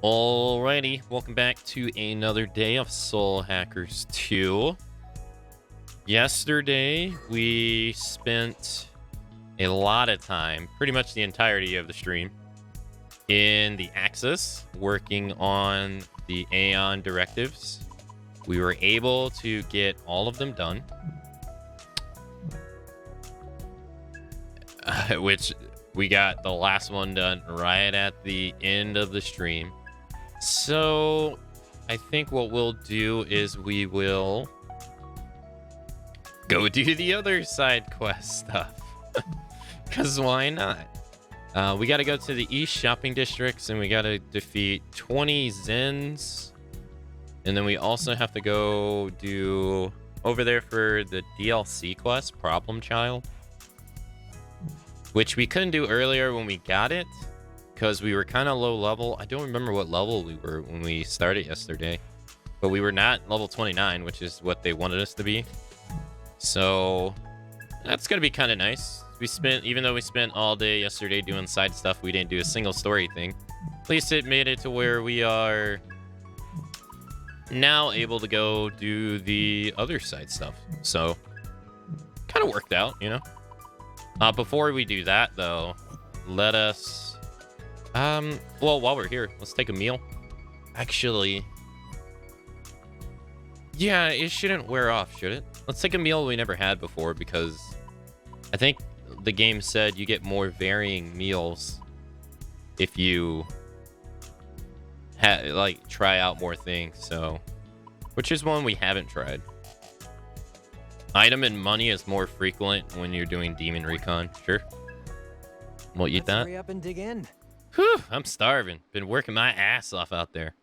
Alrighty, welcome back to another day of Soul Hackers 2. Yesterday, we spent a lot of time, pretty much the entirety of the stream, in the Axis, working on the Aeon directives. We were able to get all of them done, which we got the last one done right at the end of the stream. So I think what we'll do is we will go do the other side quest stuff. Because why not? We got to go to the East shopping districts and we got to defeat 20 Zens. And then we also have to go do over there for the DLC quest, Problem Child. Which we couldn't do earlier when we got it. Because we were kind of low level. I don't remember what level we were when we started yesterday. But we were not level 29, which is what they wanted us to be. So that's going to be kind of nice. Even though we spent all day yesterday doing side stuff, we didn't do a single story thing. At least it made it to where we are now able to go do the other side stuff. So kind of worked out, you know? Before we do that, though, let us... well, while we're here, let's take a meal. Actually, yeah, it shouldn't wear off, should it? Let's take a meal we never had before, because I think the game said you get more varying meals if you try out more things. So, which is one we haven't tried. Item and money is more frequent when you're doing Demon Recon. Sure, we'll eat that. Hurry up and dig in. Whew, I'm starving. Been working my ass off out there.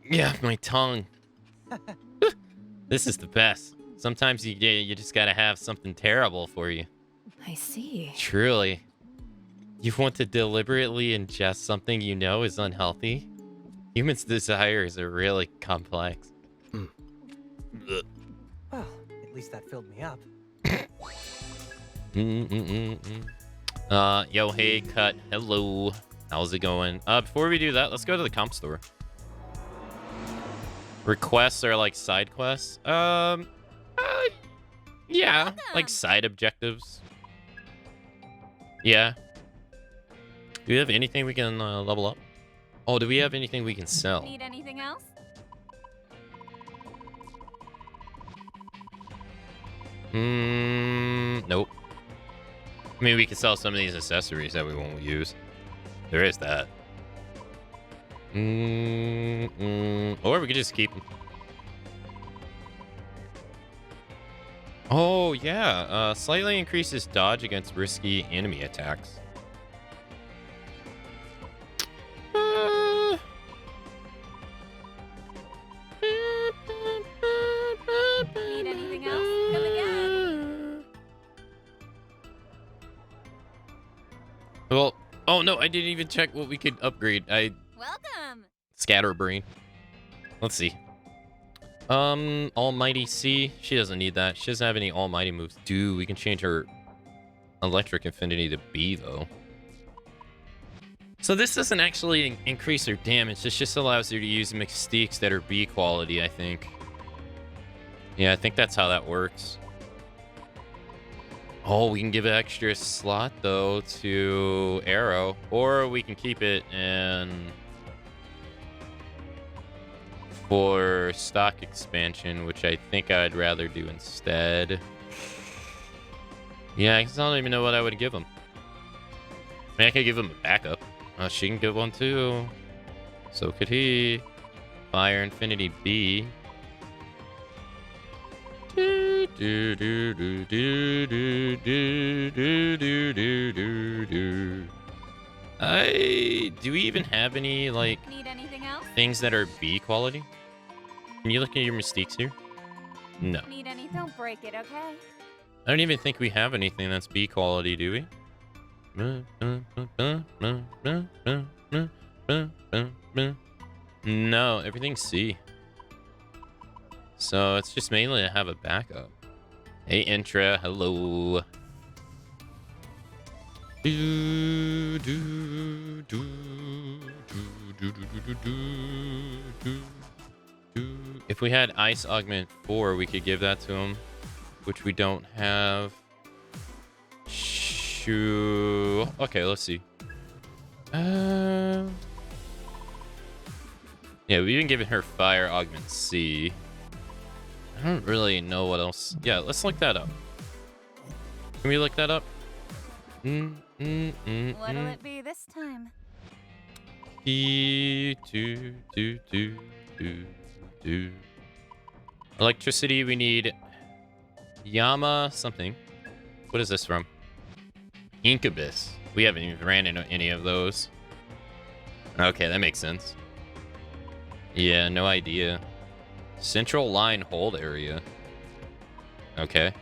Yeah, my tongue. This is the best. Sometimes you just gotta have something terrible for you. I see. Truly. You want to deliberately ingest something you know is unhealthy? Humans' desires are really complex. Well, at least that filled me up. Yo, hey, Cut. Hello. How's it going? Before we do that, let's go to the comp store. Requests are like side quests. Yeah, like side objectives. Yeah. Do we have anything we can level up? Oh, do we have anything we can sell? Need anything else? Nope. I mean, we can sell some of these accessories that we won't use. There is that. Or we could just keep them. Oh, yeah. Slightly increases dodge against risky enemy attacks. Need anything else? Come again. Well, oh no, I didn't even check what we could upgrade. Welcome. Scatterbrain. Let's see. Almighty C. She doesn't need that. She doesn't have any almighty moves. Dude, we can change her electric affinity to B, though. So this doesn't actually increase her damage. This just allows her to use mystiques that are B quality, I think. Yeah, I think that's how that works. Oh, we can give an extra slot, though, to Arrow. Or we can keep it and... for stock expansion, which I think I'd rather do instead. Yeah, I don't even know what I would give him. I mean, I could give him a backup. She can give one, too. So could he. Fire Infinity B. Do do do do do do do do do do do. Do we even have any like Need anything else? things that are B quality? Can you look at your mystiques here? No. Need any? Don't break it, okay? I don't even think we have anything that's B quality, do we? No, everything's C. So it's just mainly to have a backup. Hey, Intra, hello. Do, do, do, If we had Ice Augment 4, we could give that to him, which we don't have. Shoo. Okay, let's see. Yeah, we even given her Fire Augment C. I don't really know what else. Yeah, let's look that up. Can we look that up? What'll it be this time? Electricity, we need Yama something. What is this from? Incubus. We haven't even ran into any of those. Okay, that makes sense. Yeah, no idea. Central line hold area. Okay.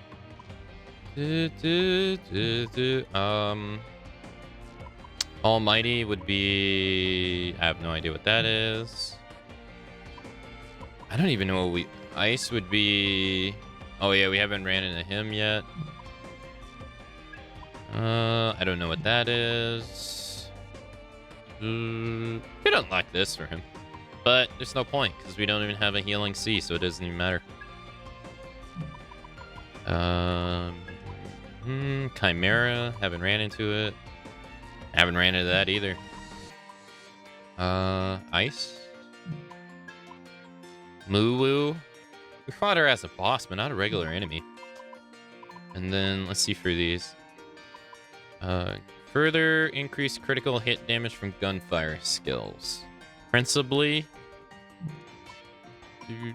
Almighty would be... I have no idea what that is. I don't even know what we... Ice would be... Oh yeah, we haven't ran into him yet. I don't know what that is. We could unlock this for him. But there's no point, because we don't even have a healing C, so it doesn't even matter. Chimera, haven't ran into it. Haven't ran into that either. Ice. Moo-woo. We fought her as a boss, but not a regular enemy. And then, let's see for these. Further increase critical hit damage from gunfire skills. Principally... We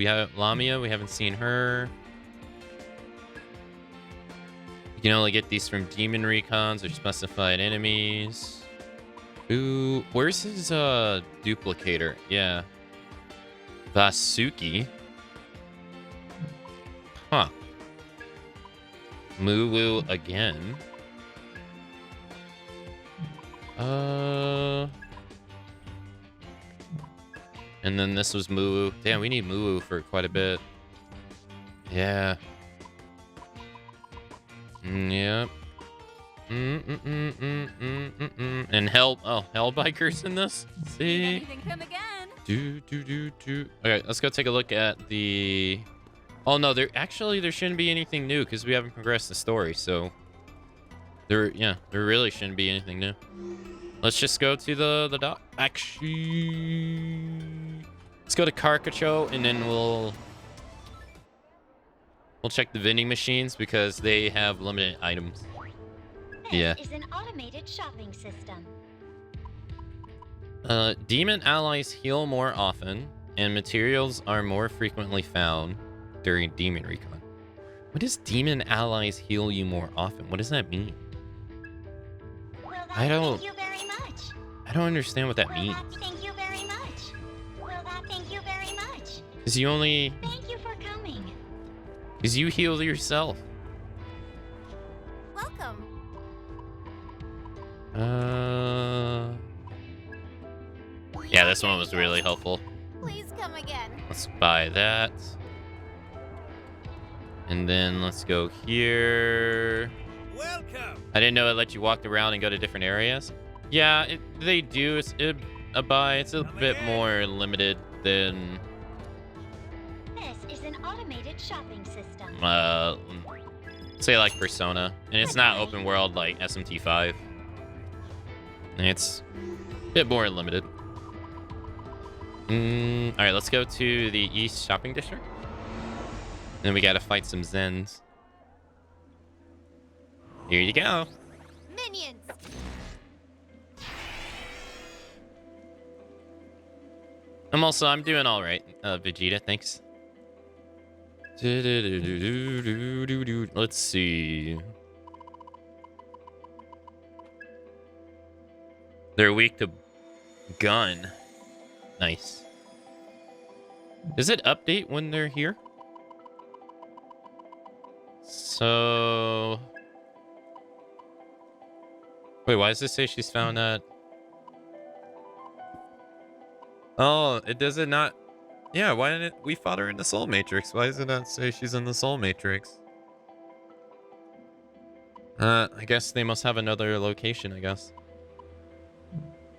have Lamia, we haven't seen her. You can only get these from demon recons or specified enemies. Ooh, where's his duplicator? Yeah. Vasuki. Huh. Moo-woo again. And then this was Moo-woo. Damn, we need Moo-woo for quite a bit. Yeah. Yep. And Hellbikers in this? See? Anything come again? Okay, let's go take a look at the... Oh no, there shouldn't be anything new because we haven't progressed the story, so... There really shouldn't be anything new. Let's just go to the dock. Actually... Let's go to Carcacho, and then we'll check the vending machines because they have limited items. This is an automated shopping system. Demon allies heal more often, and materials are more frequently found during Demon Recon. What does demon allies heal you more often? What does that mean? Well, I don't... Thank you very much. I don't understand what that means. Thank you very much. Well, thank you very much. Because you only... Thank you for coming. Because you heal yourself. Welcome. Yeah, this one was really helpful. Please come again. Let's buy that. And then let's go here. Welcome. I didn't know it let you walk around and go to different areas. Yeah, they do. It's a bit more limited than... This is an automated shopping system. Say like Persona. And it's not open world like SMT5. And it's a bit more limited. Alright, let's go to the East Shopping District. Then we gotta fight some Zens. Here you go. Minions. I'm doing all right, Vegeta. Thanks. Let's see. They're weak to gun. Nice. Does it update when they're here? So... Wait, why does this say she's found that? Oh, it does it not... Yeah, why didn't it... We fought her in the Soul Matrix. Why does it not say she's in the Soul Matrix? I guess they must have another location, I guess.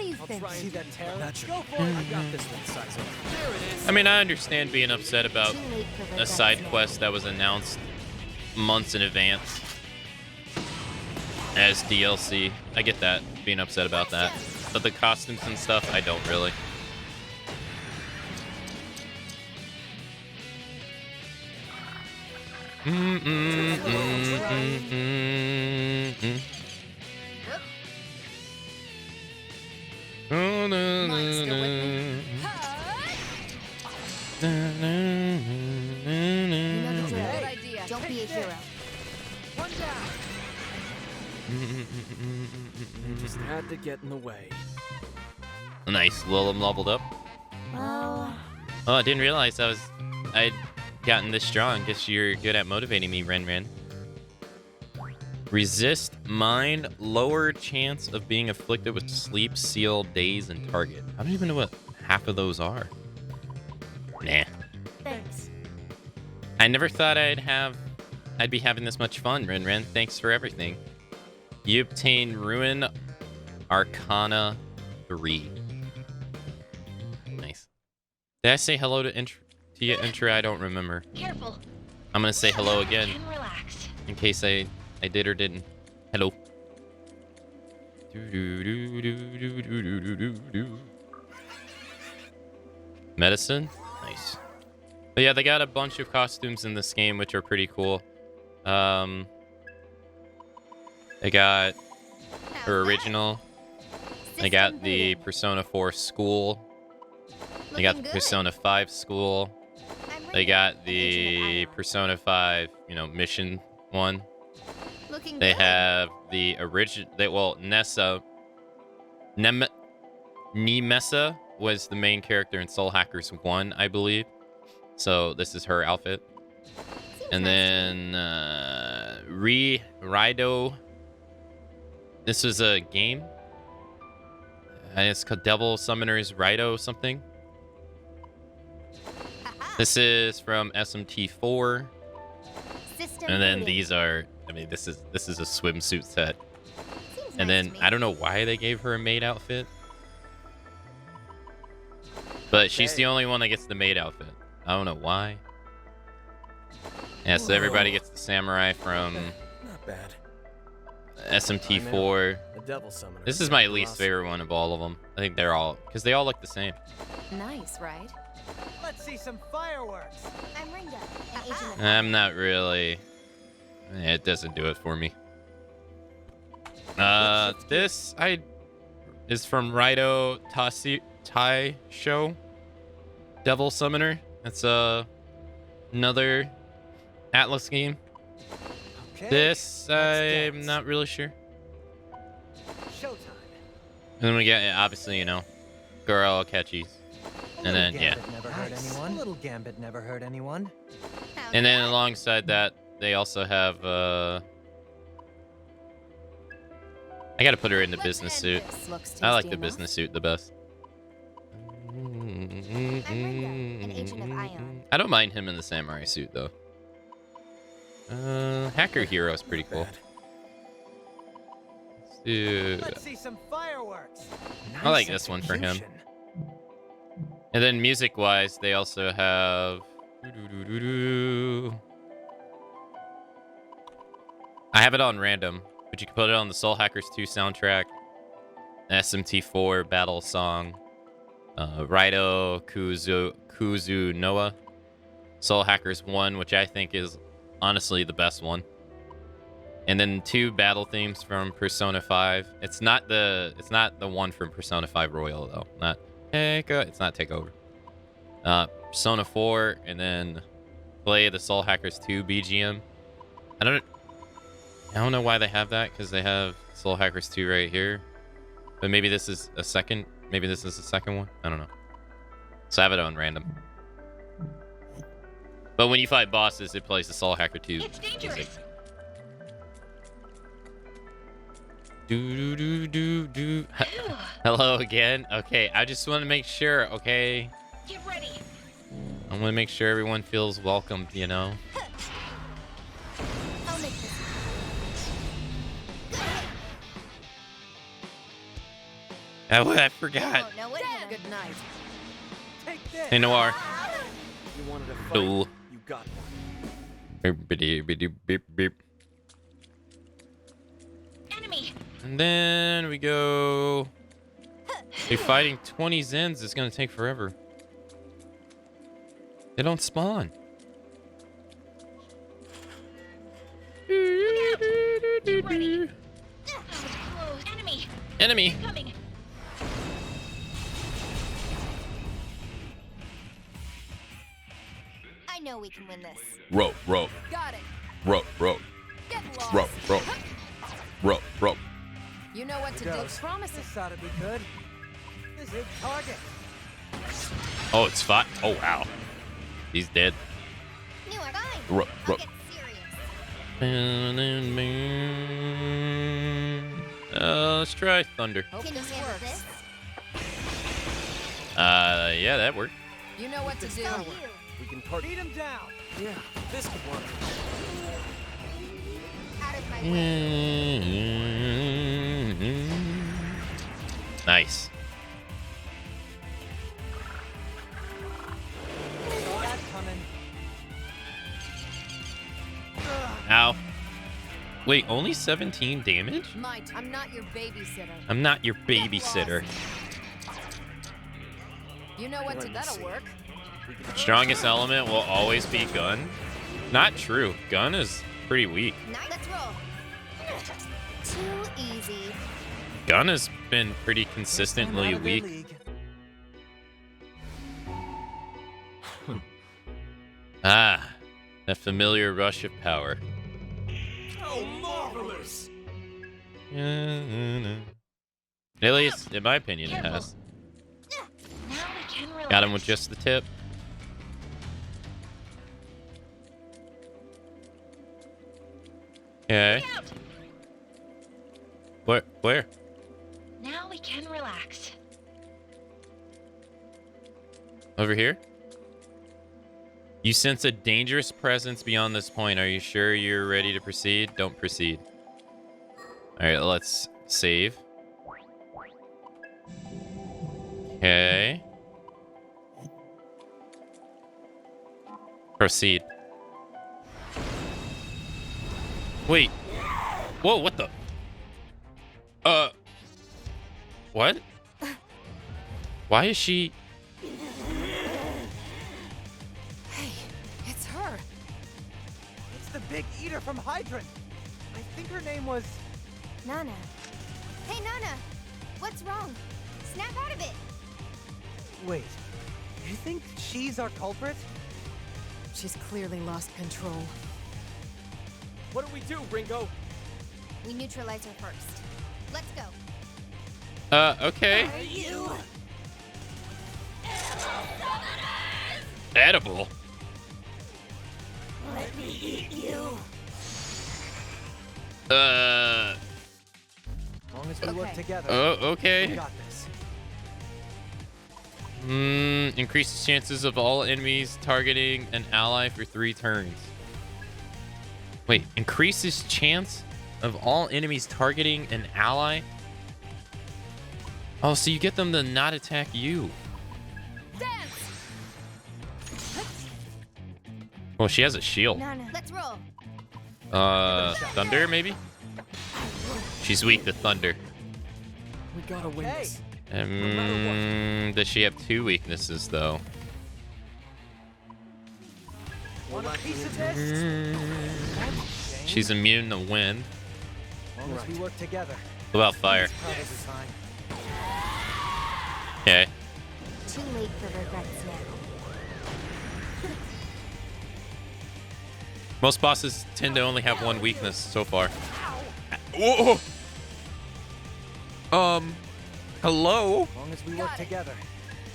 do you think? See that terror? Not sure. Go for it. I got this one, size up. There it is. I mean, I understand being upset about Too late for a regrets side now. quest that was announced months in advance as DLC. I get that, being upset about that. But the costumes and stuff, I don't really. You know the drill. Good idea. Don't be a hero. One down. Just had to get in the way. Nice, Lilum leveled up. Well, Oh, I didn't realize I'd gotten this strong. Guess you're good at motivating me, Ren. Resist mind, lower chance of being afflicted with sleep, seal, daze, and target. I don't even know what half of those are. Nah. thanks. I never thought I'd be having this much fun, Ren. Thanks for everything. You obtain Ruin Arcana 3. Nice. Did I say hello to you, Intra? I don't remember. Careful. I'm gonna say hello again And relax. in case I did or didn't. Hello. Medicine? Nice. But yeah, they got a bunch of costumes in this game, which are pretty cool. They got her original. They got the Persona 4 school. They got the Persona 5 school. They got the Persona 5, mission one. They have the original. Nessa. Nemessa was the main character in Soul Hackers 1, I believe. So this is her outfit. And then Rido. This was a game. And it's called Devil Summoners Rido something. This is from SMT4. And then these are, this is a swimsuit set. And then I don't know why they gave her a maid outfit. But she's the only one that gets the maid outfit. I don't know why. Yeah, so everybody gets the samurai from Not bad. SMT4. The devil summoner. This is my least favorite one of all of them. I think they're all, because they all look the same. Nice, right? Let's see some fireworks. I'm Ringo, an agent of I'm not really. It doesn't do it for me. This is from Rido Tai Show. Devil Summoner. That's another Atlus game. Okay. This let's I'm dance. not really sure. Showtime. And then we get obviously girl catchies. And then Never hurt anyone. A little gambit never hurt anyone. And then alongside that, they also have I gotta put her in the business suit. I like the business suit the best. I'm Ringo, an agent of Ion. I don't mind him in the samurai suit though. Hacker Hero is pretty cool. Let's do. Let's see some fireworks. I like this one for him. And then music-wise, they also have. I have it on random, but you can put it on the Soul Hackers 2 soundtrack, SMT4 battle song, Rido Kuzu Noah, Soul Hackers 1, which I think is honestly the best one, and then 2 battle themes from Persona 5. It's not the one from Persona 5 Royal though. It's not Takeover. Persona 4, and then play the Soul Hackers 2 BGM. I don't know why they have that, because they have Soul Hackers 2 right here. But maybe this is a second. Maybe this is the second one. I don't know. So I have it on random. But when you fight bosses, it plays the Soul Hacker 2 It's dangerous. music. Do. Hello again. Okay, I just want to make sure. Okay, Get ready. I want to make sure everyone feels welcomed. I'll make this. Good hit. I forgot. Won't know what hit him. Good night. Take this. Hey, Noir. You wanted a fight. Cool. You got one. Beep, beep. Enemy. And then we go. Hey, fighting 20 Zens is gonna take forever. They don't spawn. Ready. That was close. Enemy. Enemy. Coming. I know we can win this. Rope. Got it. Rope. Get lost. Rope. You know what to do. Promise it. This ought to be good. This is target. Oh, it's fine. Oh, wow. He's dead. You are fine. Rope. I'll get serious. Let's try Thunder. Hope Can you this handle works. this? Yeah, that worked. You know what to do. So you. We can part. Beat him down. Yeah, this could work. Out of my way. Nice. Saw that coming. Ow. Wait, only 17 damage? Might. I'm not your babysitter. I'm not your babysitter. You know what to. That'll work. Strongest element will always be gun. Not true. Gun is pretty weak. Let's roll. Too easy. Gun has been pretty consistently Out of their weak. league. Ah, that familiar rush of power. Oh, marvelous! At least, in my opinion, it has. Now we can relax. Got him with just the tip. Okay. Out. Where? Now we can relax. Over here? You sense a dangerous presence beyond this point. Are you sure you're ready to proceed? Don't proceed. All right, let's save. Okay. Proceed. Wait. Whoa, what the? What? Why is she... Hey, it's her. It's the big eater from Hydrant. I think her name was... Nana. Hey, Nana. What's wrong? Snap out of it. Wait. You think she's our culprit? She's clearly lost control. What do we do, Ringo? We neutralize her first. Let's go. Okay. You. Edible. Let me eat you. As long as we work Okay. together. Oh, We okay. got this. Increases chances of all enemies targeting an ally for 3 turns. Wait, increases chance of all enemies targeting an ally? Oh, so you get them to not attack you. Dance. Well, she has a shield. Nana. Let's roll. Thunder, maybe? She's weak to thunder. We gotta win Okay. this. Does she have 2 weaknesses, though? Want a piece of this? She's immune to wind. As long as we work together. What about fire? It's probably fine. Okay. Too late for regrets now. Most bosses tend to only have 1 weakness so far. Whoa! Hello? As long as we work together.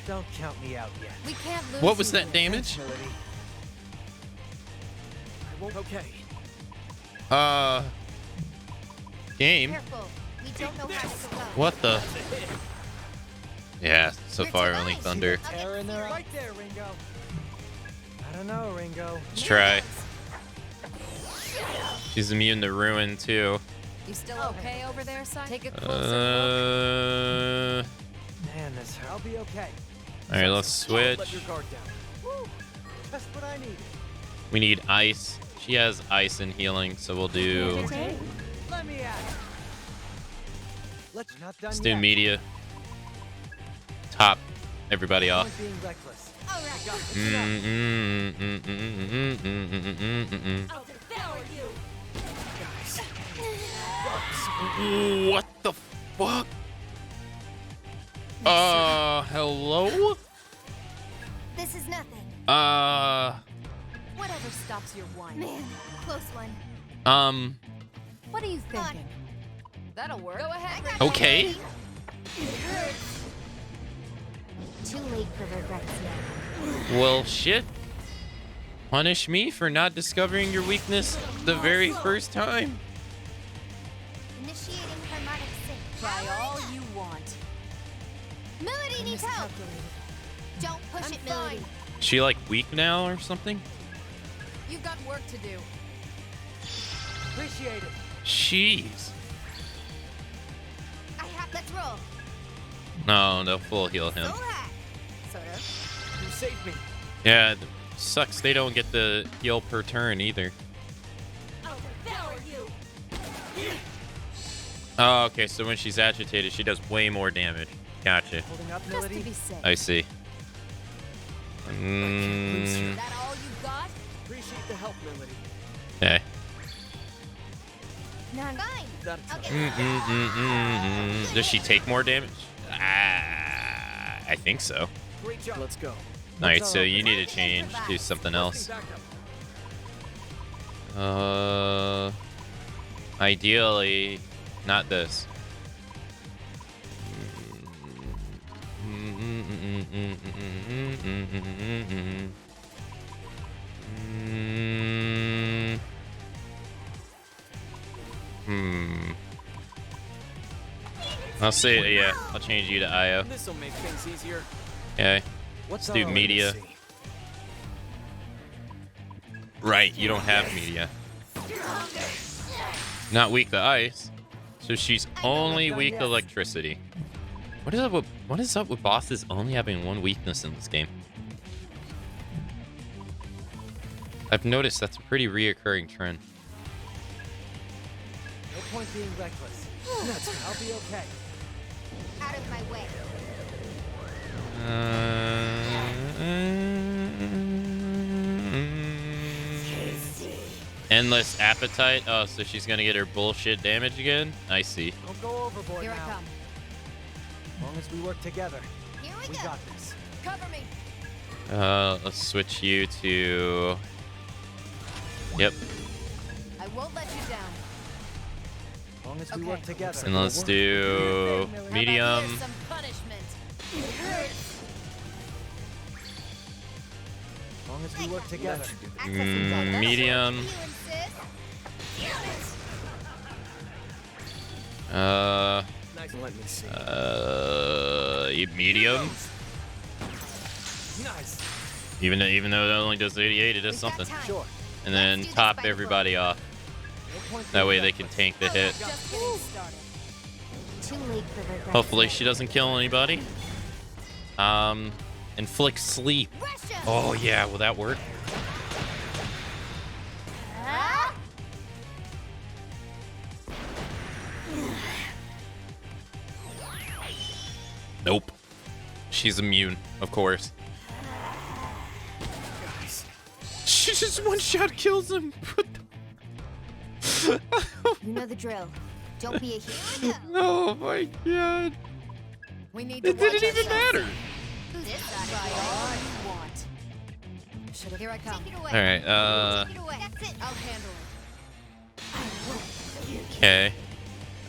Don't count me out yet. We can't lose. What was you. that damage? Melody. I won't. Okay. Game? Careful. We don't know how this will go. What the? Yeah, so You're far too only nice. thunder. I'll get Tear in there. serious. Right there, Ringo. I don't know, Ringo. Let's try. She's immune to ruin too. You still okay over there, son? Take a closer look. okay. All right, let's switch. Let your guard down. Woo! Just what I needed. We need ice. She has ice and healing, so we'll do. Let me at it. Let's not done Let's yet. do media. Top everybody off. Point being reckless. All right. I'll devour you. What the fuck? Hello? This is nothing. Whatever stops your whine. Man, close one. What are you thinking? That'll work. Go ahead. Okay. It hurts. Too late for regrets now. Well, shit. Punish me for not discovering your weakness the very first time. Initiating harmonic sync. Try all you want. Melody needs help. Don't push it, Melody. Is she like weak now or something? You've got work to do. Appreciate it. Jeez. Let's roll. No, full heal him. So high. Sort of. You saved me. Yeah, it sucks they don't get the heal per turn either. I'll devour you. Oh, okay, so when she's agitated, she does way more damage. Gotcha. Holding up, Just to Melody. be safe. I see. Is that all you got? Appreciate the help, Melody. Okay. None. Fine. That I'll get Does she take more damage? I think so. Great job. Let's go. Alright, so you need to change to something else. Back up. Ideally, not this. I'll say, yeah, I'll change you to Io. This'll make things easier. Okay. What's Let's do our media. legacy? Right, you don't have media. Not weak to ice. So she's only weak to electricity. What is up with bosses only having one weakness in this game? I've noticed that's a pretty reoccurring trend. No point being reckless. I'll be okay. out of my way. Endless appetite. Oh, so she's gonna get her bullshit damage again? I see. Don't go overboard Here I now. come. As long as we work together, Here we we go. got this. Cover me. Let's switch you to. Yep. I won't let you down. As long as we Okay. work together. And let's do How about medium. here's some punishment. As long as we work together. Accessing data. Medium. You insist? Nice. Let me see. Medium. Nice. Even though it only does 88, it does We've got something. time. Sure. And then Let's do this top by the everybody off. No point That being way they can reckless. tank the hit. Just getting started. Too late for regrets. Hopefully she doesn't kill anybody. Inflict sleep. Russia! Oh yeah, will that work? Ah! Nope. She's immune, of course. She just one shot kills him. What the- You know the drill. Don't be a hero. Oh my god. We need to It didn't watch even ourselves. matter. Who's this Try side? all you want. Should have. Here I come. Take it away. All right. Take it away. That's it. I'll handle it. Okay.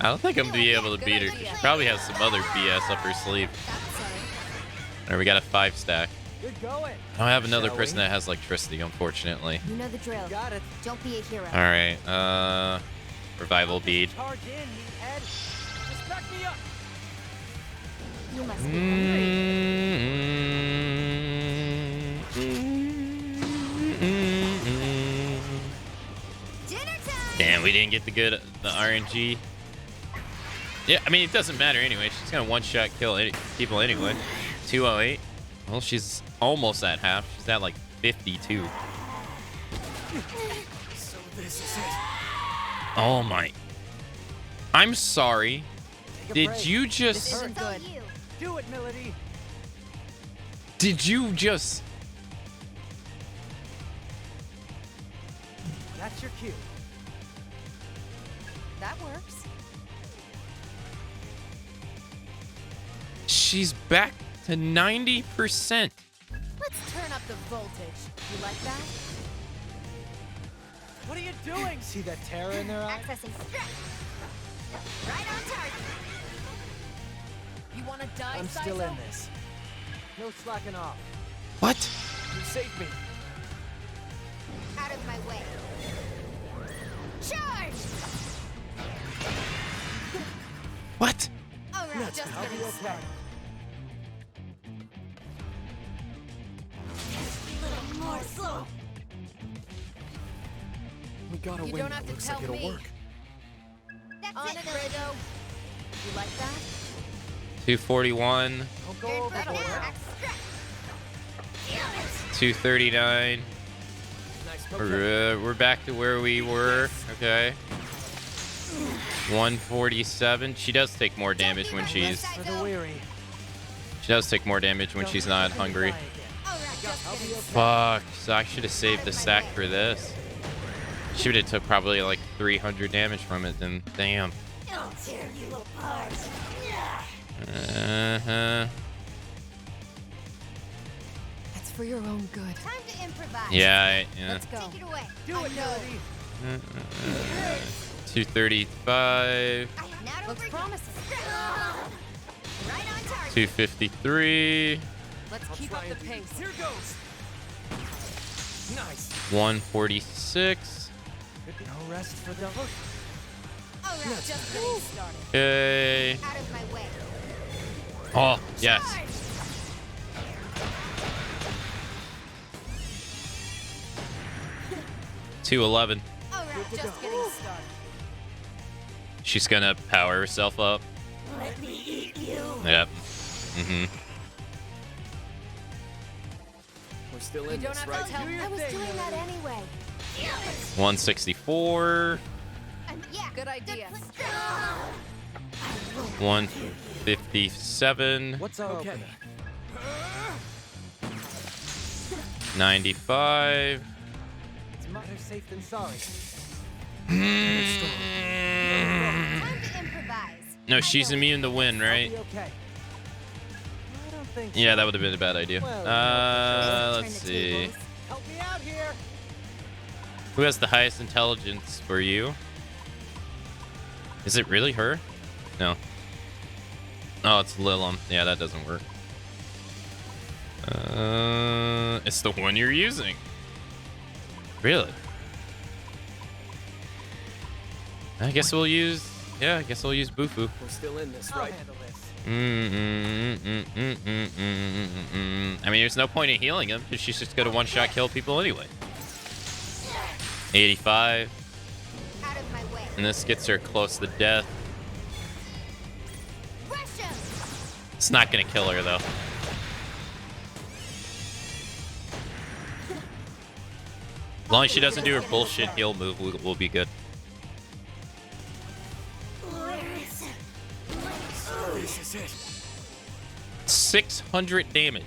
I don't think I'm gonna be able to beat her. 'Cause she probably has some other BS up her sleeve. Sorry. Alright, we got a 5 stack. Good going. I don't have another Shall person we? that has electricity, unfortunately. You know the drill. Got it. Don't be a hero. Alright, revival bead. Charge in, Ed. Just back me up. You must be hungry. Dinner time. Damn, we didn't get the RNG. Yeah, I mean, it doesn't matter anyway. She's gonna one-shot kill people anyway. 208. Well, she's almost at half. She's at like 52. So this is it. Oh my. I'm sorry. Take a Did break. you This just... isn't It's all good. you. Do it, Melody. Did you just... That's your cue. That works. She's back to 90%. Let's turn up the voltage. You like that? What are you doing? See that terror in their eye? Accessing strength. Right on target. You want to die, I'm still Saizo? in this. No slacking off. What? You saved me. Out of my way. Charge! What? All right, just I'll be getting okay. started. Little more slow. We gotta You win. don't have It to looks tell like it'll me. work. That's On it, it, Melody. Grego. You like that? 241. Don't go Good That'll for overboard. work. now. Extract. Feel it. 239. Nice. We're back to where we were. Okay. 147. She does take more damage when she's... For the weary. She does take more damage when she's not hungry. All right, just I'll be getting okay. Fuck. So I should have saved the sack for this. She would have took probably like 300 damage from it then. Damn. I'll tear you apart. Uh-huh. That's for your own good. Time to improvise. Yeah, yeah. Let's go. Take it away. Do it, Melody. 235. Not Looks over promising. Right on target. 253. Let's keep try up the and do pace. this. Here goes. Nice. 146. No rest for the hook. All right, Just getting started. Okay. out of my way. Oh, yes. Charge. 211. All right, Just getting started. She's gonna power herself up. let me eat you. Yep. Mm-hmm. We're still You in don't this, have right? to tell me. I was doing that anyway. Feel it. 164. Yeah. Good idea. 157. What's our Okay. opening? 95. It's better safe than sorry. Time to improvise. No, she's immune to wind, I'll right? be okay. I don't think so. Yeah, that would have been a bad idea. Well, Let's Turn the see. tables. Help me out here. Who has the highest intelligence for you? Is it really her? No. Oh, it's Lilum. Yeah, that doesn't work. It's the one you're using. Really? I guess we'll use... Yeah, I guess we'll use Bufu. We're still in this, I'll right? handle this. I mean, there's no point in healing him because she's just gonna one-shot kill people anyway. 85. Out of my way. And this gets her close to death. Russia. It's not gonna kill her though. As long as she doesn't do her bullshit heal move, we'll be good. This is it. 600 damage.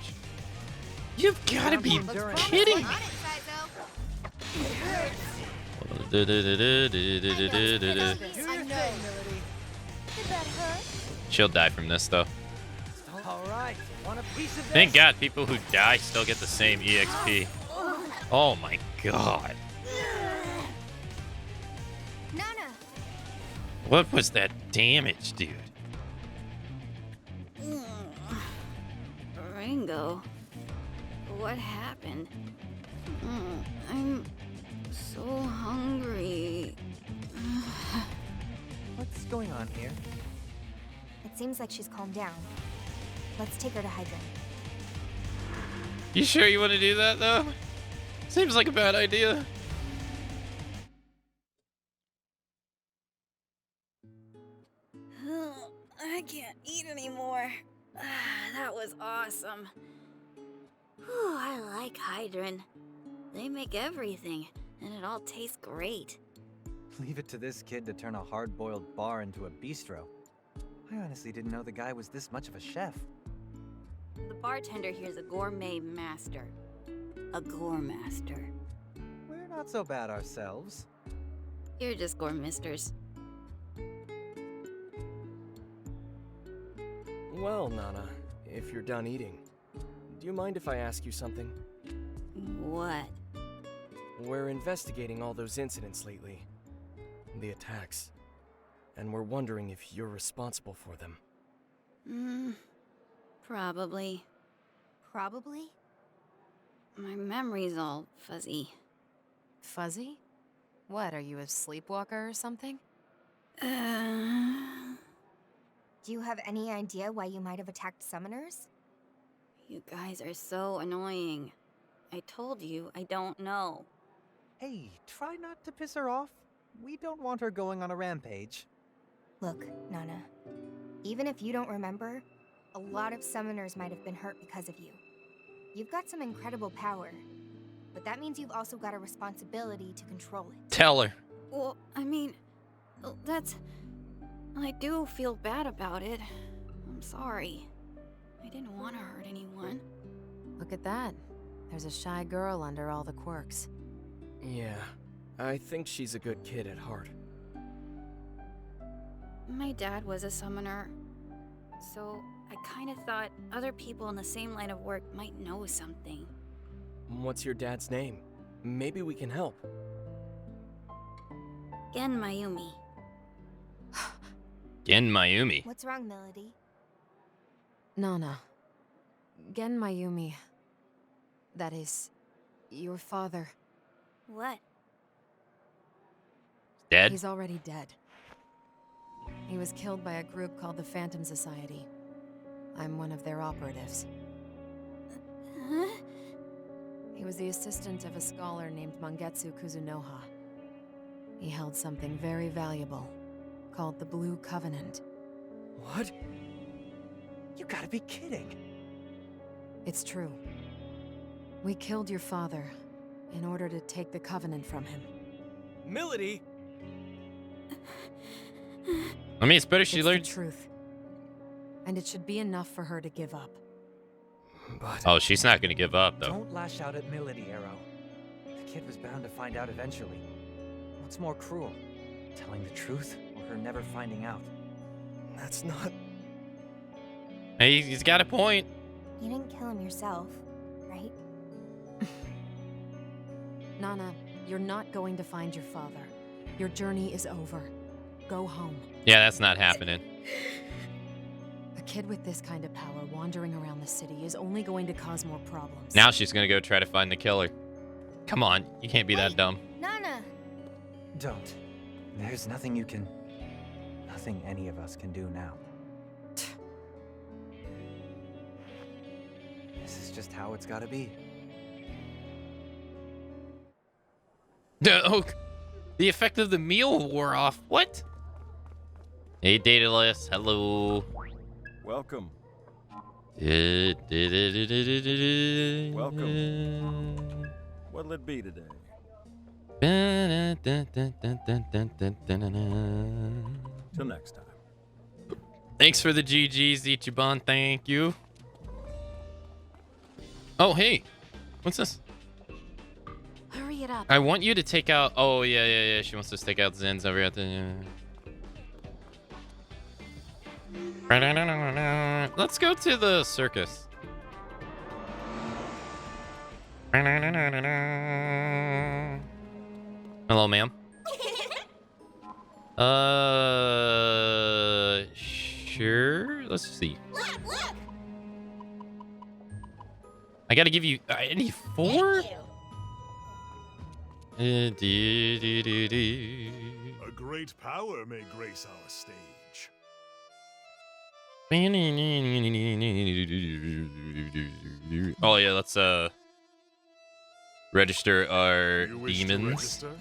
You've got to be Endurance. kidding me. On it, Saizo. Do your I thing, know. Melody. Did that hurt? She'll die from this though. All right. Want a piece of this? Thank God people who die still get the same EXP. Oh my God. Nana. What was that damage, dude? Rango, what happened? I'm so hungry. What's going on here? It seems like she's calmed down. Let's take her to Hydrant. You sure you want to do that though? Seems like a bad idea. I can't eat anymore. That was awesome. Whew, I like Hydron. They make everything, and it all tastes great. Leave it to this kid to turn a hard-boiled bar into a bistro. I honestly didn't know the guy was this much of a chef. The bartender here's a gourmet master. A gourmaster. We're not so bad ourselves. You're just gourmisters. Well, Nana, if you're done eating, do you mind if I ask you something? What? We're investigating all those incidents lately. The attacks. And we're wondering if you're responsible for them. Probably. Probably? My memory's all fuzzy. Fuzzy? What, are you a sleepwalker or something? Do you have any idea why you might have attacked summoners? You guys are so annoying. I told you, I don't know. Hey, try not to piss her off. We don't want her going on a rampage. Look, Nana. Even if you don't remember, a lot of summoners might have been hurt because of you. You've got some incredible power, but that means you've also got a responsibility to control it. Tell her. Well, I mean, that's... I do feel bad about it. I'm sorry. I didn't want to hurt anyone. Look at that. There's a shy girl under all the quirks. Yeah, I think she's a good kid at heart. My dad was a summoner, so I kind of thought other people in the same line of work might know something. What's your dad's name? Maybe we can help. Gen Mayumi. Gen Mayumi. What's wrong, Melody? Nana. Gen Mayumi. That is... your father. What? Dead? He's already dead. He was killed by a group called the Phantom Society. I'm one of their operatives. Huh? He was the assistant of a scholar named Mangetsu Kuzunoha. He held something very valuable, called the Blue Covenant. What? You gotta be kidding. It's true. We killed your father in order to take the Covenant from him. Melody! I mean, it's better she It's the learned. truth. And it should be enough for her to give up. But... Oh, she's not gonna give up, though. Don't lash out at Melody, Arrow. The kid was bound to find out eventually. What's more cruel? Telling the truth or her never finding out? That's not... Hey, he's got a point. You didn't kill him yourself, right? Nana, you're not going to find your father. Your journey is over. Go home. Yeah, that's not happening. A kid with this kind of power wandering around the city is only going to cause more problems. Now she's gonna go try to find the killer. Come on, you can't be that dumb. Nana! Don't. There's nothing you can... Nothing any of us can do now. This is just how it's gotta be. Oh, the effect of the meal wore off. What? Hey, Daedalus. Hello. Welcome. Welcome. What'll it be today? Till next time. Thanks for the GGs, Ichiban. Thank you. Oh, hey. What's this? Hurry it up. I want you to take out... Oh, yeah. She wants us to take out Zen's over at the... Let's go to the circus. Hello, ma'am. Sure. Let's see. Look! I gotta give you... I need 4? A great power may grace our stage. Oh yeah, let's register our You wish to demons. register?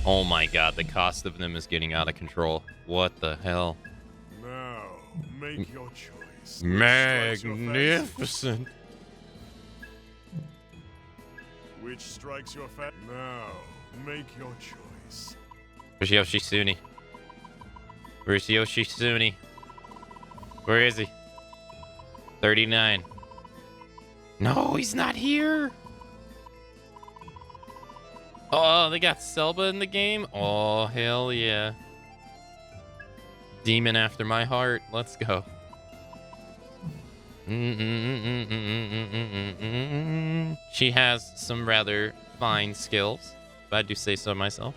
Oh my god, the cost of them is getting out of control. What the hell? Now, make your choice. Magnificent. Which strikes your fancy? Now, make your choice. Where's Yoshitsune? Where's Yoshitsune? Where is he? 39. No, he's not here. Oh, they got Selba in the game? Oh, hell yeah. Demon after my heart. Let's go. She has some rather fine skills, if I do say so myself.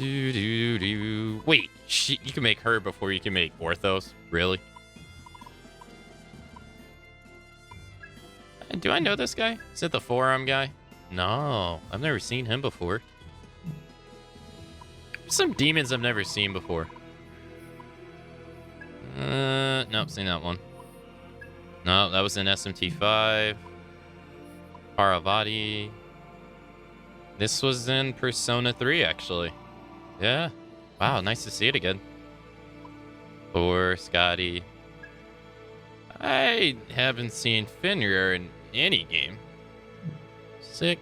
Wait, you can make her before you can make Orthos? Really? Do I know this guy? Is it the forearm guy? No, I've never seen him before. Some demons I've never seen before. Nope, seen that one. No, that was in SMT5. Paravati. This was in Persona 3, actually. Yeah. Wow, nice to see it again. Or Scotty. I haven't seen Fenrir in any game. Sick.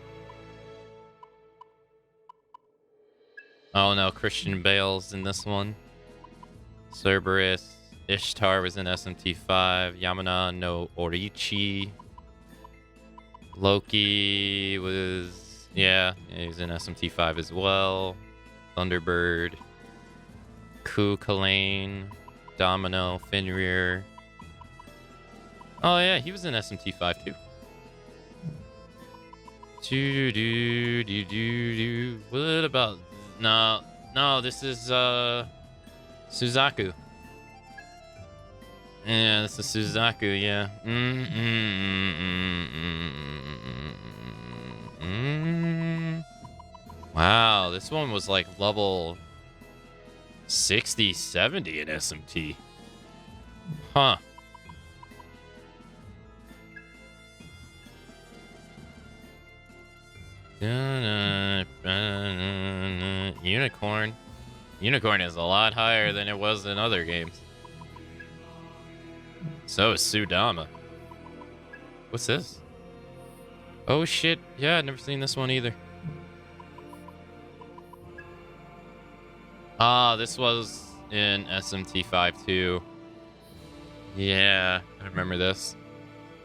Oh no, Christian Bale's in this one. Cerberus. Ishtar was in SMT5. Yamana no Orichi. Loki was... Yeah, he was in SMT5 as well. Thunderbird. Ku Kalane. Domino. Fenrir. Oh yeah, he was in SMT5 too. What about... No, this is Suzaku. Yeah, this is Suzaku, yeah. Wow, this one was like level 60, 70 in SMT. Huh. Unicorn. Unicorn is a lot higher than it was in other games. So is Sudama. What's this? Oh shit. Yeah, I've never seen this one either. Ah, this was in SMT5 too. Yeah, I remember this.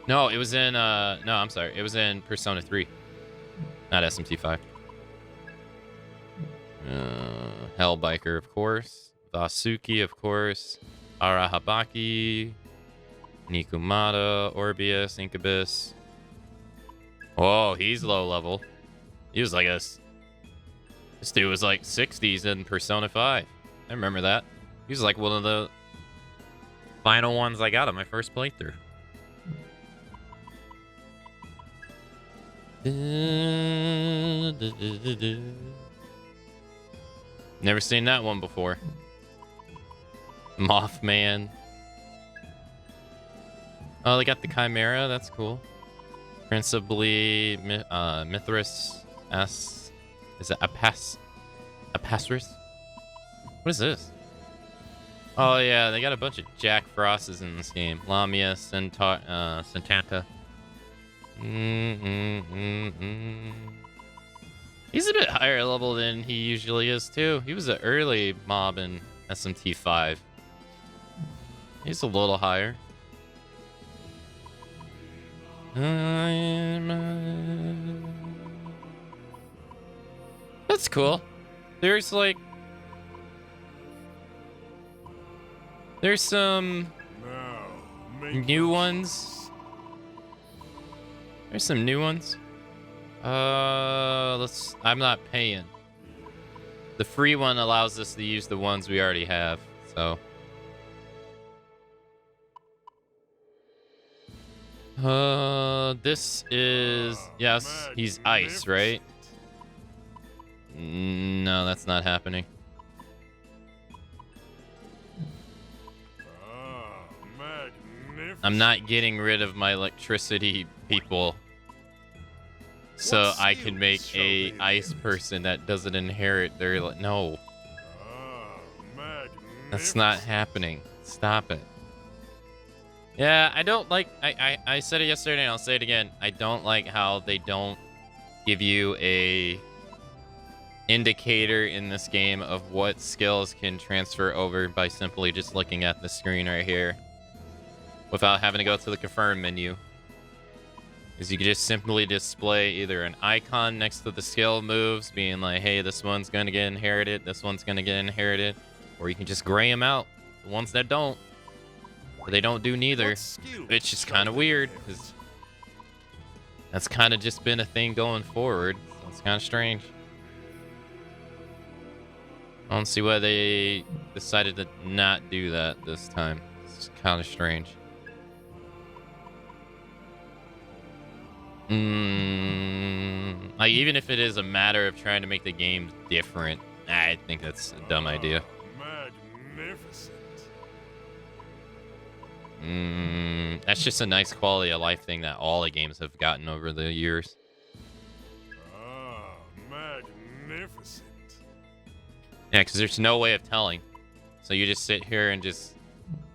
No, it was in no, I'm sorry. It was in Persona 3. Not SMT5. Hellbiker, of course. Vasuki, of course. Arahabaki. Nikumata, Orbius, Incubus. Oh, he's low level. He was like this dude was like 60s in Persona 5. I remember that. He was like one of the final ones I got on my first playthrough. Never seen that one before. Mothman. Oh, they got the Chimera. That's cool. Principally, Mithras S. Is it Apasris? What is this? Oh yeah, they got a bunch of Jack Frostes in this game. Lamia, Santanta. He's a bit higher level than he usually is too. He was an early mob in SMT5. He's a little higher. That's cool. There's some new ones. There's some new ones. I'm not paying. The free one allows us to use the ones we already have, so. This is, yes, he's ice, right? No, that's not happening. I'm not getting rid of my electricity people so I can make a ice person that doesn't inherit their no. That's not happening. Stop it. Yeah, I don't like... I said it yesterday and I'll say it again. I don't like how they don't give you a indicator in this game of what skills can transfer over by simply just looking at the screen right here without having to go to the confirm menu. Because you can just simply display either an icon next to the skill moves being like, hey, this one's going to get inherited, this one's going to get inherited, or you can just gray them out, the ones that don't. Or they don't do neither, which is kind of weird because that's kind of just been a thing going forward. So it's kind of strange. I don't see why they decided to not do that this time. It's kind of strange. Like, even if it is a matter of trying to make the game different, I think that's a dumb idea. Magnificent. That's just a nice quality of life thing that all the games have gotten over the years. Ah, magnificent. Yeah, because there's no way of telling. So you just sit here and just,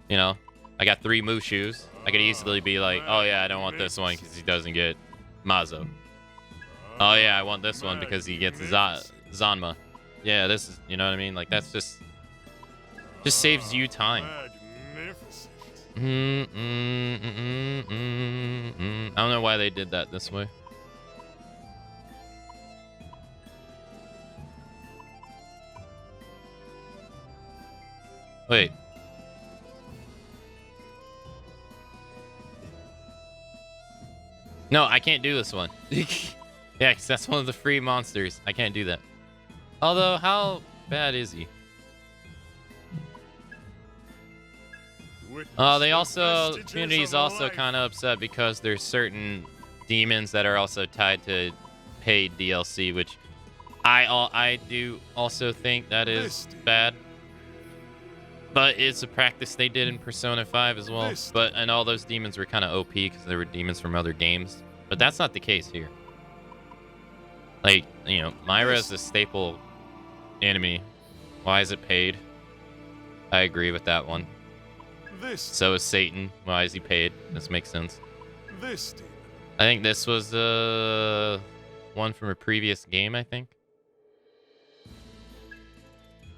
you know, I got 3 Mushus. I could easily be like, oh yeah, I don't want this one because he doesn't get Mazo. Oh yeah, I want this one because he gets Zanma. Yeah, this is, you know what I mean? Like, that's just saves you time. I don't know why they did that this way. Wait. No, I can't do this one. Yeah, because that's one of the free monsters. I can't do that. Although, how bad is he? They also, the community is also kind of upset because there's certain demons that are also tied to paid DLC, which I do also think that is bad. But it's a practice they did in Persona 5 as well. And all those demons were kind of OP because they were demons from other games. But that's not the case here. Like, you know, Myra is a staple enemy. Why is it paid? I agree with that one. So is Satan. Why is he paid? This makes sense. I think this was one from a previous game, I think.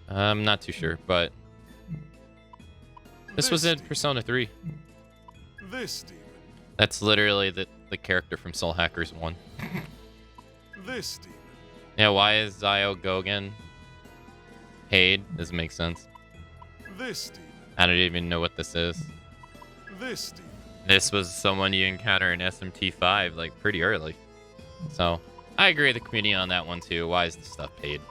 I'm not too sure, but this was in Persona 3. That's literally the character from Soul Hackers 1. Yeah, why is Zio Gogen paid? Doesn't make sense. I don't even know what this is. This was someone you encounter in SMT5 like pretty early. So I agree with the community on that one too. Why is this stuff paid?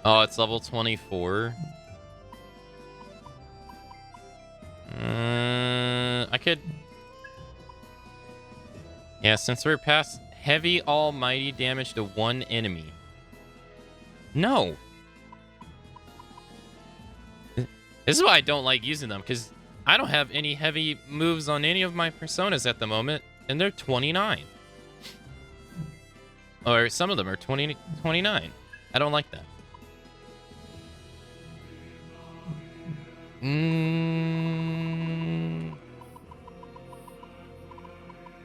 Oh, it's level 24. I could... Yeah, since we're past heavy almighty damage to one enemy. No. This is why I don't like using them, because I don't have any heavy moves on any of my personas at the moment, and they're 29. Or some of them are 29. I don't like that.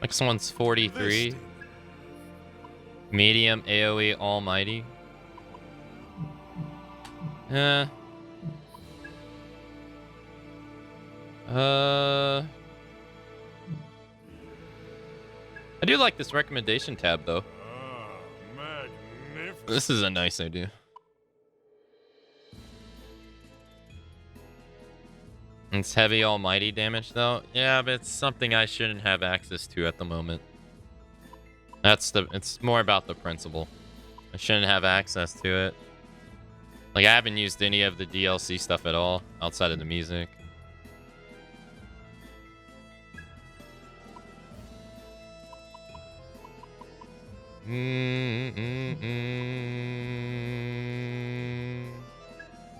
Like someone's 43. Medium AoE almighty. I do like this recommendation tab, though. This is a nice idea. It's heavy almighty damage, though. Yeah, but it's something I shouldn't have access to at the moment. It's more about the principle. I shouldn't have access to it. Like, I haven't used any of the DLC stuff at all, outside of the music.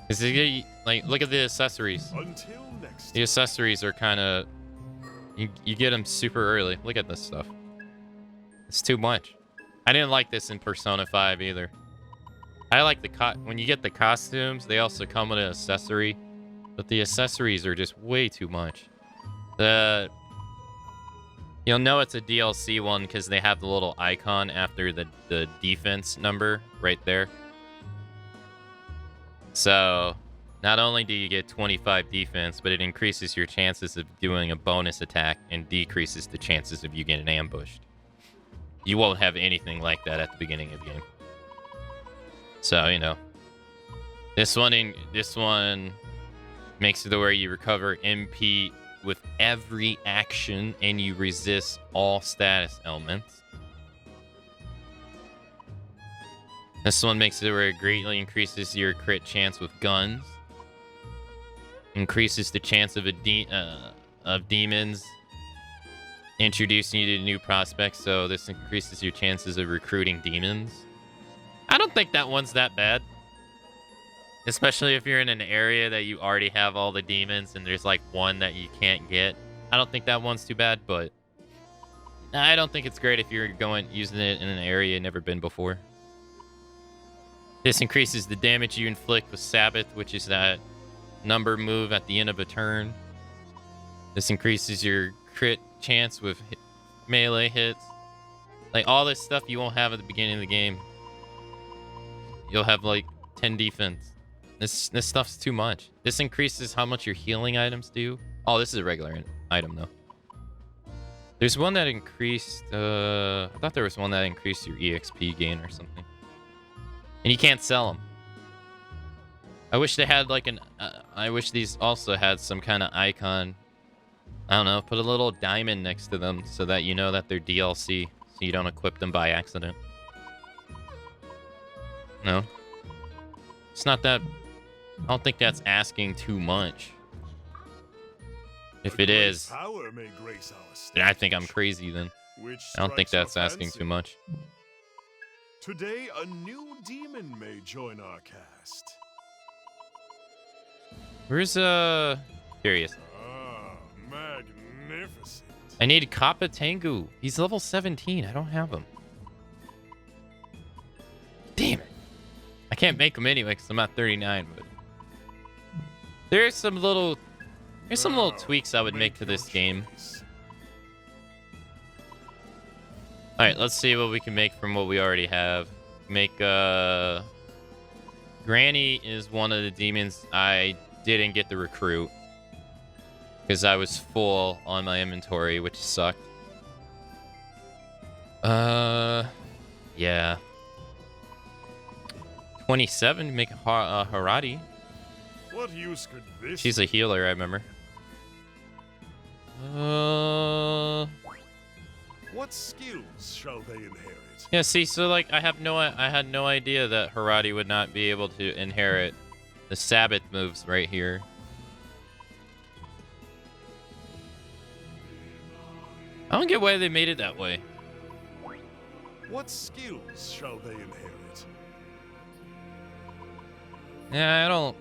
Is it like, look at the accessories. The accessories are kind of, you get them super early. Look at this stuff. It's too much. I didn't like this in Persona 5 either. I like when you get the costumes, they also come with an accessory But the accessories are just way too much. You'll know it's a DLC one because they have the little icon after the defense number right there. So, not only do you get 25 defense, but it increases your chances of doing a bonus attack and decreases the chances of you getting ambushed. You won't have anything like that at the beginning of the game. So, you know. This one makes it to where you recover MP with every action and you resist all status elements. This one makes it where it greatly increases your crit chance with guns. Increases the chance of demons introducing you to new prospects, so this increases your chances of recruiting demons. I don't think that one's that bad. Especially if you're in an area that you already have all the demons and there's like one that you can't get. I don't think that one's too bad, but I don't think it's great if you're using it in an area you've never been before. This increases the damage you inflict with Sabbath, which is that number move at the end of a turn. This increases your crit chance with melee hits. Like all this stuff you won't have at the beginning of the game. You'll have like 10 defense. This stuff's too much. This increases how much your healing items do. Oh, this is a regular item though. There's one that increased. I thought there was one that increased your EXP gain or something. And you can't sell them. I wish they had like I wish these also had some kind of icon. I don't know. Put a little diamond next to them so that you know that they're DLC, so you don't equip them by accident. No. It's not that. I don't think that's asking too much. If it is, then I think I'm crazy then. I don't think that's asking too much. Today, a new demon may join our cast. Where's curious. Ah, magnificent. I need Kappa Tengu. He's level 17. I don't have him. Damn it. I can't make him anyway because I'm at 39, but there's some little tweaks I would make to this game. All right, let's see what we can make from what we already have. Make Granny is one of the demons I didn't get to recruit because I was full on my inventory, which sucked. Yeah. 27 to make Harati. What use could this? She's a healer, I remember. What skills shall they inherit? Yeah, see, so like I had no idea that Harati would not be able to inherit the Sabbath moves right here. I don't get why they made it that way. What skills shall they inherit? Yeah, I don't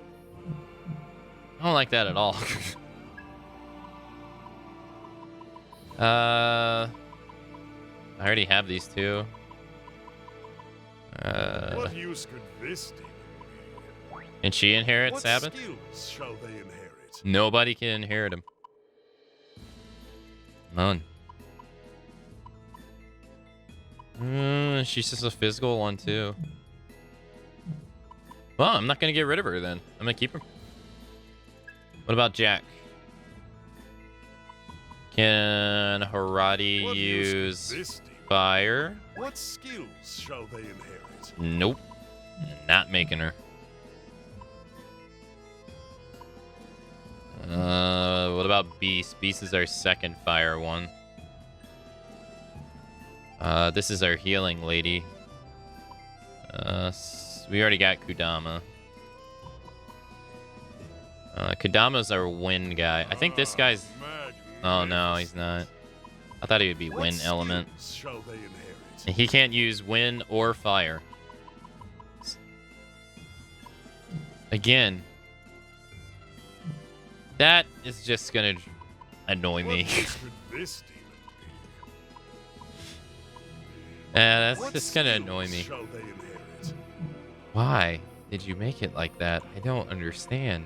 like that at all. I already have these two. What use could this demon be? And she inherits What Sabbath? skills shall they inherit? Nobody can inherit him. None. She's just a physical one too. Well, I'm not gonna get rid of her then. I'm gonna keep her. What about Jack? Can Harati use fire? What skills shall they inherit? Nope. Not making her. What about Beast? Beast is our second fire one. This is our healing lady. We already got Kudama. Kudama's our wind guy. I think this guy's... Oh, no, he's not. I thought he would be wind element. And he can't use wind or fire. Again. That is just gonna annoy me. Yeah, that's just gonna annoy me. Why did you make it like that? I don't understand.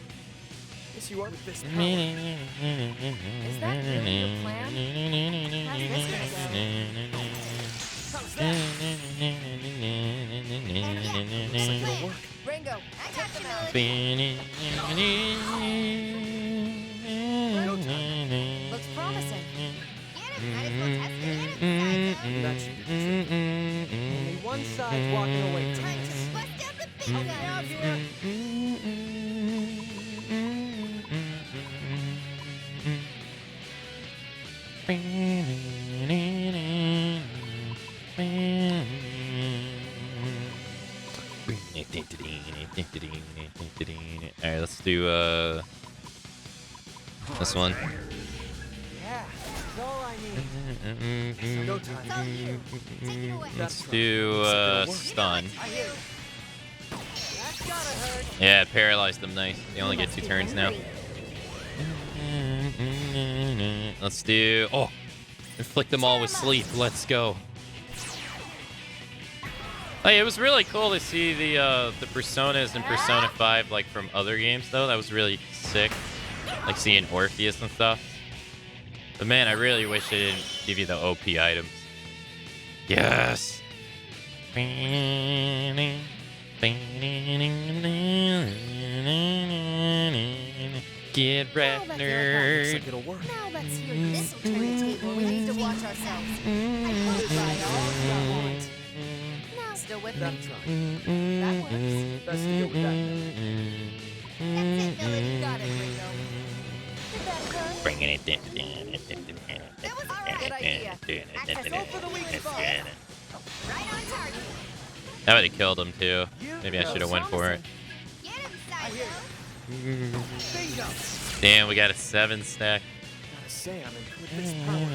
you are with this power. Is that really your plan? How's this gonna go? How's that? Looks like it'll work. Ringo, I got the Looks promising. That should do the trick. Only one side walking away. Time to bust out the big Okay, gun. out here. Alright, let's do this one. Yeah, that's all I need. Go time. It's all you. Take it away. Let's do stun. I hear you. That's gotta hurt. Yeah, it paralyzed them nice. They only get 2 turns now. Let's do inflict them all with sleep. Let's go. Hey, it was really cool to see the personas in Persona 5 like from other games though. That was really sick. Like seeing Orpheus and stuff. But man, I really wish they didn't give you the OP items. Yes. Get wrecked, Looks nerd. like it'll work. Now let's hear this alternative table. We need to watch ourselves. I won't buy all you want. Now, Still with That me? try. that works. Best to go with that. That's it, Billy. Got it, Ringo. Did that hurt? Bringing it down. That was all right. Good idea. Go for the weak spot. Right on target. That would have killed him too. Maybe I should have went for it. Get him, Psycho. Bingo. Damn, we got a 7 stack. Gotta say, I'm impressed with this power.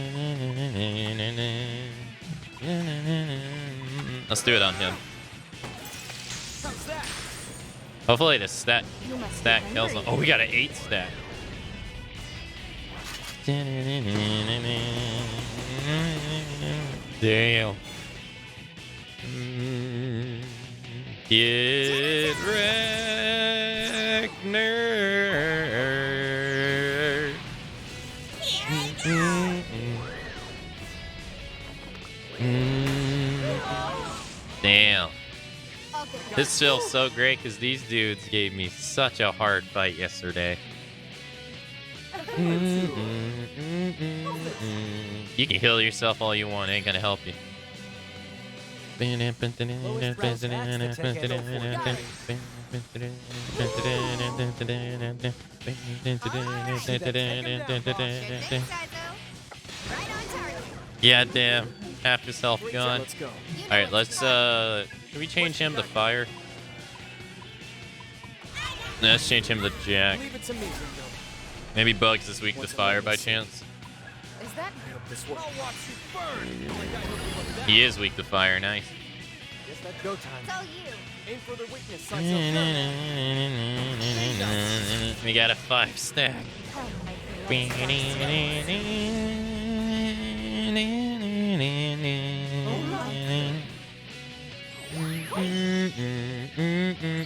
Let's do it on him. How's that? Hopefully the stack You must be kills him. hungry. Oh, we got an 8 stack. Damn. Get wrecked, nerd. Damn. This feels so great because these dudes gave me such a hard fight yesterday. You can heal yourself all you want, ain't gonna help you. Yeah, damn. Half his health gone. Let's go. Alright, let's can we change him to fire? No, let's change him to Jack. Leave it to me, Ringo. Maybe Bugs is weak to fire by chance. Is that I hope this works. I'll watch you burn. Like I hope you look back. He is weak to fire, nice. Guess that's go time. It's all you. Aim for their weakness, Psycho. We got a 5 stack. Oh, my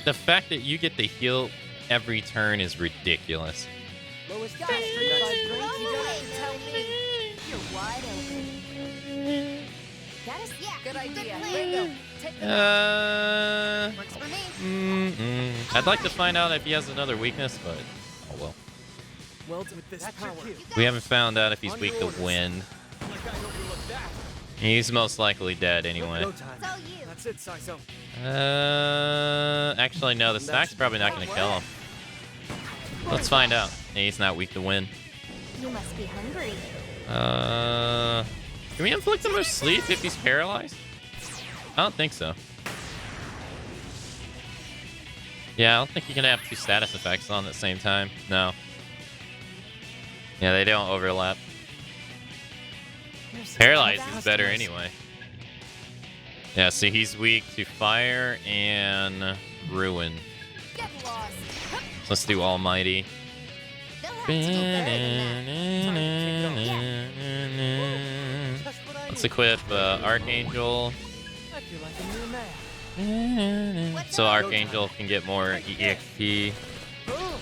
The fact that you get to heal every turn is ridiculous. Lowest Got gas it. for that. Roll away, tell me. You're wide open. That is, yeah. good idea? plan. Ringo, take the Works for me. I'd like to find out if he has another weakness, but oh well. Well, with this power. We haven't found out if he's weak to wind. Like I hope you look back. He's most likely dead anyway. Go time. It's all you. That's it, Psycho. Actually no, the stack's probably not gonna kill him. Let's find out. Hey, he's not weak to wind. You must be hungry. Can we inflict him with sleep if he's paralyzed? I don't think so. Yeah, I don't think you can have 2 status effects on at the same time. No. Yeah, they don't overlap. Paralyzed is better anyway. Yeah, see, he's weak to fire and ruin. Get lost. Let's do Almighty. They'll have to do better than that. Let's equip Archangel. I feel like a new man. So Archangel can get more EXP. Boom.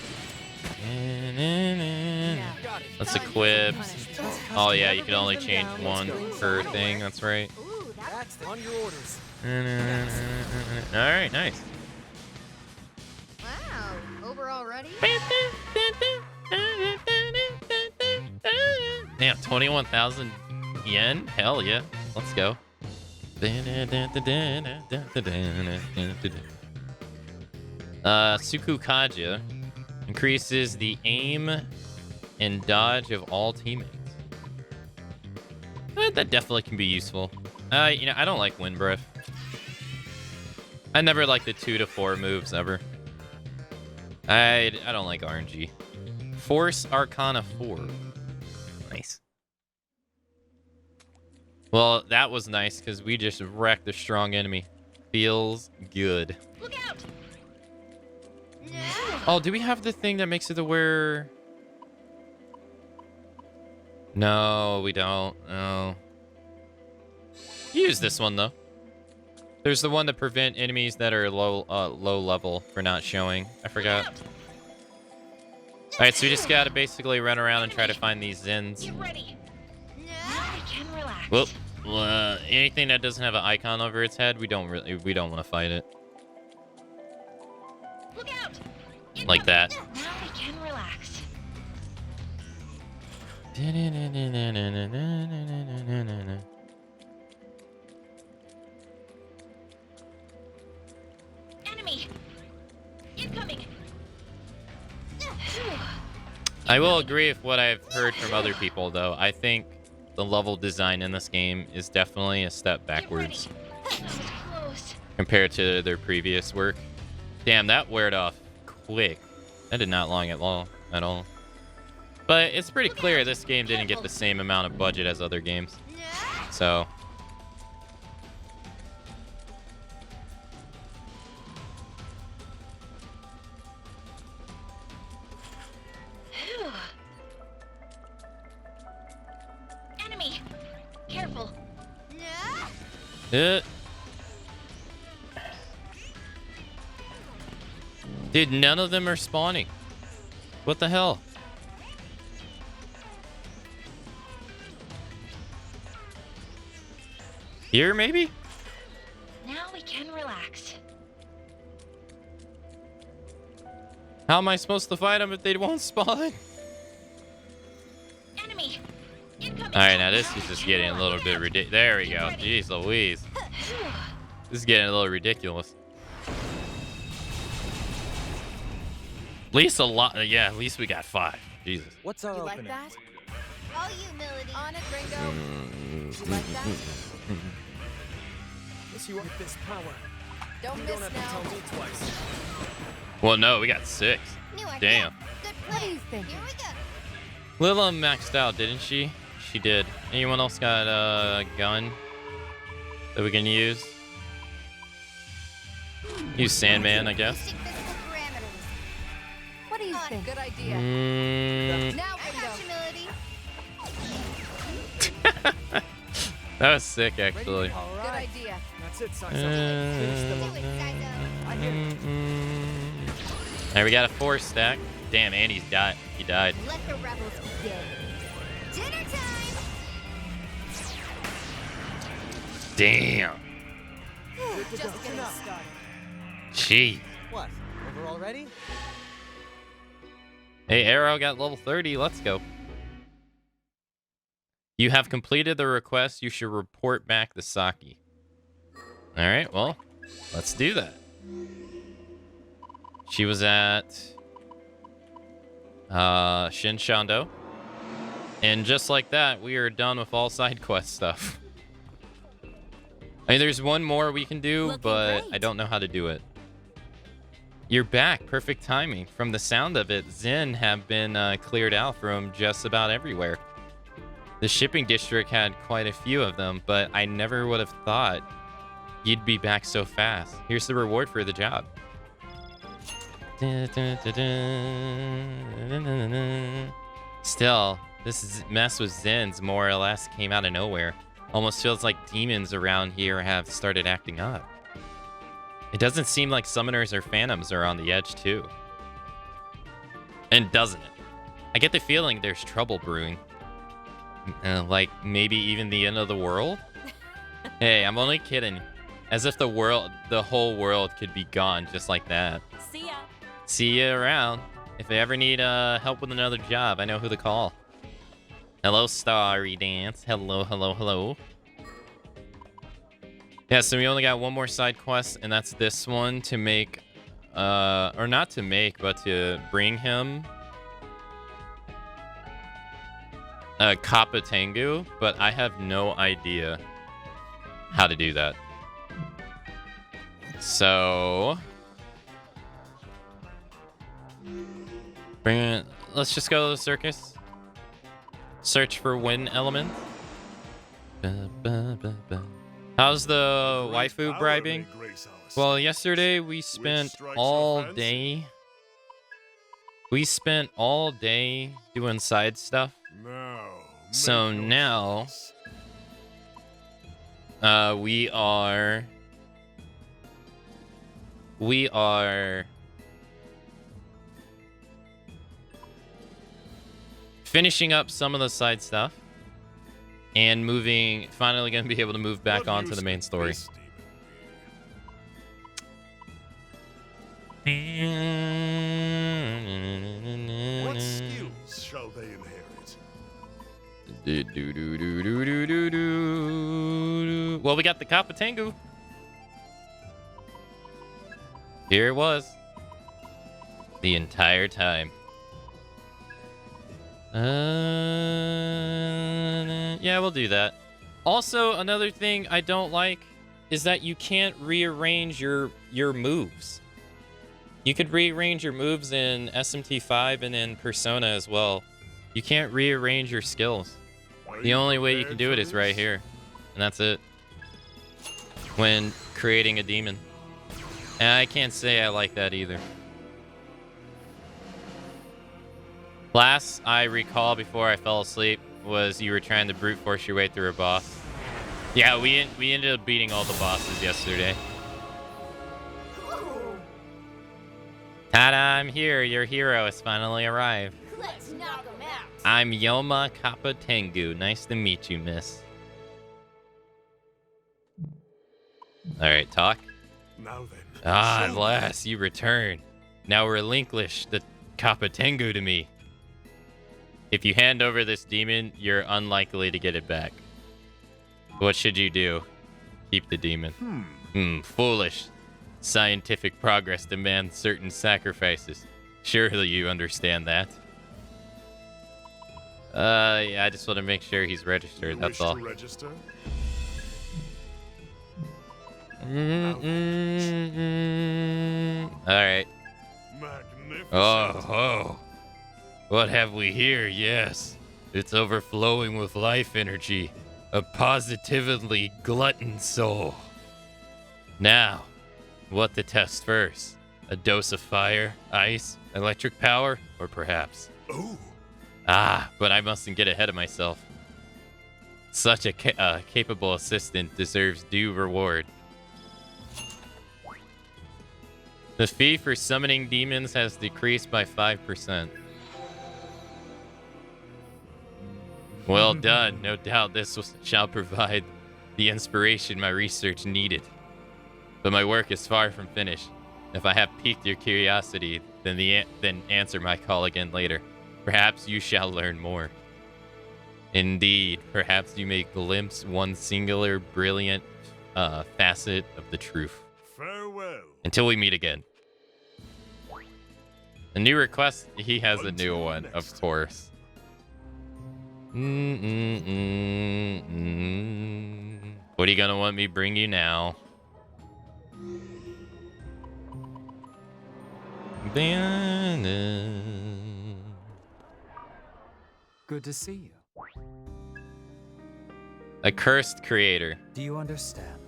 Let's equip. Oh yeah, you can only change one per thing. That's right. That's on your orders. All right, nice. Wow, over already? Damn, 21,000 yen? Hell yeah. Let's go. Suku Kaja increases the aim and dodge of all teammates. That definitely can be useful. You know, I don't like Wind Breath. I never like the 2 to 4 moves ever. I don't like RNG. Force Arcana 4. Nice. Well, that was nice because we just wrecked a strong enemy. Feels good. Look out! Oh, do we have the thing that makes it to where... No, we don't. No. Use this one, though. There's the one to prevent enemies that are low level for not showing. I forgot. Alright, so we just gotta basically run around and try to find these Zens. Get ready. Now we can relax. Well, anything that doesn't have an icon over its head, we don't want to fight it. Look out! Like that. Now we can relax. Enemy! Incoming! I will agree with what I've heard from other people, though. I think the level design in this game is definitely a step backwards That was close. compared to their previous work. Damn, that weared off quick. That did not long at all. But it's pretty clear this game didn't get the same amount of budget as other games. So... Enemy! Careful. Dude, none of them are spawning. What the hell? Here, maybe? Now we can relax. How am I supposed to fight them if they won't spawn? Enemy! Incoming! Alright, now this is just getting a little bit ridiculous. There we go. Jeez Louise. This is getting a little ridiculous. At least a lot. Yeah, at least we got 5. Jesus. What's our You like opening? that? All you, Melody. On it, Ringo. You like that? Guess you want this power. Don't You miss don't have to now. tell me twice. Well, no, we got 6. New idea. Damn. Good What do plan. you think? Here we go. Lila maxed out, didn't she? She did. Anyone else got a gun that we can use? Use Sandman, I guess. Basic physical parameters. What do you think? Good idea. Now, I Ringo. got you, Melody. That was sick, actually. All Good right. idea. That's it, Saizo. Do it, Saizo. I hear it. Alright, we got a 4 stack. Damn, Andy's died. He died. Let the rebels begin. Dinner time. Damn. Just getting started. Gee. What? Over already? Hey, Arrow got level 30. Let's go. You have completed the request. You should report back the Saki. Alright, well, let's do that. She was at Shinshando. And just like that, we are done with all side quest stuff. I mean, there's one more we can do, Looking but great. I don't know how to do it. You're back. Perfect timing. From the sound of it, Zen have been cleared out from just about everywhere. The shipping district had quite a few of them, but I never would have thought you'd be back so fast. Here's the reward for the job. Still, this mess with Zens more or less came out of nowhere. Almost feels like demons around here have started acting up. It doesn't seem like summoners or phantoms are on the edge too. And doesn't it? I get the feeling there's trouble brewing. Like maybe even the end of the world? Hey, I'm only kidding. As if the whole world could be gone just like that. See ya. See you around. If I ever need help with another job, I know who to call. Hello, Starry Dance. Hello, hello, hello. Yeah, so we only got one more side quest, and that's this one to make, or not to make, but to bring him Kapatengu, but I have no idea how to do that. So bring it. Let's just go to the circus. Search for win element. How's the waifu bribing? Well, yesterday we spent all day. We spent all day doing side stuff. So now we are finishing up some of the side stuff and finally gonna be able to move back onto the main story. What skills shall they inherit? Well, we got the Kapatengu. Here it was. The entire time. Yeah, we'll do that. Also, another thing I don't like is that you can't rearrange your moves. You could rearrange your moves in SMT5 and in Persona as well. You can't rearrange your skills. The only way you can do it is right here. And that's it. When creating a demon. And I can't say I like that either. Last I recall before I fell asleep was you were trying to brute force your way through a boss. Yeah, we ended up beating all the bosses yesterday. Ta-da, I'm here. Your hero has finally arrived. Let's knock him out. I'm Yoma Kapatengu. Nice to meet you, miss. Alright, talk. Now then. Ah, at last, you return. Now relinquish the Kapatengu to me. If you hand over this demon, you're unlikely to get it back. What should you do? Keep the demon. Foolish. Scientific progress demands certain sacrifices. Surely you understand that. Yeah, I just want to make sure he's registered, that's all. Register? Alright. Magnificent. Oh. What have we here? Yes. It's overflowing with life energy. A positively glutton soul. Now, what to test first? A dose of fire, ice, electric power, or perhaps? Oh. Ah, but I mustn't get ahead of myself. Such a capable assistant deserves due reward. The fee for summoning demons has decreased by 5%. Well done. No doubt this shall provide the inspiration my research needed. But my work is far from finished. If I have piqued your curiosity, then answer my call again later. Perhaps you shall learn more. Indeed, perhaps you may glimpse one singular, brilliant facet of the truth. Farewell. Until we meet again. A new request, he has a new one, of course. What are you gonna want me bring you now? Good to see you. A cursed creator. Do you understand?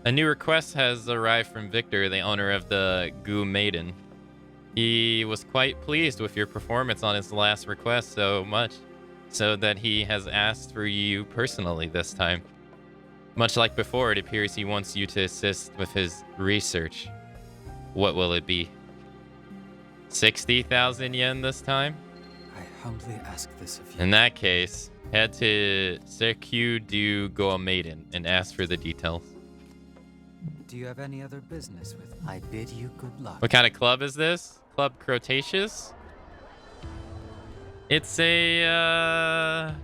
A new request has arrived from Victor, the owner of the Goo Maiden. He was quite pleased with your performance on his last request so much, so that he has asked for you personally this time. Much like before, it appears he wants you to assist with his research. What will it be? 60,000 yen this time? I humbly ask this of you. In that case, head to Circuit du Go Maiden and ask for the details. Do you have any other business with? I bid you good luck. What kind of club is this? Club Cretaceous? It's a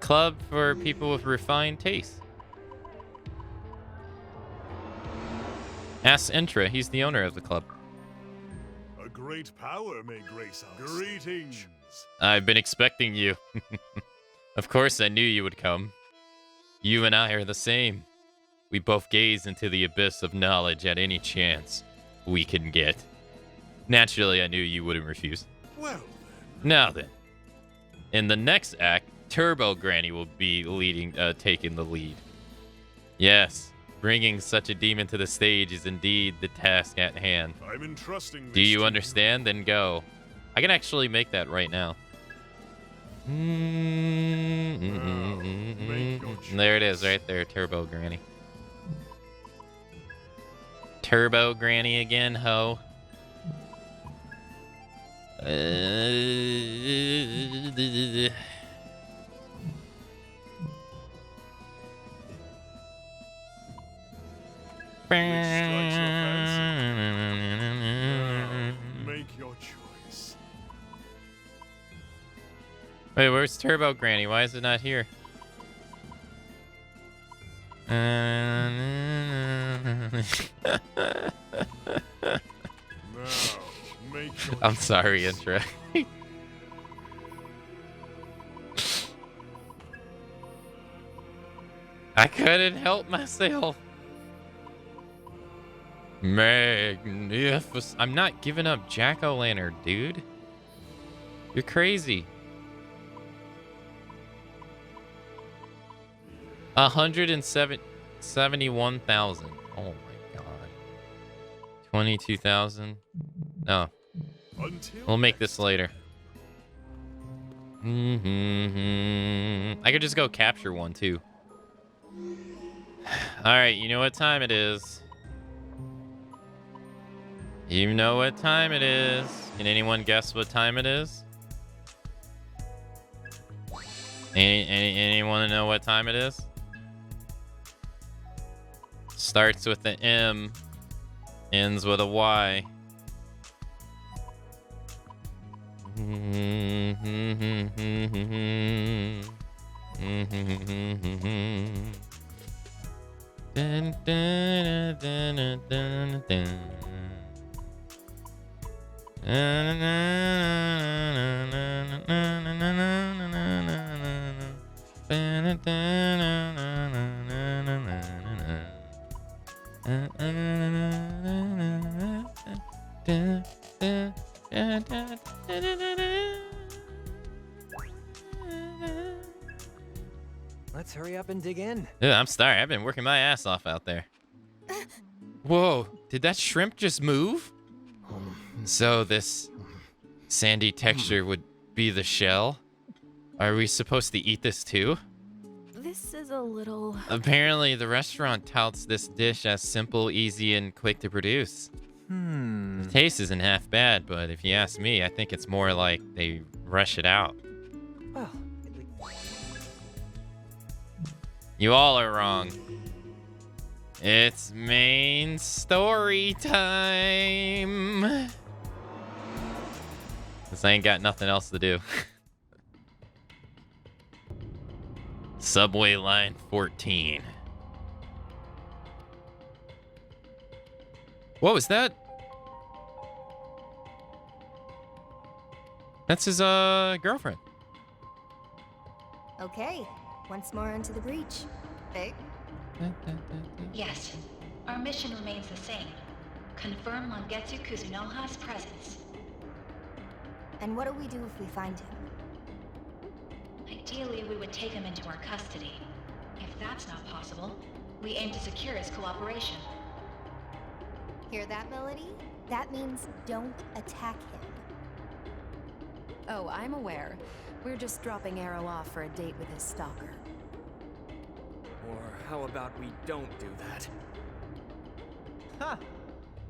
club for people with refined taste. Ask Intra, he's the owner of the club. A great power may grace us. Greetings. I've been expecting you. Of course I knew you would come. You and I are the same. We both gaze into the abyss of knowledge at any chance we can get. Naturally, I knew you wouldn't refuse. Well then. Now then, in the next act, Turbo Granny will be taking the lead. Yes, bringing such a demon to the stage is indeed the task at hand. I'm entrusting. Do you understand? Then go. I can actually make that right now. There it is, right there, Turbo Granny. Turbo Granny again, ho. Make your choice. Wait, where's Turbo Granny? Why is it not here? I'm sorry, Intra. I couldn't help myself. Magnificent. I'm not giving up Jack-o'-lantern, dude. You're crazy. 171,000. Oh my god. 22,000. No. We'll make this later. I could just go capture one too. Alright, you know what time it is. You know what time it is. Can anyone guess what time it is? Anyone know what time it is? Starts with an M, ends with a Y. Dun, dun, dun, dun, dun, dun. Let's hurry up and dig in. Yeah, I'm sorry. I've been working my ass off out there. Whoa, did that shrimp just move? So this sandy texture would be the shell? Are we supposed to eat this too? This is a little... Apparently, the restaurant touts this dish as simple, easy, and quick to produce. The taste isn't half bad, but if you ask me, I think it's more like they rush it out. Well, you all are wrong. It's main story time. Cause I ain't got nothing else to do. Subway line 14. What was that? That's his girlfriend. Okay, once more into the breach. Hey? Yes, our mission remains the same. Confirm Mangetsu Kuzunoha's presence. And what do we do if we find him? Ideally, we would take him into our custody. If that's not possible, we aim to secure his cooperation. Hear that, Melody? That means don't attack him. Oh, I'm aware. We're just dropping Arrow off for a date with his stalker. Or how about we don't do that? Ha!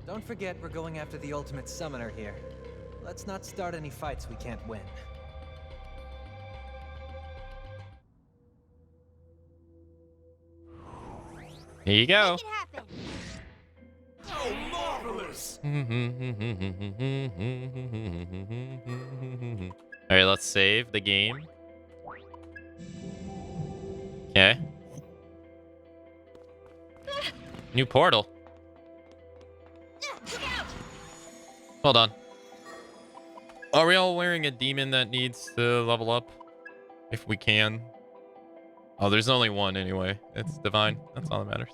Don't forget we're going after the ultimate summoner here. Let's not start any fights we can't win. Here you go. Make it happen. Oh, marvelous! All right, let's save the game. Okay. New portal. Hold on. Are we all wearing a demon that needs to level up? If we can. Oh, there's only one anyway. It's divine. That's all that matters.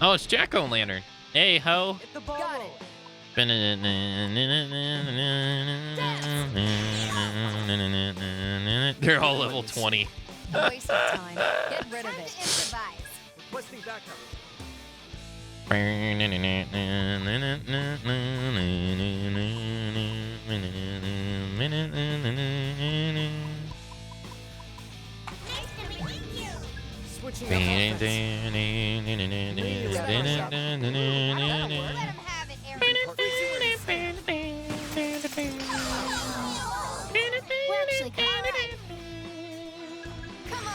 Oh, it's Jack-o'-lantern. Hey, ho. Hit the ball Got roll. They're all level 20. A waste of time. Get rid of Time it. to improvise. Requesting backup. Switching up offense. Let him have it, Aaron. We're actually kind of right. Come on.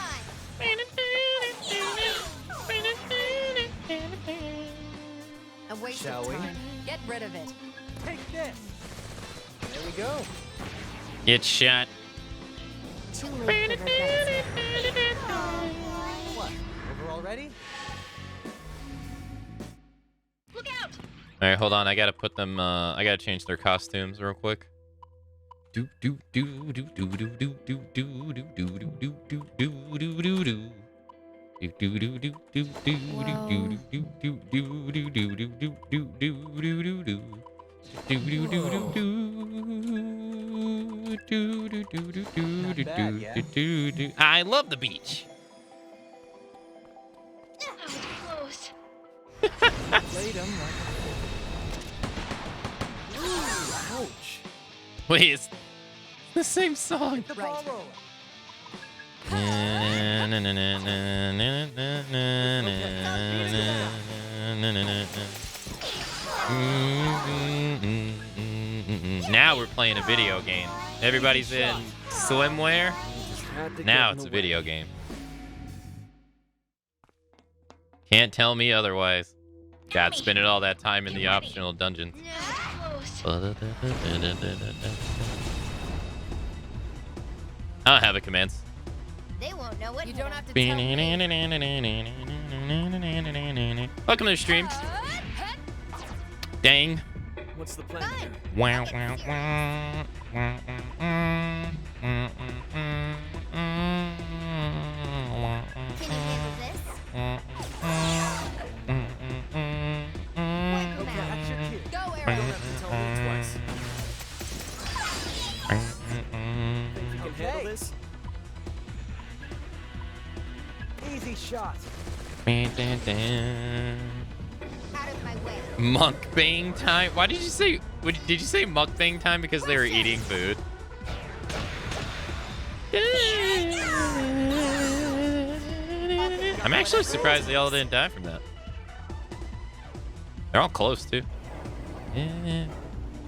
A waste Shall of we? time. Get rid of it. Take this. There we go. Get shot. Too late for regrets. What? Over already? Look out! All right, hold on. I gotta put them. I gotta change their costumes real quick. Do do do do do do do do do do do do do do do do do do. Do do do do do do do do do do do do do do do do do do do do. Do do do do do do do do do do do do do. I love the beach. That was close. Played him like... Ooh, ouch. Wait, it's the same song. Hit the ball roll. Now we're playing a video game. Everybody's in swimwear. Now it's a video game. Can't tell me otherwise. God, spending all that time in the optional dungeons. Close. I don't have a commence. They won't know what You hit don't 'em. have to tell me. Welcome to the stream. Dang. What's the plan Fine. here? Wow, wow, wow. Can you handle this? Wipe 'em Okay, out. that's your cue. Go, Don't Aaron. have to tell me twice. Think you can handle this? Easy shot. Out of my way. Mukbang time? Why did you say? Did you say mukbang time because they were eating food? I'm actually surprised they all didn't die from that. They're all close too.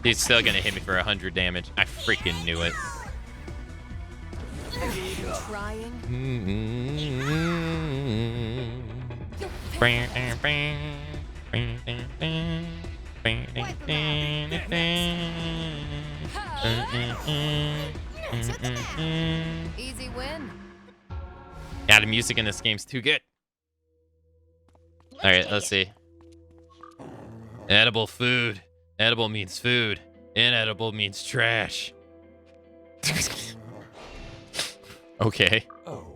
He's still gonna hit me for 100 damage. I freaking knew it. Trying. Easy win. Yeah, the music in this game's too good. All right, let's see. Edible food. Edible means food. Inedible means trash. Okay. Oh.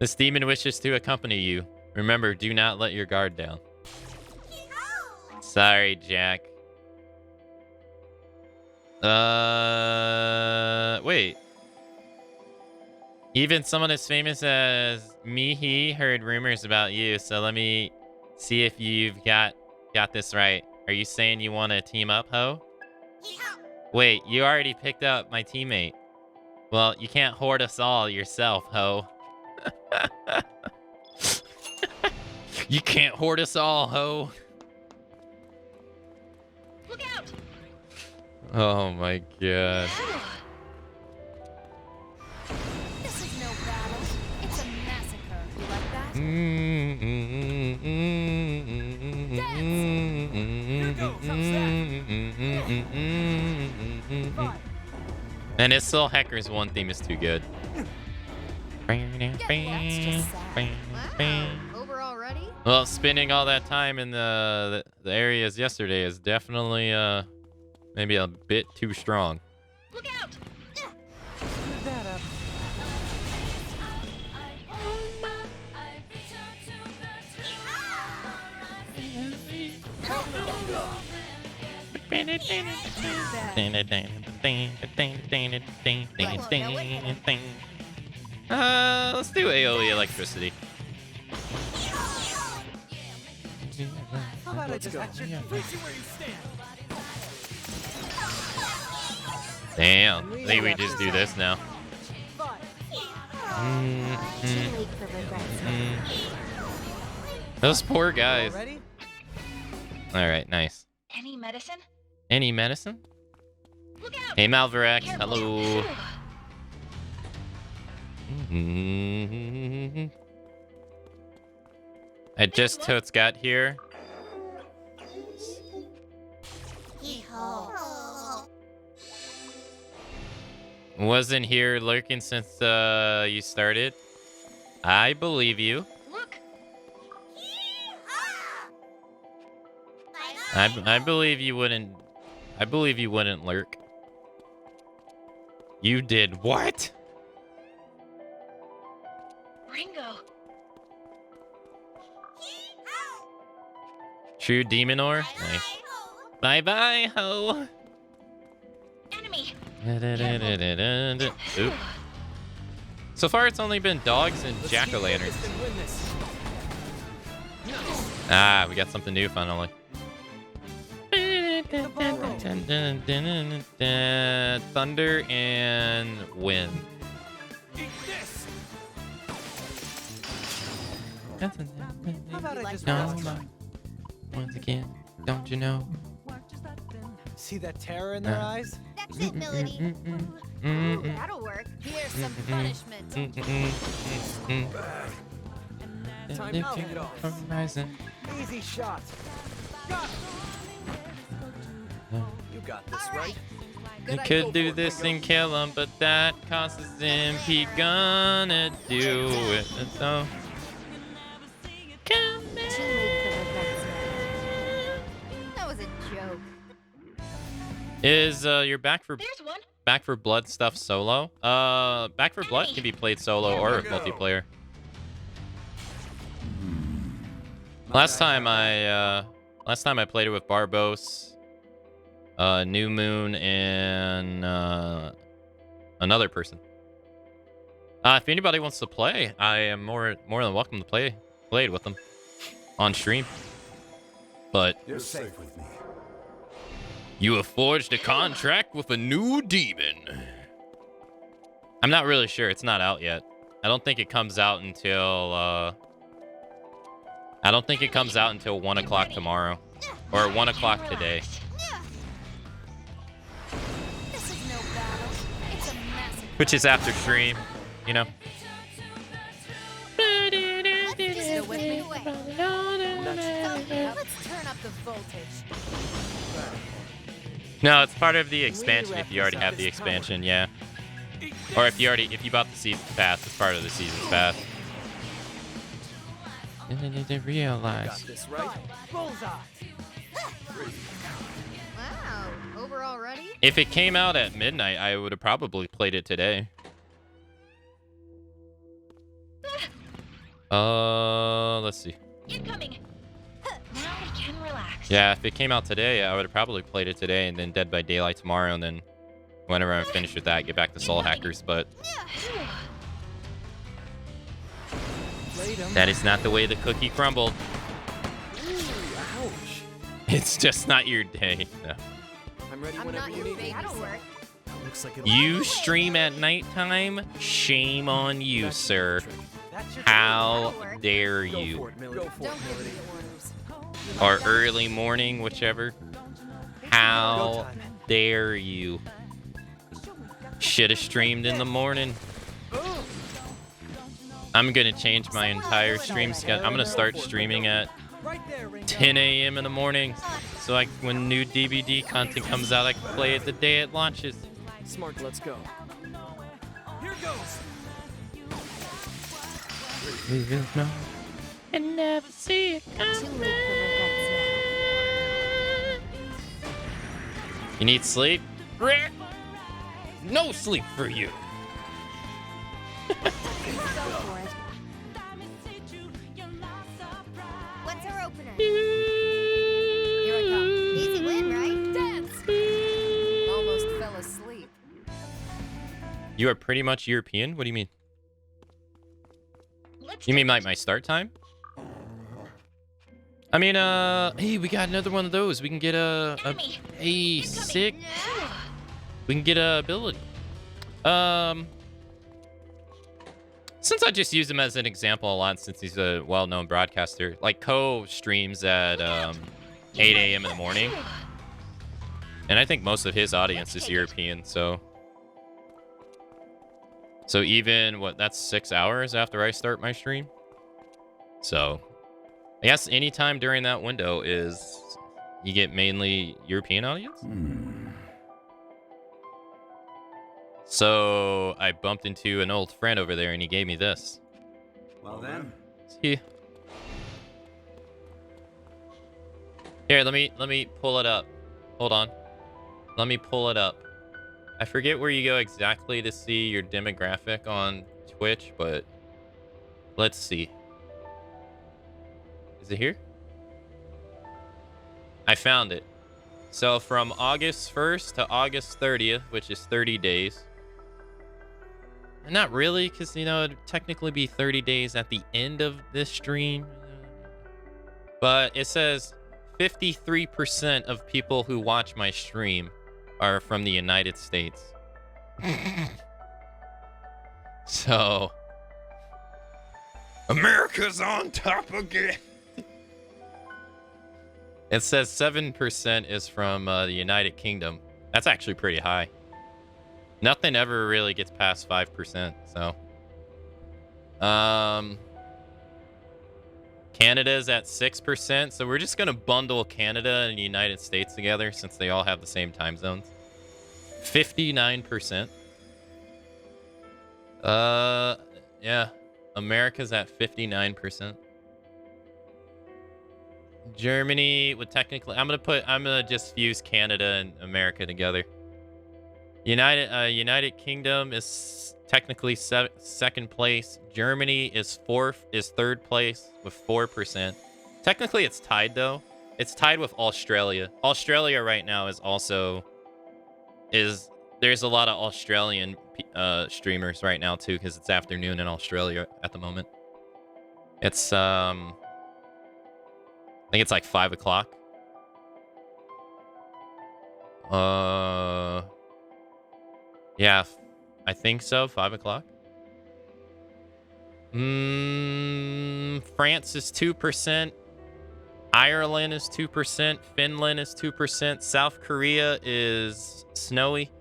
This demon wishes to accompany you. Remember, do not let your guard down. Sorry, Jack. Wait. Even someone as famous as Mihi heard rumors about you, so let me see if you've got this right. Are you saying you want to team up, ho? Wait, you already picked up my teammate. Well, you can't hoard us all yourself, ho. You can't hoard us all, ho. Oh my god. This is no battle. It's a massacre. You like that? And it's still Hacker's one theme is too good. Over already? Well, spending all that time in the areas yesterday is definitely maybe a bit too strong. Look out! Screw that up. Let's do AoE electricity. How about I just act your face where you stand? Damn, I think we just do this now. Too late for regrets. Those poor guys. Ready? Alright, nice. Any medicine? Any medicine? Look out! Hey, Malverax. Careful. Hello. I just totes got here. Wasn't here lurking since you started. I believe you. Look! I believe you wouldn't. I believe you wouldn't lurk. You did what? Ringo! True demon ore? Nice. Bye bye, ho. Enemy! Oop. So far, it's only been dogs and Let's jack o' keep lanterns. focused and win this. Ah, we got something new finally. Thunder and wind. Eat this. How about I just rest? Once again, don't you know? See that terror in their eyes? That's it, Melody. Ooh, that'll work. Here's some punishment. Time to kick it off. Horizon. Easy shot. Got it. You got this, right? You could do this and kill him, but that costs him. He gonna do it. So come Too late for regrets. That was a joke. Is you're back for There's one! Blood stuff solo? Back for Blood can be played solo or multiplayer. Last time I played it with Barbos, New Moon, and another person. If anybody wants to play, I am more than welcome to play it with them on stream. But You're safe with me. you have forged a contract with a new demon. I'm not really sure. It's not out yet. I don't think it comes out until 1 o'clock tomorrow, or 1 o'clock today. This is no battle. It's a massacre. Which is after stream, you know. Still with me? Let's turn up the voltage. No, it's part of the expansion if you already have the expansion, yeah. Or if you bought the season pass, it's part of the season pass. And then you realize. Got this, right? Bullseye. Wow, over already? If it came out at midnight, I would have probably played it today. Let's see. Incoming! Now we can relax. Yeah, if it came out today, I would have probably played it today and then Dead by Daylight tomorrow, and then whenever I'm finished with that, get back to Soul Hackers, but that is not the way the cookie crumbled. Ouch. It's just not your day. No. I'm ready I'm whenever not you your need me. That'll work. Looks like it'll You stream at nighttime? Shame on you, sir. That's your How That'll work. dare Go you? for it, Millie. Go for Don't it, give Millie. me orders. Or early morning, whichever. Go How time. dare you? Should have streamed in the morning. I'm gonna change my entire stream schedule. I'm gonna start streaming at 10 a.m. in the morning, so when new DVD content comes out, I can play it the day it launches. Smart, let's go. Here goes. And never see it Too late for regrets You need sleep? No sleep for you. now. Go for it. What's our opener? Here I come. Easy win, right? Dance! Almost fell asleep. You are pretty much European? What do you mean? You mean like my start time? I mean, hey, we got another one of those. We can get a sick. We can get a ability. Since I just use him as an example a lot, since he's a well-known broadcaster, like Ko streams at 8 a.m. in the morning, and I think most of his audience is European. So even that's 6 hours after I start my stream. So I guess any time during that window is you get mainly European audience. So I bumped into an old friend over there, and he gave me this. Well then. See. Here, let me pull it up. Hold on. Let me pull it up. I forget where you go exactly to see your demographic on Twitch, but let's see. Is it here? I found it. So from August 1st to August 30th, which is 30 days. Not really, because, it'd technically be 30 days at the end of this stream. But it says 53% of people who watch my stream are from the United States. So, America's on top again. It says 7% is from the United Kingdom. That's actually pretty high. Nothing ever really gets past 5%, so. Canada's at 6%, so we're just gonna bundle Canada and the United States together since they all have the same time zones. 59%. Yeah. America's at 59%. Germany would technically... I'm gonna just fuse Canada and America together. United Kingdom is technically second place. Germany is third place with 4%. Technically, it's tied though. It's tied with Australia. Australia right now is also there's a lot of Australian streamers right now too, because it's afternoon in Australia at the moment. It's I think it's like 5 o'clock. Yeah, I think so. 5 o'clock. France is 2%. Ireland is 2%. Finland is 2%. South Korea is snowy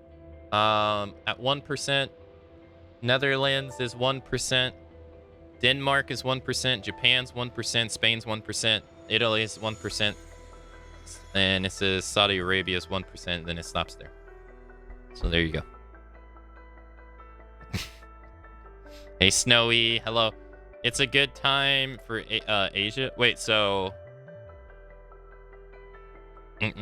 at 1%. Netherlands is 1%. Denmark is 1%. Japan's 1%. Spain's 1%. Italy is 1%. And it says Saudi Arabia is 1%. Then it stops there. So there you go. Hey, Snowy. Hello. It's a good time for Asia. Wait, so... I'm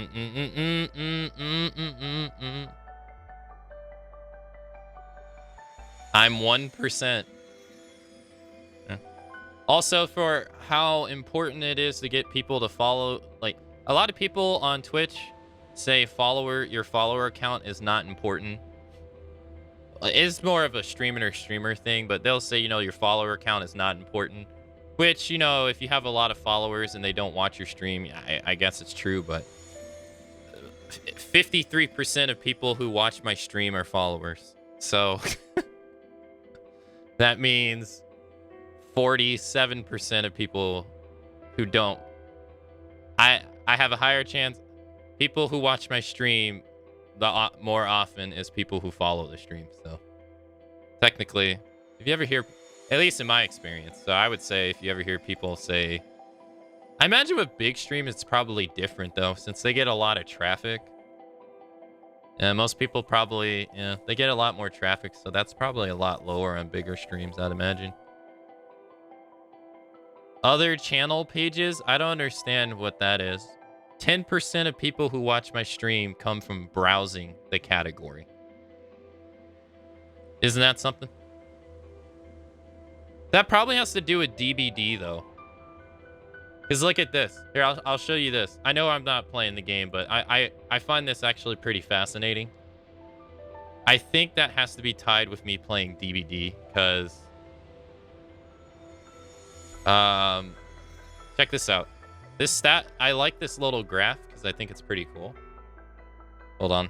1%. Yeah. Also, for how important it is to get people to follow... Like, a lot of people on Twitch say your follower count is not important. It's more of a streamer thing, but they'll say, your follower count is not important. Which, if you have a lot of followers and they don't watch your stream, I guess it's true, but 53% of people who watch my stream are followers. So that means 47% of people who don't. I have a higher chance. People who watch my stream more often is people who follow the stream. So technically, if you ever hear, at least in my experience, so I would say if you ever hear people say, I imagine with big stream it's probably different though, since they get a lot of traffic. And most people probably, they get a lot more traffic, so that's probably a lot lower on bigger streams, I'd imagine. Other channel pages, I don't understand what that is. 10% of people who watch my stream come from browsing the category. Isn't that something? That probably has to do with DBD though. Because look at this. Here, I'll show you this. I know I'm not playing the game, but I find this actually pretty fascinating. I think that has to be tied with me playing DBD, because... check this out. This stat, I like this little graph, because I think it's pretty cool. Hold on.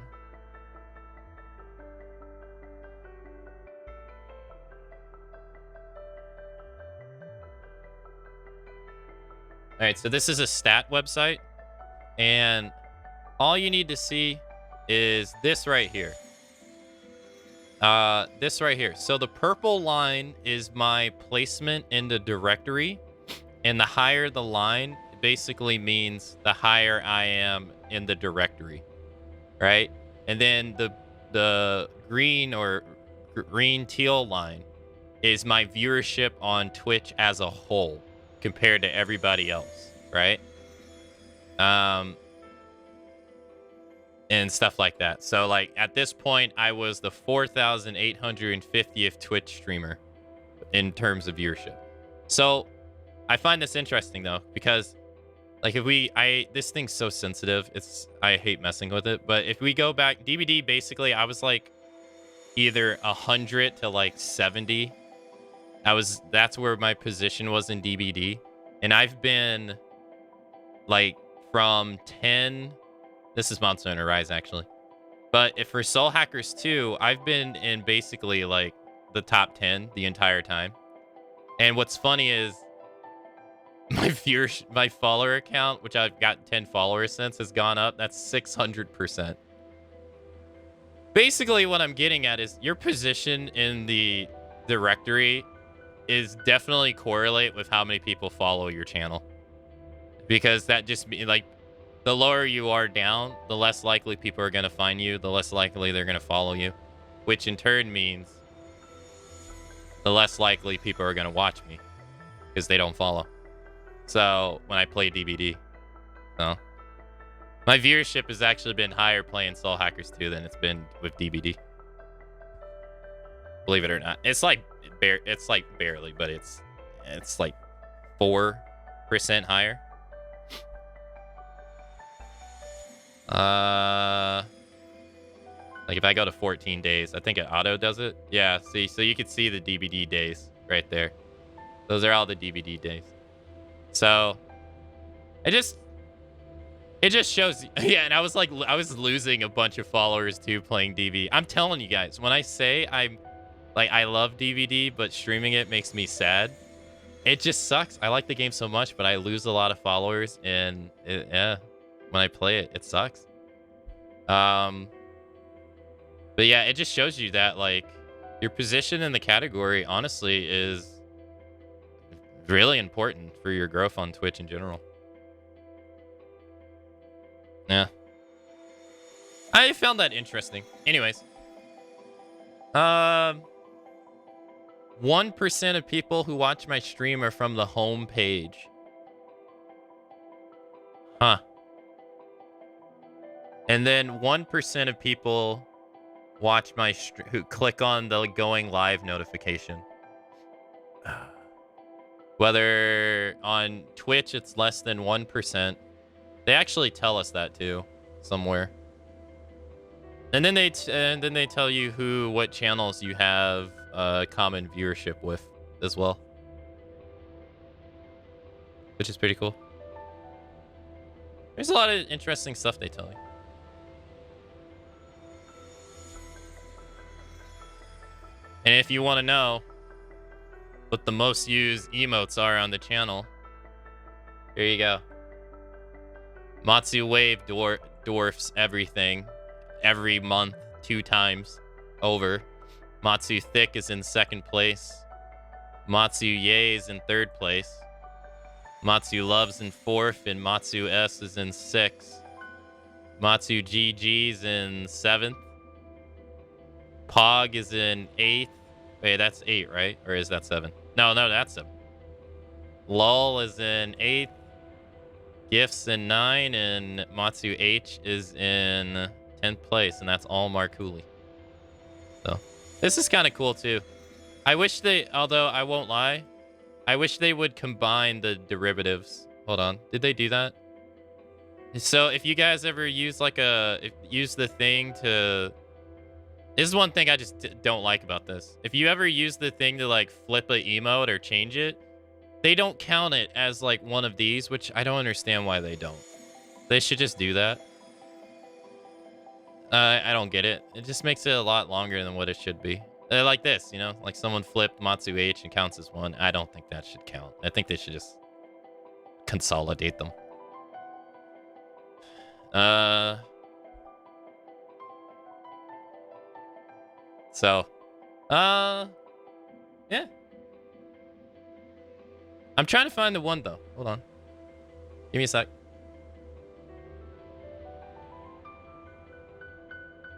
All right, so this is a stat website, and all you need to see is this right here. This right here. So the purple line is my placement in the directory, and the higher the line basically means the higher I am in the directory, right? And then the green or green teal line is my viewership on Twitch as a whole, compared to everybody else, right? And stuff like that. So like at this point, I was the 4,850th Twitch streamer in terms of viewership. So I find this interesting though, because like if this thing's so sensitive, I hate messing with it. But if we go back, DBD, basically I was like either 100 to like 70. That's where my position was in DBD. And I've been like from 10, this is Monster Hunter Rise actually. But if for Soul Hackers 2, I've been in basically like the top 10 the entire time. And what's funny is my follower count, which I've got 10 followers since, has gone up. That's 600%. Basically what I'm getting at is your position in the directory is definitely correlate with how many people follow your channel, because that just means like the lower you are down, the less likely people are going to find you, the less likely they're going to follow you, which in turn means the less likely people are going to watch me because they don't follow. So when I play DBD, so my viewership has actually been higher playing Soul Hackers 2 than it's been with DBD. Believe it or not. It's like barely, but it's like 4% higher. Like if I go to 14 days, I think it auto does it. Yeah, see, so you can see the DBD days right there. Those are all the DBD days. So it just shows. Yeah, and I was losing a bunch of followers too playing DB. I'm telling you guys, when I say I love DVD, but streaming it makes me sad. It just sucks. I like the game so much, but I lose a lot of followers, and when I play it, it sucks. But yeah, it just shows you that like your position in the category, honestly, is really important for your growth on Twitch in general. Yeah. I found that interesting. Anyways. 1% of people who watch my stream are from the home page. Huh. And then 1% of people watch my who click on the going live notification. Whether on Twitch it's less than 1%. They actually tell us that too, somewhere. And then they tell you what channels you have common viewership with as well, which is pretty cool. There's a lot of interesting stuff they tell you. And if you want to know what the most used emotes are on the channel, here you go. Matsu Wave dwarfs everything. every month 2 times over. Matsu Thick is in 2nd place. Matsu Ye is in 3rd place. Matsu Love's in 4th, and Matsu S is in 6th. Matsu GG's in 7th. Pog is in 8th. Wait, that's 8, right? Or is that 7? No, that's 7. Lol is in 8th. Gifts in 9, and Matsu H is in 10th place, and that's all Markuli. So, this is kind of cool, too. I wish they, although I won't lie, I wish they would combine the derivatives. Hold on. Did they do that? So if you guys ever use use the thing to... This is one thing I just don't like about this. If you ever use the thing to like flip an emote or change it, they don't count it as like one of these, which I don't understand why they don't. They should just do that. I don't get it. It just makes it a lot longer than what it should be. Like this, you know? Like someone flipped Matsu H and counts as 1. I don't think that should count. I think they should just consolidate them. Yeah. I'm trying to find the one, though. Hold on. Give me a sec.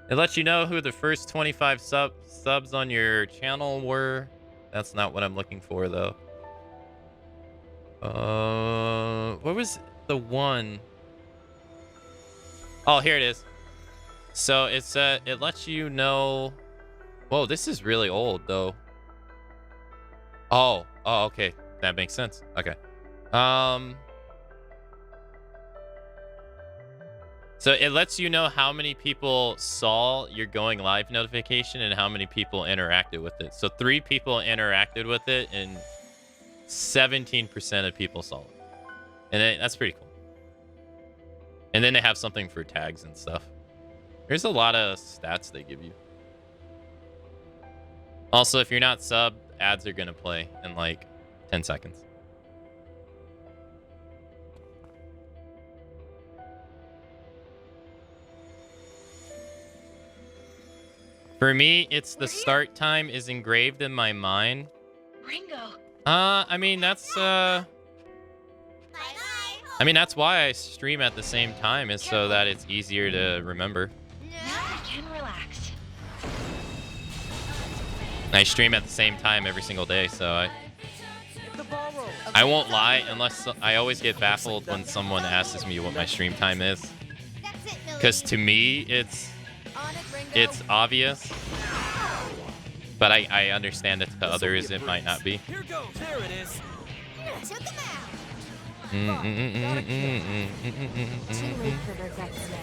It lets you know who the first 25 subs on your channel were. That's not what I'm looking for, though. What was the one? Oh, here it is. So it's it lets you know. Whoa, this is really old, though. Oh, okay. That makes sense. Okay. So it lets you know how many people saw your going live notification and how many people interacted with it. So 3 people interacted with it and 17% of people saw it. And that's pretty cool. And then they have something for tags and stuff. There's a lot of stats they give you. Also, if you're not subbed, ads are going to play in like 10 seconds. For me, it's the start time is engraved in my mind. Ringo. I mean, that's why I stream at the same time, is so that it's easier to remember. Now you can relax. I stream at the same time every single day, so I won't lie, unless I always get baffled when someone asks me what my stream time is. Because to me, it's obvious, but I understand that to others it might not be. Here goes. There it is. Check them out. Too late for regrets now.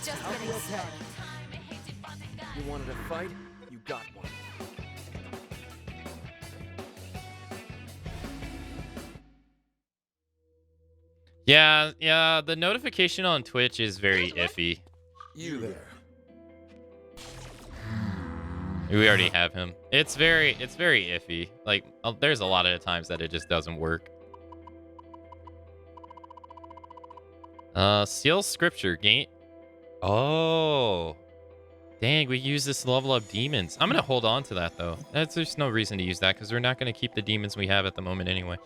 Just getting started. You wanted a fight? You got one. Yeah, the notification on Twitch is very iffy. You there. We already have him. It's very iffy. Like, there's a lot of times that it just doesn't work. Seal scripture gain. Oh. Dang, we use this to level up demons. I'm gonna hold on to that, though. There's no reason to use that, because we're not gonna keep the demons we have at the moment anyway.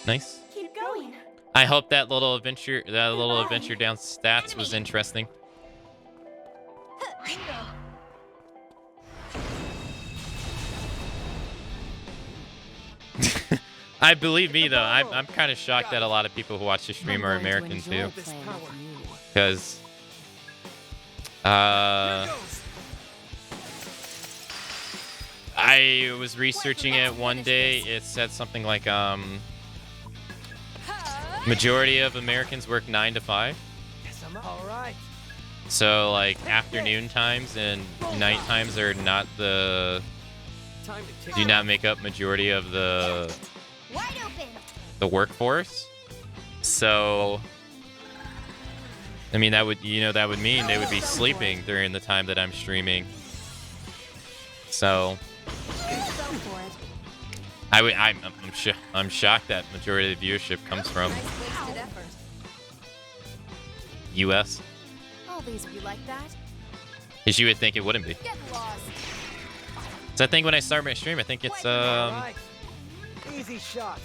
Nice. Keep going. I hope that little adventure down stats was interesting. Ringo. I believe me, though. I'm kind of shocked that a lot of people who watch the stream are American, too. Because I was researching it one day. It said something like majority of Americans work 9 to 5. Yes, I'm all right. So like afternoon times and night times are not do not make up majority of the workforce. So I mean, that would mean they would be sleeping during the time that I'm streaming. So I'm shocked that majority of the viewership comes from U.S. All these be like that? Because you would think it wouldn't be. Get lost. So I think when I start my stream, I think it's Alright. Easy shot.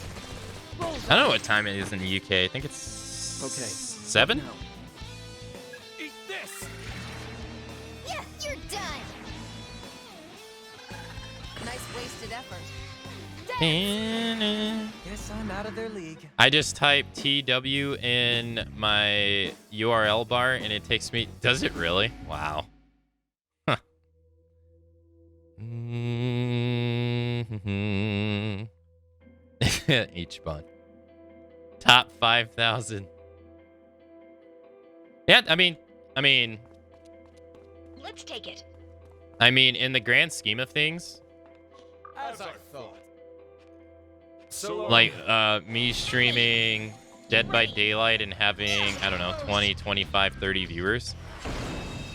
I don't know what time it is in the UK. I think it's Okay. 7. Eat this. Yeah, you're done. Nice wasted effort. Guess I'm out of their league. I just typed TW in my URL bar and it takes me. Does it really? Wow. Huh. H bond. Top 5,000. Yeah, I mean, Let's take it. in the grand scheme of things, As I thought. like me streaming Dead by Daylight and having, I don't know, 20, 25, 30 viewers,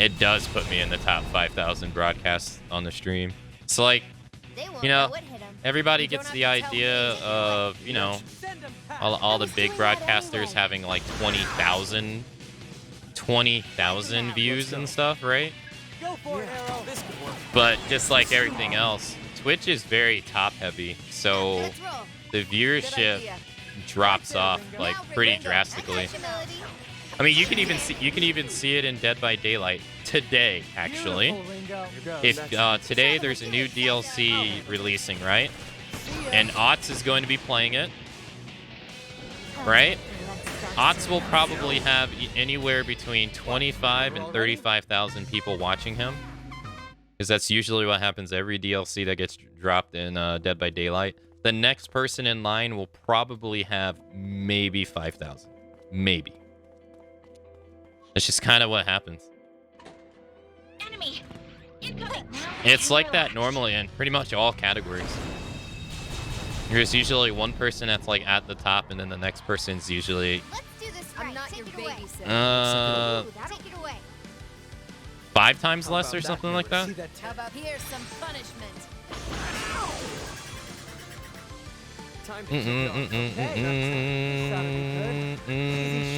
it does put me in the top 5,000 broadcasts on the stream. So like, They won't you know, what hit 'em. everybody gets the idea of, you know, all the big broadcasters having like 20,000 views and stuff, right? Go for it, Arrow. This could work. But just like everything else, Twitch is very top heavy, so Let's roll. the viewership drops off like pretty drastically. Melody. I mean, you can even see it in Dead by Daylight today, actually. Beautiful, Ringo. If today there's a new DLC releasing, right? And Otz is going to be playing it, right? Otz will probably have anywhere between 25 and 35,000 people watching him, because that's usually what happens every DLC that gets dropped in Dead by Daylight. The next person in line will probably have maybe 5,000, maybe. That's just kind of what happens. Enemy! Incoming! It's like that normally in pretty much all categories. There's usually one person that's like at the top, and then the next person's usually Let's do this right. I'm not Take your it away. babysitter. Ooh, take it away. 5 times less or something like that. See that How about here's some punishment? Time to kick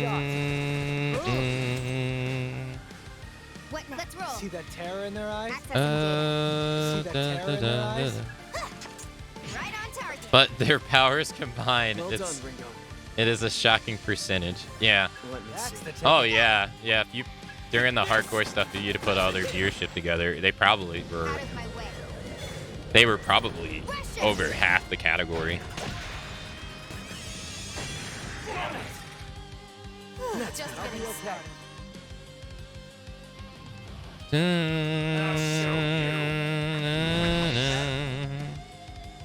off. What? Let's roll. See that terror in their eyes? Access data. See that terror in their eyes? Right on target. But their powers combined, Well done, it's Ringo. it is a shocking percentage. Yeah. Let me That's see. the Oh yeah, yeah. If you during the hardcore stuff, if you to put all their viewership together, they probably were. Out of my way. They were probably over half the category. Just getting started.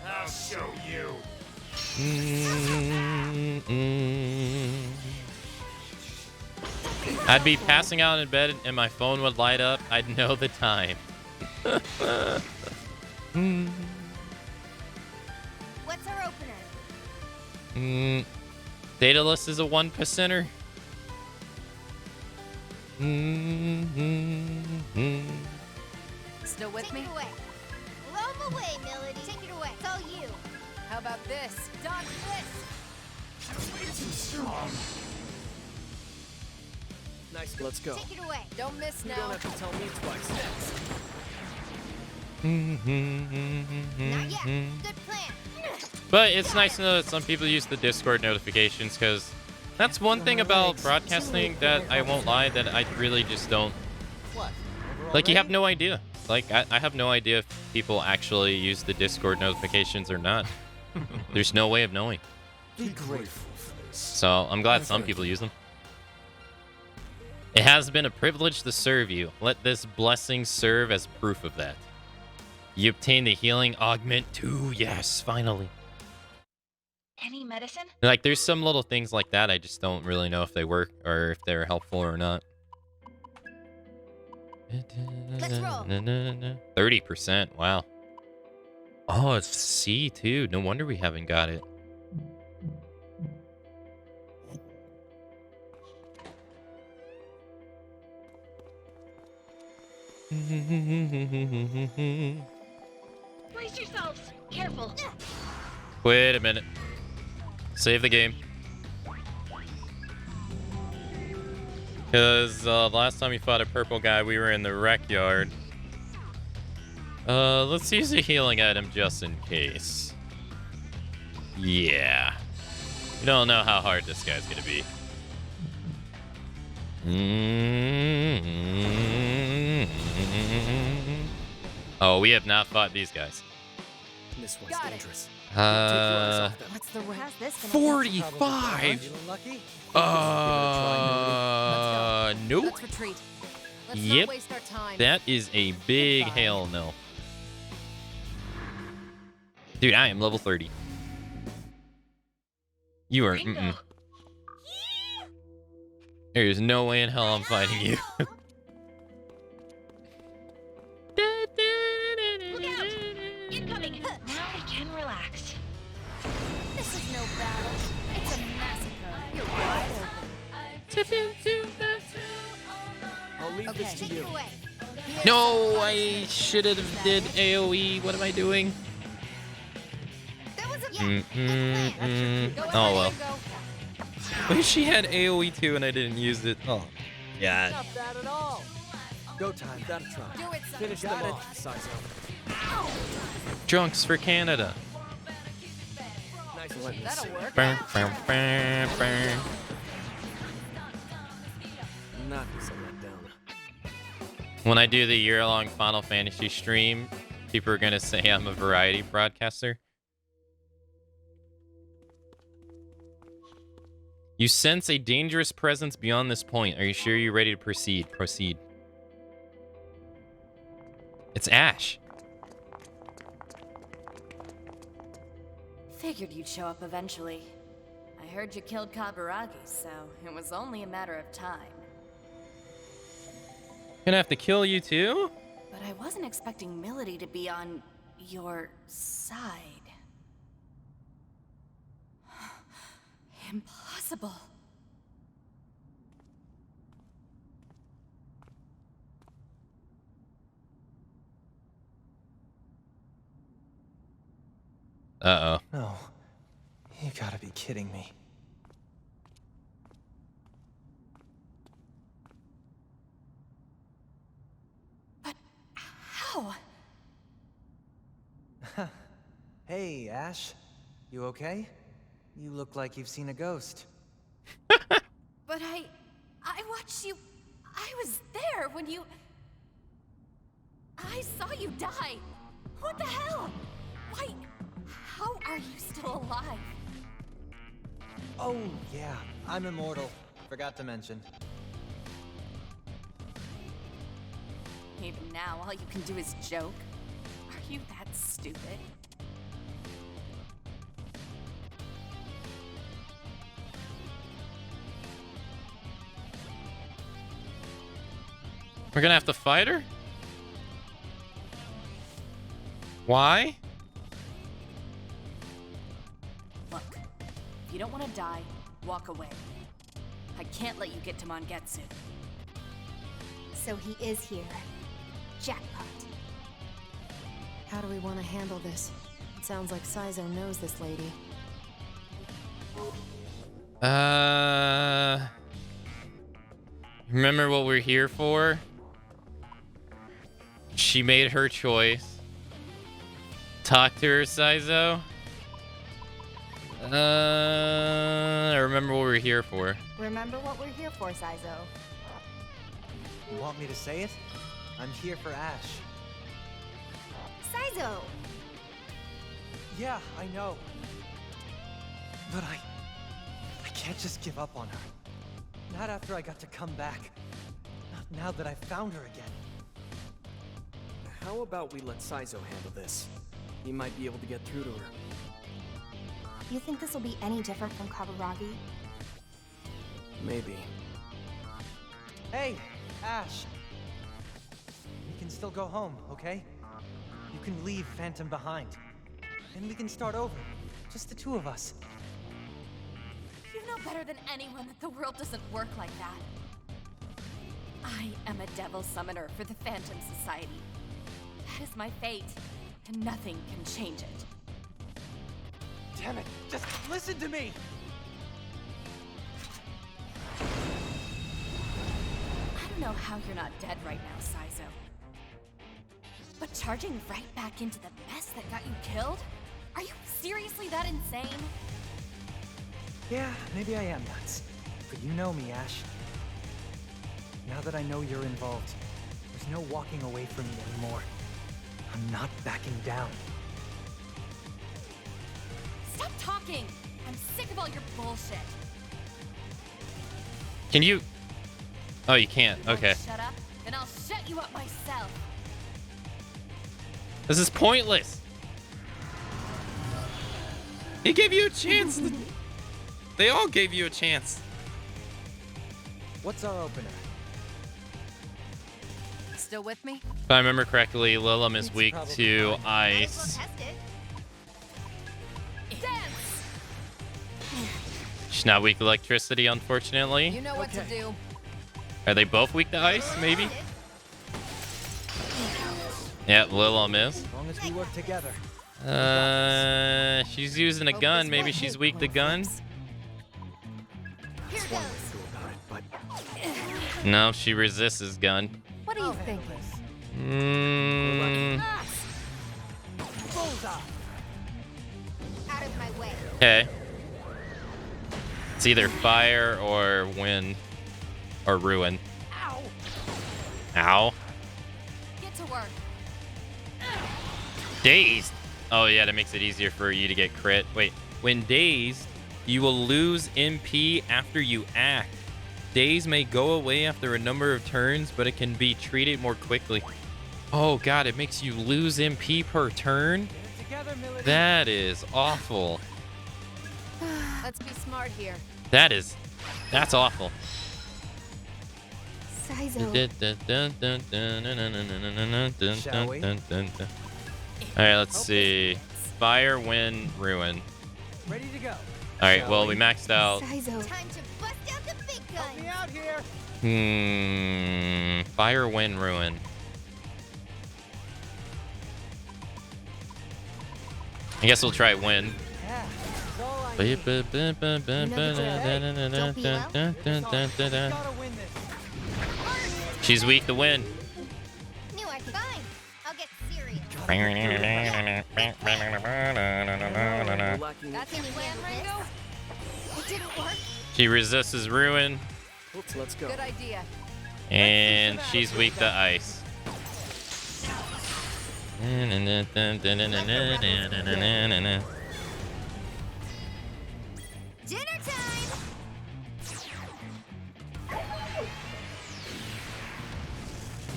I'll show you. I'd be passing out in bed and my phone would light up. I'd know the time. What's our opener? Daedalus is a 1%er. Still with Take me? it away. Blow 'em away, Melody. Take it away. It's all you. How about this? Dodge this! Nice. Let's go. Take it away. Don't miss You now. don't have to tell me twice. Not yet. Good plan. But it's nice to know that some people use the Discord notifications, because that's one thing about broadcasting that I won't lie, that I really just don't. What? Like, you have no idea. Like, I have no idea if people actually use the Discord notifications or not. There's no way of knowing. Be grateful for this. So I'm glad some people use them. It has been a privilege to serve you. Let this blessing serve as proof of that. You obtain the healing augment too. Yes, finally. Any medicine? Like, there's some little things like that. I just don't really know if they work or if they're helpful or not. Let's roll. 30%. Wow. Oh, it's C too. No wonder we haven't got it. Brace yourselves. Careful. Wait a minute. Save the game. Because last time we fought a purple guy, we were in the rec yard. Let's use a healing item just in case. Yeah. You don't know how hard this guy's gonna be. Oh, we have not fought these guys. This one's dangerous. What's the How's this gonna 45. Lucky? Nope. Let's retreat. Let's Yep. not waste our time. That is a big hell no. Dude, I am level 30. You are. There's no way in hell I'm fighting you. Look out! Incoming! Now we can relax. This is no battle. It's a massacre. You're wide I'll leave open. this to Take you. it away. No, I should have did AoE. What am I doing? That was a Go ahead Oh well. and go. Wait, she had AoE too and I didn't use it. Oh, God. Not bad at all. Go time. Gotta try. Do it, son. Finish them off, Sizo. Drunks for Canada. Nice one. That'll work. Burn, burn, burn, burn. Not as a letdown. When I do the year-long Final Fantasy stream, people are gonna say I'm a variety broadcaster. You sense a dangerous presence beyond this point. Are you sure you're ready to proceed? Proceed. It's Ash. Figured you'd show up eventually. I heard you killed Kaburagi, so it was only a matter of time. Gonna have to kill you too? But I wasn't expecting Milady to be on your side. Impossible. Uh-oh. No. You gotta be kidding me. How? Hey, Ash. You okay? You look like you've seen a ghost. But I watched you. I was there when you. I saw you die. What the hell? Why? How are you still alive? Oh, yeah. I'm immortal. Forgot to mention. Even now, all you can do is joke. Are you that stupid? We're gonna have to fight her? Why? Look, if you don't want to die, walk away. I can't let you get to Mangetsu. So he is here. Jackpot. How do we want to handle this? It sounds like Sizo knows this lady. Remember what we're here for? She made her choice. Talk to her, Sizo. Remember what we're here for. Remember what we're here for, Sizo. You want me to say it? I'm here for Ash. Sizo! Yeah, I know. But I can't just give up on her. Not after I got to come back. Not now that I found her again. How about we let Sizo handle this? He might be able to get through to her. You think this will be any different from Kaburagi? Maybe. Hey, Ash. We can still go home, okay? You can leave Phantom behind. And we can start over. Just the two of us. You know better than anyone that the world doesn't work like that. I am a devil summoner for the Phantom Society. That is my fate. and nothing can change it. Damn it, just listen to me! I don't know how you're not dead right now, Saizo. But charging right back into the mess that got you killed? Are you seriously that insane? Yeah, maybe I am nuts. But you know me, Ash. Now that I know you're involved, there's no walking away from me anymore. I'm not backing down. Stop talking! I'm sick of all your bullshit. Can you? Oh, you can't. You won't Okay. Shut up, then I'll shut you up myself. This is pointless. He gave you a chance. They all gave you a chance. What's our opener? Still with me? If I remember correctly, Lilim is weak probably to fine. ice. Dance! She's not weak to electricity, unfortunately. You know what to do. Are they both weak to ice? Maybe. Yeah, Lilim is. As long as we work together. She's using a gun. Maybe she's weak to gun. Here One way goes. to go about it, but No, she resists his gun. What are you thinking? bullseye! Out of my way. Okay. It's either fire or wind or ruin. Ow! Ow. Get to work. Dazed. Oh yeah, that makes it easier for you to get crit. Wait, when dazed, you will lose MP after you act. Daze may go away after a number of turns, but it can be treated more quickly. Oh god, it makes you lose MP per turn? Get it together, Milady. That is awful. Let's be smart here. That's awful. Saizo. Shall we? Alright, let's see. Fire, wind, ruin. Ready to go. Alright, well, we maxed out. Saizo. Time to bust out the big Help me guns. out here. Fire, wind, ruin. I guess we'll try wind. Yeah, this is all I need. Gotta win this. She's weak to wind. Knew I could. Fine. I'll get serious. That's Can you handle this? It didn't work. She resists his ruin, Oops, let's go. good idea. and she's weak to ice. Dinner time.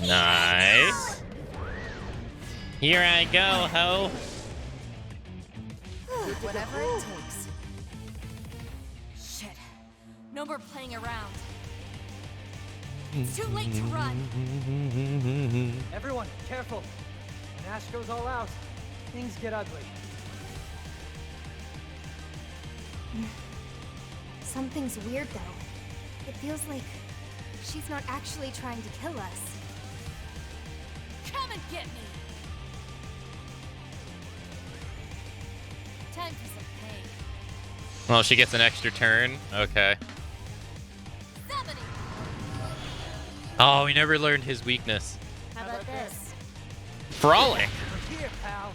Nice. Here I go, ho. Whatever it takes. Shit. No more playing around. It's too late to run. Everyone, careful. When Ash goes all out, things get ugly. Something's weird though. It feels like she's not actually trying to kill us. Come and get me. Time for some pain. Well, she gets an extra turn. Okay. Summoning. Oh, we never learned his weakness. How about this? Frolic. We're here, pal.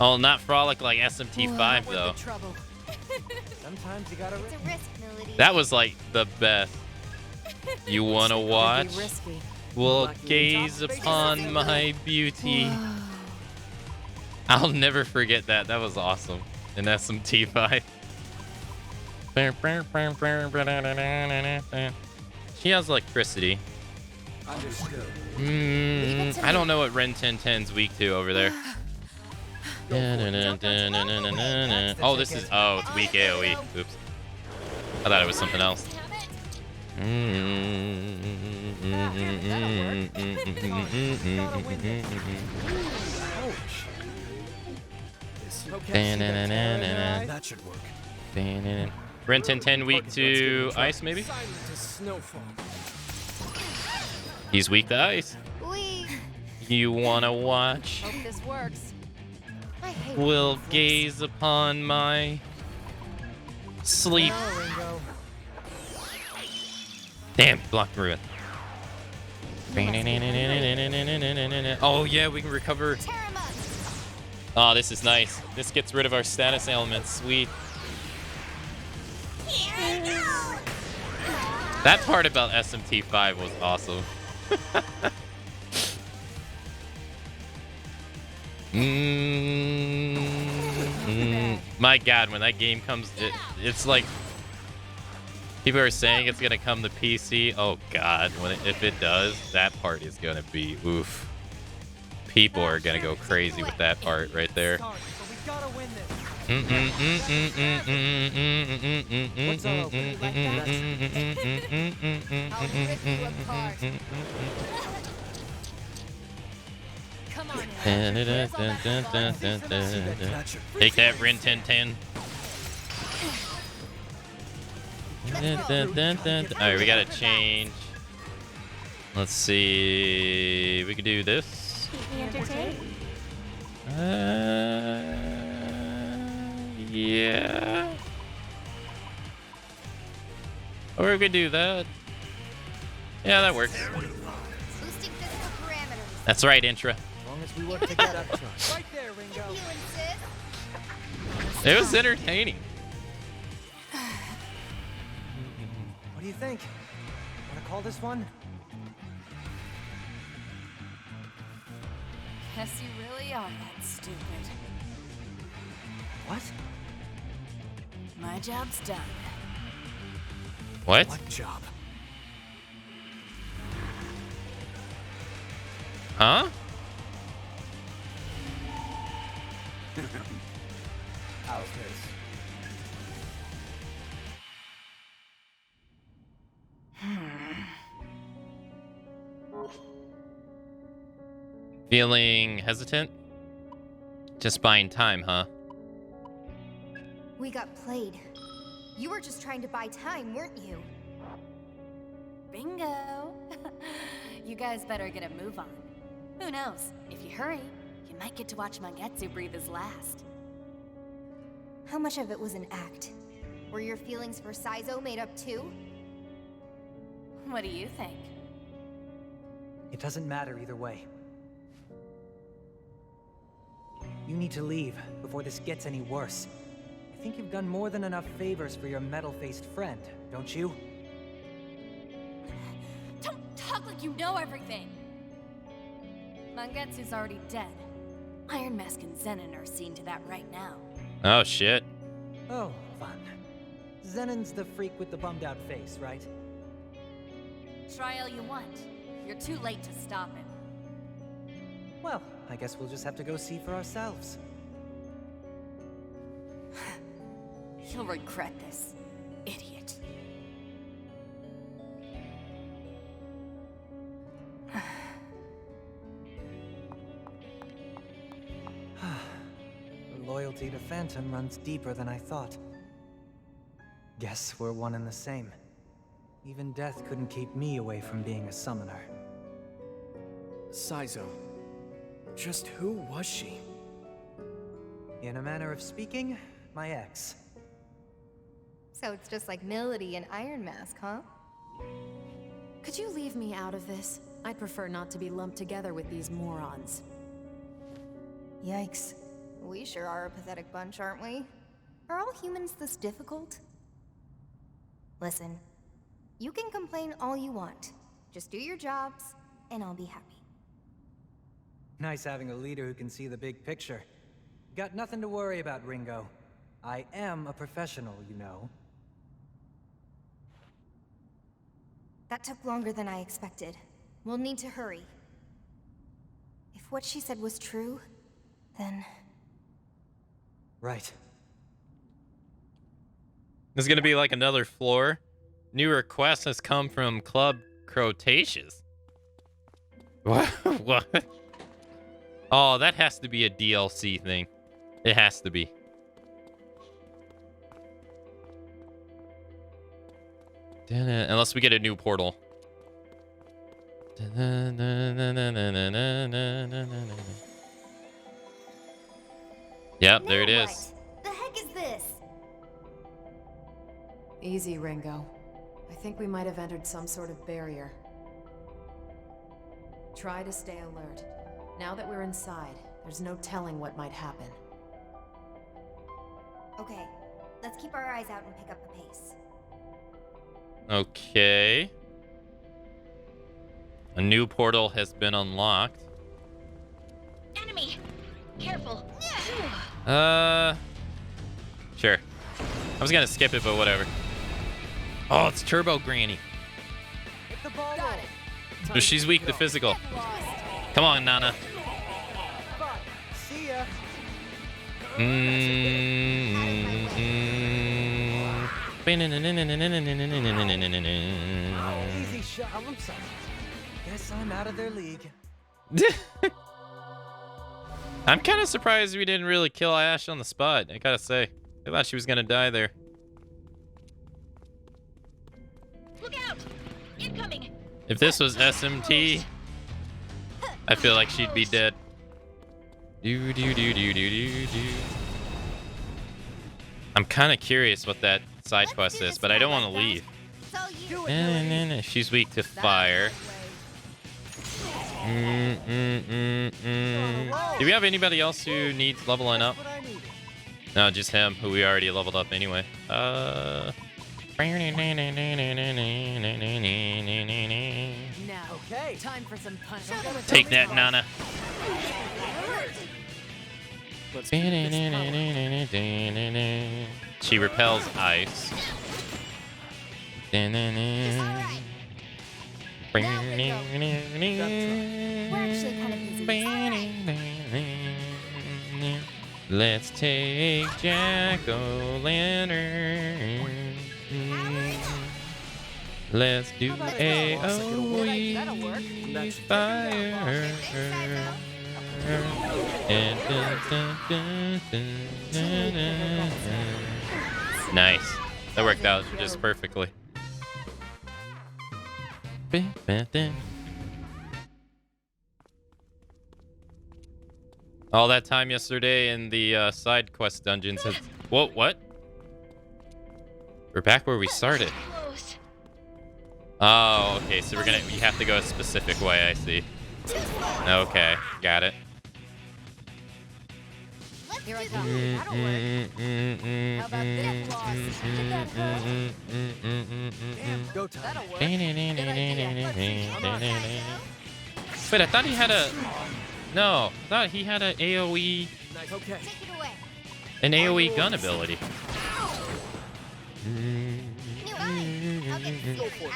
Oh, not frolic like SMT5 Worth though. the trouble. Sometimes you gotta It's a risk, Milady. That was like the best. You wanna Could watch? be risky. Well, gaze upon my beauty. I'll never forget that. That was awesome. In SMT5. She has electricity. Understood. I don't know what Ren 1010's weak to over there. Oh, this is. Oh, it's weak AoE. Oops. I thought it was something else. That should work. Ren 1010 weak to ice, maybe? Silent as snowfall. He's weak to ice. We. You wanna watch? Hope this works. I hate Will flips. gaze upon my sleep. Oh, Ringo. Damn, blocked through it. You must be hungry. Oh yeah, we can recover. Oh, this is nice. This gets rid of our status ailments. Sweet. That part about SMT5 was awesome. My God, when that game comes, it's like people are saying it's gonna come to PC. Oh God, if it does, that part is gonna be oof. People are gonna go crazy with that part right there. Sorry, but we gotta win this. What's up? I'll rip you apart. Come on. Take that, Rin Tin Tin. Alright, we gotta change. Let's see. We could do this. Keep me entertained. Yeah. Or we could do that. Yeah, that works. Boosting physical parameters. That's right, Intra. As long as we work together. Right there, Ringo. You insist? It was entertaining. What do you think? Wanna call this one? Guess you really are that stupid. What? My job's done. What? What job? Huh? How's this? Feeling hesitant? Just buying time, huh? We got played. You were just trying to buy time, weren't you? Bingo! You guys better get a move on. Who knows? If you hurry, you might get to watch Mangetsu breathe his last. How much of it was an act? Were your feelings for Saizo made up too? What do you think? It doesn't matter either way. You need to leave before this gets any worse. I think you've done more than enough favors for your metal-faced friend, don't you? Don't talk like you know everything! Mangetsu's already dead. Iron Mask and Zenin are seeing to that right now. Oh, shit. Oh, fun. Zenin's the freak with the bummed-out face, right? Try all you want. You're too late to stop him. Well, I guess we'll just have to go see for ourselves. You'll regret this, idiot. Her loyalty to Phantom runs deeper than I thought. Guess we're one and the same. Even death couldn't keep me away from being a summoner. Saizo. Just who was she? In a manner of speaking, my ex. So it's just like Melody and Iron Mask, huh? Could you leave me out of this? I'd prefer not to be lumped together with these morons. Yikes. We sure are a pathetic bunch, aren't we? Are all humans this difficult? Listen, you can complain all you want. Just do your jobs, and I'll be happy. Nice having a leader who can see the big picture. Got nothing to worry about, Ringo. I am a professional, you know. That took longer than I expected. We'll need to hurry. If what she said was true, then... Right. There's gonna be like another floor. New request has come from Club Cretaceous. What? What? Oh, that has to be a DLC thing. It has to be. Unless we get a new portal. Yep, there it Now is. what? The heck is this? Easy, Ringo. I think we might have entered some sort of barrier. Try to stay alert. Now that we're inside, there's no telling what might happen. Okay, let's keep our eyes out and pick up the pace. Okay. A new portal has been unlocked. Enemy! Careful. Sure. I was gonna skip it, but whatever. Oh, it's Turbo Granny. Hit the ball. Got it. So she's weak to physical. Come on, Nana. Bye. See ya. Easy shot. I'm sorry. Guess I'm out of their league. I'm kind of surprised we didn't really kill Ash on the spot. I gotta say, I thought she was gonna die there. Look out! Incoming! If this was SMT, I feel like she'd be dead. Do do do do do do do. I'm kind of curious what that side quest is, but I don't want to leave. So you She's weak to fire. Do we have anybody else who needs leveling up? What I needed. No, just him, who we already leveled up anyway. Now, Okay. time for some punishment. Take that, Nana. Let's keep this power. She repels ice. We're actually kind of busy. Let's take Jack-o'-lantern. Let's do AOE fire. Nice. That worked out just perfectly. All that time yesterday in the side quest dungeons has... Whoa, what? We're back where we started. Close. Oh, okay, so you have to go a specific way, I see. Okay, got it. Here I come. That'll work. How about this, boss? Get that hook. Go time. That'll work. Wait, I thought he had a... No, I thought he had an AoE... Nice. Okay. Take it away. An AoE gun ability. New eye. I'll get this here.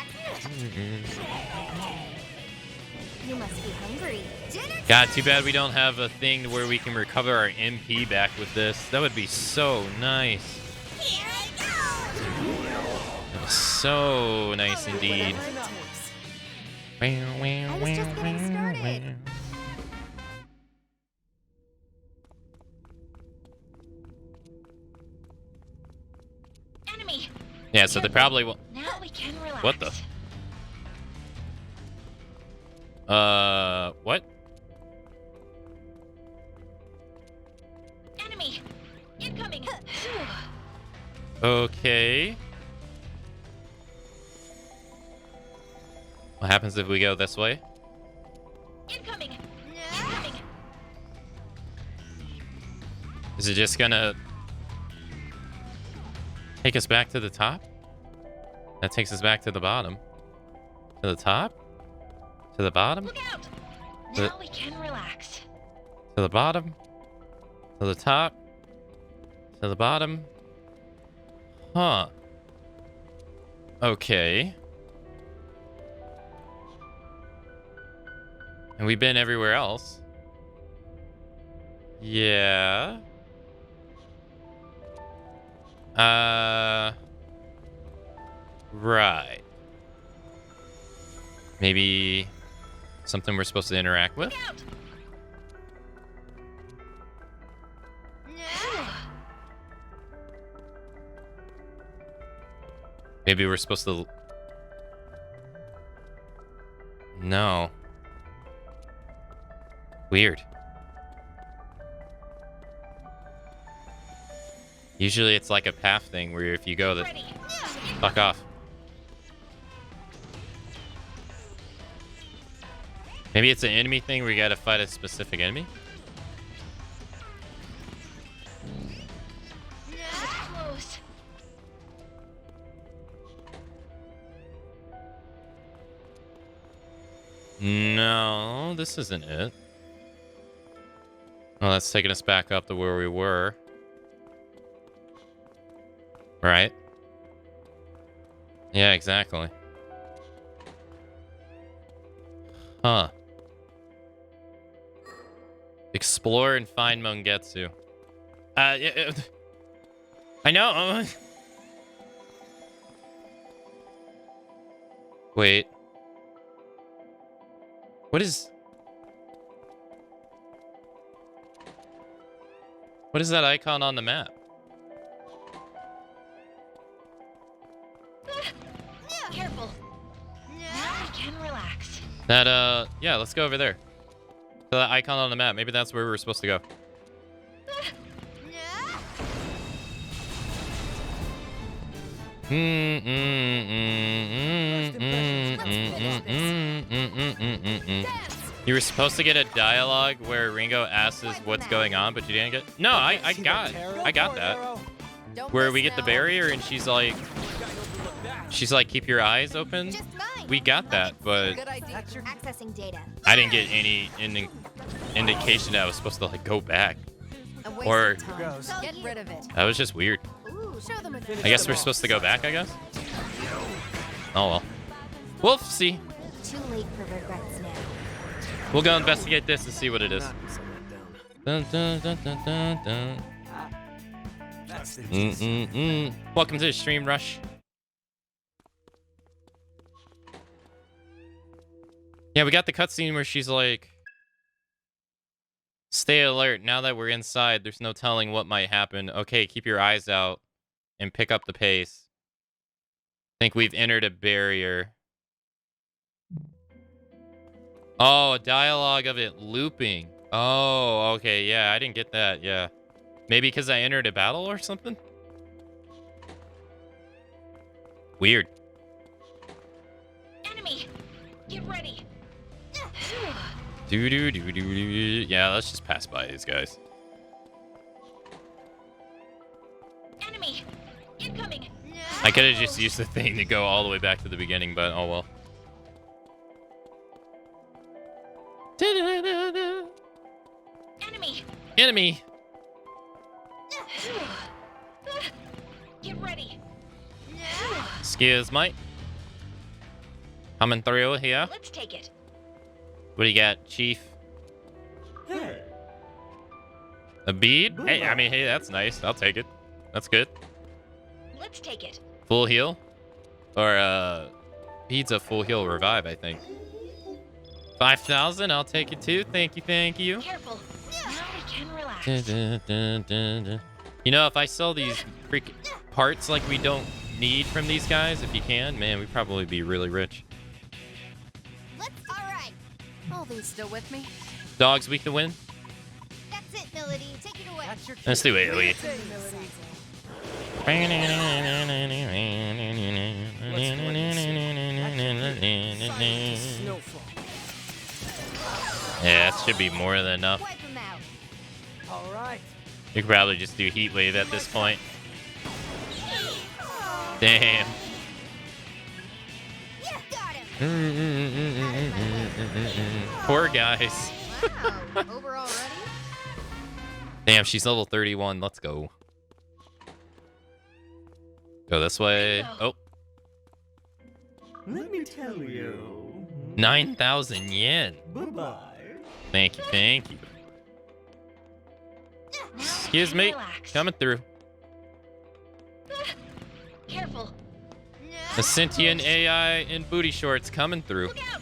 You must be hungry. Dinner God, too bad we don't have a thing where we can recover our MP back with this. That would be so nice. Here I go. So nice indeed. I was just getting started. Enemy! Yeah, so they probably will... Now we can relax. What the? What? Enemy! Incoming! Okay. What happens if we go this way? Incoming! Incoming! Is it just gonna take us back to the top? That takes us back to the bottom. To the top? To the bottom? Look out! The- Now we can relax. To the bottom? To the top? To the bottom? Huh. Okay. And we've been everywhere else. Yeah. Right. Maybe something we're supposed to interact with? Look out! Maybe we're supposed to... No. Weird. Usually it's like a path thing where if you go the fuck off. Maybe it's an enemy thing where you gotta fight a specific enemy? Close. No, this isn't it. Oh, that's taking us back up to where we were. Right? Yeah, exactly. Huh. Explore and find Mongetsu. Yeah, I know. Wait. What is that icon on the map? Careful. Now we can relax. That, yeah, let's go over there. So that icon on the map. Maybe that's where we were supposed to go. You were supposed to get a dialogue where Ringo asks us what's going on, but you didn't get. No, I got that. Where we get the barrier and she's like, keep your eyes open. We got that, but Accessing data. I didn't get any indication that I was supposed to like go back. Or Get rid of it. that was just weird. Show them I guess we're supposed to go back, I guess. Oh well. We'll see. Too late for regrets now. We'll go investigate this and see what it is. Dun, dun, dun, dun, dun, dun. Welcome to the stream rush. Yeah, we got the cutscene where she's like, stay alert. Now that we're inside, there's no telling what might happen. Okay, keep your eyes out and pick up the pace. Think we've entered a barrier. Oh, a dialogue of it looping. Oh, okay. Yeah, I didn't get that. Yeah. Maybe because I entered a battle or something? Weird. Enemy, get ready. Yeah, let's just pass by these guys. Enemy, incoming. I could have just used the thing to go all the way back to the beginning, but oh well. Enemy. Enemy. Get ready. Excuse me. Coming through here. Let's take it. What do you got, Chief? Hey. A bead? Hey, I mean, hey, that's nice. I'll take it. That's good. Let's take it. Full heal? Or, bead's a full heal revive, I think. 5,000, I'll take it too. Thank you, thank you. Careful. Now we can relax. You know, if I sell these freaking parts like we don't need from these guys, if you can, man, we'd probably be really rich. All right. All these still with me? Dogs weak to win? That's it, Melody. Take it away. That's your Let's do it, Yeah, that should be more than enough. Wipe him out. All right. You could probably just do heat wave at this point. Damn. Yeah, got him. Poor guys. Wow. Over already? Damn, she's level 31. Let's go. Go this way. Oh. Let me tell you. 9,000 yen. Bye-bye. Thank you, thank you. Excuse me. Coming through. Careful. The sentient AI in booty shorts coming through. Look out.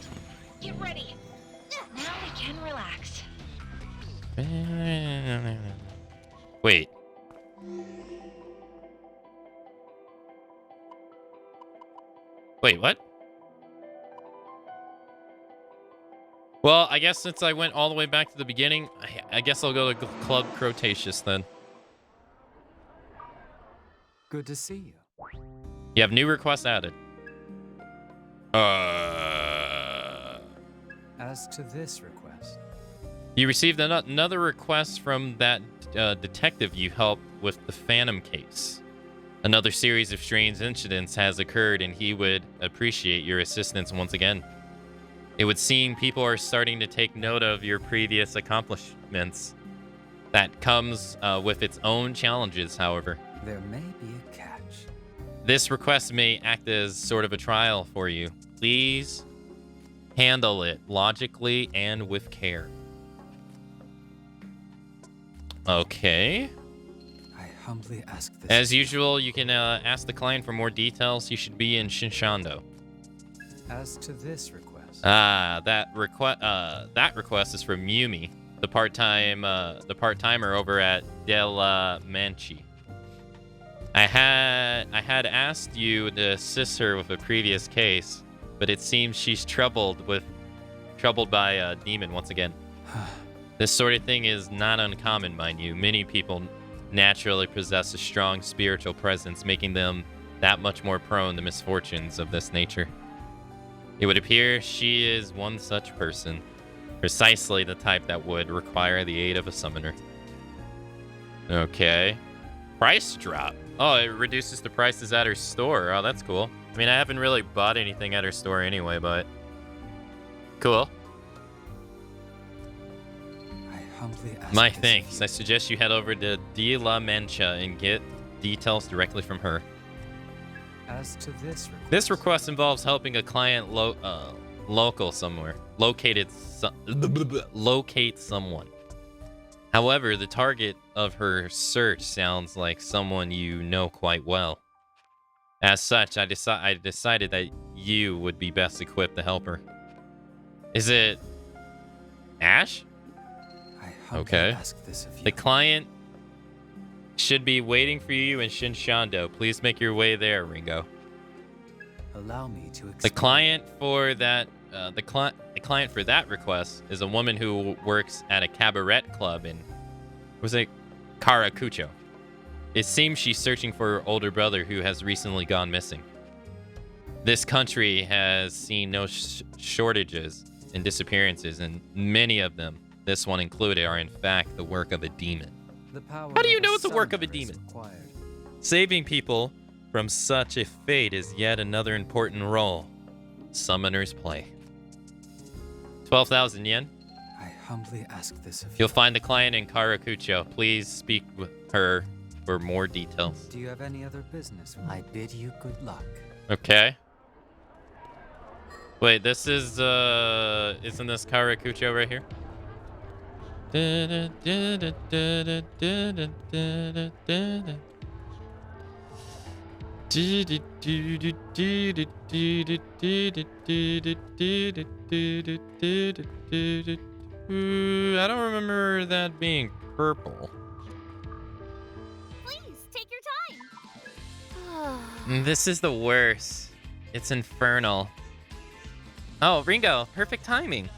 Get ready. Now we can relax. Wait. Wait, what? Well, I guess since I went all the way back to the beginning, I guess I'll go to Club Cretaceous then. Good to see you. You have new requests added. As to this request. You received another request from that detective you helped with the Phantom case. Another series of strange incidents has occurred, and he would appreciate your assistance once again. It would seem people are starting to take note of your previous accomplishments. That comes with its own challenges, however. There may be a catch. This request may act as sort of a trial for you. Please handle it logically and with care. Okay. I humbly ask this. As usual, you can ask the client for more details. You should be in Shinshando. As to this request. That request is from Yumi, the part-timer over at Della Manchi. I had asked you to assist her with a previous case, but it seems she's troubled by a demon once again. This sort of thing is not uncommon, mind you. Many people naturally possess a strong spiritual presence, making them that much more prone to misfortunes of this nature. It would appear she is one such person, precisely the type that would require the aid of a summoner. Okay. Price drop. Oh, it reduces the prices at her store. Oh, that's cool. I mean, I haven't really bought anything at her store anyway, but cool. I humbly ask My thanks. I suggest you head over to De La Mancha and get details directly from her. As to this request. This request involves helping a client locate someone. However, the target of her search sounds like someone you know quite well. As such, I decided that you would be best equipped to help her. Is it Ash? I humbly Okay. ask this of you. The client should be waiting for you in Shinshando. Please make your way there, Ringo. Allow me to explain. The client for that request is a woman who works at a cabaret club in Karakucho. It seems she's searching for her older brother who has recently gone missing. This country has seen no shortages in disappearances, and many of them, this one included, are in fact the work of a demon. How do you know it's the work of a demon? Saving people from such a fate is yet another important role summoners play. 12,000 yen. I humbly ask this of you. You'll find the client in Karakucho. Please speak with her for more details. Do you have any other business? I bid you good luck. Okay. Wait, this is isn't this Karakucho right here? I don't remember that being purple. Please, take your time. This is the worst. It's infernal. Oh, Ringo, perfect timing.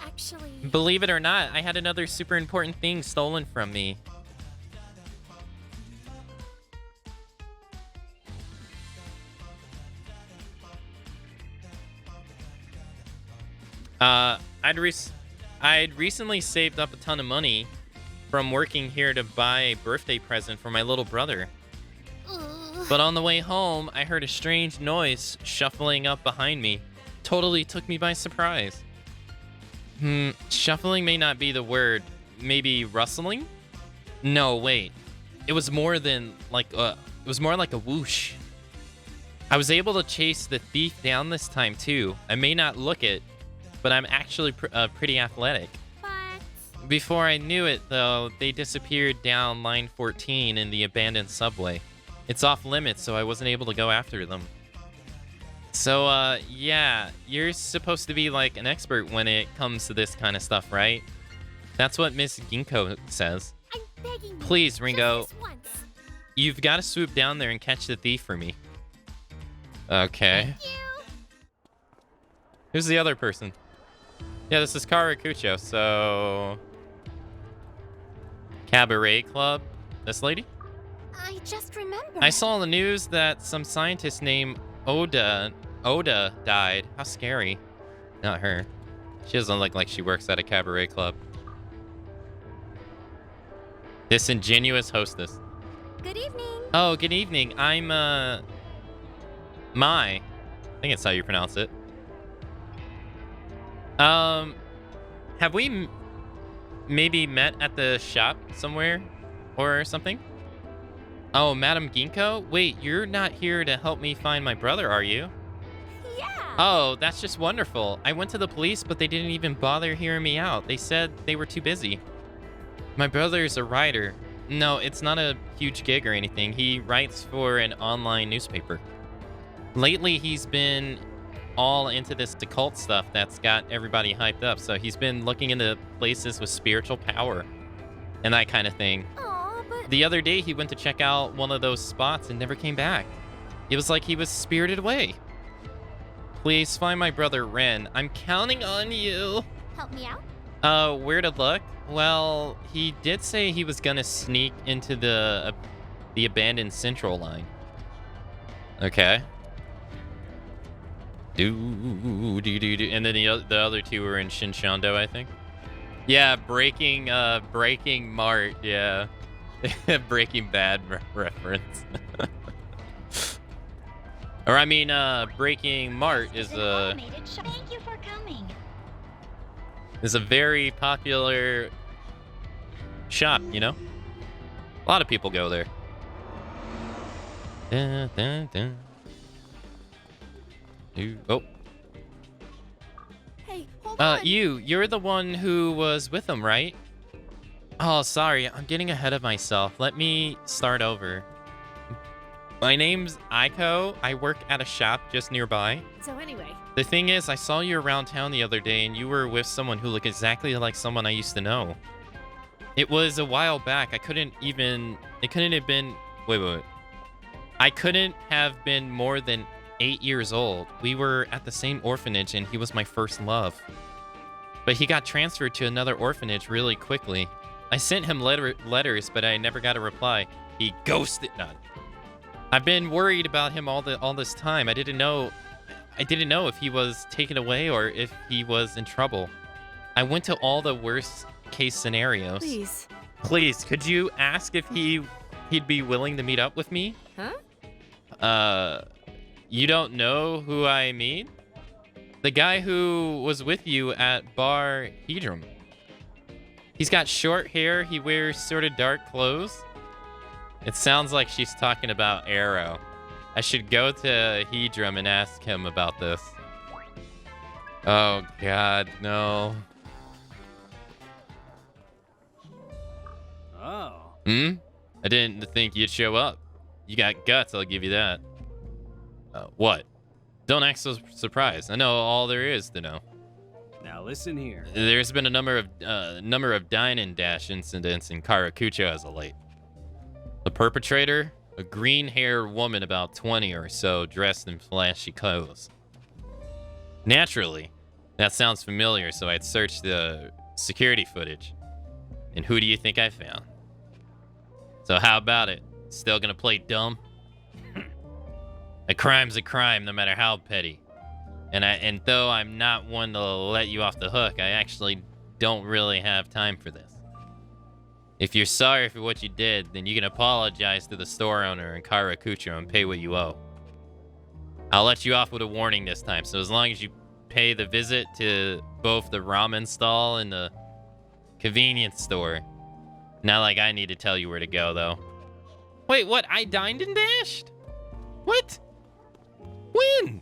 Actually, Believe it or not, I had another super important thing stolen from me. I'd recently saved up a ton of money from working here to buy a birthday present for my little brother. But on the way home, I heard a strange noise shuffling up behind me. Totally took me by surprise. Shuffling may not be the word. Maybe rustling? No, wait. It was more like a whoosh. I was able to chase the thief down this time too. I may not look it, but I'm actually pretty athletic. but Before I knew it, though, they disappeared down line 14 in the abandoned subway. It's off limits, so I wasn't able to go after them. So, yeah, you're supposed to be like an expert when it comes to this kind of stuff, right? That's what Miss Ginkgo says. I'm begging you. Please, Ringo, Just this once. you've got to swoop down there and catch the thief for me. Okay. Thank you. Who's the other person? Yeah, this is Karakucho, so... Cabaret Club. This lady? I just remembered. I saw on the news that some scientist named Oda died. How scary. Not her. She doesn't look like she works at a cabaret club. Disingenuous hostess. Good evening. Oh, good evening. I'm, Mai. I think that's how you pronounce it. Have we maybe met at the shop somewhere or something? Oh, Madam Ginkgo? Wait, you're not here to help me find my brother, are you? Yeah. Oh, that's just wonderful. I went to the police, but they didn't even bother hearing me out. They said they were too busy. My brother's a writer. No, it's not a huge gig or anything. He writes for an online newspaper. Lately, he's been all into this occult stuff that's got everybody hyped up. So he's been looking into places with spiritual power and that kind of thing. Aw, but... The other day, he went to check out one of those spots and never came back. It was like he was spirited away. Please find my brother Ren. I'm counting on you. Help me out? Where to look? Well, he did say he was gonna sneak into the abandoned Central line. Okay. And then the other two were in Shinshondo, I think. Yeah, Breaking Mart. Yeah, Breaking Bad reference. Or I mean, Breaking Mart is a Thank you for coming. is a very popular shop. You know, a lot of people go there. Dun, dun, dun. Oh. Hey, hold on. You're the one who was with him, right? Oh, sorry, I'm getting ahead of myself. Let me start over. My name's Aiko. I work at a shop just nearby. So anyway. The thing is, I saw you around town the other day, and you were with someone who looked exactly like someone I used to know. It was a while back. It couldn't have been... Wait. I couldn't have been more than 8 years old. We were at the same orphanage, and he was my first love. But he got transferred to another orphanage really quickly. I sent him letters, but I never got a reply. He ghosted none. I've been worried about him all this time. I didn't know if he was taken away or if he was in trouble. I went to all the worst case scenarios. Please, could you ask if he'd be willing to meet up with me? Huh? You don't know who I mean? The guy who was with you at Bar Hedrum. He's got short hair. He wears sort of dark clothes. It sounds like she's talking about Arrow. I should go to Hedrum and ask him about this. Oh, God, no. Oh. I didn't think you'd show up. You got guts, I'll give you that. What? Don't act so surprised. I know all there is to know. Now listen here. There's been a number of dine and dash incidents in Karakucho as of late. The perpetrator, a green-haired woman about 20 or so, dressed in flashy clothes. Naturally, that sounds familiar, so I'd searched the security footage. And who do you think I found? So how about it? Still gonna play dumb? A crime's a crime, no matter how petty. And though I'm not one to let you off the hook, I actually don't really have time for this. If you're sorry for what you did, then you can apologize to the store owner in Karakucho and pay what you owe. I'll let you off with a warning this time, so as long as you pay the visit to both the ramen stall and the convenience store. Not like I need to tell you where to go, though. Wait, what? I dined and dashed? What? When?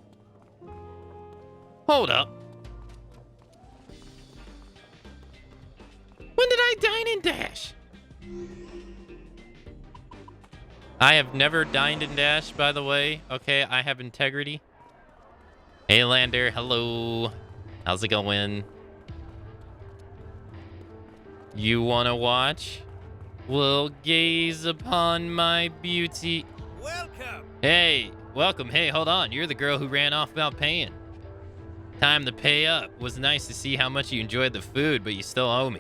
Hold up. When did I dine and dash? I have never dined and dashed, by the way. Okay, I have integrity. Hey, Lander. Hello. How's it going? You wanna watch? We'll gaze upon my beauty. Welcome. Hey, welcome. Hey, hold on. You're the girl who ran off without paying. Time to pay up. Was nice to see how much you enjoyed the food, but you still owe me.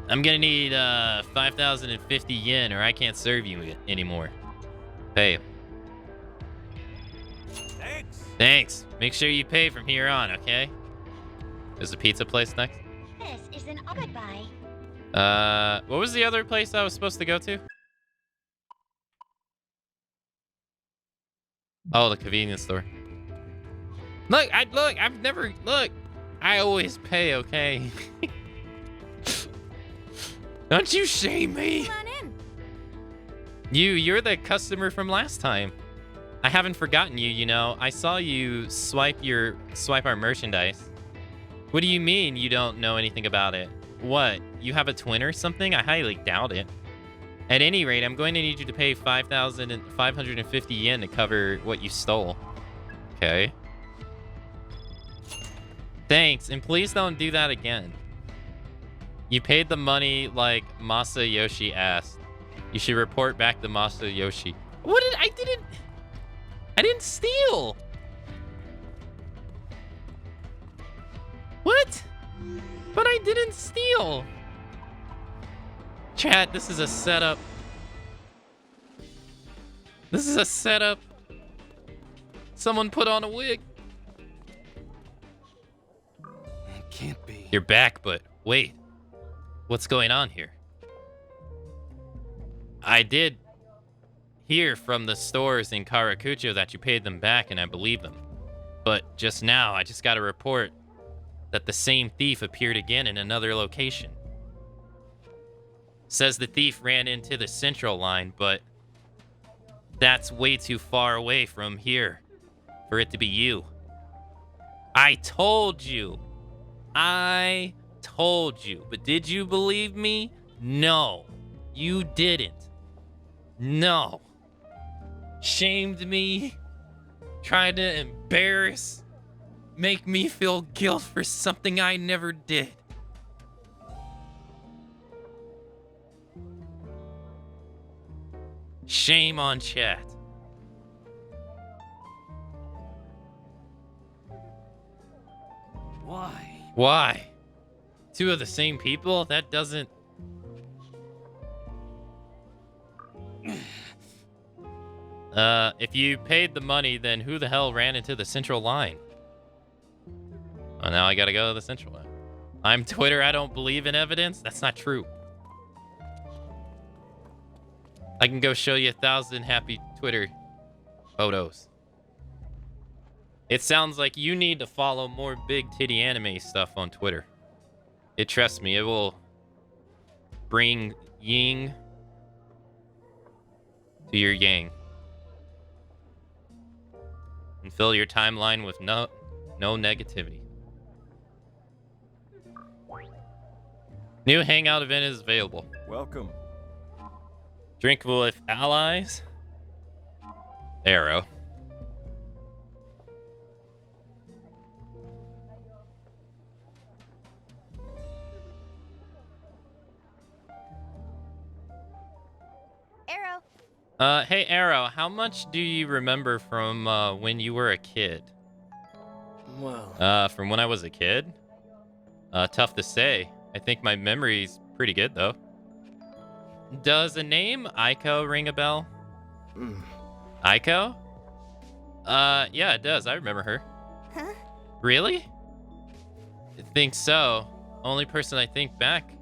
I'm gonna need 5,050 yen or I can't serve you anymore. Pay. Thanks. Make sure you pay from here on, okay? Is the pizza place next? This is an goodbye. What was the other place I was supposed to go to? Oh, the convenience store. Look, I've never, I always pay, okay? Don't you shame me. Come on in. You're the customer from last time. I haven't forgotten you, you know. I saw you swipe our merchandise. What do you mean you don't know anything about it? What? You have a twin or something? I highly doubt it. At any rate, I'm going to need you to pay 5,550 yen to cover what you stole. Okay. Thanks, and please don't do that again. You paid the money like Masayoshi asked. You should report back to Masayoshi. What did I didn't steal. What? But I didn't steal. Chat, this is a setup. This is a setup. Someone put on a wig. It can't be. You're back, but wait. What's going on here? I did hear from the stores in Karakucho that you paid them back, and I believe them. But just now, I just got a report that the same thief appeared again in another location. Says the thief ran into the central line, but that's way too far away from here for it to be you. I told you. But did you believe me? No, you didn't. No. Shamed me. Tried to make me feel guilt for something I never did. Shame on chat. Why? Two of the same people? That doesn't... if you paid the money, then who the hell ran into the central line? Oh, now I gotta go to the central line. I'm Twitter, I don't believe in evidence? That's not true. I can go show you 1,000 happy Twitter photos. It sounds like you need to follow more big titty anime stuff on Twitter. Trust me, it will bring yin to your yang. And fill your timeline with no negativity. New hangout event is available. Welcome. Drink with allies. Arrow. Arrow. Hey Arrow, how much do you remember from when you were a kid? Well, from when I was a kid? Tough to say. I think my memory's pretty good though. Does the name Aiko ring a bell? Aiko? Yeah, it does. I remember her. Huh? Really? I think so. Only one person I can think back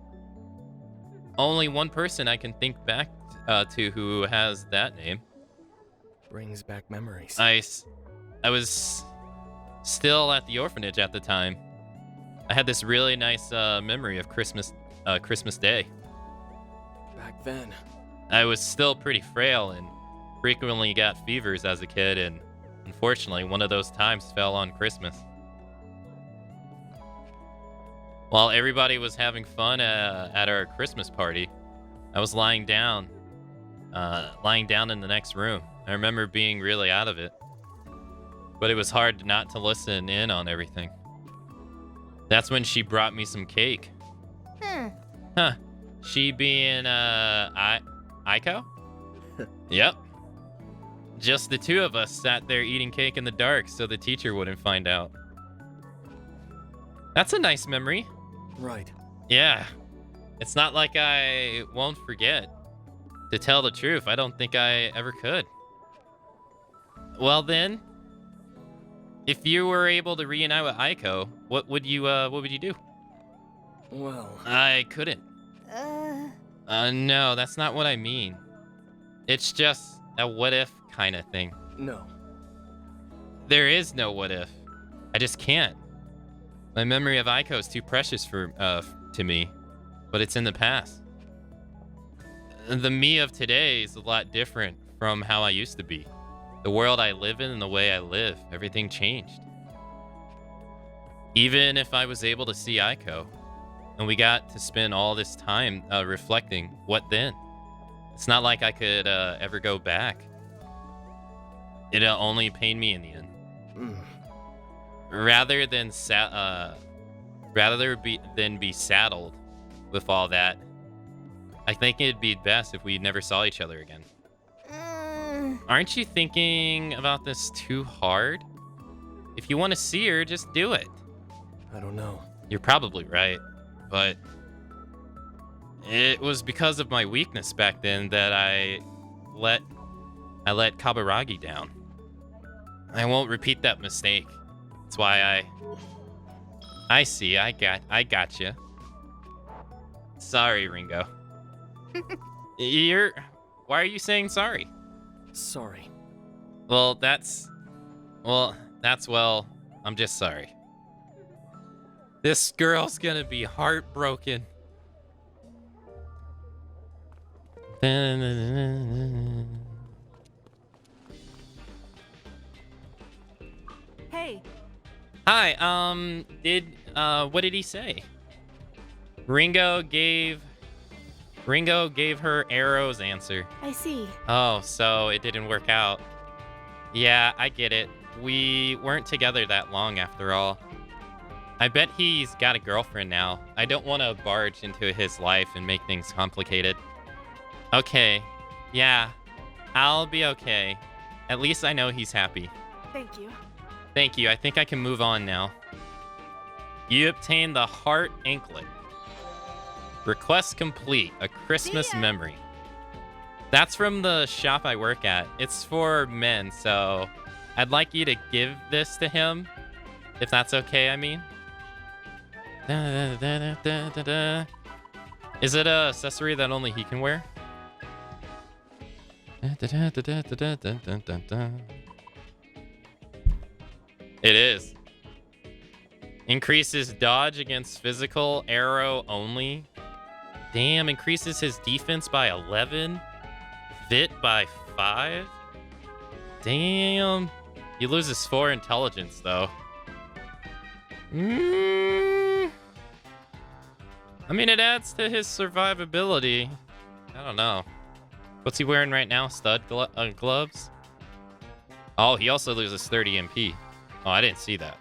to who has that name. brings back memories. I was still at the orphanage at the time. I had this really nice memory of Christmas Day. Back then. I was still pretty frail and frequently got fevers as a kid, and unfortunately, one of those times fell on Christmas. While everybody was having fun at our Christmas party, I was lying down in the next room. I remember being really out of it, but it was hard not to listen in on everything. That's when she brought me some cake. Huh. She being, Aiko? Yep. just the two of us sat there eating cake in the dark so the teacher wouldn't find out. That's a nice memory. Right. Yeah. It's not like I won't forget. To tell the truth, I don't think I ever could. Well then, if you were able to reunite with Aiko, what would you do? Well, I couldn't. No, that's not what I mean. It's just a what if kind of thing. no. There is no what if. I just can't. My memory of Aiko is too precious to me, but it's in the past. The me of today is a lot different from how I used to be. The world I live in and the way I live, everything changed. Even if I was able to see Aiko, and we got to spend all this time reflecting, what then? It's not like I could ever go back. It'll only pain me in the end. Rather than be saddled with all that, I think it'd be best if we never saw each other again. Aren't you thinking about this too hard? If you want to see her, just do it. I don't know. You're probably right, but it was because of my weakness back then that I let Kaburagi down. I won't repeat that mistake. That's why I see. I got you. Sorry, Ringo. Why are you saying sorry? Sorry. Well, I'm just sorry. This girl's gonna be heartbroken. Hey. Hi, what did he say? Ringo gave her Arrow's answer. I see. Oh, so it didn't work out. Yeah, I get it. We weren't together that long after all. I bet he's got a girlfriend now. I don't want to barge into his life and make things complicated. Okay. Yeah, I'll be okay. At least I know he's happy. Thank you. Thank you. I think I can move on now. You obtained the Heart Anklet. Request complete. A Christmas memory. That's from the shop I work at. It's for men, so I'd like you to give this to him, if that's okay, I mean. Is it a accessory that only he can wear? It is. Increases dodge against physical arrow only. Damn, increases his defense by 11. Vit by 5. Damn. He loses 4 intelligence, though. I mean, it adds to his survivability. I don't know. What's he wearing right now? Stud gloves? Oh, he also loses 30 MP. Oh, I didn't see that.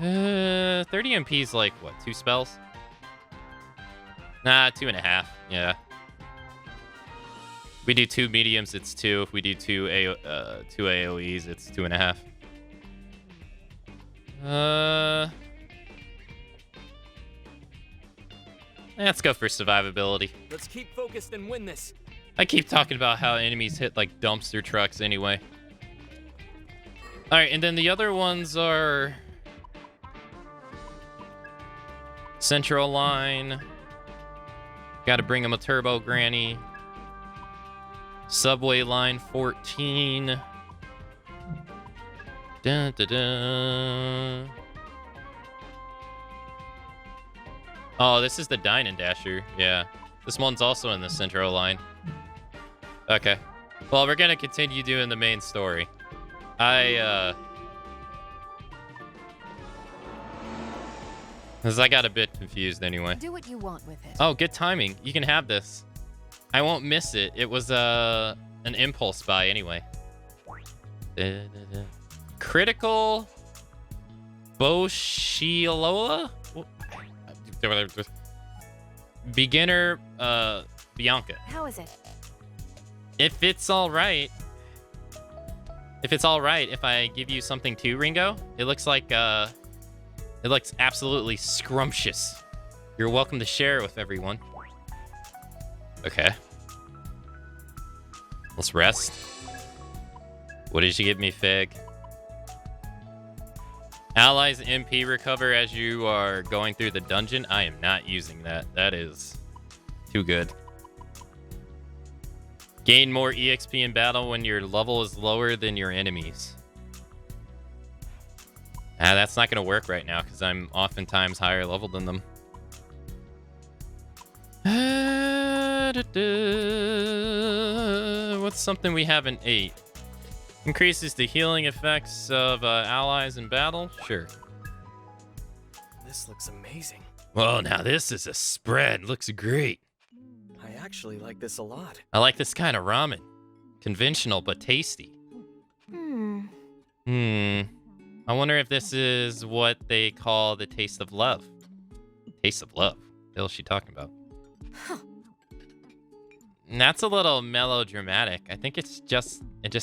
30 MP is like, what, 2 spells? Nah, 2.5. Yeah. If we do 2 mediums, it's 2. If we do 2 AoEs, it's 2.5. Let's go for survivability. Let's keep focused and win this. I keep talking about how enemies hit like dumpster trucks anyway. Alright, and then the other ones are Central Line. Gotta bring him a Turbo Granny. Subway Line 14. Dun, dun, dun. Oh, this is the Dine and Dasher. Yeah. This one's also in the Central Line. Okay. Well, we're gonna continue doing the main story. Because I got a bit confused anyway. Do what you want with it. Oh, good timing. You can have this. I won't miss it. It was an impulse buy anyway. Critical Boshilola? Beginner Bianca. How is it? If it's all right. If it's all right, if I give you something too, Ringo, it looks like it looks absolutely scrumptious. You're welcome to share it with everyone. Okay. Let's rest. What did you give me, Fig? Allies MP recover as you are going through the dungeon. I am not using that. That is too good. Gain more EXP in battle when your level is lower than your enemies. That's not going to work right now because I'm oftentimes higher level than them. What's something we haven't ate? Increases the healing effects of allies in battle? Sure. This looks amazing. Well, now this is a spread. Looks great. I actually like this a lot. I like this kind of ramen. Conventional, but tasty. I wonder if this is what they call the taste of love. Taste of love? What the hell is she talking about? And that's a little melodramatic. I think it just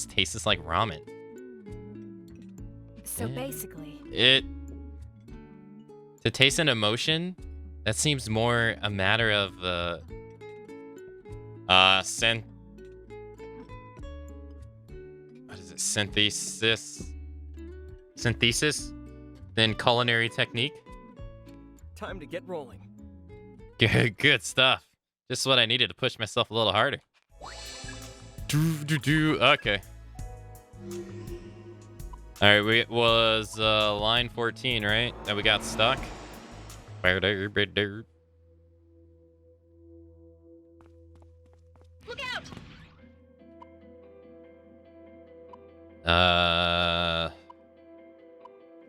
tastes like ramen. So basically... To taste an emotion, that seems more a matter of, what is it? Synthesis than culinary technique. Time to get rolling. Good stuff. Just what I needed to push myself a little harder. Okay. All right, it was line 14, right? That we got stuck. Look out! All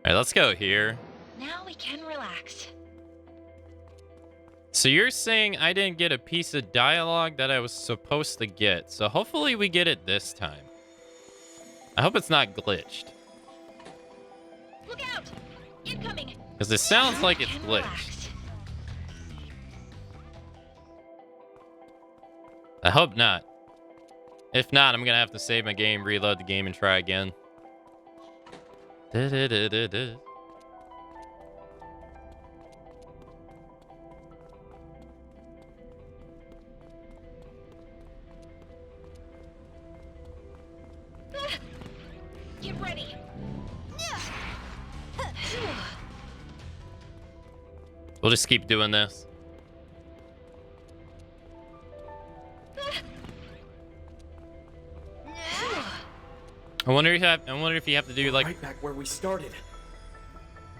right, let's go here. Now we can relax. So you're saying I didn't get a piece of dialogue that I was supposed to get. So hopefully we get it this time. I hope it's not glitched. Look out! Incoming! Because it sounds like it's glitched. I hope not. If not, I'm going to have to save my game, reload the game, and try again. Get ready! We'll just keep doing this. I wonder if you have to do like right back where we started.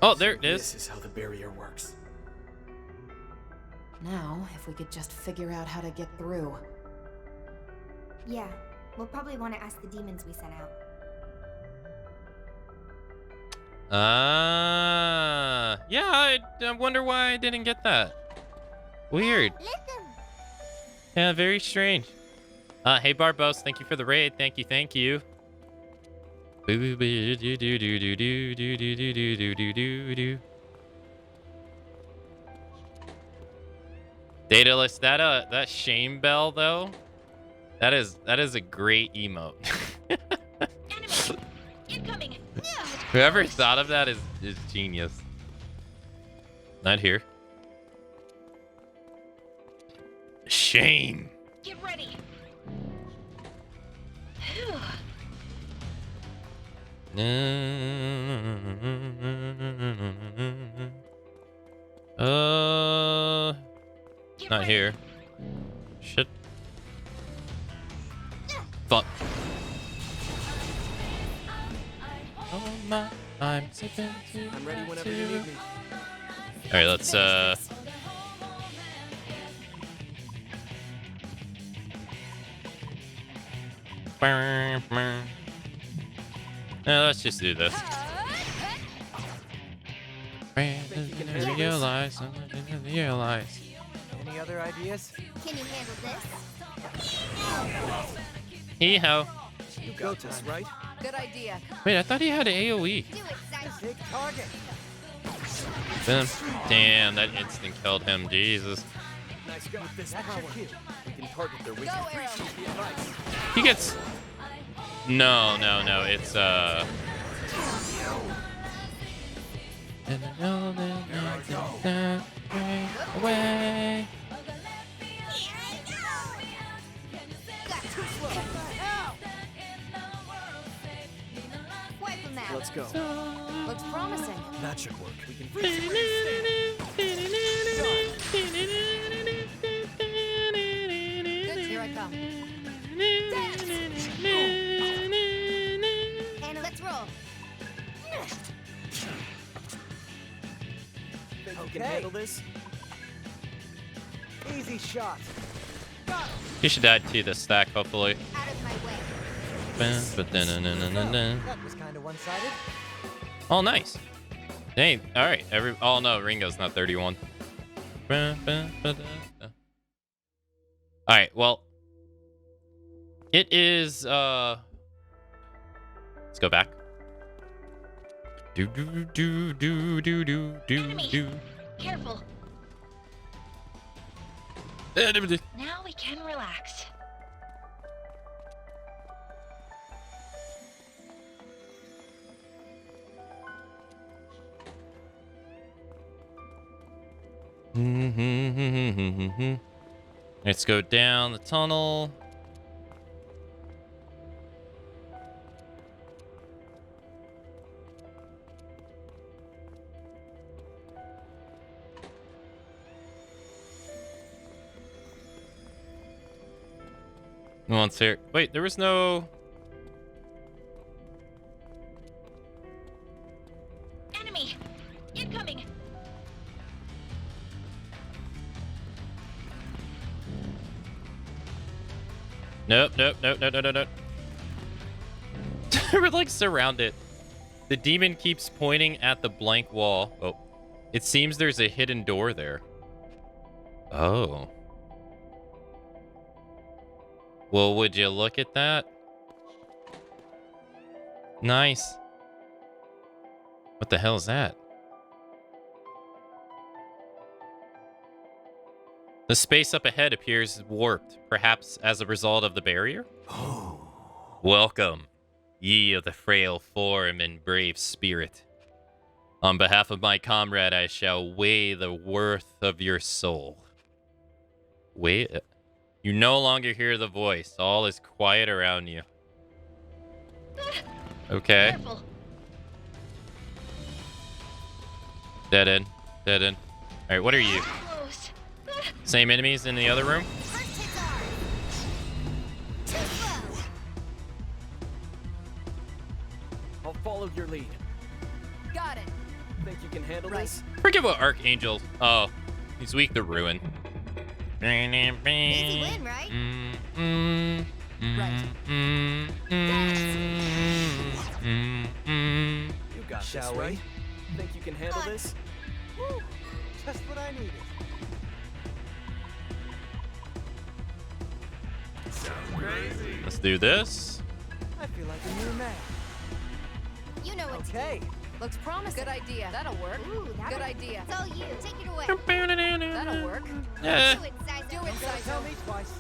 Oh, there it is. This is how the barrier works. Now, if we could just figure out how to get through. Yeah, we'll probably want to ask the demons we sent out. Yeah, I wonder why I didn't get that. Weird. Yeah, very strange. Hey Barbos, thank you for the raid. Thank you. Daedalus, that shame bell though, that is a great emote. Incoming! Whoever thought of that is genius. Not here. Shame. Get ready! Not here. Shit. Fuck. I'm ready whenever you need me. All right, let's let's just do this. Realize. Any other ideas? Can you handle this? Hee ho. You got this, right? Good idea. Wait, I thought he had AoE. Do it, Size. Big target. Damn, that instant killed him. Jesus. Nice Let's go. With this That's power, your cue. we can target their weak Go, Arrow. the advice. He gets. No. It's away. Wipe them out. Let's go. Looks promising. That should work. We can Good, here I come. And let's roll. Think you can Okay. handle this? Easy shot. He should add to the stack, hopefully. Out of my way. That was kind of one-sided. Oh, nice. Dang. All right. Oh no, Ringo's not 31. All right. Well, it is. Let's go back. Enemy. Careful. Now we can relax. Let's go down the tunnel. No one's here. Wait, there was no... Enemy. Incoming. Nope. We're like surrounded. The demon keeps pointing at the blank wall. Oh, it seems there's a hidden door there. Oh. Well, would you look at that? Nice. What the hell is that? The space up ahead appears warped, perhaps as a result of the barrier? Welcome, ye of the frail form and brave spirit. On behalf of my comrade, I shall weigh the worth of your soul. Wait, you no longer hear the voice. All is quiet around you. Okay. Careful. Dead end. All right, what are you? Close. Same enemies in the other room? First hits are too slow. I'll follow your lead. Got it. Think you can handle Right. this? Forget what Archangel. Oh, he's weak to ruin. Easy win, right? You got Shall this, we? right? Think you can handle this? Woo, just what I needed. Let's do this. I feel like a new man. You know what Okay. Looks promising. Good idea. That'll work. to do. Ooh, Good idea. It's all you. Take it away. That'll work. Yeah. Do it, Sizo. Do it, Don't gotta tell Sizo. me twice.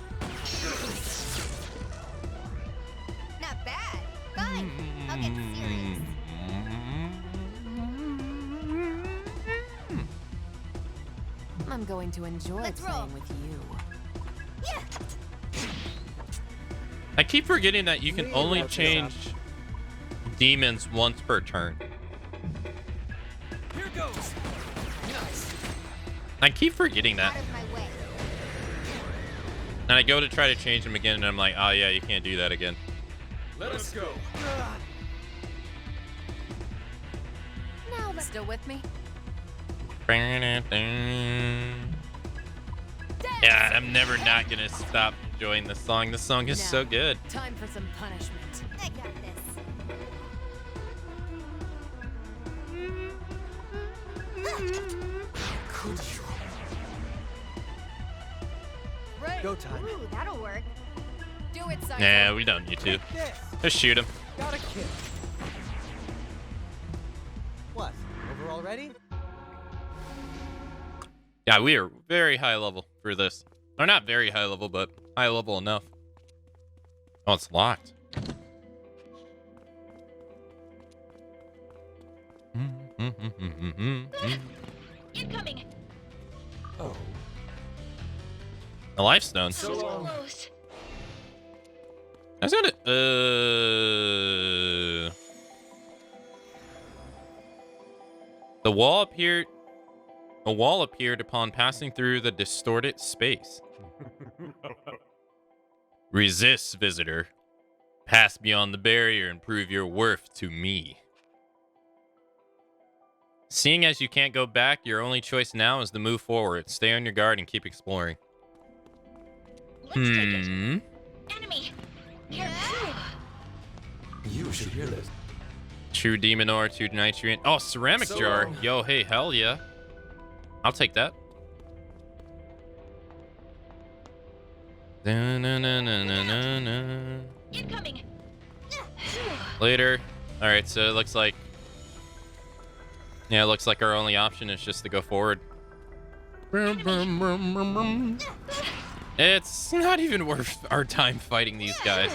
Not bad. Fine. I'll get serious. I'm going to enjoy Let's roll. playing with you. Yeah. I keep forgetting that you can Me only love this change demons once per turn. Here goes. Nice. I keep forgetting that. Out of my way. And I go to try to change them again, and I'm like, oh yeah, you can't do that again. Let us go. Now let's Still with me? Yeah, I'm never not gonna stop enjoying this song. This song is so Now, good. Time for some punishment. I got this. Go time. Ooh, that'll work. Do it, Sizo. Nah, we don't need to. This. Just shoot him. Got a kill. What? Over already? Yeah, we are very high level for this. Or not very high level, but high level enough. Oh, it's locked. Incoming. Oh. A life stone. So close. That's not it. The wall appeared. A wall appeared upon passing through the distorted space. Resist, visitor. Pass beyond the barrier and prove your worth to me. Seeing as you can't go back, your only choice now is to move forward. Stay on your guard and keep exploring. Let's take it. Enemy. Careful. You should hear this. True demon ore, 2 nitrate. Oh, ceramic So jar. long. Yo, hey, hell yeah. I'll take that. Incoming. Later. All right, so it looks like. Yeah, it looks like our only option is just to go forward. It's not even worth our time fighting these guys.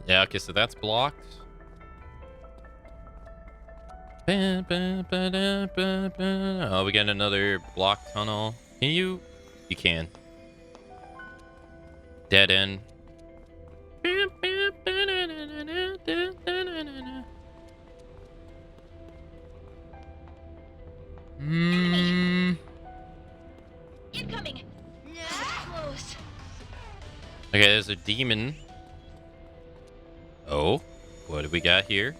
Yeah, okay, so that's blocked. Oh, we got another block tunnel. Can you? You can. Dead end. Incoming. Close. Okay, there's a demon. Oh, what do we got here?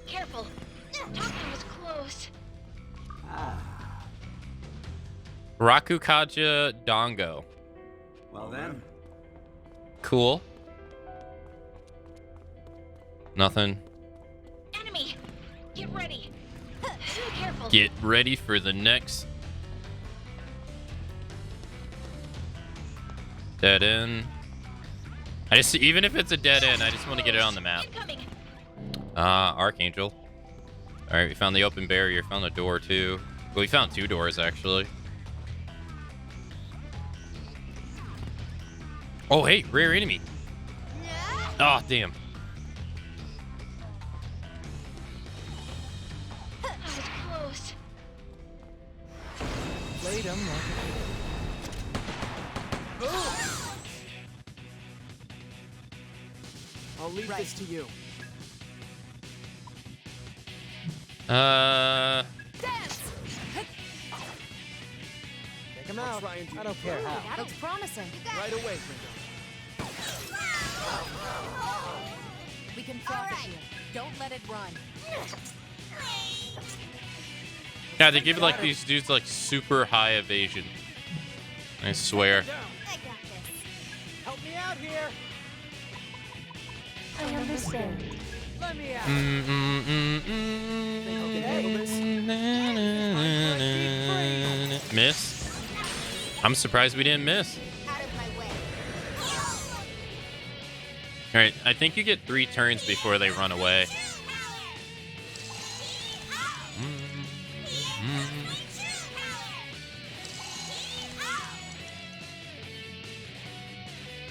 Careful. Thought that was close. Rakukaja Dongo. Well then. Cool. Nothing. Enemy. Get ready. Careful. Get ready for the next. Dead end. Even if it's a dead end, I just want to get it on the map. Incoming. Archangel. All right, we found the open barrier. Found a door too. Well, we found 2 doors actually. Oh, hey, rare enemy. Oh, damn. That was close. Played him like I'll leave this to you. Take him I'll out. try and do I don't care how. That looks promising. Right away, Gringo. We can profit here. Don't let it run. Yeah, they give like these dudes like super high evasion. I swear. I got this. Help me out here. I understand. Let me out. Miss. I'm surprised we didn't miss. Out of my way. All right, I think you get 3 turns before they run away.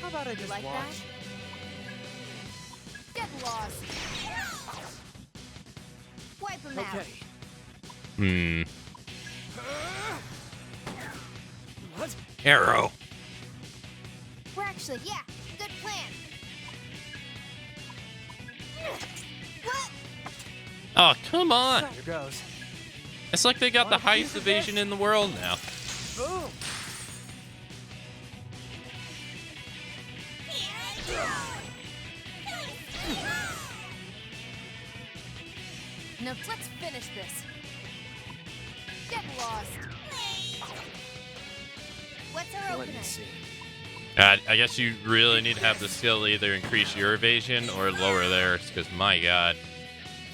How about I just Like watch? that? Get lost. Wipe him out. Okay. What? Arrow. We're actually, yeah, good plan. What? Oh, come on. Here goes. It's like they got the highest evasion in the world now. Boom. Now let's finish this. Get lost. What's our Let me opener? see. I guess you really need to have the skill to either increase your evasion or lower theirs, because my god.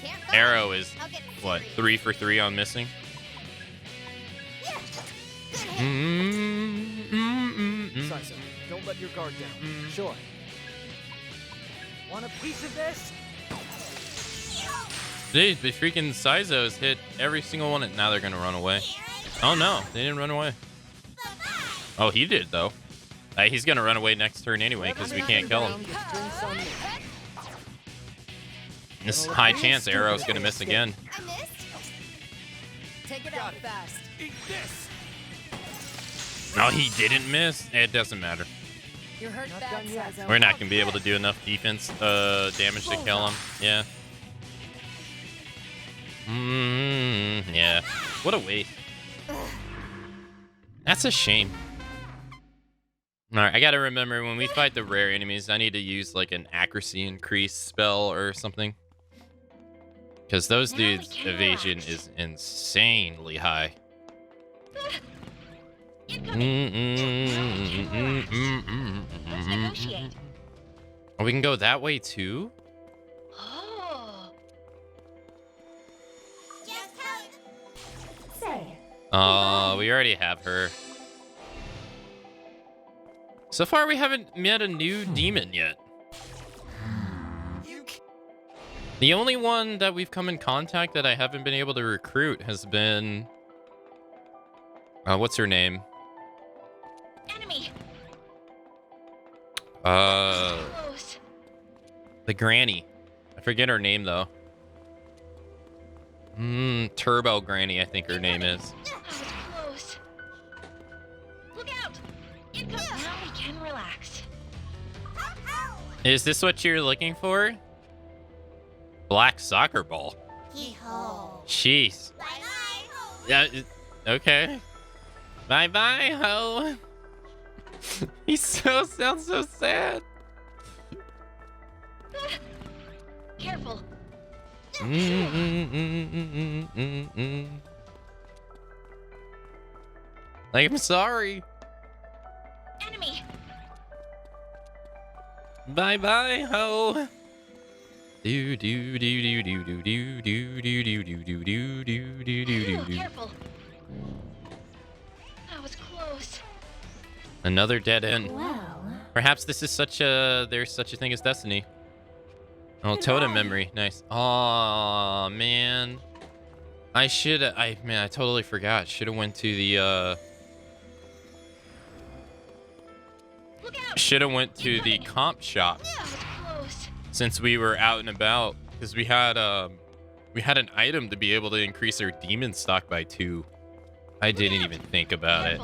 Can't go. Arrow is, I'll get what, serious. 3 for 3 on missing? Yeah. Good hit. Saizo, don't let your guard down. Sure. Want a piece of this? Dude, the freaking Saizos hit every single one. Now they're going to run away. Oh no, they didn't run away. Oh, he did though. He's gonna run away next turn anyway because we can't kill him. This is high chance Arrow's gonna miss again. I missed. Take it out fast. Eat this. No, he didn't miss. It doesn't matter. You're hurt bad, Sizo. We're not gonna be able to do enough defense damage to kill him. Yeah. Yeah. What a waste. That's a shame. Alright, I gotta remember when we fight the rare enemies, I need to use like an accuracy increase spell or something. Because those dudes' evasion is insanely high. Oh, we can go that way too? Oh. We already have her. So far, we haven't met a new demon yet. The only one that we've come in contact that I haven't been able to recruit has been... what's her name? Enemy. The granny. I forget her name, though. Turbo Granny, I think her name is. That was close. Look out! Now we can relax. Is this what you're looking for? Black soccer ball. Jeez. Yeah. Okay. Bye bye ho. He sounds so sad. Careful. Like, I'm sorry. Enemy. Bye bye ho. Do do do do do do do do do do do do do do do do do. Careful. That was close. Another dead end. Wow. Perhaps this is there's such a thing as destiny. Oh, totem memory. Nice. Oh man. I totally forgot. Should have went to the comp shop. Since we were out and about, because we had an item to be able to increase our demon stock by 2. I didn't even think about it.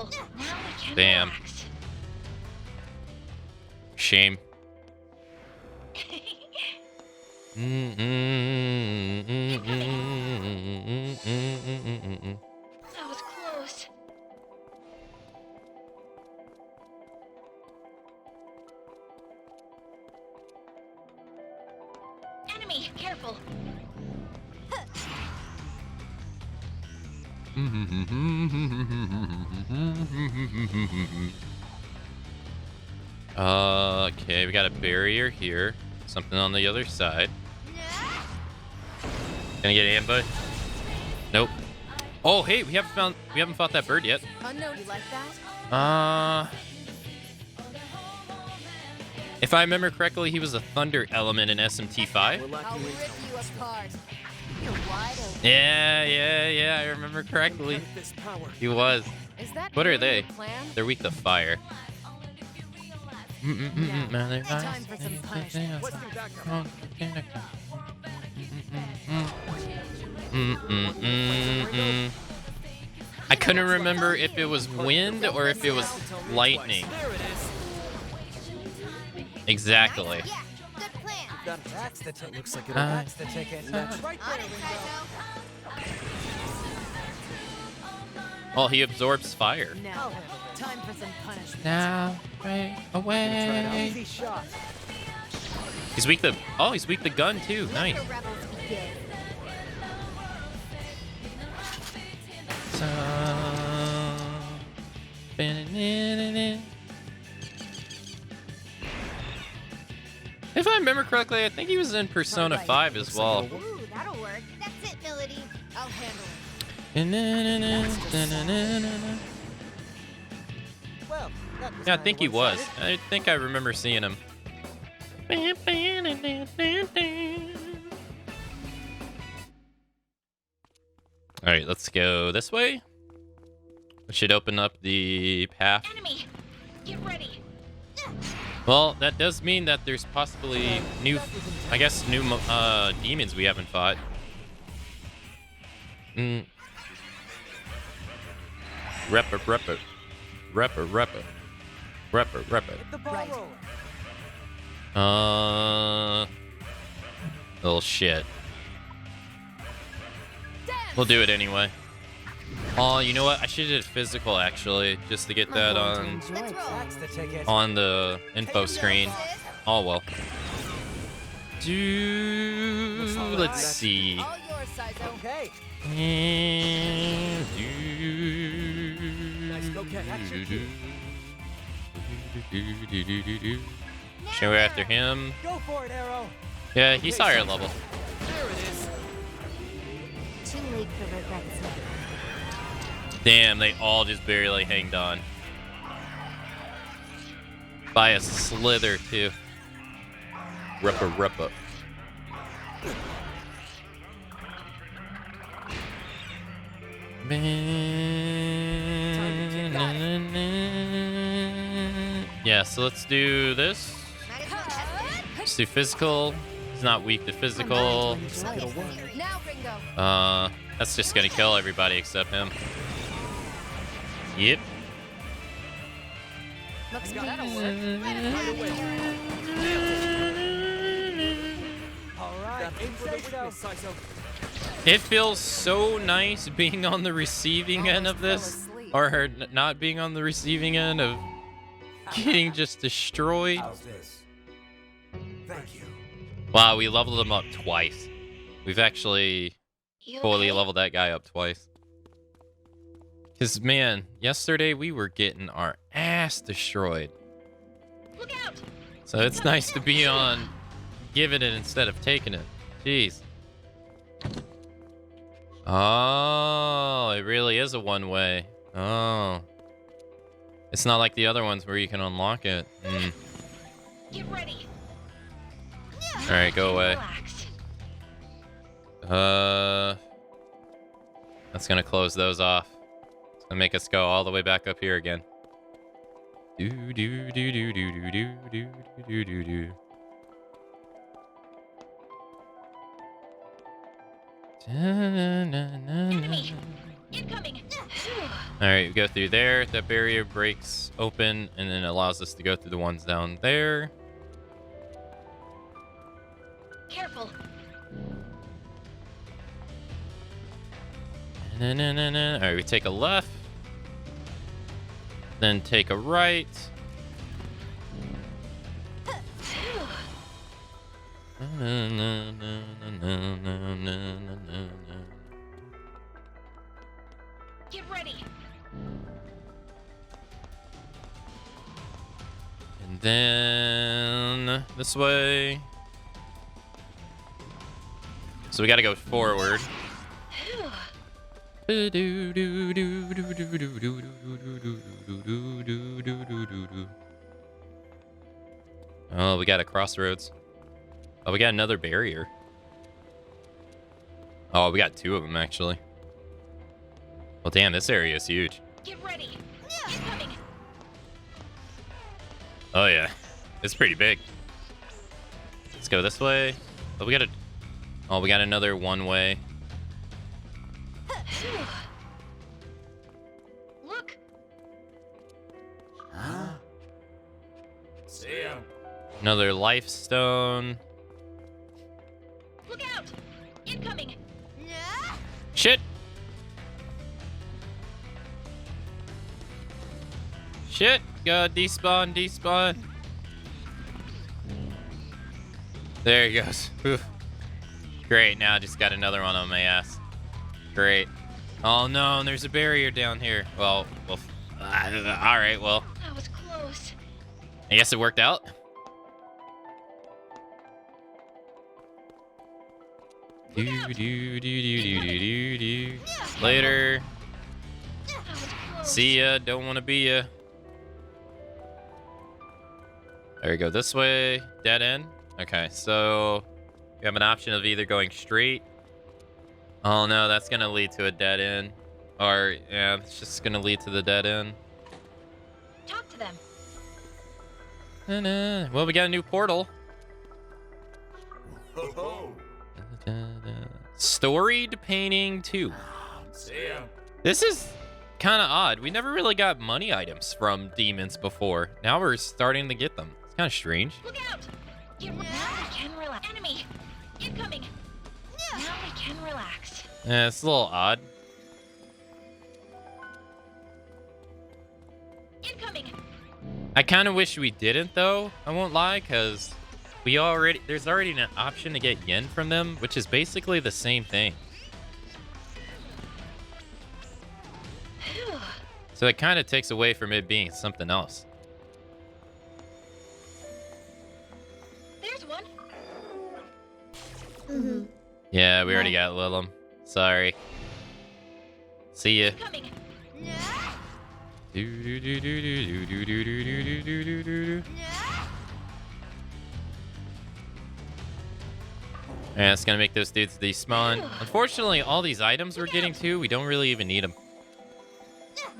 Damn. Shame. That was close. Enemy, careful. Okay, we got a barrier here. Something on the other side. Gonna get ambushed? Nope. Oh, hey, we haven't fought that bird yet. Unknown, you like that? If I remember correctly, he was a thunder element in SMT5. I'll rip you apart. You're wide open. Yeah, I remember correctly. He was. Is that What are really they? your plan? They're weak to fire. Time for some punishment. I couldn't remember if it was wind or if it was lightning. Exactly. That's the ticket. Looks like that's the ticket. That's right there. Well, he absorbs fire. Now, time for some punishment. Now, right away. Easy shot. He's weak to. Oh, he's weak to gun too. Nice. If I remember correctly, I think he was in Persona 5 as well. Ooh, that'll work. That's it, Melody. I'll handle Well, Yeah, I think he was. I think I remember seeing him. Alright, let's go this way. Which should open up the path. Enemy! Get ready! Well, that does mean that there's possibly new, I guess, new demons we haven't fought. Repper. The ball rolling. Little shit. We'll do it anyway. Oh, you know what? I should have did physical actually, just to get that That's the ticket. on the info screen. Oh well. Let's see. All yours, Saizo. Okay. Nice go catch. Should we go after him? Go for it, Arrow. Yeah, he's higher level. There it is. Too late for regrets now. Damn, they all just barely hanged on. By a slither, too. Rippa. Yeah, so let's do this. Let's do physical. He's not weak to physical. Now, Ringo. That's just gonna kill everybody except him. Yep. Looks That'll good. work. All right. Aim for the weakness, Saizo. It feels so nice being on the receiving end of this, or not being on the receiving end of getting just destroyed. How's this? Thank you. Wow, we leveled him up twice. We've actually You fully okay? leveled that guy up twice. Because, man, yesterday we were getting our ass destroyed. Look out! So it's nice to be on giving it instead of taking it. Jeez. Oh, it really is a one-way. Oh. It's not like the other ones where you can unlock it. Get ready! Alright, go away. Relax. That's gonna close those off. It's gonna make us go all the way back up here again. Do. Enemy! Incoming! Alright, we go through there. That barrier breaks open and then allows us to go through the ones down there. Careful! Alright, we take a left. Then take a right. Get ready! And then this way. So we gotta go forward. Oh, we got a crossroads. Oh, we got another barrier. Oh, we got two of them, actually. Well, damn, this area is huge. Get ready! Incoming! Oh, yeah. It's pretty big. Let's go this way. Oh, we got a... Oh, we got another one-way. Look! Huh? See him. Another life stone. Look out! Incoming! Shit! Shit! Go despawn. There he goes. Oof. Great, now I just got another one on my ass. Great. Oh no, and there's a barrier down here. Well, alright, well. That was close. I guess it worked out. Later. That was close. See ya, don't wanna be ya. There we go, this way. Dead end. Okay, so we have an option of either going straight. Oh no, that's gonna lead to a dead end. Or, yeah, it's just gonna lead to the dead end. Talk to them. Well, we got a new portal. Storied Painting 2. This is kind of odd. We never really got money items from demons before. Now we're starting to get them. It's kind of strange. Look out! Now we can relax. Enemy! Incoming! Now we can relax. Yeah, it's a little odd. Incoming! I kind of wish we didn't, though. I won't lie, because there's already an option to get yen from them, which is basically the same thing. So it kind of takes away from it being something else. There's one. Yeah, we already got Lilum. Sorry. See ya. Incoming! Yeah, it's gonna make those dudes despawn. Unfortunately, all these items we're getting to, we don't really even need them.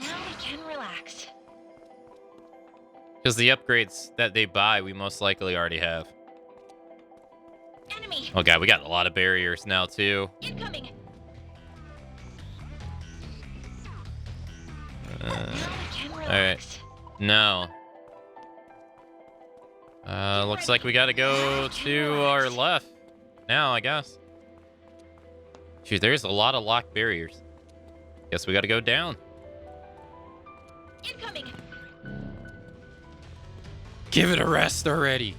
Now we can relax. Because the upgrades that they buy, we most likely already have. Enemy! Oh god, we got a lot of barriers now, too. Incoming! Alright. No. Looks like we gotta go to our left now, I guess. Shoot, there's a lot of locked barriers. Guess we gotta go down. Incoming! Give it a rest already.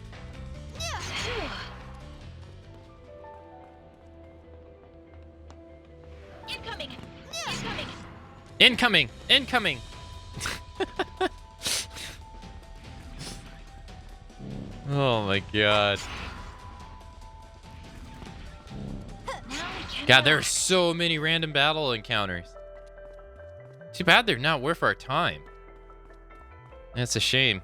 Incoming! Incoming! Incoming! Incoming! Oh my god. God, there are so many random battle encounters. Too bad they're not worth our time. That's a shame.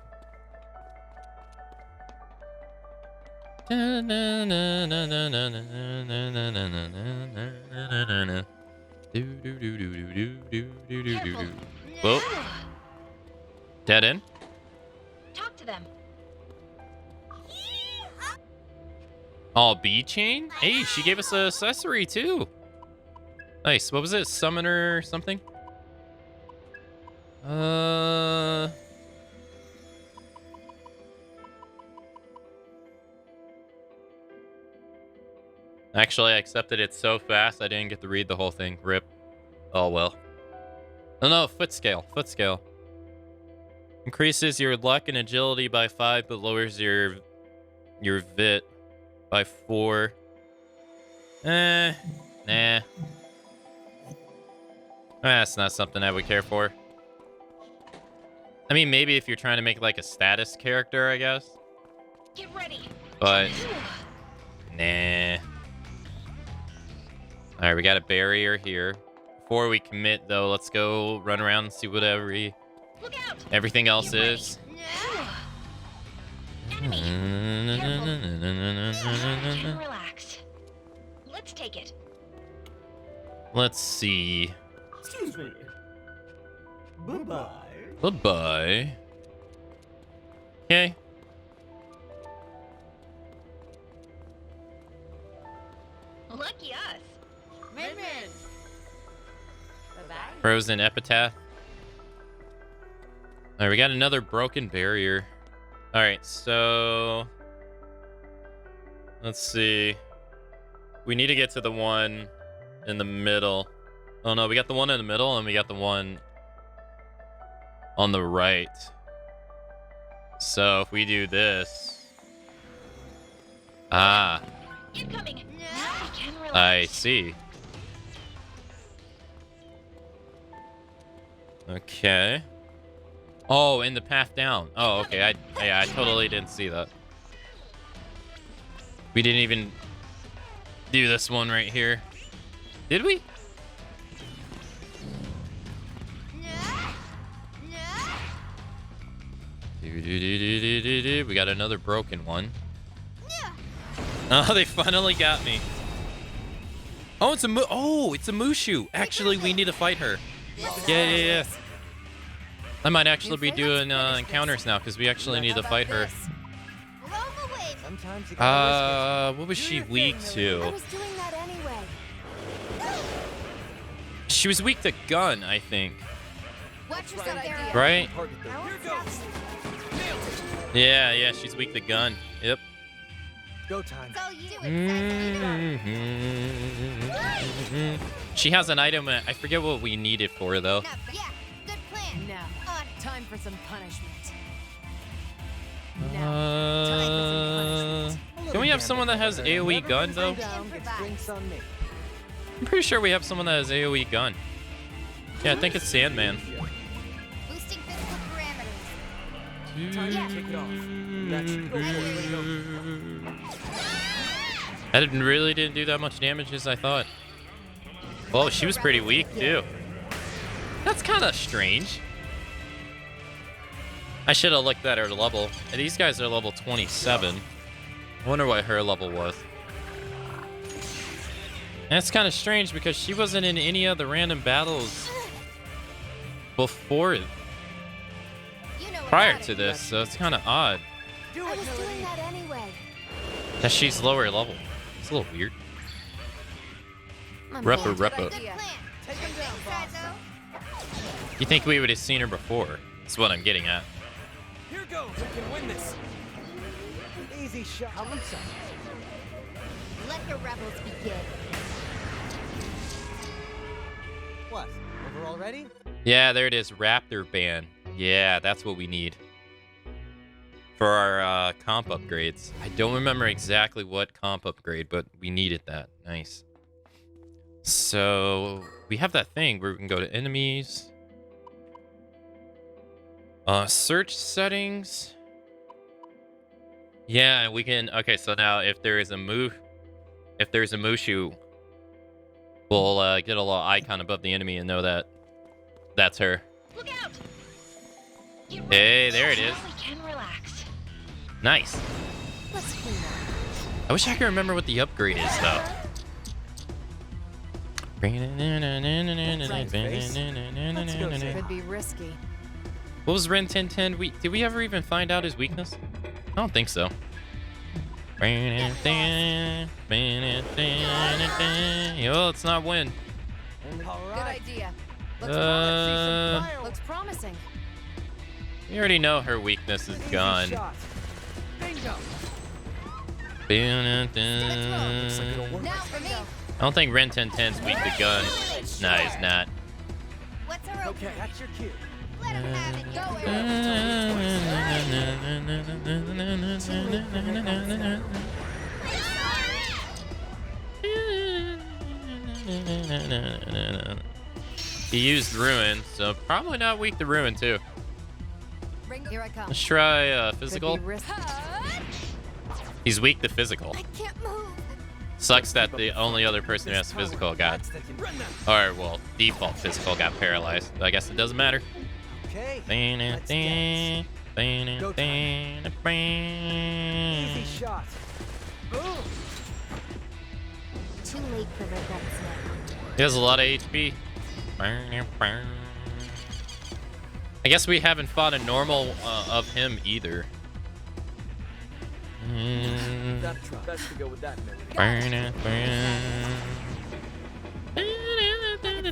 Whoa. Dead end? Talk to them. Oh, B chain? Hey, she gave us an accessory too. Nice. What was it? Summoner something? Actually, I accepted it so fast I didn't get to read the whole thing. Rip. Oh well. Oh no, foot scale. Foot scale. Increases your luck and agility by 5, but lowers your vit by 4. Nah. That's not something I would care for. I mean, maybe if you're trying to make like a status character, I guess. Get ready. But nah. All right, we got a barrier here. Before we commit, though, let's go run around and see what everything else is. Enemy. Relax. Let's take it. Let's see. Excuse me. Bye-bye. Bye-bye. Okay. Lucky us. Min-min. Bye-bye. Frozen epitaph. All right, we got another broken barrier. All right, so let's see. We need to get to the one in the middle. Oh no, we got the one in the middle and we got the one on the right. So if we do this. Ah. Incoming. Now we can relax. I see. Okay. Oh, in the path down. Oh, okay. I totally didn't see that. We didn't even do this one right here. Did we? We got another broken one. Oh, they finally got me. Oh, it's a Mushu. Actually, we need to fight her. Yeah. I might actually be doing encounters now because we actually need to fight her. Sometimes you gotta What was she weak to? I was doing that anyway. She was weak to gun, I think. Watch yourself there. Right? Here goes. Yeah, she's weak to gun. Yep. Go time. So you do it. She has an item. I forget what we need it for, though. Yeah, good plan. Now, time for some punishment. Can we have someone that has AoE gun, though? Drinks on me. I'm pretty sure we have someone that has AoE gun. Yeah, I think it's Sandman. Boosting physical parameters. That really didn't do that much damage as I thought. Well, she was pretty weak, too. That's kind of strange. I should have looked at her level. And these guys are level 27. I wonder what her level was. That's kind of strange because she wasn't in any of the random battles before, prior to this, so it's kind of odd I was doing that anyway. that she's lower level. It's a little weird. Reppa. Take him down, Saizo. You think we would have seen her before? That's what I'm getting at. Here goes. We can win this. Easy shot. Let the rebels begin. What? Over already? Yeah, there it is. Raptor Band. Yeah, that's what we need for our comp upgrades. I don't remember exactly what comp upgrade, but we needed that. Nice. So we have that thing where we can go to enemies. Search settings. Yeah, we can. Okay, so now if there's a Mushu, we'll get a little icon above the enemy and know that that's her. Look out! Hey, there it is. Now we can relax. Nice. Let's clean up. I wish I could remember what the upgrade is, though. Could be risky. What was Ren 1010? Did we ever even find out his weakness? I don't think so. Yo, let's not win. Good idea. Looks promising. We already know her weakness is gun. Bingo. Now for me. I don't think Ren 1010's weak to gun. Nah, he's not. What's our Okay, that's your cue. Let him have it. Go, He used Ruin, so probably not weak to Ruin, too. Here I come. Let's try physical. Could be risky. He's weak to physical. I can't move. Sucks that the only other person who has physical got, or well, default physical got paralyzed. I guess it doesn't matter. Okay. Easy Easy shot. Boom. Too late for regrets now. He has a lot of HP. I guess we haven't fought a normal of him either. Best to go with that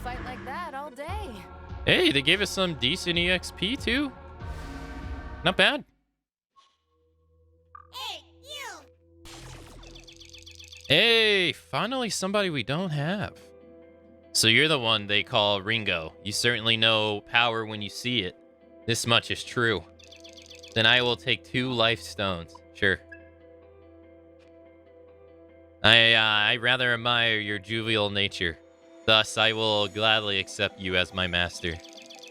Fight like that all day. Hey, they gave us some decent EXP too. Not bad. Hey, you! Hey, finally somebody we don't have. So you're the one they call Ringo. You certainly know power when you see it. This much is true. Then I will take 2 life stones. Sure. I rather admire your jovial nature. Thus, I will gladly accept you as my master.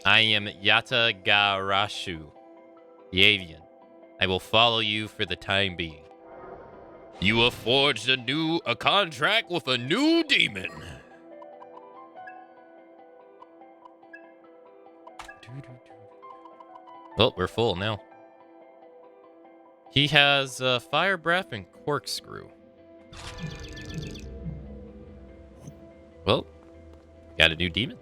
I am Yatagarashu, the avian. I will follow you for the time being. You have forged a contract with a new demon. Well, we're full now. He has fire breath and corkscrew. Well, got a new demon.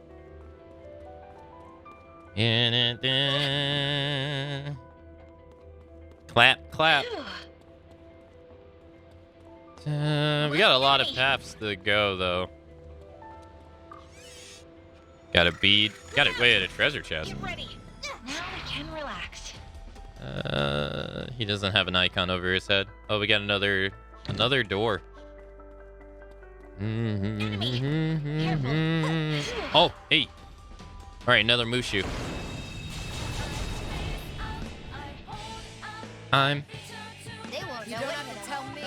Clap, clap. We got a lot of paths to go, though. Got a bead. Got it. Wait, a treasure chest. Get ready. Now we can relax. He doesn't have an icon over his head. Oh, we got another door. Oh, hey. All right, another Mushu. I'm. They won't know what to tell me.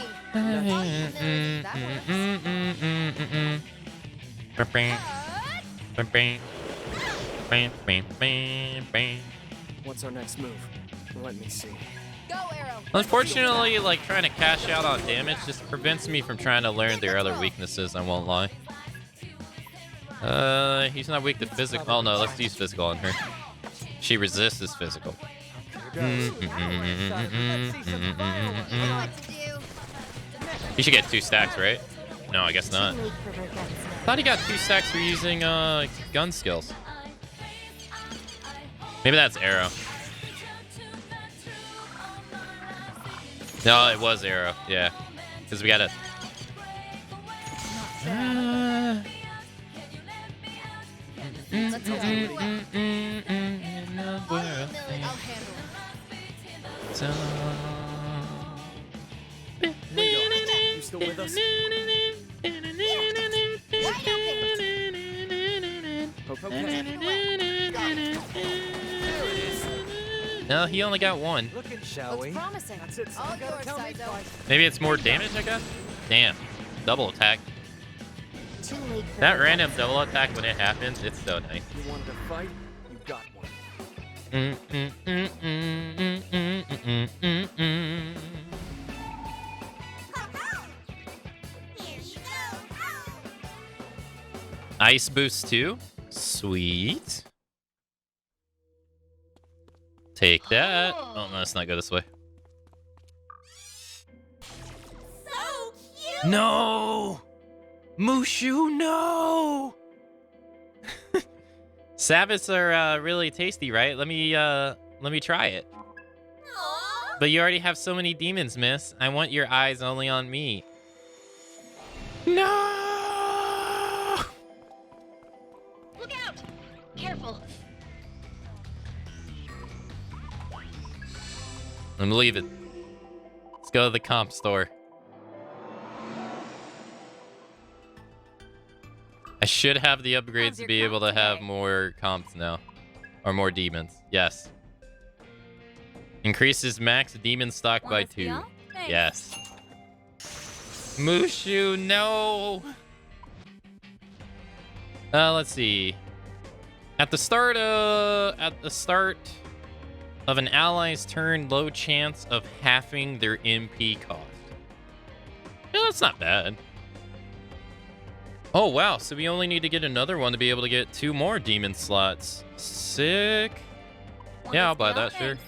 What's our next move? Let me see. Go, Arrow. Unfortunately, like trying to cash out on damage just prevents me from trying to learn their other weaknesses. I won't lie. He's not weak to physical. Oh no, let's use physical on her. She resists his physical. You should get 2 stacks, right? No, I guess not. Thought he got 2 stacks for using gun skills. Maybe that's arrow. No, it was arrow. Yeah, because we gotta. You still with us? No, he only got 1. Looking, shall we? Promising. That's it. All You gotta yours, tell me Saizo. twice. Maybe it's more damage, I guess? Damn. Double attack. Too late for That the random guts. double attack when it happens, it's so nice. You wanted to fight? You got one. Ice boost too? Sweet. Take that. Oh, no, let's not go this way. So cute! No! Mushu, no! Sabbats are really tasty, right? Let me try it. Aww. But you already have so many demons, miss. I want your eyes only on me. No! Look out! Careful. I'm leaving. Let's go to the comp store. I should have the upgrades to be able to have more comps now. Or more demons. Yes. Increases max demon stock by 2. Yes. Mushu, no! Let's see. At the start of an ally's turn, low chance of halving their MP cost. Yeah, that's not bad. Oh, wow. So we only need to get another one to be able to get 2 more demon slots. Sick. Yeah, I'll buy that, sure.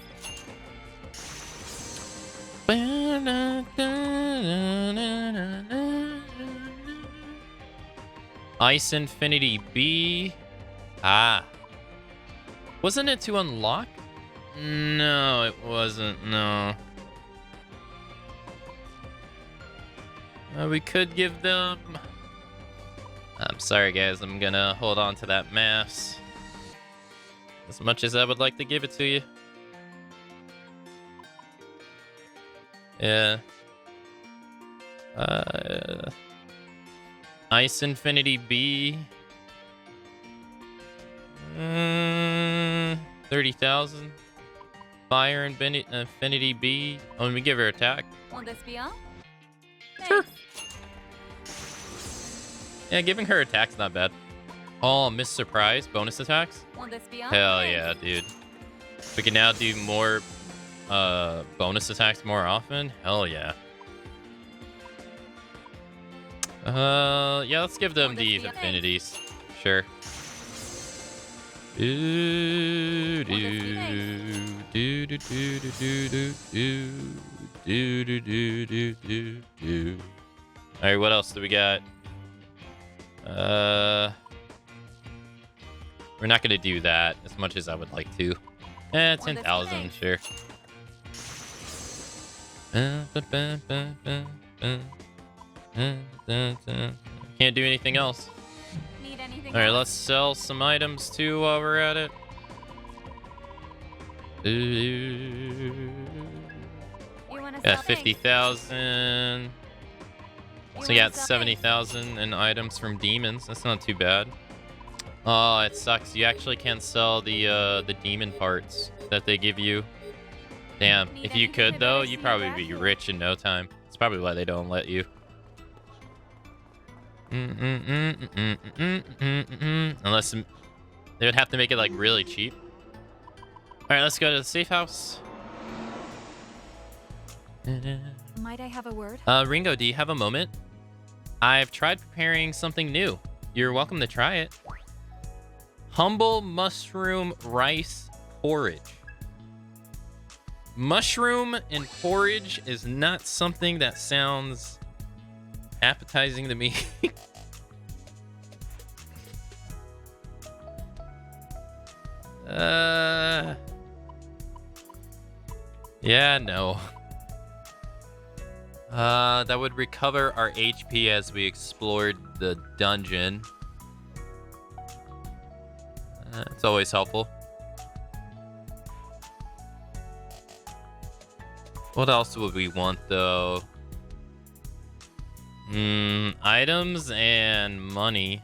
Ice Infinity B. Ah. Wasn't it to unlock? No, it wasn't. No. We could give them... I'm sorry, guys. I'm gonna hold on to that mass. As much as I would like to give it to you. Yeah. Ice Infinity B. 30,000. Fire Infinity B. Oh, let me give her attack. Sure. Yeah, giving her attack's not bad. Oh, Miss Surprise bonus attacks? Hell yeah, dude. We can now do more bonus attacks more often. Hell yeah. Yeah, let's give them the affinities. Sure. Do do do do do do do do do do do do do. All right, what else do we got? We're not gonna do that as much as I would like to. 10,000, sure. Can't do anything else. Need anything All right, else? let's sell some items too while we're at it. You wanna Got sell 50,000. So we got 70,000 in items from demons. That's not too bad. Oh, it sucks. You actually can't sell the demon parts that they give you. Damn. If you could though, you'd probably be rich in no time. That's probably why they don't let you. Unless they would have to make it like really cheap. All right, let's go to the safe house. Might I have a word? Ringo, do you have a moment? I've tried preparing something new. You're welcome to try it. Humble mushroom rice porridge. Mushroom and porridge is not something that sounds appetizing to me. Yeah, no. That would recover our HP as we explored the dungeon. It's always helpful. What else would we want, though? Items and money.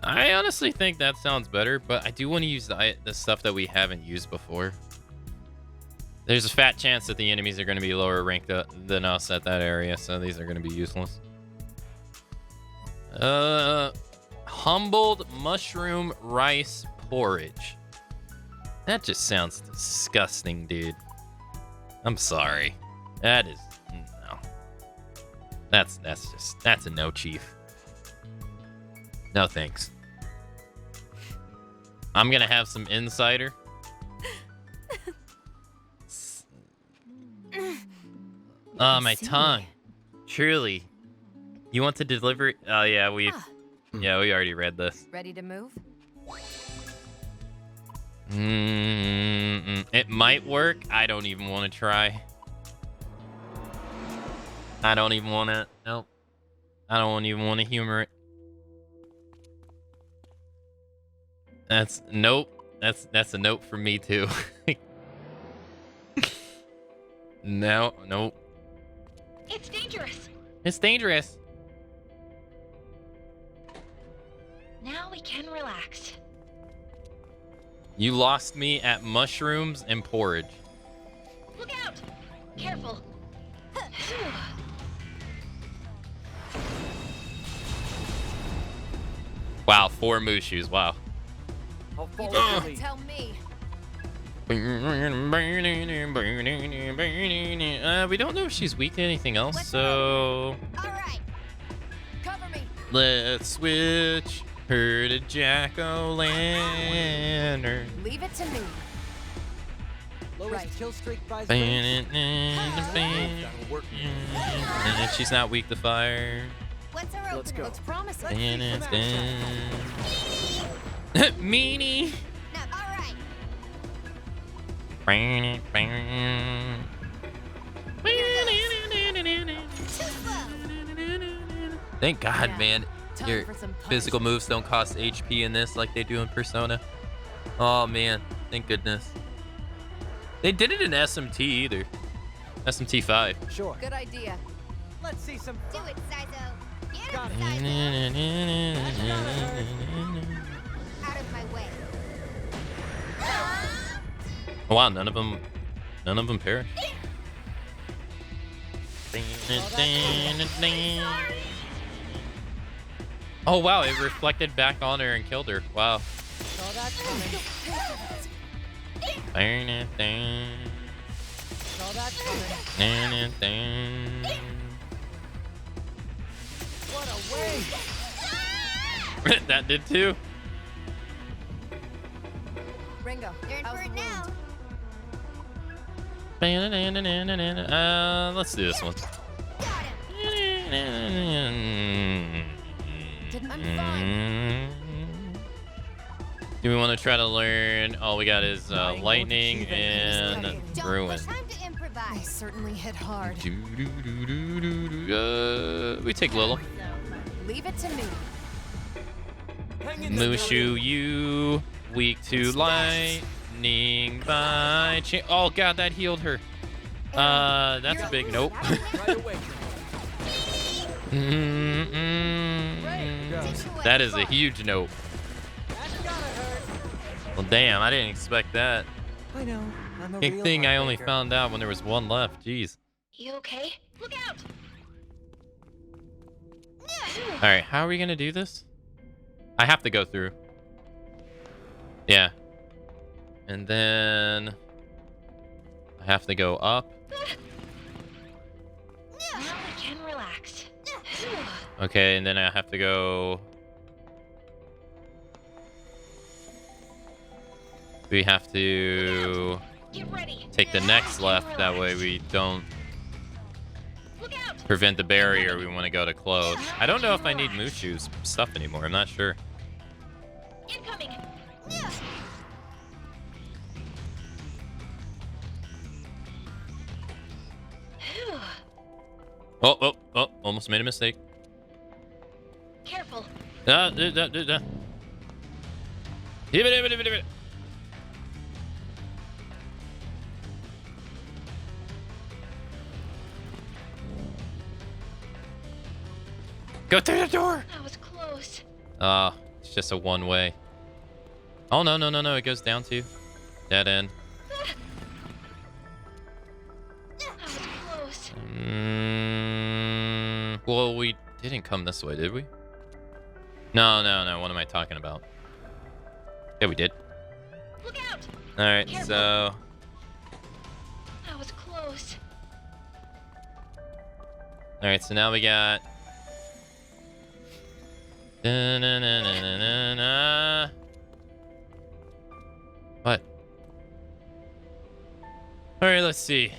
I honestly think that sounds better, but I do want to use the stuff that we haven't used before. There's a fat chance that the enemies are going to be lower ranked than us at that area, so these are going to be useless. Humbled mushroom rice porridge. That just sounds disgusting, dude. I'm sorry. That is no. That's a no, chief. No thanks. I'm gonna have some insider. Oh, my tongue. Truly. You want to deliver? Oh yeah, we already read this. Ready to move? It might work. I don't even want to try. I don't even want to. Nope. I don't even want to humor it. That's nope. That's a nope from me too. No, nope. It's dangerous. It's dangerous. Now we can relax. You lost me at mushrooms and porridge. Look out! Careful. Wow, 4 Mushus. Wow. I'll follow You the lead. tell me. We don't know if she's weak to anything else, so All right. Cover me. let's switch her to Jack-o'-lantern. Leave it to me. Lowest kill streak by And she's not weak to fire. What's our Let's opener? go. Looks promising. Meanie. No, all right. Thank God, man. Time Your for some physical moves don't cost HP in this like they do in Persona. Oh, man. Thank goodness. They did it in SMT either. SMT 5. Sure. Good idea. Let's see some. Do it, Sizo. Get Got him, it. Sizo. Out of my way. Wow, none of them perished. Oh wow, it reflected back on her and killed her. Wow. Saw that coming. Saw that coming. What a waste. That did too. Ringo, You're in how's for the it now. wound? Let's do this one. Got him. I'm fine. Do we want to try to learn? All we got is lightning and ruin. They certainly hit hard. We take Lilith. Leave it to me. Mushu, you weak to lightning by chance. Oh god, that healed her. That's a big nope. That is a huge nope. Well, damn, I didn't expect that. I know. I'm a Big real thing I only heartbreaker. found out when there was one left. Jeez. You okay? Look out! All right, how are we gonna do this? I have to go through. Yeah. And then I have to go up. Now we can relax. Okay, and then I have to go. We have to Get ready. take the next left. That way we don't prevent the barrier we want to go to close. I don't know if I need Mushu's stuff anymore. I'm not sure. Incoming. Oh, almost made a mistake. Careful. Go through the door. That was close. It's just a one way. Oh, no. It goes down to dead end. That was close. Well, we didn't come this way, did we? No. What am I talking about? Yeah, we did. Look out. All right, Careful. so That was close. all right, so now we got. What? All right, let's see.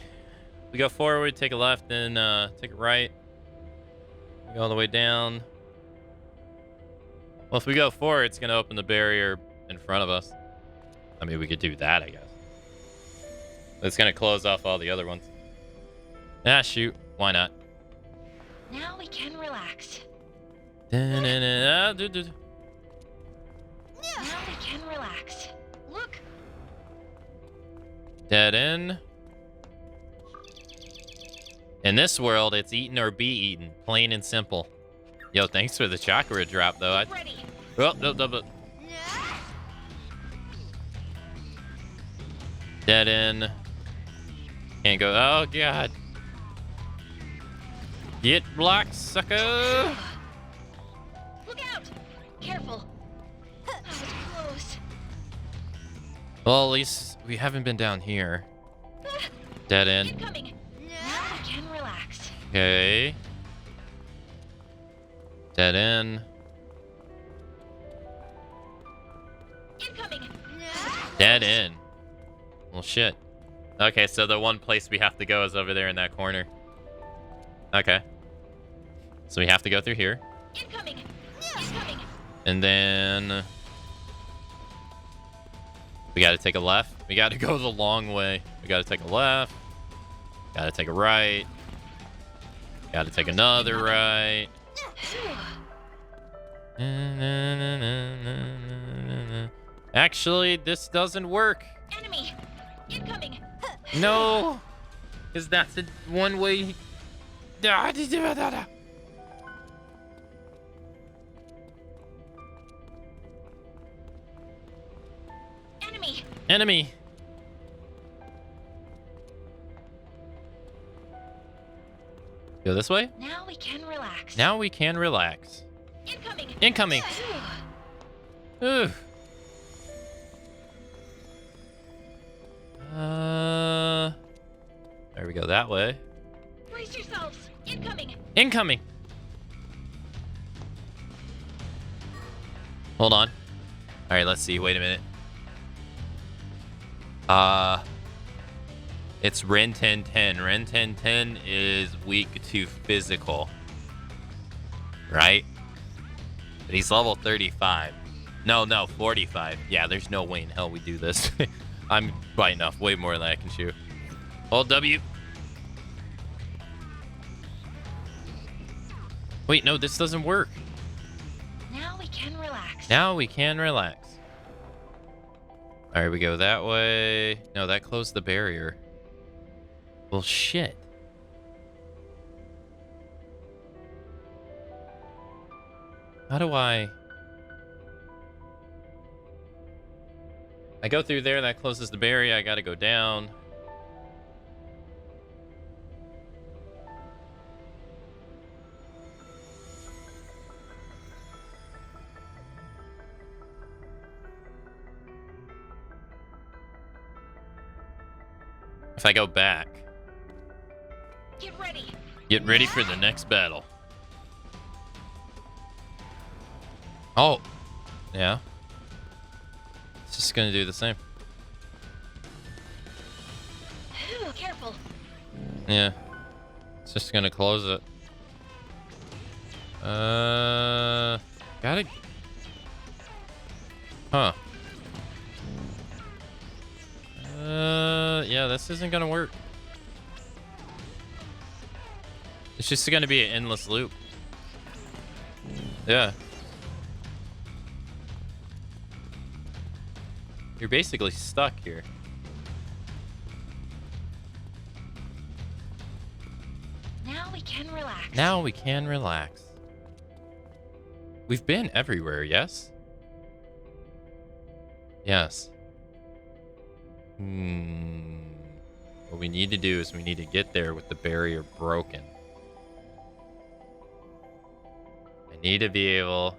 We go forward, take a left, then take a right. We go all the way down. Well, if we go forward, it's gonna open the barrier in front of us. I mean, we could do that, I guess. It's gonna close off all the other ones. Ah, shoot. Why not? Now we can relax. Dead Now we can relax. Look. end. In this world, it's eaten or be eaten. Plain and simple. Yo, thanks for the chakra drop, though. Ready. Oh. Dead end. Can't go. Oh, God. Get blocked, sucker. Look out. Careful. That was close. Well, at least we haven't been down here. Dead end. Incoming. Now we can relax. Okay. Dead end. Incoming. Dead end. Well, shit. Okay, so the one place we have to go is over there in that corner. Okay. So we have to go through here. Incoming. Incoming. And then we got to take a left. We got to go the long way. We got to take a left. Got to take a right. Got to take another right. Actually, this doesn't work. Enemy. Incoming. No. Because that's a one way. Enemy. Go this way? Now we can relax. Now we can relax. Incoming. Incoming. Ooh. There we go that way. Brace yourselves. Incoming. Incoming. Hold on. All right, let's see. Wait a minute. It's Ren 1010. Ren 1010 is weak to physical. Right? But he's level 35. No, 45. Yeah, there's no way in hell we do this. I'm biting off way more than I can chew. Hold W. Wait, no, this doesn't work. Now we can relax. Now we can relax. All right, we go that way. No, that closed the barrier. Well, shit. How do I go through there, that closes the barrier. I gotta go down. If I go back. Get ready. Get ready for the next battle. Oh. Yeah. It's just gonna do the same. Ooh, careful. Yeah. It's just gonna close it. Gotta. Huh. Yeah, this isn't gonna work. It's just gonna be an endless loop. Yeah. You're basically stuck here. Now we can relax. Now we can relax. We've been everywhere, yes? Yes. What we need to do is we need to get there with the barrier broken. I need to be able...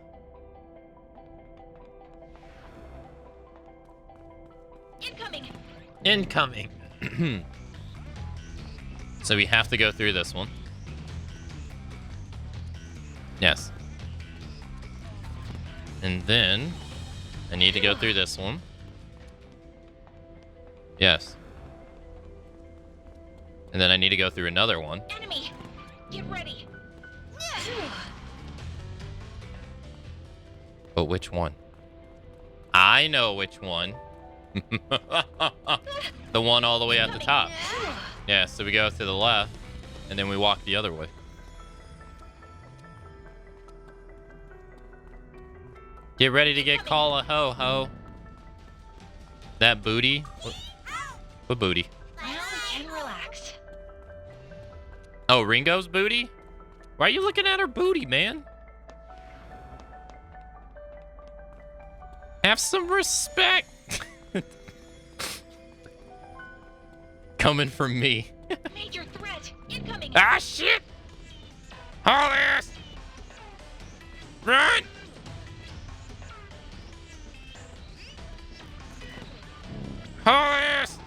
Incoming! So we have to go through this one. Yes. And then I need to go through this one. Yes. And then I need to go through another one. Enemy! Get ready! But which one? I know which one. The one all the way at the top. Yeah, so we go to the left, and then we walk the other way. Get ready to get call a ho-ho. That booty? What booty? Now we can relax. Oh, Ringo's booty? Why are you looking at her booty, man? Have some respect. Coming from me. Major threat incoming. Ah, shit! Haul ass! Run! Haul ass!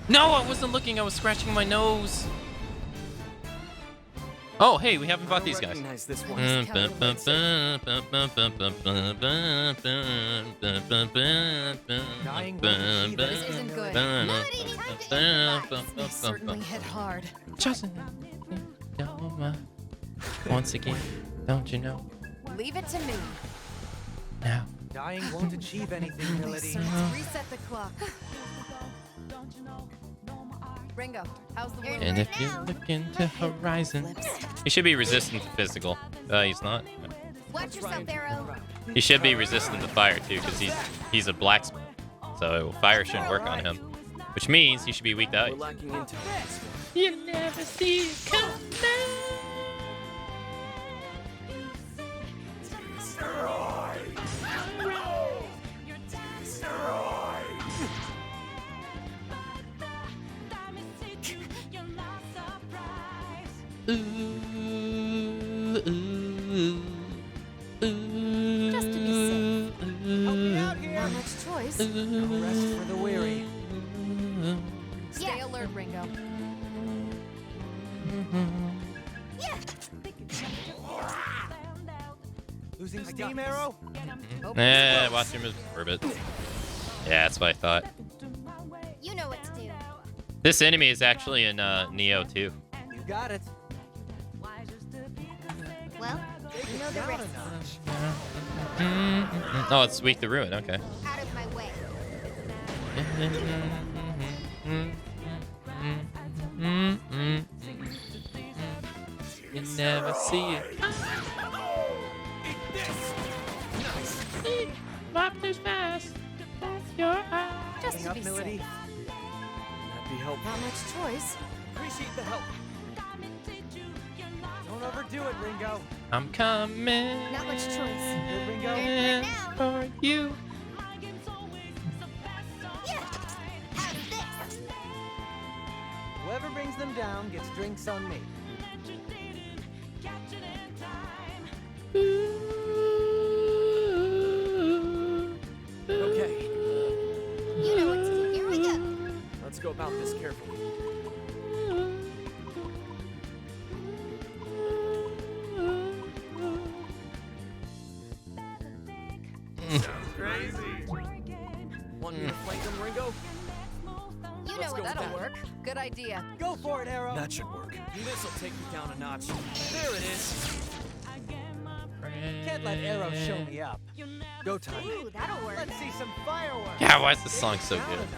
No, I wasn't looking. I was scratching my nose. Oh, hey, we haven't fought these guys. This one. This isn't good. They certainly hit hard. Once again, don't you know? Leave it to me. Now. Dying won't achieve anything, Milady. Reset the clock. Ringo, how's the wound? And if you look into Horizon, he should be resistant to physical. He's not. Watch yourself, Arrow. He should be resistant to fire too, because he's a blacksmith, so fire shouldn't work on him. Which means he should be weak to ice. You never see it coming. Just to be safe. Help me out here. Not much choice. No rest for the weary. Stay alert, Ringo. Losing steam, Arrow? Watch your moves for a bit. Yeah, that's what I thought. You know what to do. This enemy is actually in Neo too. You got it. Well, you know the Down a risks. notch. Oh, it's Weak the Ruin. Okay. Out of my way. You never see it. Mop too fast. Your eyes. Just Hang to up, be Milady. safe. That'd be helpful. Not much choice. Appreciate the help. Don't overdo it, Ringo. I'm coming. Not much choice. Good, Ringo. You're in for it now. For you. Yeah. How's this? Whoever brings them down gets drinks on me. Okay, You know what to do. Here we go. let's go about this carefully. Crazy. Want me to flank them, Ringo? You know Let's what go That'll with that. work. Good idea. Go for it, Arrow. That should work. This'll take you down a notch. There it is. Can't let Arrow show me up. Go time. Ooh, that'll work. Let's see some fireworks. God, why is this song so Down good? a notch.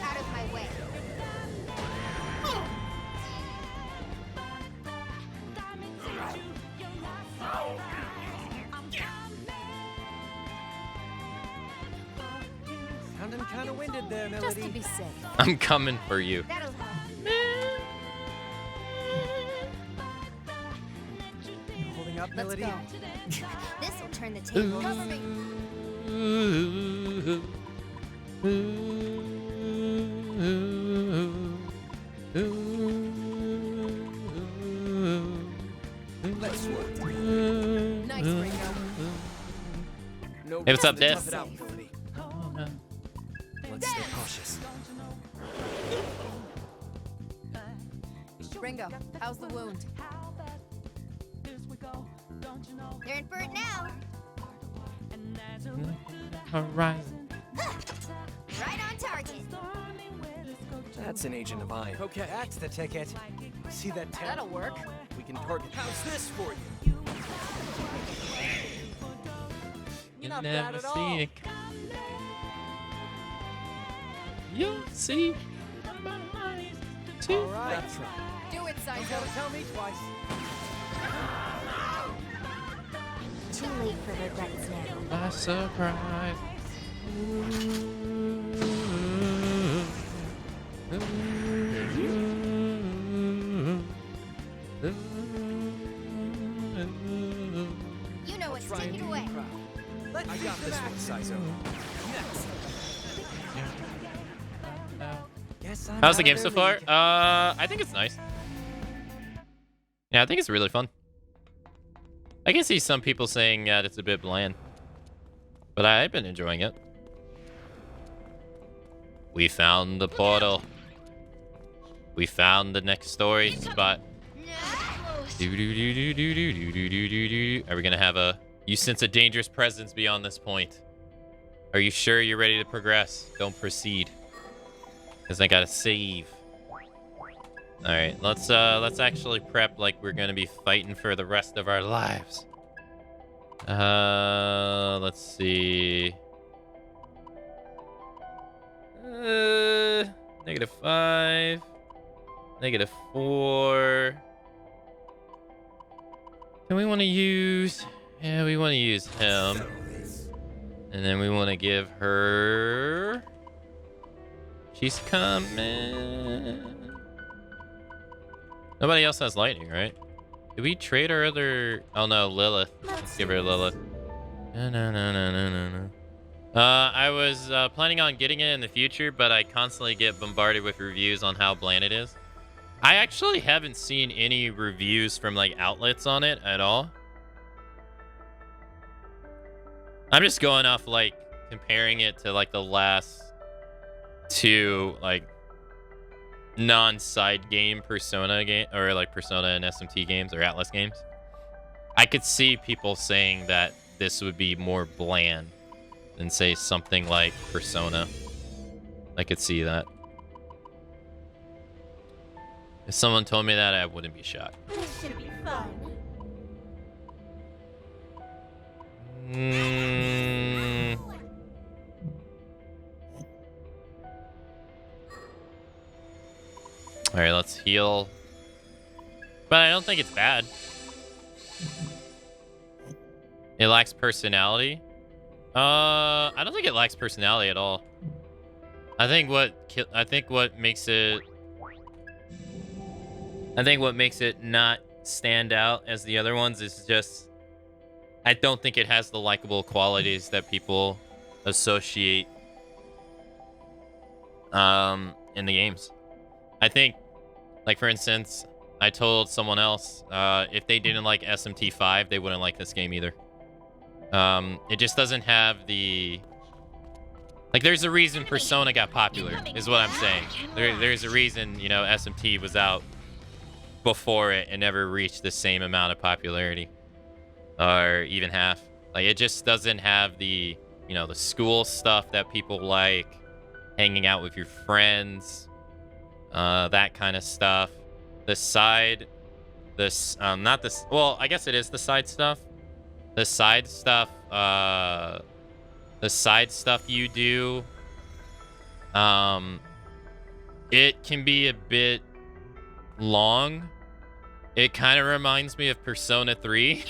Out of my way. Sounding kind of winded there, Just Milady. to be safe. I'm coming for you. That'll help. You holding up, Let's Milady? go. This'll turn the tables. Cover me. Nice work. Nice, Ringo. No Hey, what's up, reason to Des? tough it out, Milady. Let's stay cautious. Ringo, how's the wound? You're in for it now. Horizon. Right on target. That's an agent of mine. Okay, That's the ticket. See that tap? That'll work. we can target. How's this for you? You Not never bad at all. see it. You'll see. All right. That's right. Do it, Don't Psycho. gotta tell me twice. Too late for regrets now. By surprise. You know what to Try take and it be away. proud. Let's I see got some this one, action. Sizo. Next. Guess I'm How's the out game of so their far? league. I think it's nice. Yeah, I think it's really fun. I can see some people saying that it's a bit bland, but I've been enjoying it. We found the portal. We found the next story spot. Are we gonna have a... You sense a dangerous presence beyond this point. Are you sure you're ready to progress? Don't proceed. Because I gotta save. Alright, let's actually prep like we're gonna be fighting for the rest of our lives. Let's see. -5. -4. Do we want to use... Yeah, we want to use him. And then we want to give her... She's coming. Nobody else has lightning, right? Did we trade our other... Oh no, Lilith. Let's give her Lilith. No. I was planning on getting it in the future, but I constantly get bombarded with reviews on how bland it is. I actually haven't seen any reviews from like outlets on it at all. I'm just going off like comparing it to like the last two like non-side game Persona game or like Persona and SMT games or Atlas games. I could see people saying that this would be more bland than say something like Persona. I could see that. If someone told me that, I wouldn't be shocked. This should be fun. All right, let's heal. But I don't think it's bad. It lacks personality. I don't think it lacks personality at all. I think what makes it not stand out as the other ones is just I don't think it has the likable qualities that people associate in the games. I think, like, for instance, I told someone else if they didn't like SMT5, they wouldn't like this game either. It just doesn't have the... Like, there's a reason Persona got popular, is what I'm saying. There's a reason, you know, SMT was out before it and never reached the same amount of popularity. Or even half. Like, it just doesn't have the, you know, the school stuff that people like. Hanging out with your friends. That kind of stuff. The side... not this... Well, I guess it is the side stuff. The side stuff... the side stuff you do, it can be a bit long. It kind of reminds me of Persona 3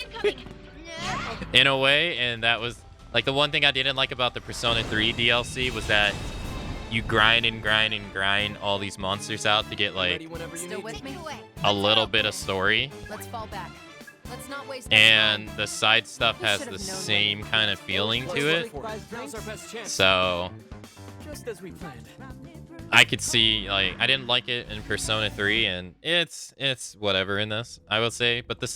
in a way, and that was like the one thing I didn't like about the Persona 3 DLC was that you grind and grind and grind all these monsters out to get like Still with me? a little bit of story. Let's fall back. Let's not waste And the side stuff has the same kind of feeling to it. So Just as we planned. I could see, like, I didn't like it in Persona 3, and it's whatever in this, I would say. But the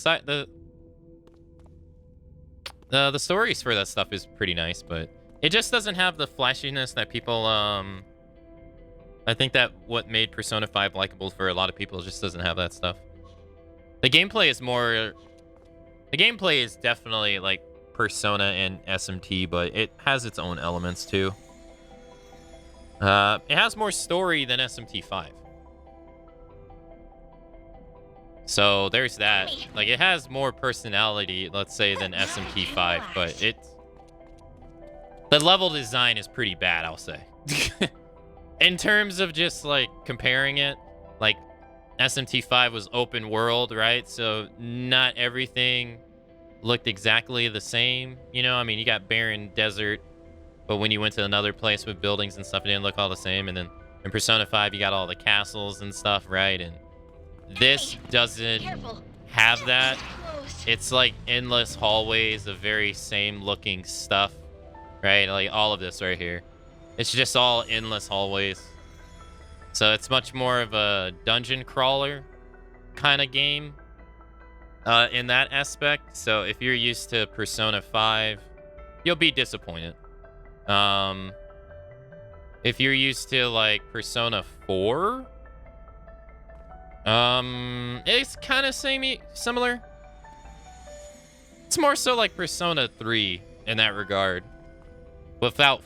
stories for that stuff is pretty nice, but it just doesn't have the flashiness that people I think that what made Persona 5 likable for a lot of people just doesn't have that stuff. The gameplay is more... The gameplay is definitely like Persona and SMT, but it has its own elements too. It has more story than SMT5. So there's that. Like, it has more personality, let's say, than SMT5, but the level design is pretty bad, I'll say. In terms of just like comparing it, like SMT5 was open world, right? So not everything looked exactly the same. You know, I mean, you got barren desert, but when you went to another place with buildings and stuff, it didn't look all the same. And then in Persona 5, you got all the castles and stuff, right? And this doesn't have that. It's like endless hallways of very same looking stuff, right? Like all of this right here. It's just all endless hallways. So it's much more of a dungeon crawler kind of game in that aspect. So if you're used to Persona 5, you'll be disappointed. If you're used to like Persona 4, it's kind of similar. It's more so like Persona 3 in that regard, without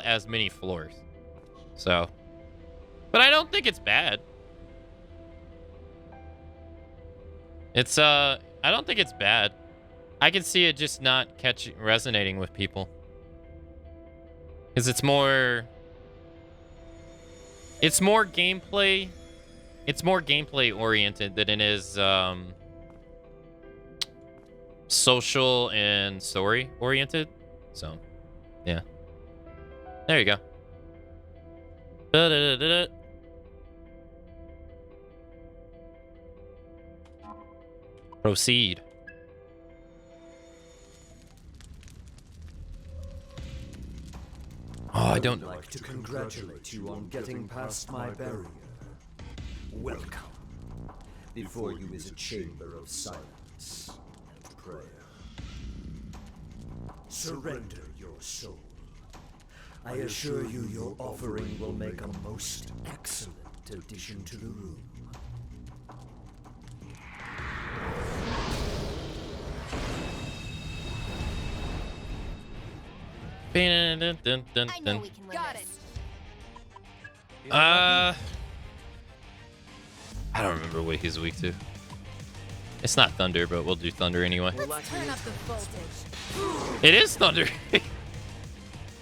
as many floors. So, but I don't think it's bad. I don't think it's bad. I can see it just not resonating with people. Because it's more gameplay. It's more gameplay oriented than it is social and story oriented. So, yeah. There you go. Da-da-da-da-da. Proceed. Oh, I don't like to congratulate you on getting past my barrier. Welcome. Before you is a chamber of silence and prayer. Surrender your soul. I assure you your offering will make a most excellent addition to the room. Dun, dun, dun, dun, I know dun. we can win Got this. it. I don't remember what he's weak to. It's not thunder, but we'll do thunder anyway. Let's turn up the voltage. It is thunder. As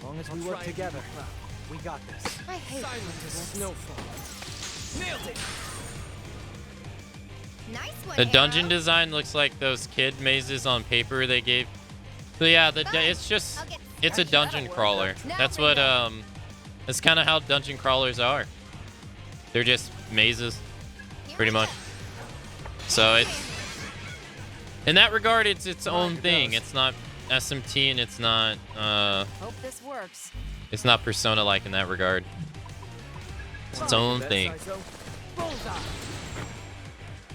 long as we work together, we got this. I hate snowfall. Nailed it. Nice one, The dungeon Arrow. design looks like those kid mazes on paper they gave. So yeah, it's just it's a dungeon crawler. That's what that's kind of how dungeon crawlers are. They're just mazes, pretty much. So it's in that regard, it's its own thing. It's not SMT and it's not Hope this works. it's not Persona-like in that regard. It's its own thing.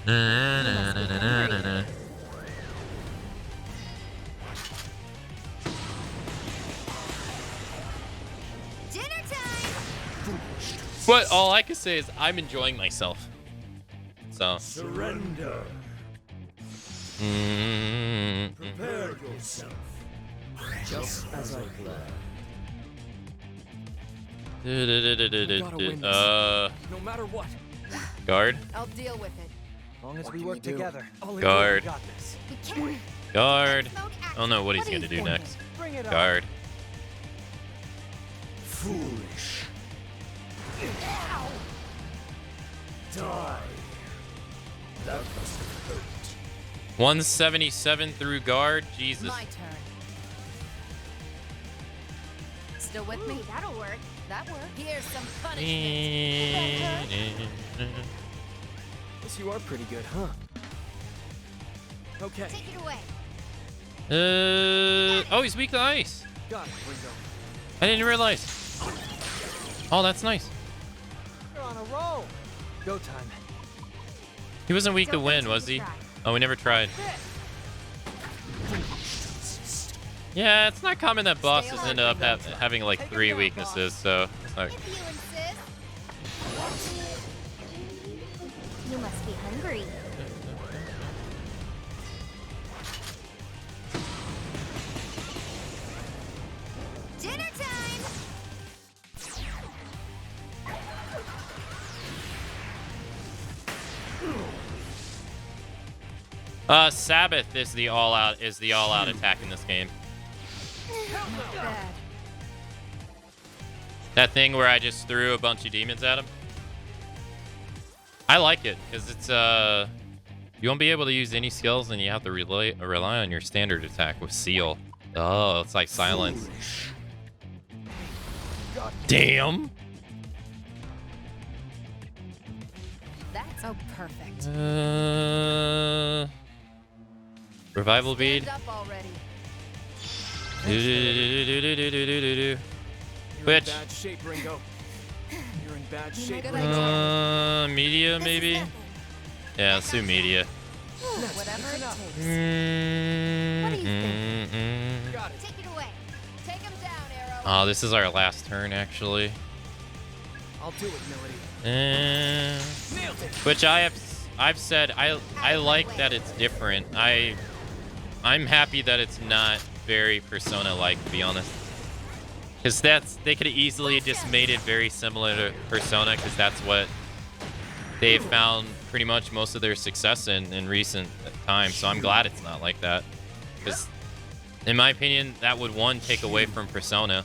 Na, na, na, na, na, na. Dinner time. But all I can say is I'm enjoying myself. So. Surrender. Prepare yourself. Just as I planned. No matter what. Guard. I'll deal with it. As long as we work together. Guard. We got this. Guard. I don't know what he's gonna do next. Bring it on. Guard. Foolish. Die. That must have hurt. 177 through guard. Jesus. My turn. Still with me? That'll work. That worked. Here's some punishment. Guess you are pretty good, huh? Okay. Take it away. Oh, he's weak to ice. Got it, Ringo. I didn't realize. Oh, that's nice. You're on a roll. Go time. He wasn't weak to wind, was he? Oh, we never tried. Yeah, it's not common that bosses end up having like 3 weaknesses, so it's not. If you insist. You must be hungry. Dinner time. Sabbath is the all-out attack in this game. Bad. That thing where I just threw a bunch of demons at him. I like it because it's you won't be able to use any skills and you have to rely on your standard attack with seal. Oh, it's like silence. Damn. That's so perfect. Revival bead. Stand up already. You're in Twitch. bad shape, Ringo. You're in bad shape, Ringo. Media maybe. Yeah, let's do media. Whatever it takes. What do you think? Got it. Take it away. Take him down, Arrow. Oh, this is our last turn actually. I'll do it, Melody. Nailed it. Which I've said I like that it's different. I'm happy that it's not very Persona-like, to be honest. Because they could have easily just made it very similar to Persona, because that's what they've found pretty much most of their success in recent times. So I'm glad it's not like that. Because, in my opinion, that would, one, take away from Persona.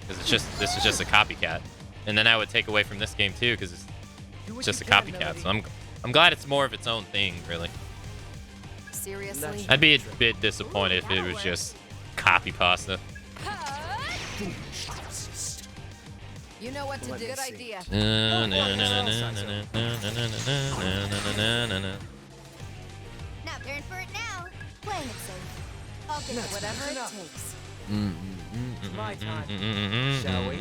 Because this is just a copycat. And then that would take away from this game, too, because it's just a copycat. So I'm glad it's more of its own thing, really. Seriously? I'd be a bit disappointed if it was just copy pasta. You know what to do. Good idea. Not caring for it now. Playing it safe. I'll get it. Whatever it takes. My time. Shall we?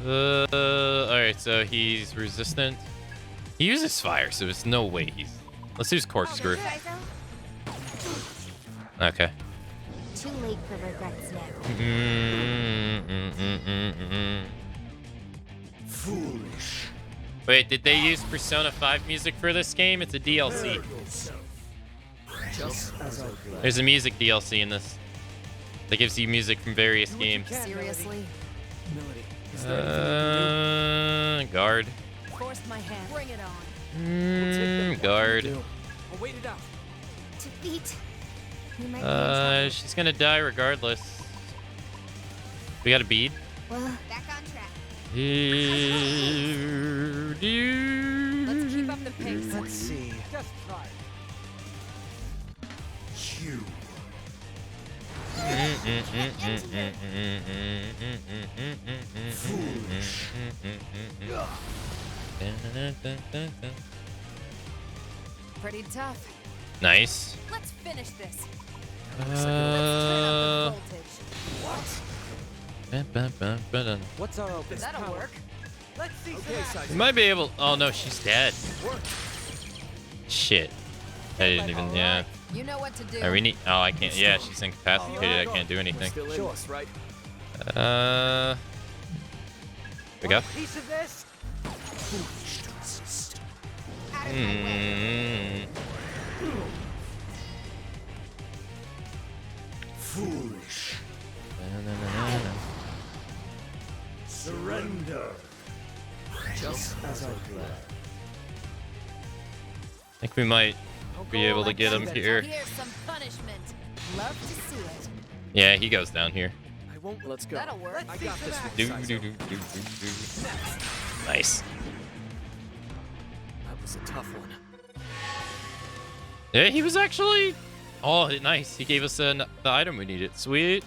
Alright, so he's resistant. He uses fire, so there's no way he's... Let's use corkscrew. Okay. Too late for regrets now. Foolish. Wait, did they use Persona 5 music for this game? It's a DLC. Just as I planned. There's a music DLC in this that gives you music from various games. Seriously? Melody, is there anything you can guard. Forced my hand. Bring it on. Guard. I'll wait it out. Defeat. You might be in trouble. She's gonna die regardless. We got a bead. Well, back on track. Let's keep up the pace. Let's see. Just try. You. Pretty tough. Nice. Let's finish this. What's our open? That'll work. Let's see some Okay, action. We might be able. Oh no, she's dead. Shit. I didn't even. Yeah. You know what to do. We need. Oh, I can't. Yeah, she's incapacitated. I can't do anything. Still in this, right? Here we go. Piece of this. Foolish. Surrender. Just as I planned. I think we might be able to get him here. Here's some punishment. Love to see it. Yeah, he goes down here. I won't. Let's go. That'll work. I got this one. Nice. That was a tough one. Yeah, he was actually. Oh, nice. He gave us the item we needed. Sweet.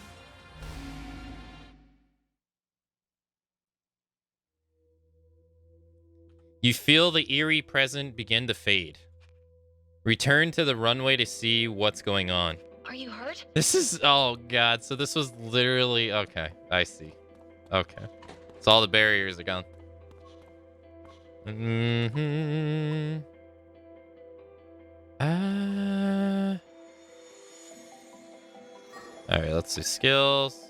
You feel the eerie present begin to fade. Return to the runway to see what's going on. Are you hurt? This is, oh god, so this was literally, okay, I see. Okay. So all the barriers are gone. Alright, let's do skills.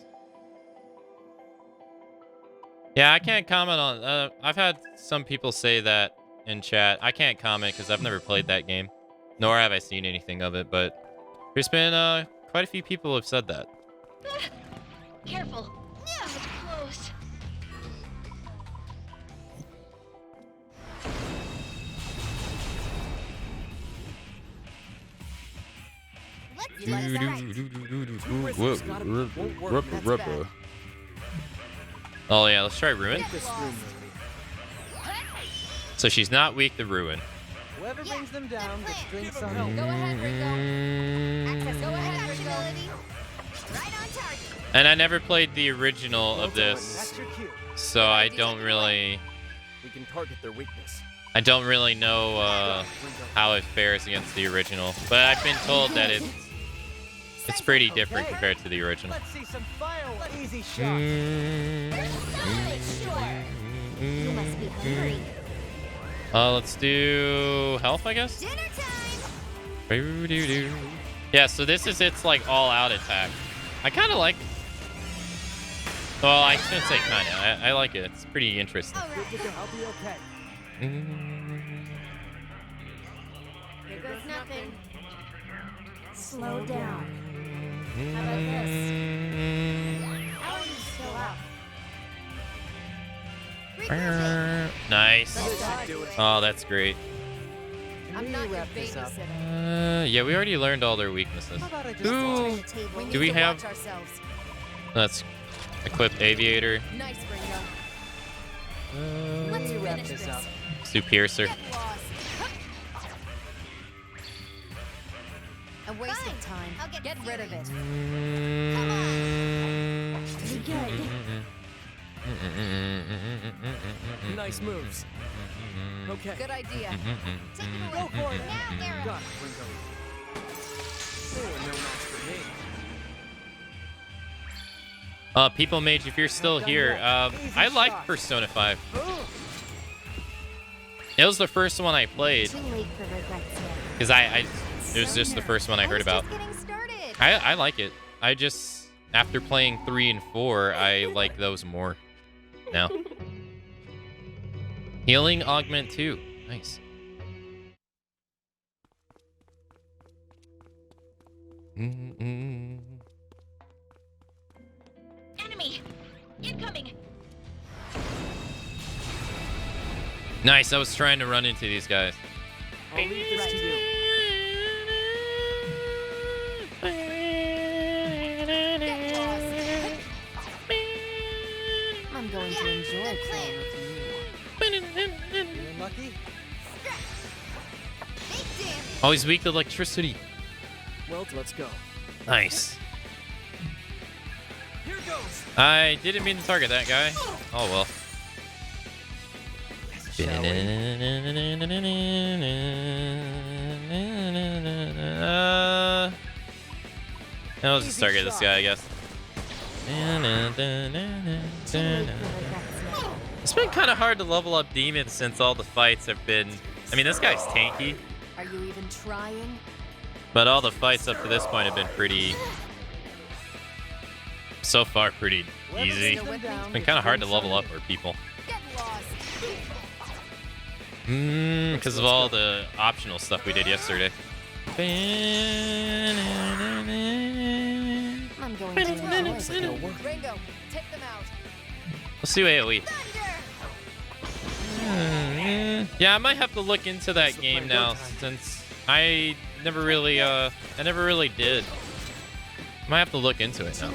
Yeah, I can't comment on, I've had some people say that in chat. I can't comment because I've never played that game. Nor have I seen anything of it, but there's been quite a few people who have said that. Careful. That was close. Let's like that. Oh yeah, let's try Ruin. This room, So she's not weak to Ruin. Whoever brings them down gets drinks on Go ahead, Ringo. Access. Go ahead, Ringo. Right on target. And I never played the original of this, That's your cue. so I don't really, we can target their weakness. I don't really know how it fares against the original. But I've been told that it's pretty different compared to the original. Let's see some fireworks. Easy shot. You must be hungry. Let's do health, I guess. Dinner time. Yeah, so this is its like all-out attack. I kind of like. Well, I shouldn't say kind of. I like it. It's pretty interesting. I'll be okay. Here goes nothing. Slow down. How about this? How are you still up? Nice. Oh, that's great. I'm not your babysitter. Yeah, we already learned all their weaknesses. How about I just Ooh. Do we have? Watch ourselves. Let's equip Aviator. Nice, Ringo. Let's wrap finish this this. up. Let's do Piercer. Get lost. A waste of time. I'll get rid of it. Pretty good. Nice moves. Okay. Good idea. Take it Go away. for it. Now, Garrett. Got it, Ringo. They were no match for me. People Mage, if you're still here, I liked Persona 5. It was the first one I played. Too late for regrets yet. Because it was just the first one I heard about. Just getting started. I like it. I just, after playing 3 and 4, I like those more now. Healing Augment 2. Nice. Enemy! Incoming! Nice. I was trying to run into these guys. I'll leave this to you. I'm going to enjoy playing with you. Feeling lucky? Oh, he's weak to electricity. Well, let's go. Nice. Here goes. I didn't mean to target that guy. Oh well. I'll just target this guy, I guess. It's been kind of hard to level up demons since all the fights have been... I mean, this guy's tanky, Are you even trying? but all the fights up to this point have been pretty... So far, pretty easy. It's been kind of hard to level up our people. Because of all the optional stuff we did yesterday. I'm going to enjoy it. Ringo, take them out. Let's do AoE. Yeah, I might have to look into that game now since I never really did. Might have to look into it now.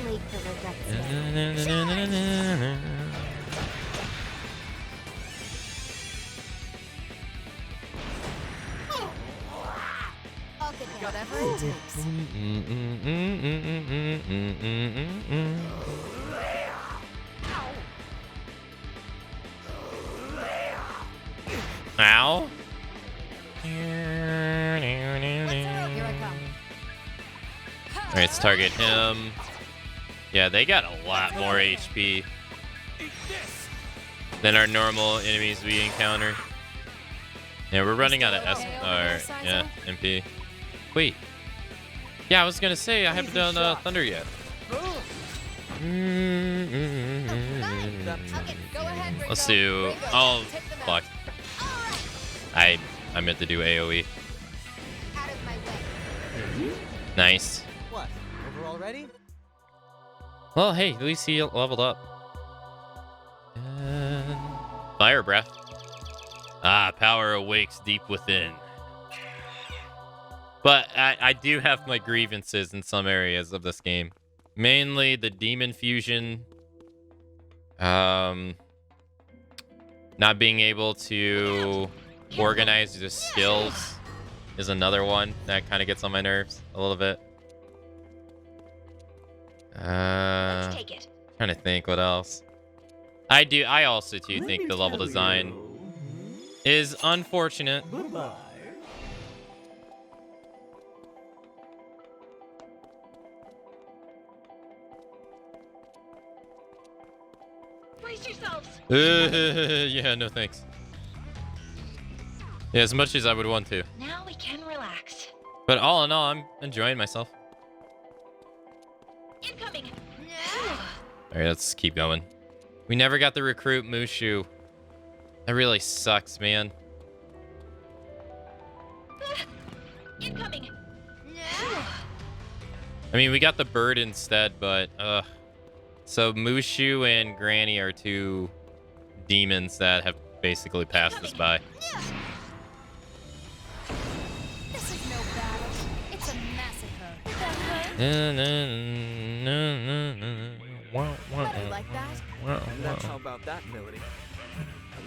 Whatever it takes. Ow. Here I come. Alright, let's target him. Yeah, they got a lot more HP than our normal enemies we encounter. Yeah, we're running out of MP. Wait. Yeah, I was gonna say I haven't done Thunder yet. Let's do... Oh, fuck. I meant to do AoE. Nice. What? Over already? Well, hey, at least he leveled up. Fire breath. Ah, power awakes deep within. But I do have my grievances in some areas of this game. Mainly the demon fusion. Not being able to organize the skills is another one that kind of gets on my nerves a little bit. Let's take it. Trying to think what else. I also too think the level design is unfortunate. Goodbye. Brace yourselves. Yeah, no thanks. Yeah, as much as I would want to. Now we can relax. But all in all, I'm enjoying myself. Incoming. Alright, let's keep going. We never got to recruit Mushu. That really sucks, man. Incoming. I mean, we got the bird instead, but so Mushu and Granny are two demons that have basically passed us by. This is no battle. It's a massacre. Better like that. And that's how about that melody? It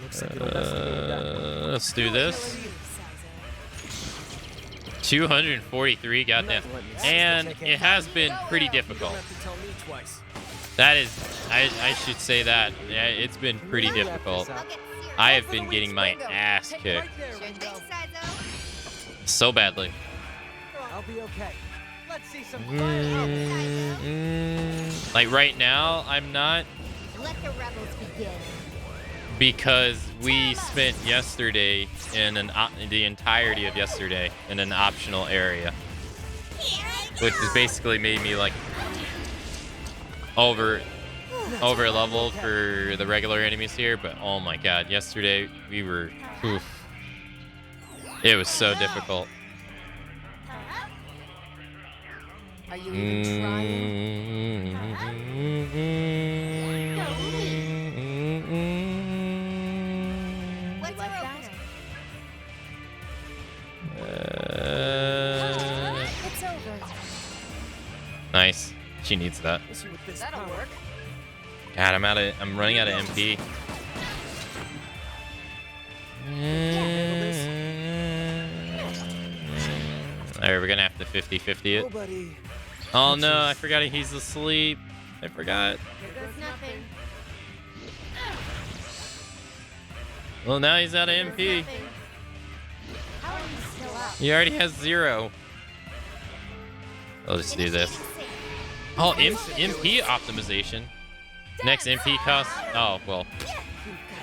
looks like it'll investigate that. Let's do this. 243, goddamn. And it has been pretty difficult. That is, I should say that. Yeah, it's been pretty difficult. I have been getting my ass kicked so badly. I'll be okay. Let's see some Like right now, I'm not. Let the rebels begin. Because we spent yesterday in the entirety of yesterday in an optional area, which has basically made me like over leveled for the regular enemies here. But oh my god, yesterday we were, oof. It was so difficult. Are you even trying? Let's like that? She needs that. That'll work. God, I'm running out of MP. Alright, we're gonna have to 50-50 it. Oh no, I forgot he's asleep. I forgot. Well, now he's out of MP. He already has 0. I'll just do this. Oh, MP optimization. Next MP cost. Oh, well.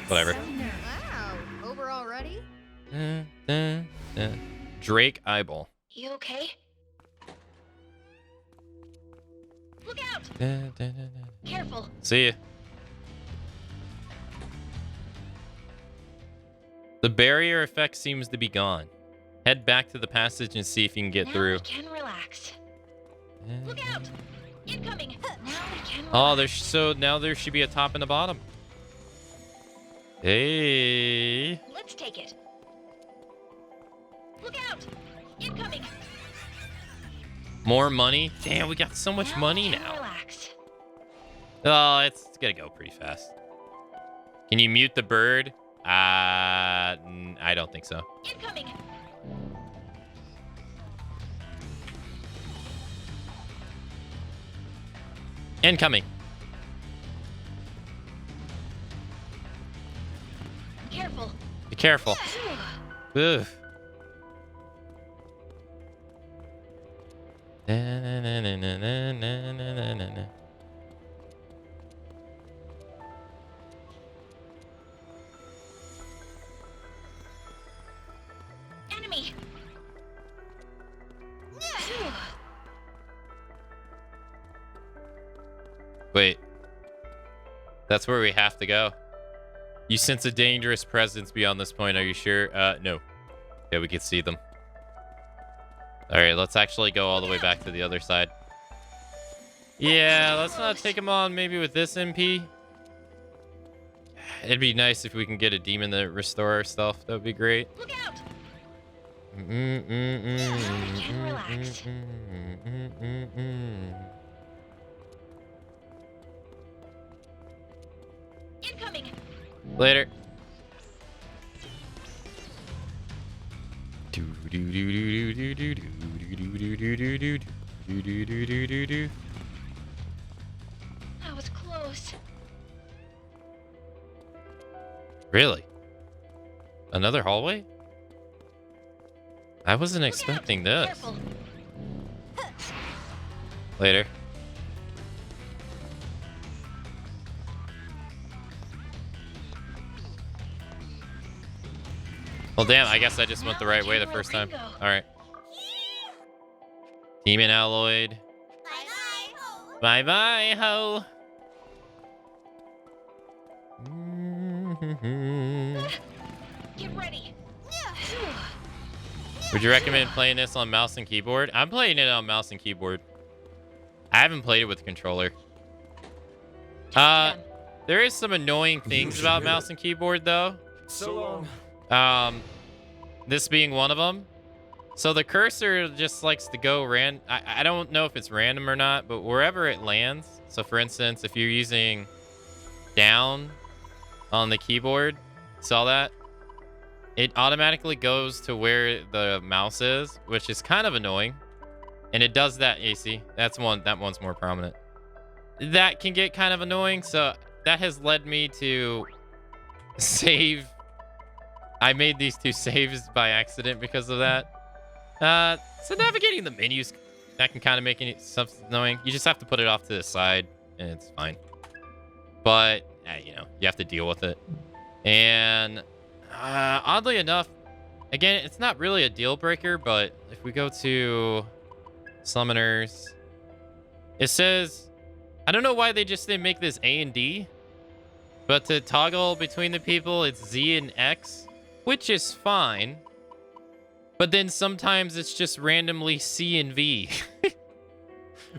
Whatever. Wow, over already? Drake Eyeball. You okay? Look out! Careful. See ya. The barrier effect seems to be gone. Head back to the passage and see if you can get through. We can relax. Look out! Incoming! Now we can relax. Oh, now there should be a top and a bottom. Hey. Let's take it. Look out! Incoming! More money? Damn, we got so much money now. Relax. Oh, it's gonna go pretty fast. Can you mute the bird? I don't think so. Incoming! Incoming. Careful. Be careful. Ugh. Enemy. Wait. That's where we have to go. You sense a dangerous presence beyond this point. Are you sure? No. Yeah, we can see them. All right, let's actually go all the way back to the other side. Yeah, let's not take them on maybe with this MP. It'd be nice if we can get a demon to restore our stuff. That would be great. Look out! Now we can relax. Incoming! Later. That was close. Really? Another hallway? I wasn't expecting this. Careful. Later. Well, damn, I guess I just went the right way the first time. Alright. Demon Alloyed. Bye-bye, ho. Get ready. Would you recommend playing this on mouse and keyboard? I'm playing it on mouse and keyboard. I haven't played it with a controller. There is some annoying things about mouse and keyboard, though. So long. This being one of them. So the cursor just likes to go I don't know if it's random or not, but wherever it lands. So for instance, if you're using down on the keyboard, saw that? It automatically goes to where the mouse is, which is kind of annoying. And it does that, AC. That one's more prominent. That can get kind of annoying, so that has led me to save. I made these 2 saves by accident because of that. So navigating the menus, that can kind of make something annoying. You just have to put it off to the side, and it's fine. But, you know, you have to deal with it. And oddly enough, again, it's not really a deal breaker, but if we go to summoners, it says, I don't know why they just didn't make this A and D, but to toggle between the people, it's Z and X, which is fine. But then sometimes it's just randomly C and V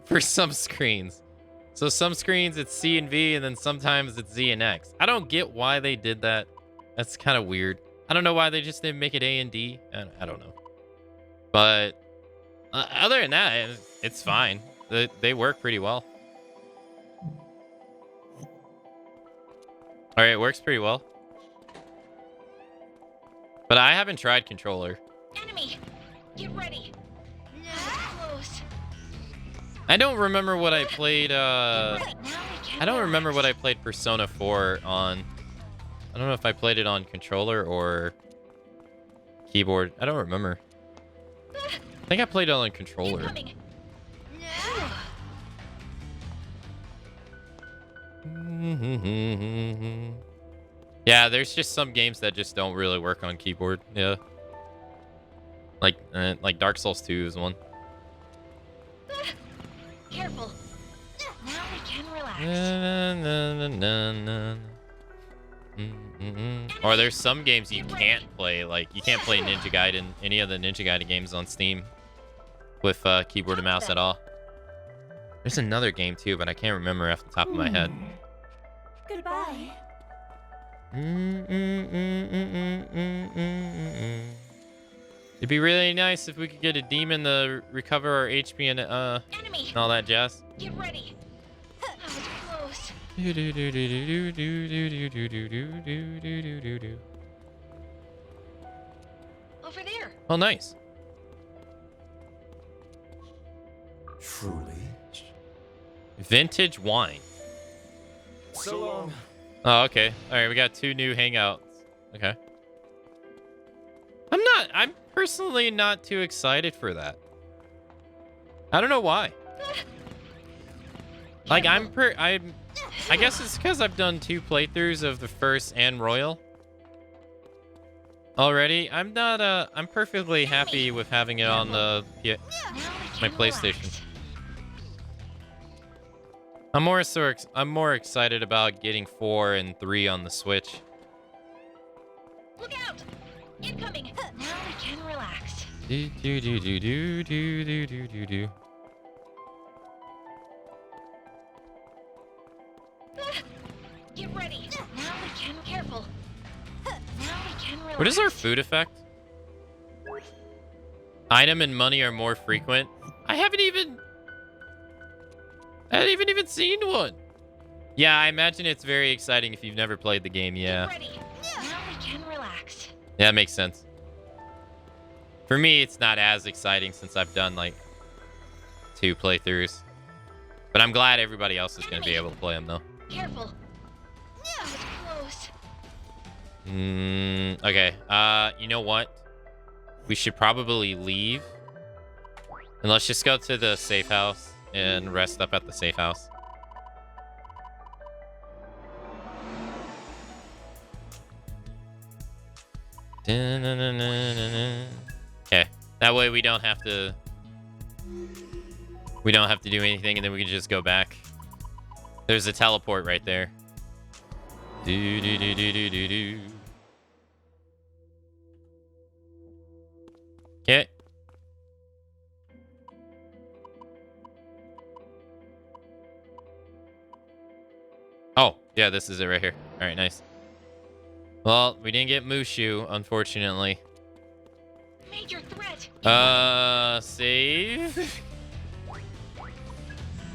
for some screens. So some screens it's C and V, and then sometimes it's Z and X. I don't get why they did that. That's kind of weird. I don't know why they just didn't make it A and D. I don't know. But other than that, it's fine. They work pretty well. All right, it works pretty well. But I haven't tried controller. Enemy! Get ready! Close. I don't remember what I played, Now we can I don't remember relax. what I played Persona 4 on. I don't know if I played it on controller or keyboard. I don't remember. I think I played it on controller. Incoming. Yeah, there's just some games that just don't really work on keyboard. Yeah. Like Dark Souls 2 is one. Careful. Now we can relax. Or there's some games you can't play, like you can't play Ninja Gaiden, any of the Ninja Gaiden games on Steam with keyboard and mouse at all. There's another game too, but I can't remember off the top of my head. Goodbye. It'd be really nice if we could get a demon to recover our HP and all that jazz. Get ready. That was close. Over there. Oh, nice. Truly? Vintage wine. So long. Oh, okay. All right, we got 2 new hangouts. Okay. I'm personally not too excited for that. I don't know why. Like, I guess it's because I've done 2 playthroughs of the first and Royal already. I'm perfectly happy with having it on my PlayStation. I'm more excited about getting 4 and 3 on the Switch. Look out! Incoming. Now we can relax. Do. Get ready. Now we can careful. Now we can relax. What is our food effect? Item and money are more frequent. I haven't even seen one. Yeah, I imagine it's very exciting if you've never played the game. Yeah. Get ready. Now we can relax. Yeah, that makes sense. For me, it's not as exciting since I've done like 2 playthroughs. But I'm glad everybody else is going to be able to play them though. Careful. That was close. Okay. You know what? We should probably leave. And let's just go to the safe house and rest up at the safe house. Okay. That way we don't have to do anything, and then we can just go back. There's a teleport right there. Do. Okay. Oh, yeah, this is it right here. All right, nice. Well, we didn't get Mushu, unfortunately. Major threat. Save.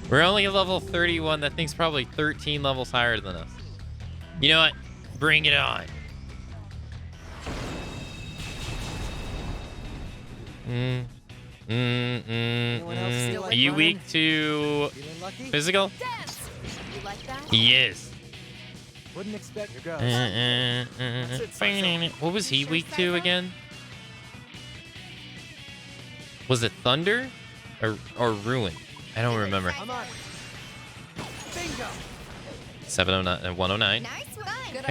We're only at level 31. That thing's probably 13 levels higher than us. You know what? Bring it on. Are you weak to physical? You like that? Yes. Wouldn't expect your girls. What was he weak to again? Was it thunder or ruin? I don't remember. I'm on. Bingo. 709 and 109. Nice one. Good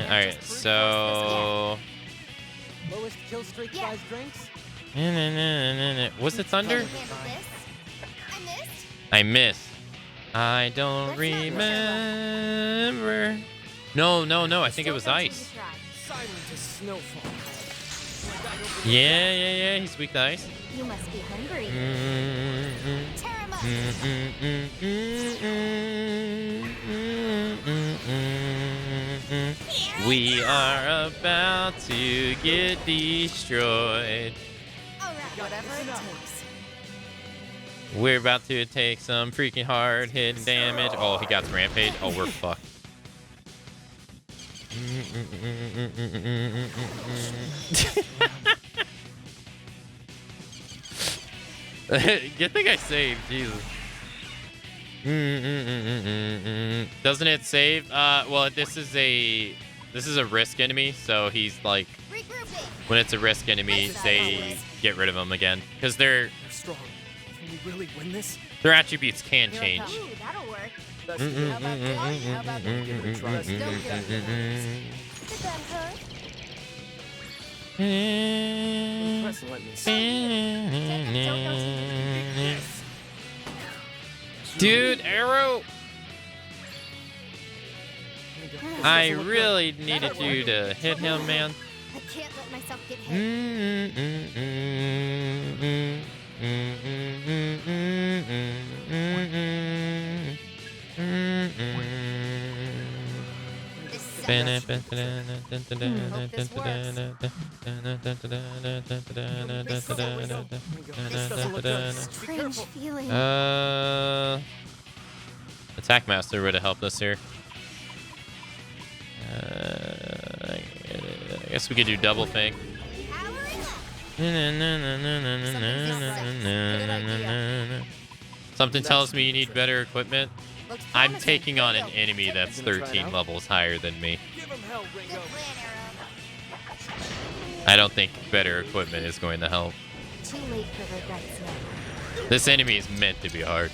All right, so Lowest kill streak size drinks. was it thunder? Handle this. I missed. I missed. I don't remember. No. I think it was ice. Silent as snowfall. Yeah. He's weak to ice. You must be hungry. Tear him up. We are about to get destroyed. Alright, whatever it takes. We're about to take some freaking hard hitting damage. Oh, he got rampage. Oh, we're fucked. Good thing I saved, Jesus. Doesn't it save? Well, this is a risk enemy, so he's like, when it's a risk enemy, they get rid of him again because They're strong. Can we really win this? their attributes can change. Ooh, that'll work. How about this? Give it a try. Did that hurt? Press and let me see. Dude, arrow! I really needed you to hit him, man. I can't let myself get hit. Strange feeling. Attack Master would have helped us here. I guess we could do double thing. Something tells me you need better equipment. I'm taking on an enemy that's 13 levels higher than me. I don't think better equipment is going to help. Too late for regrets now. This enemy is meant to be hard.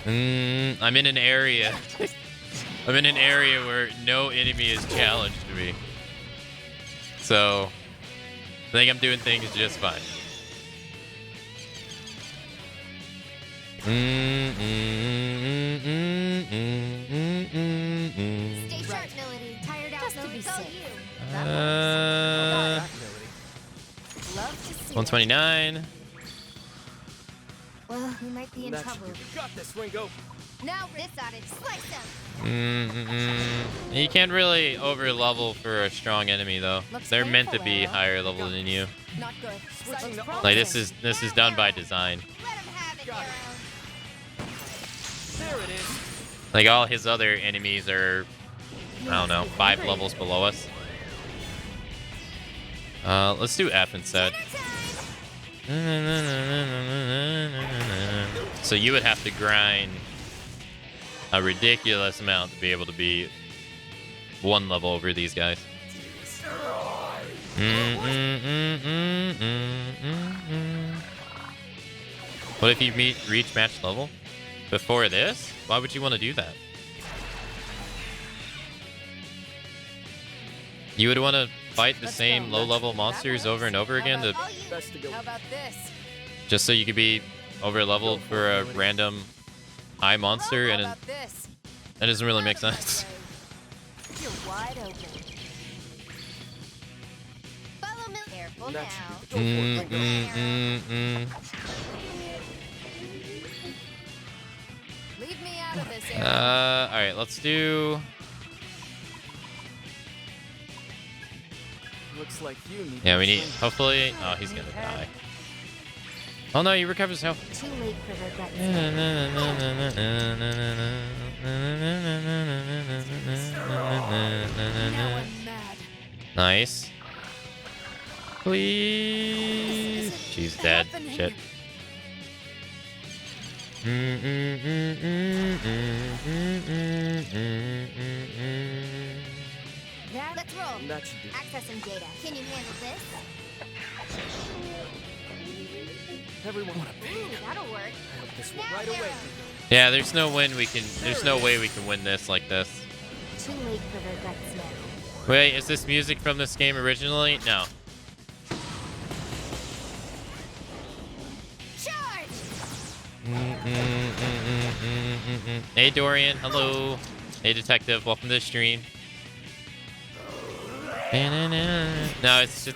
I'm in an area. I'm in an area where no enemy has challenged me. So, I think I'm doing things just fine. Stay sharp, Melody. Tired out, just to be safe. 129. Well, we might be in trouble. You got this, Ringo. Now this ought to slice him. You can't really over level for a strong enemy though. They're meant to be higher level than you. Not good. Like this is done by design. Let him have it, Hero. There it is. Like all his other enemies are, I don't know, 5 levels below us. Let's do F instead. So you would have to grind a ridiculous amount to be able to be 1 level over these guys. What if you reach match level before this? Why would you want to do that? You would want to fight the same low-level monsters over and over again to How about this? just so you could be over-leveled for a random high monster, and that doesn't really make sense. You're wide open. Follow me. Careful now. Leave me out of this area. All right, let's do. Looks like you need. Yeah, we need. Hopefully, oh, he's gonna die. Oh no, he recovers health. Too late for regrets. Nice. Please. She's dead. Shit. Now let's roll. That should do. Accessing data. Can you handle this? Everyone. Ooh, that'll work. I hope this will Now, right away. Hero. Yeah, there's no way we can win this like this. Too late for regrets now. Wait, is this music from this game originally? No. Charge! Hey Dorian, hello. Hey Detective, welcome to the stream. No, it's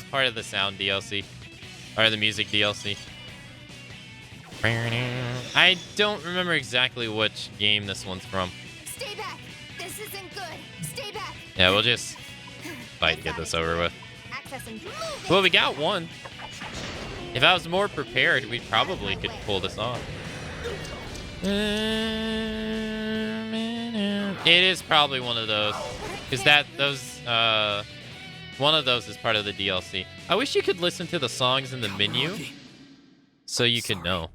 part of the sound DLC. Or the music DLC. I don't remember exactly which game this one's from. Stay back. This isn't good. Stay back. Yeah, we'll just fight to get this over with. Accessing. Well, we got one. If I was more prepared, we probably could pull this off. It is probably one of those. Is that those? One of those is part of the DLC. I wish you could listen to the songs in the menu, so you could know.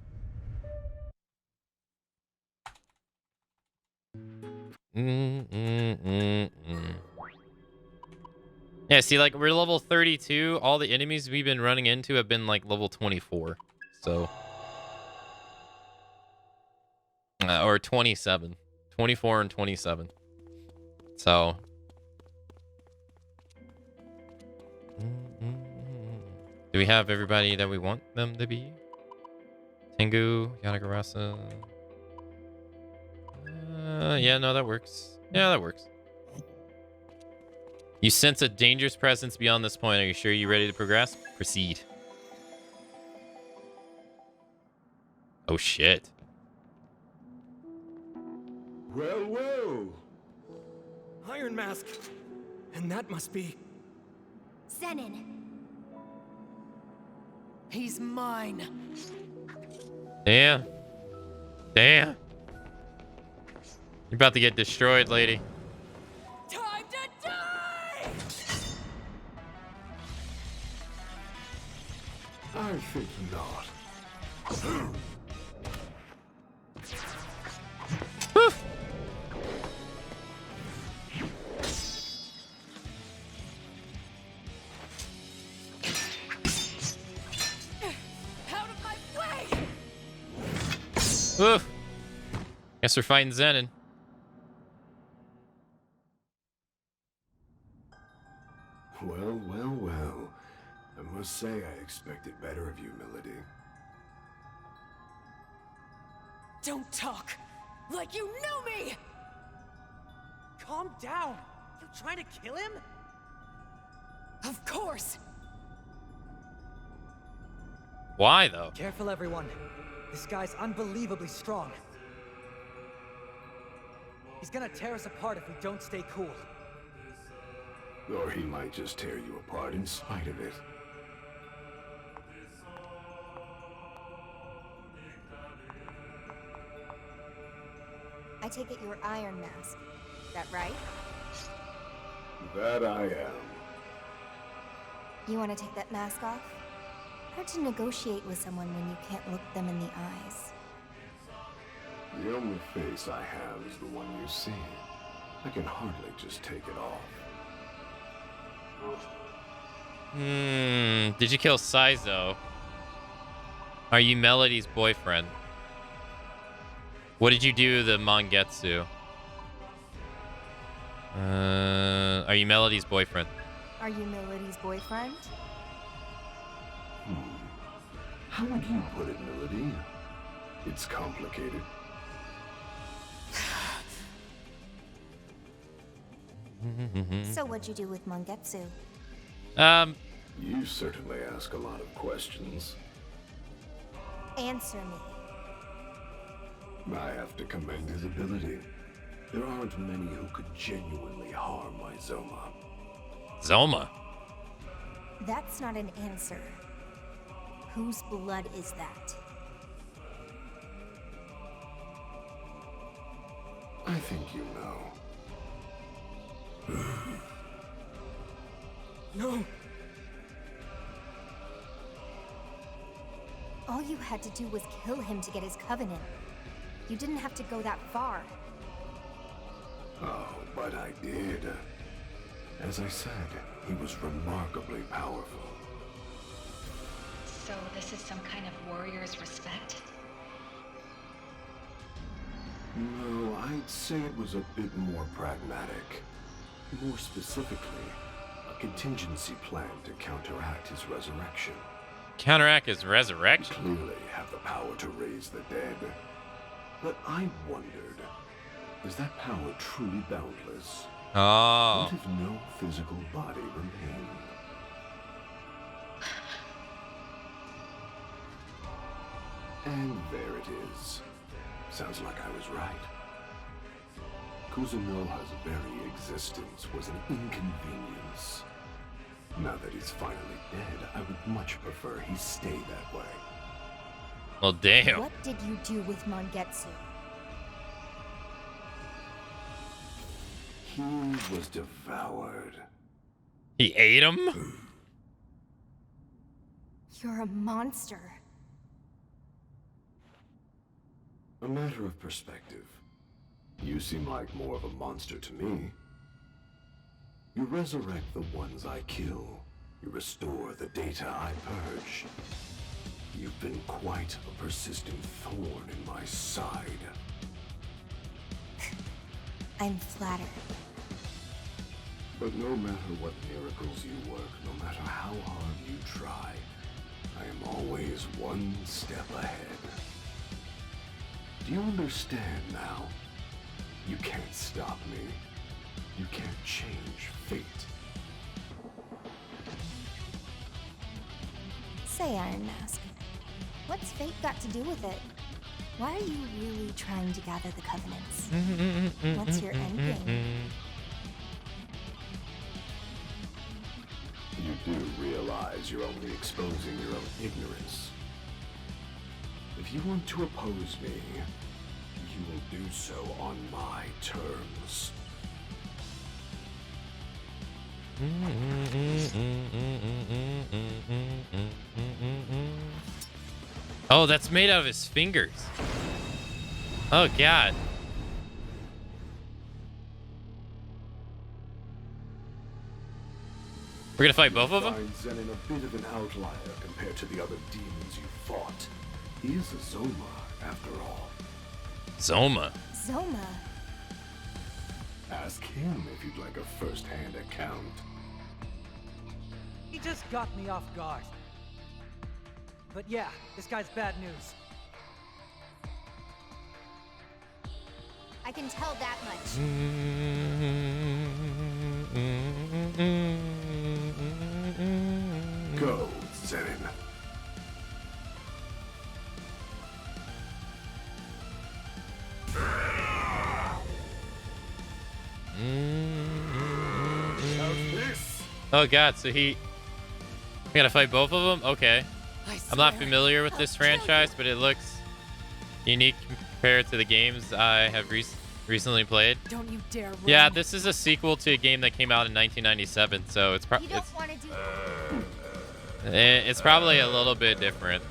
Yeah, see, like, we're level 32. All the enemies we've been running into have been, like, level 24. So... or 27. 24 and 27. So... do we have everybody that we want them to be? Tengu, Yanagarasa... yeah, no, that works. Yeah, that works. You sense a dangerous presence beyond this point. Are you sure you're ready to progress? Proceed. Oh, shit. Well, well. Iron Mask. And that must be... Zenin. He's mine. Damn. Damn. You're about to get destroyed, lady. Time to die! I think not. Out of my way! Oof. Guess we're fighting Zenin. Well, well, well. I must say I expected better of you, Melody. Don't talk like you know me! Calm down! You trying to kill him? Of course! Why, though? Careful, everyone. This guy's unbelievably strong. He's gonna tear us apart if we don't stay cool. Or he might just tear you apart in spite of it. I take it you're Iron Mask. That right? That I am. You want to take that mask off? Hard to negotiate with someone when you can't look them in the eyes. The only face I have is the one you see. I can hardly just take it off. Did you kill Saizo? Are you Melody's boyfriend? What did you do to the Mangetsu? Are you Melody's boyfriend? Are you Melody's boyfriend? How would you put it, Melody? It's complicated. So what'd you do with Mangetsu? You certainly ask a lot of questions. Answer me. I have to commend his ability. There aren't many who could genuinely harm my Zoma. Zoma? That's not an answer. Whose blood is that? I think you know. No. All you had to do was kill him to get his covenant. You didn't have to go that far. Oh, but I did. As I said, he was remarkably powerful. So this is some kind of warrior's respect? No, I'd say it was a bit more pragmatic. More specifically, a contingency plan to counteract his resurrection. Counteract his resurrection? Clearly have the power to raise the dead. But I wondered, is that power truly boundless? Oh. What if no physical body remained? And there it is. Sounds like I was right. Kuzunoha's very existence was an inconvenience. Now that he's finally dead, I would much prefer he stay that way. Well, damn. What did you do with Mangetsu? He was devoured. He ate him? You're a monster. A matter of perspective. You seem like more of a monster to me. You resurrect the ones I kill. You restore the data I purge. You've been quite a persistent thorn in my side. I'm flattered. But no matter what miracles you work, no matter how hard you try, I am always one step ahead. Do you understand now? You can't stop me. You can't change fate. Say, Iron Mask, what's fate got to do with it? Why are you really trying to gather the Covenants? What's your endgame? You do realize you're only exposing your own ignorance. If you want to oppose me, you will do so on my terms. Oh, that's made out of his fingers. Oh, God. We're gonna fight both of them? Find Zenin a bit of an outlier compared to the other demons you fought. He is a Zoma, after all. Zoma? Zoma? Ask him if you'd like a first-hand account. He just got me off guard. But yeah, this guy's bad news. I can tell that much. Go, Zenin. Oh, God, so we gotta fight both of them? Okay. I'm not familiar with this franchise, but it looks unique compared to the games I have recently played. Don't you dare run. Yeah, this is a sequel to a game that came out in 1997, so it's it's probably a little bit different.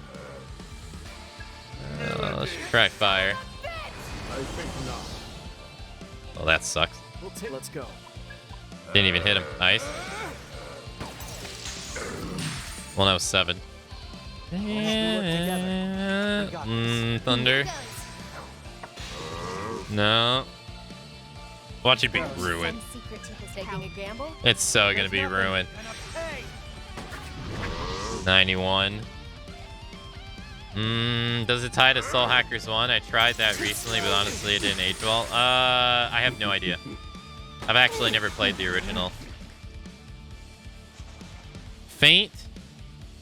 Let's try fire. I think not. Well, that sucks. Let's go. Didn't even hit him. Nice. Well, that was 7. Thunder. No. Watch it be ruined. Taking a gamble? It's so gonna be ruined. 91. Does it tie to Soul Hackers 1? I tried that recently, but honestly it didn't age well. I have no idea. I've actually never played the original. Faint.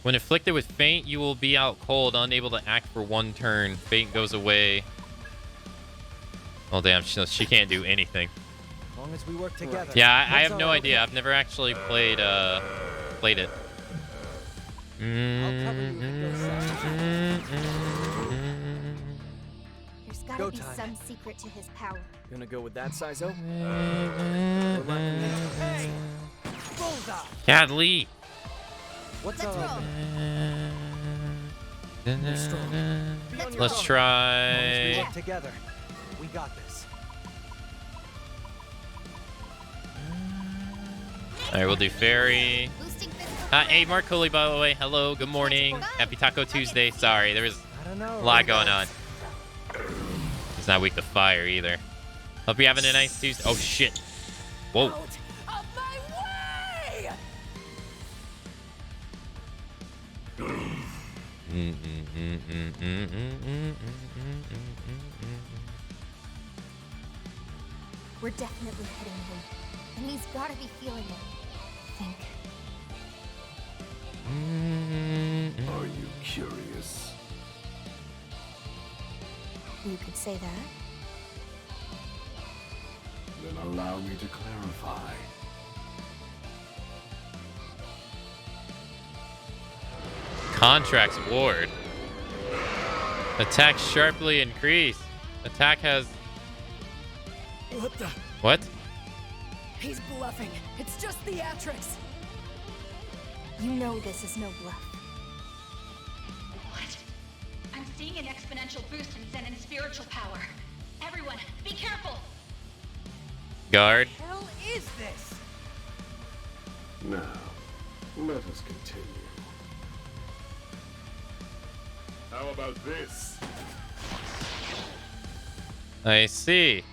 When afflicted with faint, you will be out cold, unable to act for 1 turn. Faint goes away. Oh damn, she can't do anything. As long as we work together. Yeah, I have no idea. I've never actually played it. There's gotta be some secret to his power. Gonna go with that, Saizo? Cat Lee. What's up? Let's try. We work together. We got this. All right, we'll do fairy. Hey, Mark Coley, by the way. Hello, good morning. Happy Taco Tuesday. Sorry, there was a lot going on. It's not weak to fire either. Hope you're having a nice Tuesday. Oh, shit. Whoa. We're definitely hitting him. And he's gotta be feeling it. I think. Are you curious? You could say that. Then allow me to clarify. Contracts award. Attack sharply increased. Attack has... What the? What? He's bluffing. It's just theatrics. You know this is no bluff. What? I'm seeing an exponential boost in Zen and spiritual power. Everyone, be careful! Guard. What the hell is this? Now, let us continue. How about this? I see.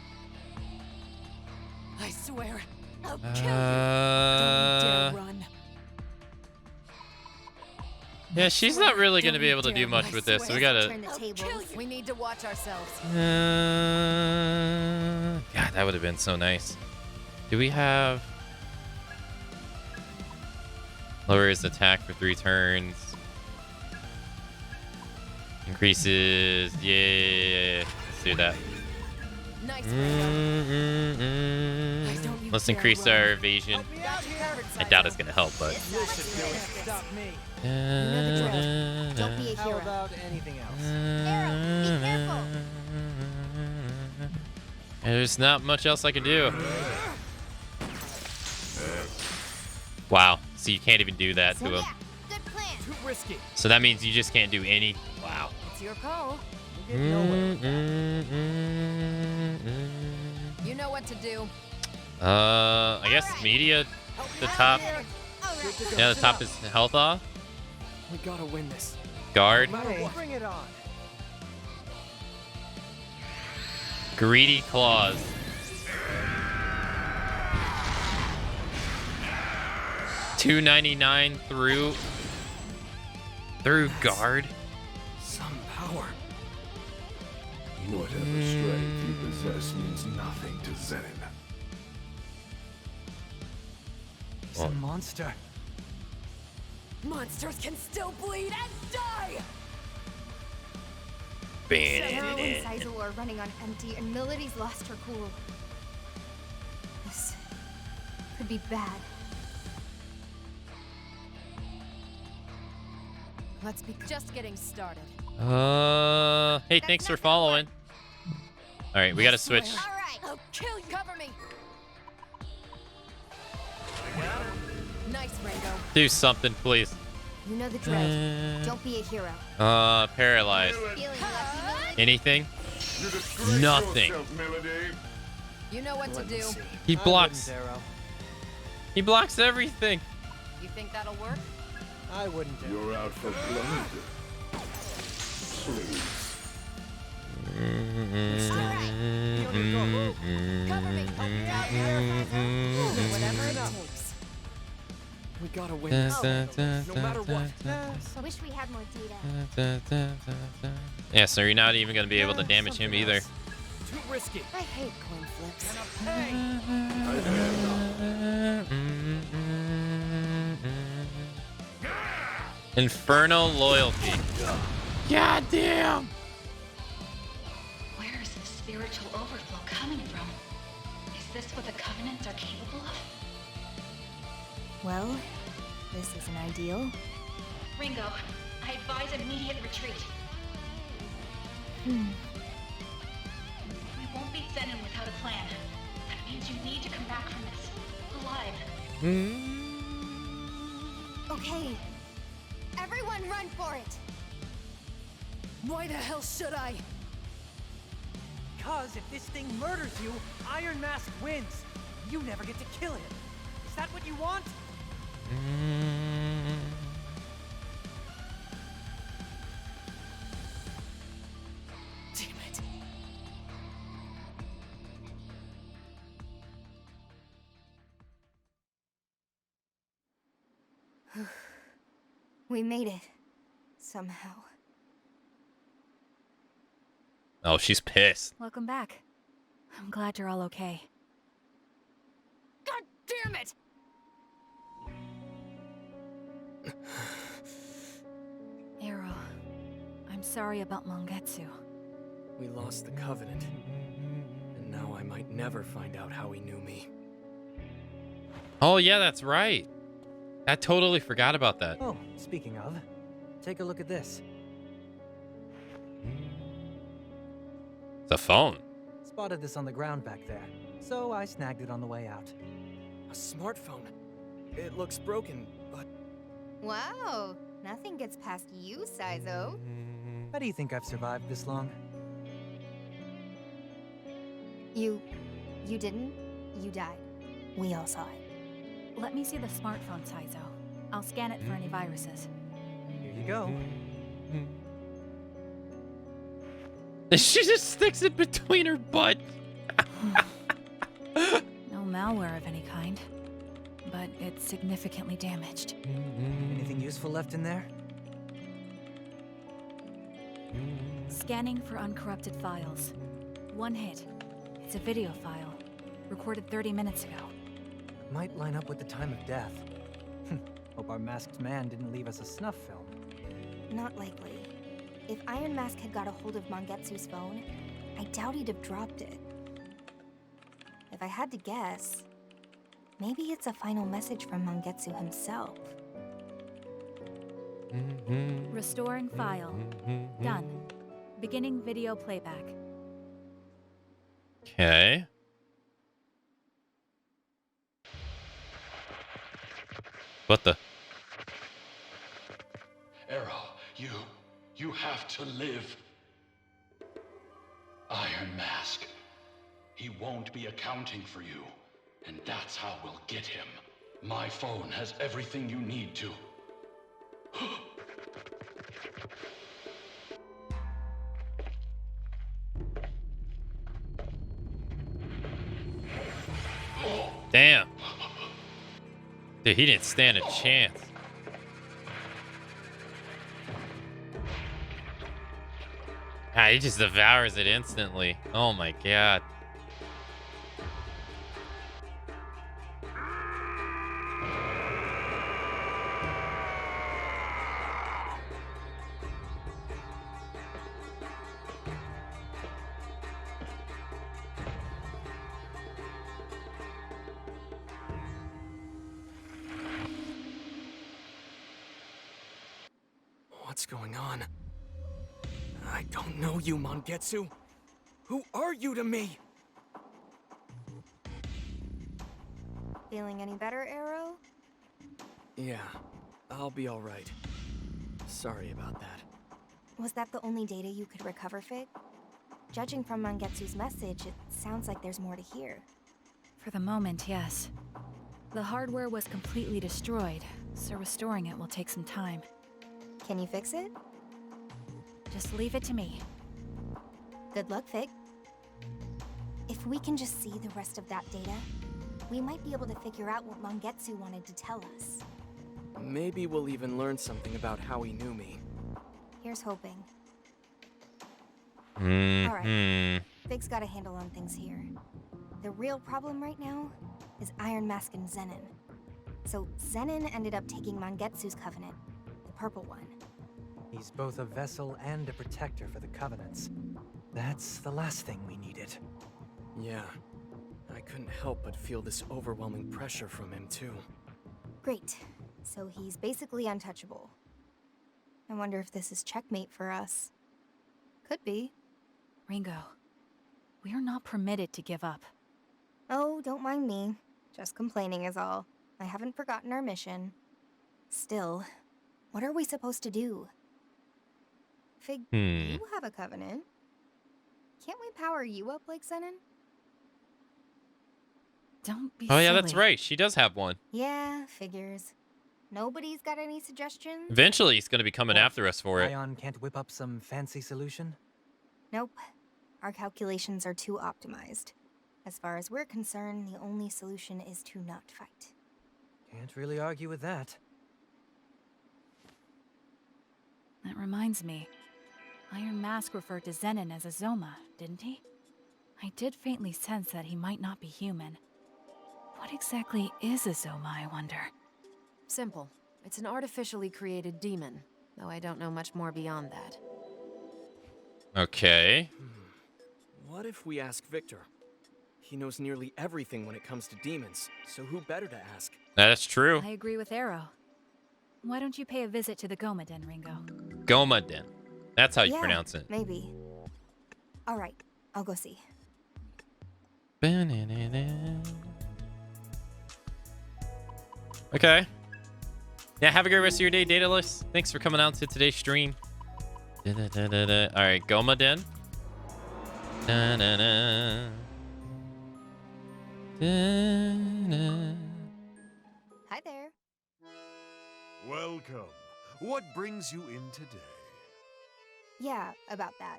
I swear, I'll kill you. Don't you dare run. Yeah, she's not really going to be able to do much with this, so we gotta... Turn the tables. We need to watch ourselves. God, that would have been so nice. Do we have... Lower his attack for 3 turns. Increases... Yeah. Let's do that. Nice. Let's increase our evasion. I doubt it's going to help, but... Stop me. Don't be a How hero. about anything else? Arrow, be careful. There's not much else I can do. Wow. So you can't even do that to him. Good plan. Too risky. So that means you just can't do any... Wow. It's your call. We'll get nowhere with that. You know what to do. I guess media, the top. Yeah, the top is health off. We gotta win this. Guard. Bring it on. Greedy claws. $2.99 through guard. Some power. Whatever strength you possess means nothing to Zen. He's a monster. Monsters can still bleed and die! Arrow and Sizel are running on empty, and Melody's lost her cool. This could be bad. Let's be just getting started. Hey, thanks for following. All right, we gotta switch. All right. I'll kill you. Cover me. Nice, Ringo. Do something, please. You know the drill. Don't be a hero. Paralyzed. Feeling lucky, Anything? Nothing. You know what to do. He blocks. I wouldn't, Arrow. He blocks everything. You think that'll work? I wouldn't. Arrow. You're out for blood. Please. Cover me. Whatever it takes. We gotta win this. No matter what. Wish we had more data. Yeah, so you're not even gonna be able to damage him either. Too risky. I hate coin flips. Infernal loyalty. God damn. Where is this spiritual overflow coming from? Is this what the Covenants are capable of? Well, this isn't ideal. Ringo, I advise immediate retreat. We won't beat Zenon without a plan. That means you need to come back from this alive. Okay. Everyone run for it. Why the hell should I? Because if this thing murders you, Iron Mask wins. You never get to kill him. Is that what you want? Damn it. We made it. Somehow. Oh, she's pissed. Welcome back. I'm glad you're all okay. God damn it! Arrow, I'm sorry about Mangetsu. We lost the Covenant. And now I might never find out how he knew me. Oh, yeah, that's right. I totally forgot about that. Oh, speaking of, take a look at this. The phone. Spotted this on the ground back there, so I snagged it on the way out. A smartphone. It looks broken, but... Wow, nothing gets past you, Saizo. How do you think I've survived this long? You didn't. You died. We all saw it. Let me see the smartphone, Saizo. I'll scan it for any viruses. Here you go. She just sticks it between her butt. No malware of any kind, but it's significantly damaged. Anything useful left in there? Scanning for uncorrupted files. One hit. It's a video file, recorded 30 minutes ago. Might line up with the time of death. Hope our masked man didn't leave us a snuff film. Not likely. If Iron Mask had got a hold of Mangetsu's phone, I doubt he'd have dropped it. If I had to guess, maybe it's a final message from Mangetsu himself. Restoring file. Done. Beginning video playback. Okay. What the? Arrow, you have to live. Iron Mask. He won't be accounting for you, and that's how we'll get him. My phone has everything you need to. Damn. Dude, he didn't stand a chance. Ah, he just devours it instantly. Oh my god. What's going on? I don't know you, Mangetsu. Who are you to me? Feeling any better, Arrow? Yeah, I'll be all right. Sorry about that. Was that the only data you could recover, Fig? Judging from Mangetsu's message, it sounds like there's more to hear. For the moment, yes. The hardware was completely destroyed, so restoring it will take some time. Can you fix it? Just leave it to me. Good luck, Fig. If we can just see the rest of that data, we might be able to figure out what Mangetsu wanted to tell us. Maybe we'll even learn something about how he knew me. Here's hoping. Mm-hmm. Alright, Fig's got a handle on things here. The real problem right now is Iron Mask and Zenin. So Zenin ended up taking Mangetsu's covenant, the purple one. He's both a vessel and a protector for the Covenants. That's the last thing we needed. Yeah, I couldn't help but feel this overwhelming pressure from him, too. Great. So he's basically untouchable. I wonder if this is checkmate for us. Could be. Ringo, we are not permitted to give up. Oh, don't mind me. Just complaining is all. I haven't forgotten our mission. Still, what are we supposed to do? Fig, you have a covenant. Can't we power you up like Zenin? Don't be silly. silly. That's right. She does have one. Yeah, figures. Nobody's got any suggestions? Eventually, he's going to be coming after us for it. Ion can't whip up some fancy solution? Nope. Our calculations are too optimized. As far as we're concerned, the only solution is to not fight. Can't really argue with that. That reminds me. Iron Mask referred to Zenin as a Zoma, didn't he? I did faintly sense that he might not be human. What exactly is a Zoma, I wonder? Simple. It's an artificially created demon, though I don't know much more beyond that. Okay. What if we ask Victor? He knows nearly everything when it comes to demons, so who better to ask? That's true. I agree with Arrow. Why don't you pay a visit to the Gomaden, Ringo? Gomaden. That's how you pronounce it. Maybe. Alright, I'll go see. Okay. Yeah, have a great rest of your day, Daedalus. Thanks for coming out to today's stream. All right, Goma Den. Hi there. Welcome. What brings you in today? Yeah, about that.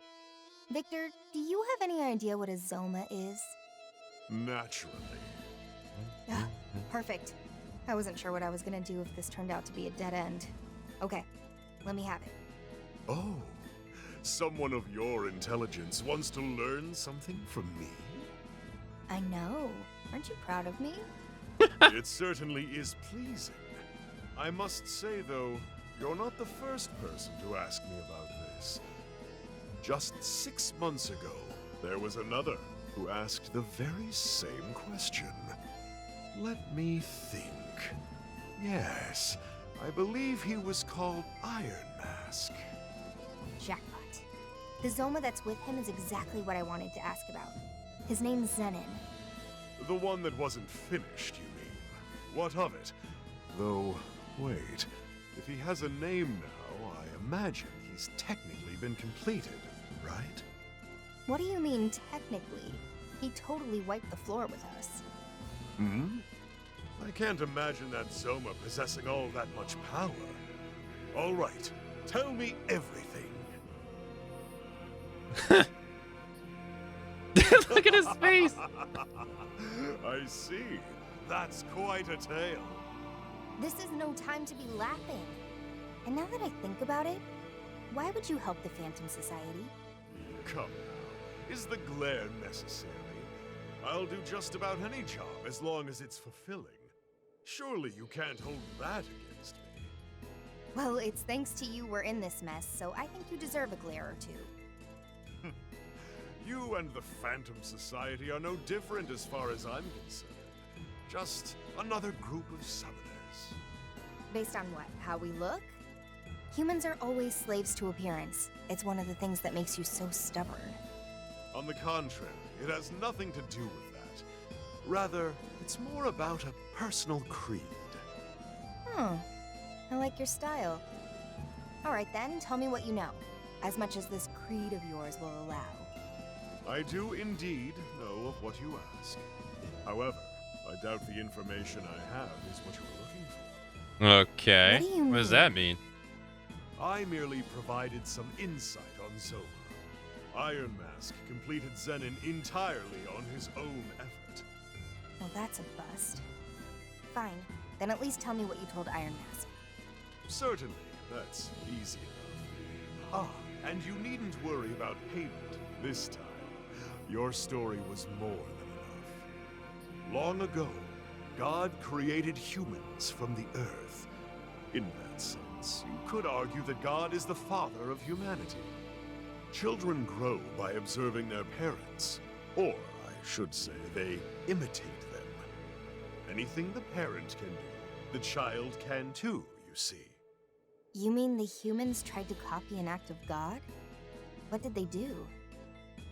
Victor, do you have any idea what a Zoma is? Naturally. Ah, perfect. I wasn't sure what I was gonna do if this turned out to be a dead end. Okay, let me have it. Oh, someone of your intelligence wants to learn something from me? I know. Aren't you proud of me? It certainly is pleasing. I must say, though, you're not the first person to ask me about this. Just 6 months ago, there was another who asked the very same question. Let me think. Yes, I believe he was called Iron Mask. Jackpot. The Zoma that's with him is exactly what I wanted to ask about. His name's Zenin. The one that wasn't finished, you mean? What of it? Though, wait, if he has a name now, I imagine he's technically been completed, right? What do you mean, technically? He totally wiped the floor with us. Hmm? I can't imagine that Zoma possessing all that much power. All right, tell me everything. Look at his face. I see. That's quite a tale. This is no time to be laughing. And now that I think about it, why would you help the Phantom Society? Come now, is the glare necessary? I'll do just about any job as long as it's fulfilling. Surely you can't hold that against me. Well, it's thanks to you we're in this mess, so I think you deserve a glare or two. You and the Phantom Society are no different as far as I'm concerned. Just another group of summoners. Based on what? How we look? Humans are always slaves to appearance. It's one of the things that makes you so stubborn. On the contrary, it has nothing to do with that. Rather, it's more about a personal creed. Hmm. I like your style. Alright then, tell me what you know. As much as this creed of yours will allow. I do indeed know of what you ask. However, I doubt the information I have is what you were looking for. Okay. What do you What does that mean? I merely provided some insight on Zoma. Iron Mask completed Zenin entirely on his own effort. Well, that's a bust. Fine. Then at least tell me what you told Iron Mask. Certainly, that's easy enough. Ah, and you needn't worry about payment this time. Your story was more than enough. Long ago, God created humans from the earth. In that sense, you could argue that God is the father of humanity. Children grow by observing their parents, or I should say, they imitate them. Anything the parent can do, the child can too, you see. You mean the humans tried to copy an act of God? What did they do?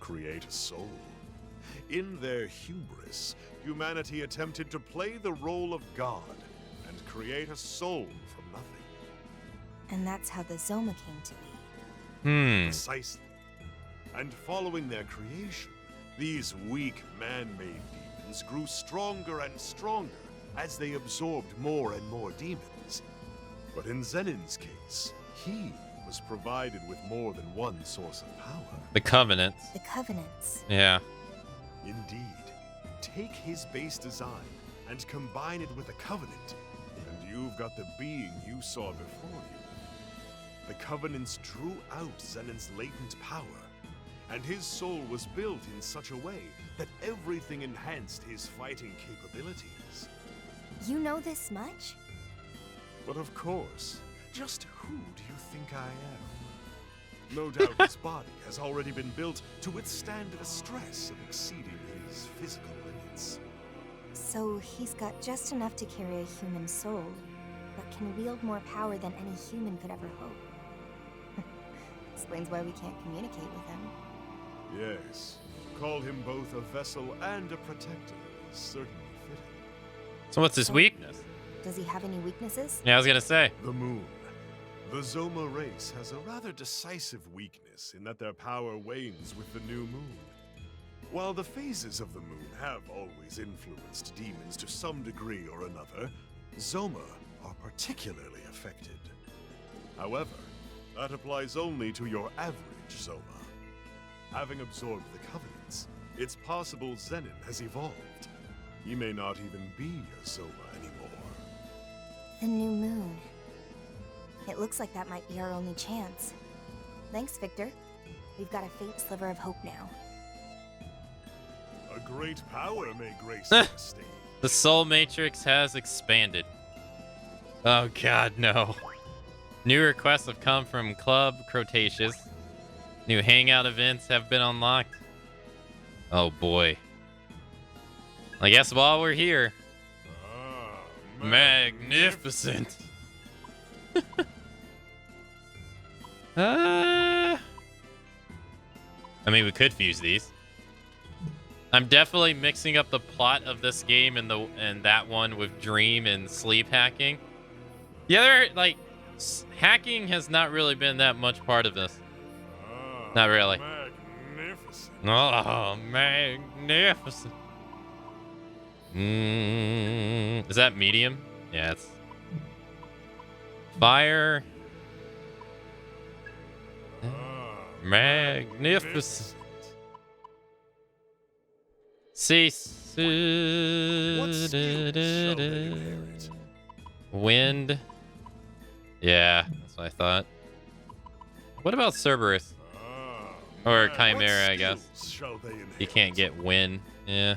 Create a soul. In their hubris, humanity attempted to play the role of God and create a soul from nothing. And that's how the Zoma came to be. Precisely. And following their creation, these weak man-made demons grew stronger and stronger as they absorbed more and more demons. But in Zenin's case, he was provided with more than one source of power. The Covenants. The Covenants. Yeah. Indeed. Take his base design and combine it with the Covenant, and you've got the being you saw before you. The Covenants drew out Zenin's latent power, and his soul was built in such a way that everything enhanced his fighting capabilities. You know this much? But of course, just who do you think I am? No doubt his body has already been built to withstand the stress of exceeding his physical limits. So he's got just enough to carry a human soul, but can wield more power than any human could ever hope. Explains why we can't communicate with him. Yes, call him both a vessel and a protector is certainly fitting. So what's his weakness? Does he have any weaknesses? Yeah, I was gonna say. The moon. The Zoma race has a rather decisive weakness in that their power wanes with the new moon. While the phases of the moon have always influenced demons to some degree or another, Zoma are particularly affected. However, that applies only to your average Zoma. Having absorbed the Covenants, it's possible Zenin has evolved. He may not even be a Zoma anymore. The new moon. It looks like that might be our only chance. Thanks, Victor. We've got a faint sliver of hope now. A great power may grace our state. The Soul Matrix has expanded. Oh god, no. New requests have come from Club Cretaceous. New hangout events have been unlocked. Oh boy. I guess while we're here. Magnificent. I mean, we could fuse these. I'm definitely mixing up the plot of this game and that one with Dream and sleep hacking. The other, like, hacking has not really been that much part of this. Not really. Magnificent. Oh, magnificent. Is that medium? Yeah, it's fire. Magnificent. Cease. Wind. Yeah, that's what I thought. What about Cerberus? Or Chimera, I guess. You can't get wind. Yeah.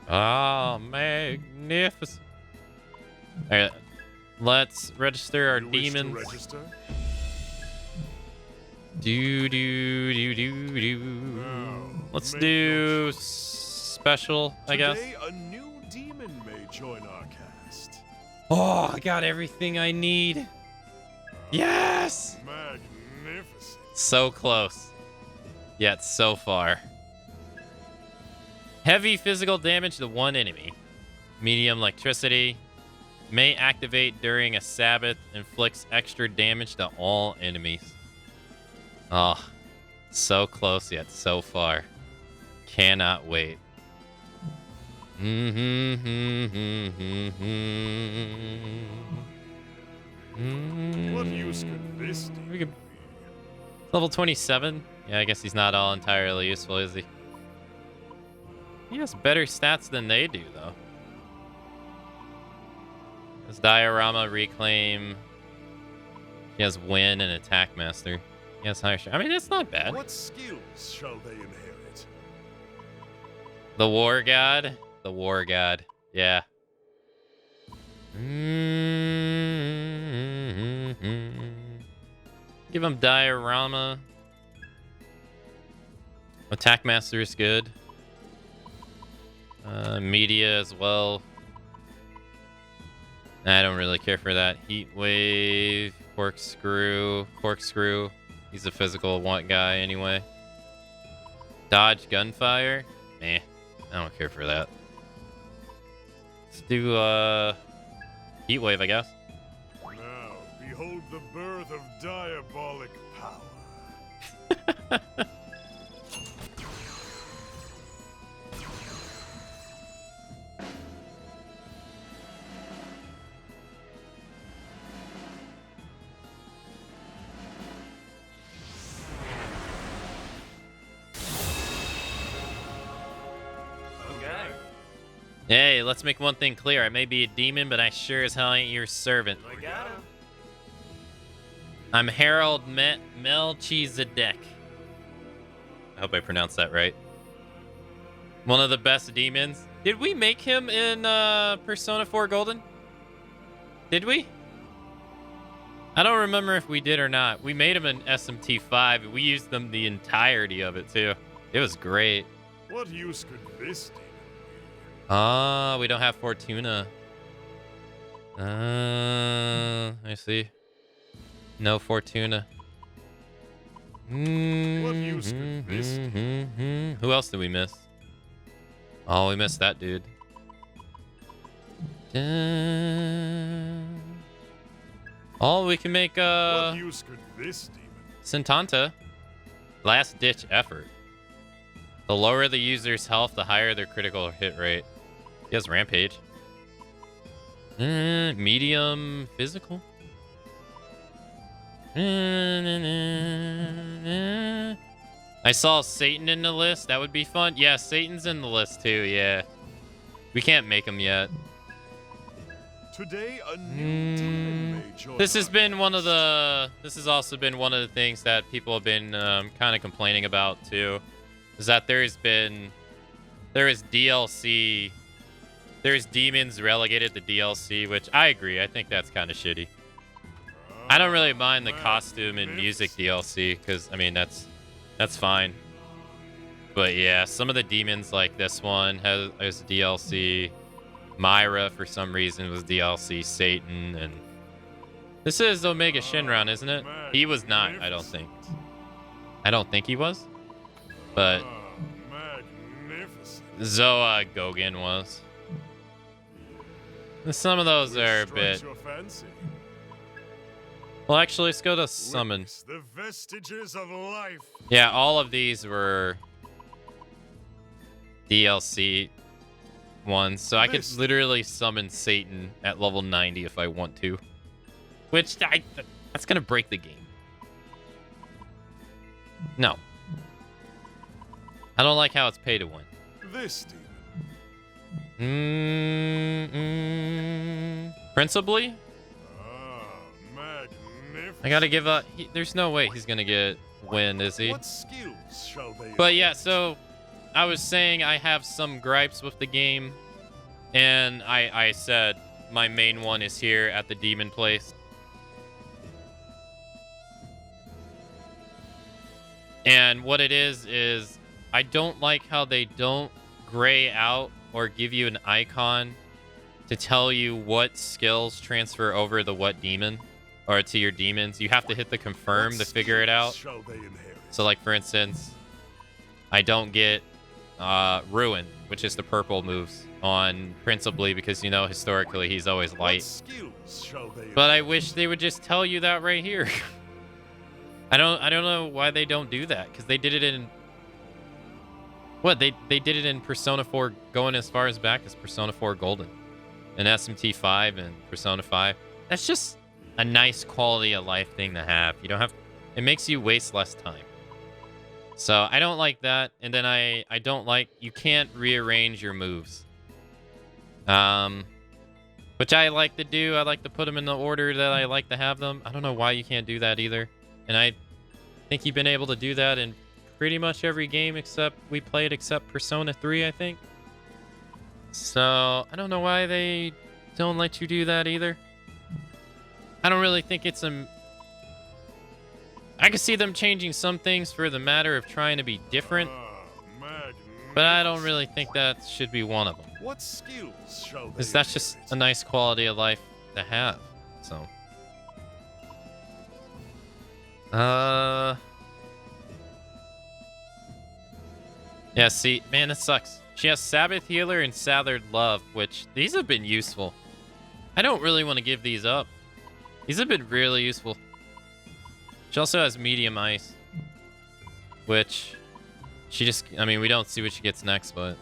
Oh, magnificent. Alright, let's register our demons. Let's do special, I guess. Today, a new demon may join our cast. Oh, I got everything I need. Yes! Magnificent. So close. Yet so far. Heavy physical damage to one enemy. Medium electricity. May activate during a Sabbath. Inflicts extra damage to all enemies. Oh, so close yet so far. Cannot wait. What use could this be? Level 27? Yeah, I guess he's not all entirely useful, is he? He has better stats than they do, though. His Diorama, Reclaim. He has Win and Attack Master. He has higher. I mean, it's not bad. What skills shall they inherit? The War God. The War God. Yeah. Give him Diorama. Attack Master is good. Media as well. I don't really care for that. Heat Wave. Corkscrew. Corkscrew. He's a physical want guy anyway. Dodge Gunfire. Eh. I don't care for that. Let's do Heat Wave, I guess. Now, behold the birth of diabolic power. Hey, let's make one thing clear. I may be a demon, but I sure as hell ain't your servant. I got him. I'm Harold Melchizedek. I hope I pronounced that right. One of the best demons. Did we make him in Persona 4 Golden? Did we? I don't remember if we did or not. We made him in SMT5, and we used them the entirety of it, too. It was great. What use could this demon? Ah, we don't have Fortuna. I see. No Fortuna. What use could this be? Who else did we miss? Oh, we missed that dude. Oh, we can make What use could this demon? Sintanta. Last ditch effort. The lower the user's health, the higher their critical hit rate. He has rampage. Medium physical. I saw Satan in the list. That would be fun. Yeah, Satan's in the list too. Yeah. We can't make him yet. Today, a new demon may join This has our been one of the. This has also been one of the things that people have been kind of complaining about too, is that there is DLC. There's demons relegated to DLC, which I agree. I think that's kind of shitty. I don't really mind the costume and music DLC because I mean that's fine. But yeah, some of the demons like this one has DLC. Myra, for some reason, was DLC. Satan, and this is Omega Shinron, isn't it? He was not, I don't think. I don't think he was. But Zoa Gogan was. And some of those are a bit. Well, actually, let's go to summon. The vestiges of life. Yeah, all of these were DLC ones, so I could literally summon Satan at level 90 if I want to, which that's gonna break the game. No, I don't like how it's pay to win. This demon. Principally, I gotta give up. There's no way he's gonna win, is he? What skills shall they? But yeah, so I was saying I have some gripes with the game, and I said my main one is here at the demon place. And what it is I don't like how they don't gray out or give you an icon to tell you what skills transfer over to what demon or to your demons. You have to hit the confirm to figure it out. So like for instance, I don't get Ruin, which is the purple moves on Principally because, you know, historically he's always light. But I wish they would just tell you that right here. I don't know why they don't do that, because they did it in they did it in Persona 4 going as far as back as Persona 4 Golden and SMT 5 and Persona 5. That's just a nice quality of life thing to have. You don't have, it makes you waste less time. So I don't like that, and then I don't like, you can't rearrange your moves. Which I like to do. I like to put them in the order that I like to have them. I don't know why you can't do that either. And I think you've been able to do that in pretty much every game except Persona 3, I think. So I don't know why they don't let you do that either. I don't really think it's I can see them changing some things for the matter of trying to be different, but I don't really think that should be one of them. What skills shall they? Because that's just a nice quality of life to have. So, yeah. See, man, it sucks. She has Sabbath Healer and Southern Love, which these have been useful. I don't really want to give these up. These have been really useful. She also has Medium Ice, which she just, I mean, we don't see what she gets next, but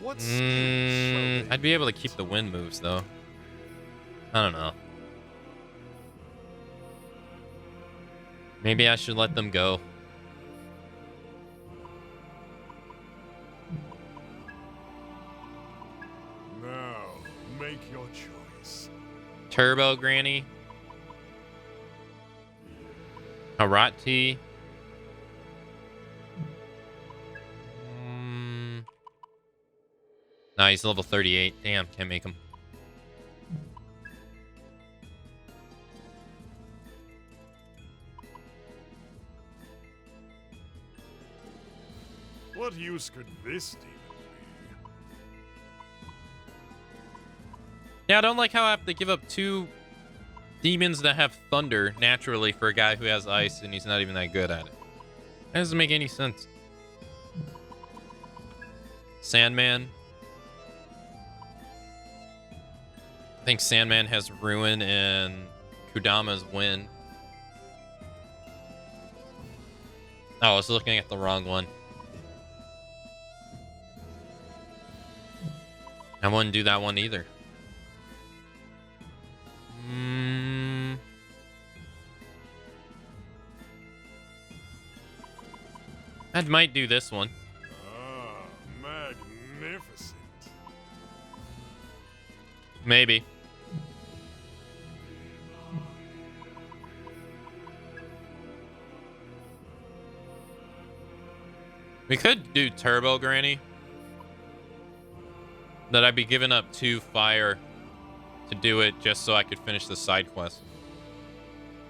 I'd be able to keep the wind moves, though. I don't know. Maybe I should let them go. Now, make your choice. Turbo Granny. Harati. Nah, he's level 38. Damn, can't make him. What use could this demon be? Yeah, I don't like how I have to give up 2 demons that have thunder naturally for a guy who has ice and he's not even that good at it. That doesn't make any sense. Sandman. I think Sandman has Ruin and Kudama's Win. Oh, I was looking at the wrong one. I wouldn't do that one either. I might do this one. Ah, magnificent. Maybe. We could do Turbo Granny. That I'd be giving up 2 fire to do it just so I could finish the side quest.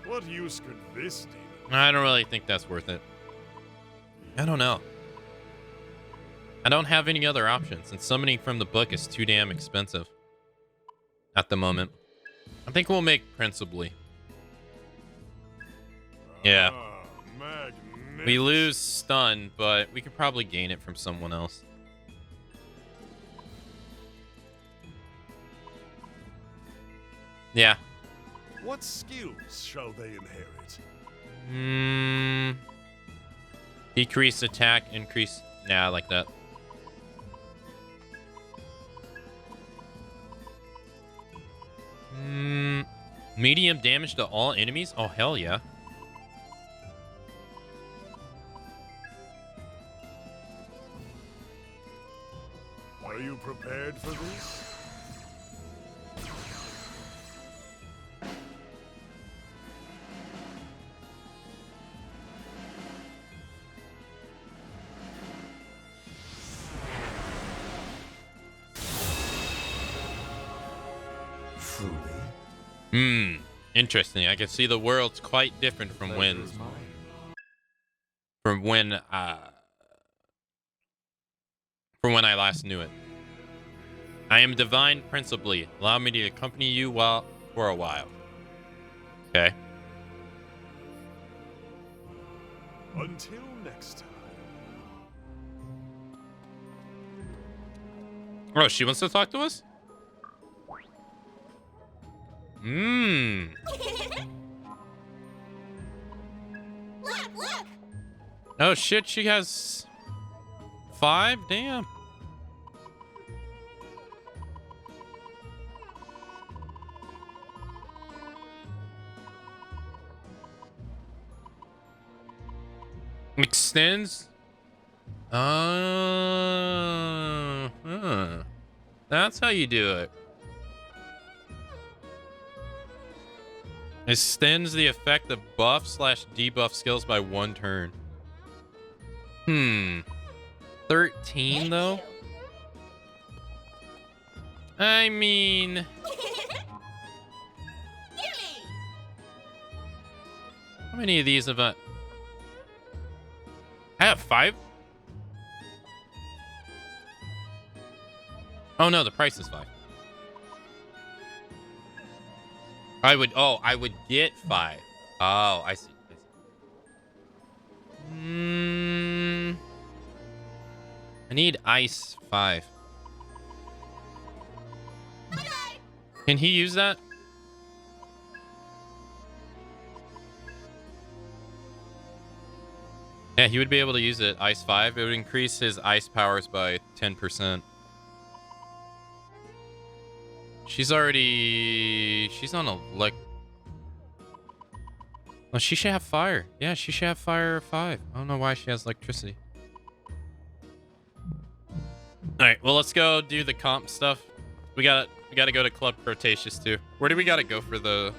What use could this demon? I don't really think that's worth it. I don't know. I don't have any other options, and summoning from the book is too damn expensive at the moment. I think we'll make Principally. Yeah. We lose stun, but we could probably gain it from someone else. Yeah. What skills shall they inherit? Decrease attack, increase. Nah, I like that. Medium damage to all enemies? Oh, hell yeah. Are you prepared for this? Interesting. I can see the world's quite different from when I last knew it. I am divine principally. Allow me to accompany you for a while. Okay. Until next time. Oh, she wants to talk to us? Look! Oh shit, she has 5? Damn. Extends? That's how you do it. Extends the effect of buff/debuff skills by 1 turn. 13 though? I mean... How many of these have I... I have 5? Oh no, the price is 5. I would get 5. Oh, I see. I need ice 5. Can he use that? Yeah, he would be able to use it. Ice 5. It would increase his ice powers by 10%. She's on oh, she should have fire. Yeah, she should have fire 5. I don't know why she has electricity. Alright, well, let's go do the comp stuff. We gotta go to Club Cretaceous too. Where do we gotta go for the...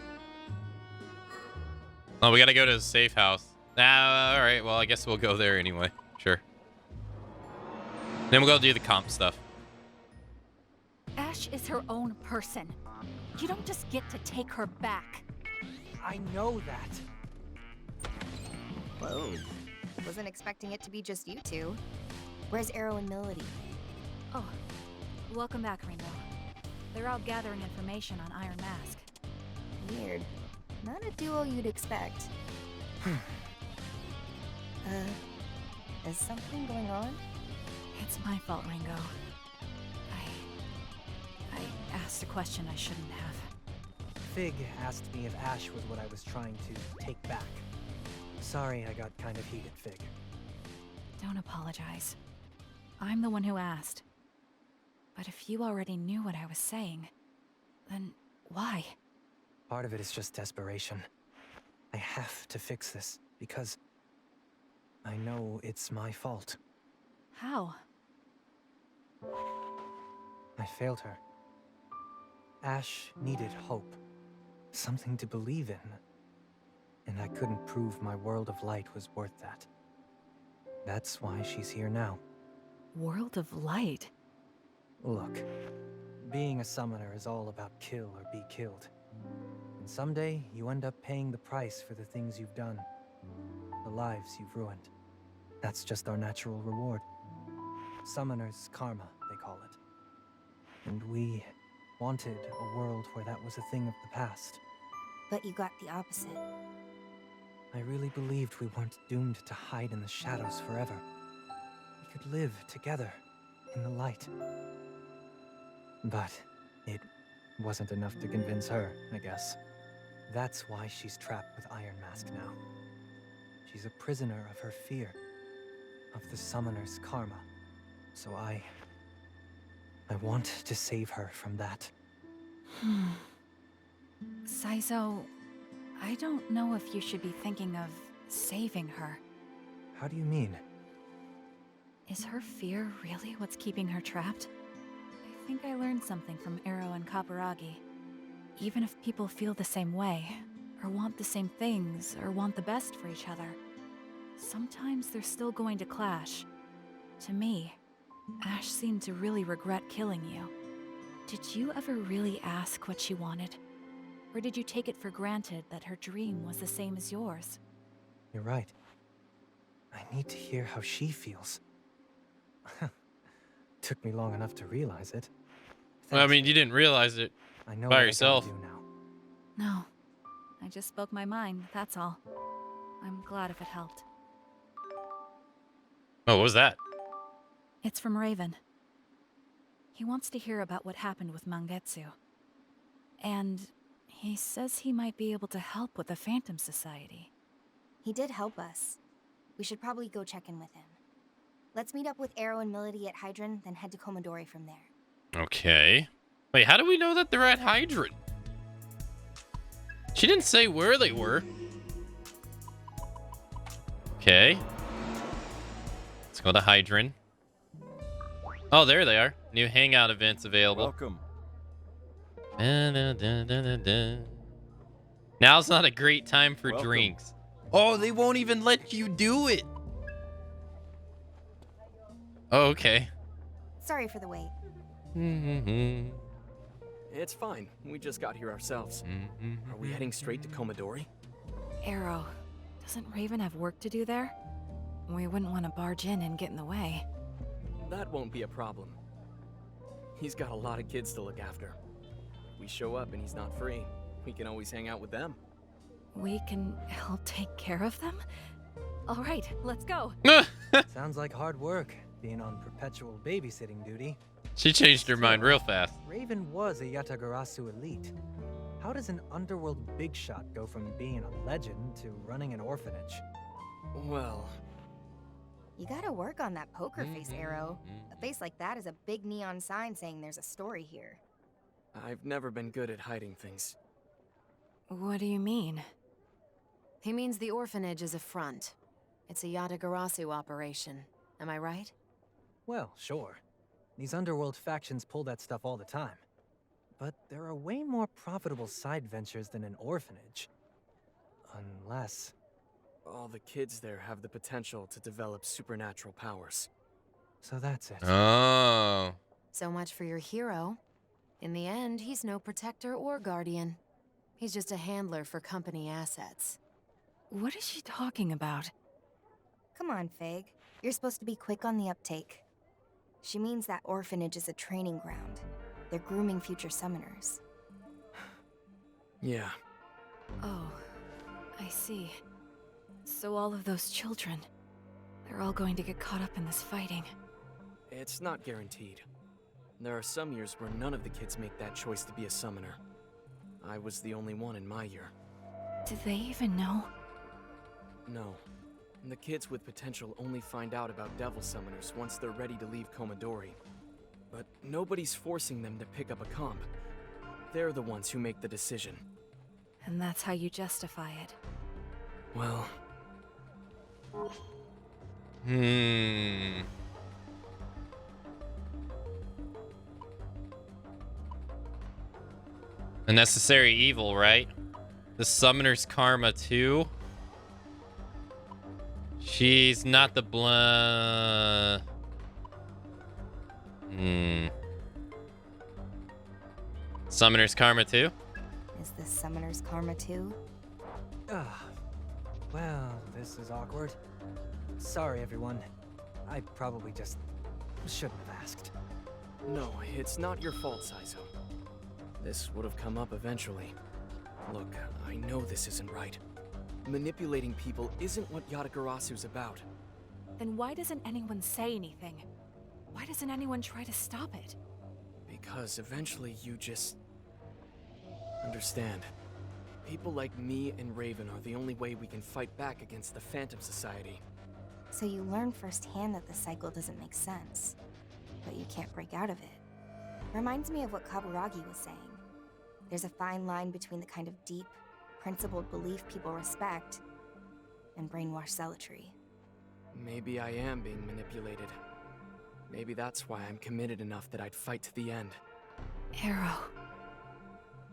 Oh, we gotta go to the safe house. Alright, well, I guess we'll go there anyway. Sure. Then we'll go do the comp stuff. Ash is her own person. You don't just get to take her back. I know that. Whoa. Wasn't expecting it to be just you two. Where's Arrow and Melody? Oh, welcome back, Ringo. They're out gathering information on Iron Mask. Weird. Not a duo you'd expect. Is something going on? It's my fault, Ringo. I asked asked a question I shouldn't have. Fig asked me if Ash was what I was trying to take back. Sorry I got kind of heated, Fig. Don't apologize. I'm the one who asked. But if you already knew what I was saying, then why? Part of it is just desperation. I have to fix this, because I know it's my fault. How? I failed her. Ash needed hope. Something to believe in. And I couldn't prove my world of light was worth that. That's why she's here now. World of Light? Look, being a summoner is all about kill or be killed. And someday, you end up paying the price for the things you've done. The lives you've ruined. That's just our natural reward. Summoner's karma, they call it. And we wanted a world where that was a thing of the past. But you got the opposite. I really believed we weren't doomed to hide in the shadows forever. We could live together in the light. But it wasn't enough to convince her, I guess. That's why she's trapped with Iron Mask now. She's a prisoner of her fear, of the summoner's karma. So I want to save her from that. Saizo, I don't know if you should be thinking of saving her. How do you mean? Is her fear really what's keeping her trapped? I think I learned something from Arrow and Kaburagi. Even if people feel the same way, or want the same things, or want the best for each other, sometimes they're still going to clash. To me, Ash seemed to really regret killing you. Did you ever really ask what she wanted? Or did you take it for granted that her dream was the same as yours? You're right. I need to hear how she feels. Took me long enough to realize it. Well, I mean, you didn't realize it I know by what yourself. I gotta do now. No. I just spoke my mind, that's all. I'm glad if it helped. Oh, what was that? It's from Raven. He wants to hear about what happened with Mangetsu. And he says he might be able to help with the Phantom Society. He did help us. We should probably go check in with him. Let's meet up with Arrow and Melody at Hydron, then head to Komodori from there. Okay. Wait, how do we know that they're at Hydron? She didn't say where they were. Okay. Let's go to Hydron. Oh, there they are. New hangout events available. Welcome. Now's not a great time for Welcome. drinks. Oh, they won't even let you do it. Oh, okay. Sorry for the wait. It's fine. We just got here ourselves. Are we heading straight to Komodori? Arrow, doesn't Raven have work to do there? We wouldn't want to barge in and get in the way. That won't be a problem. He's got a lot of kids to look after. If we show up and he's not free, we can always hang out with them. We can help take care of them? All right, let's go. Sounds like hard work, being on perpetual babysitting duty. She changed her mind real fast. Raven was a Yatagarasu elite. How does an underworld big shot go from being a legend to running an orphanage? Well... You gotta work on that poker face, Arrow. A face like that is a big neon sign saying there's a story here. I've never been good at hiding things. What do you mean? He means the orphanage is a front. It's a Yatagarasu operation. Am I right? Well, sure. These underworld factions pull that stuff all the time. But there are way more profitable side ventures than an orphanage. Unless... All the kids there have the potential to develop supernatural powers. So that's it. Oh. So much for your hero. In the end, he's no protector or guardian. He's just a handler for company assets. What is she talking about? Come on, Fig. You're supposed to be quick on the uptake. She means that orphanage is a training ground. They're grooming future summoners. Yeah. Oh, I see. So all of those children, they're all going to get caught up in this fighting. It's not guaranteed. There are some years where none of the kids make that choice to be a summoner. I was the only one in my year. Do they even know? No. The kids with potential only find out about devil summoners once they're ready to leave Komadori. But nobody's forcing them to pick up a comp. They're the ones who make the decision. And that's how you justify it. Well... A necessary evil, right? The summoner's karma too. She's not the Summoner's karma too? Is this Summoner's karma too? Well, this is awkward. Sorry, everyone. I probably just shouldn't have asked. No, it's not your fault, Saizo. This would have come up eventually. Look, I know this isn't right. Manipulating people isn't what Yatagarasu's about. Then why doesn't anyone say anything? Why doesn't anyone try to stop it? Because eventually you just... understand. People like me and Raven are the only way we can fight back against the Phantom Society. So you learn firsthand that the cycle doesn't make sense, but you can't break out of it. Reminds me of what Kaburagi was saying. There's a fine line between the kind of deep, principled belief people respect and brainwashed zealotry. Maybe I am being manipulated. Maybe that's why I'm committed enough that I'd fight to the end. Arrow.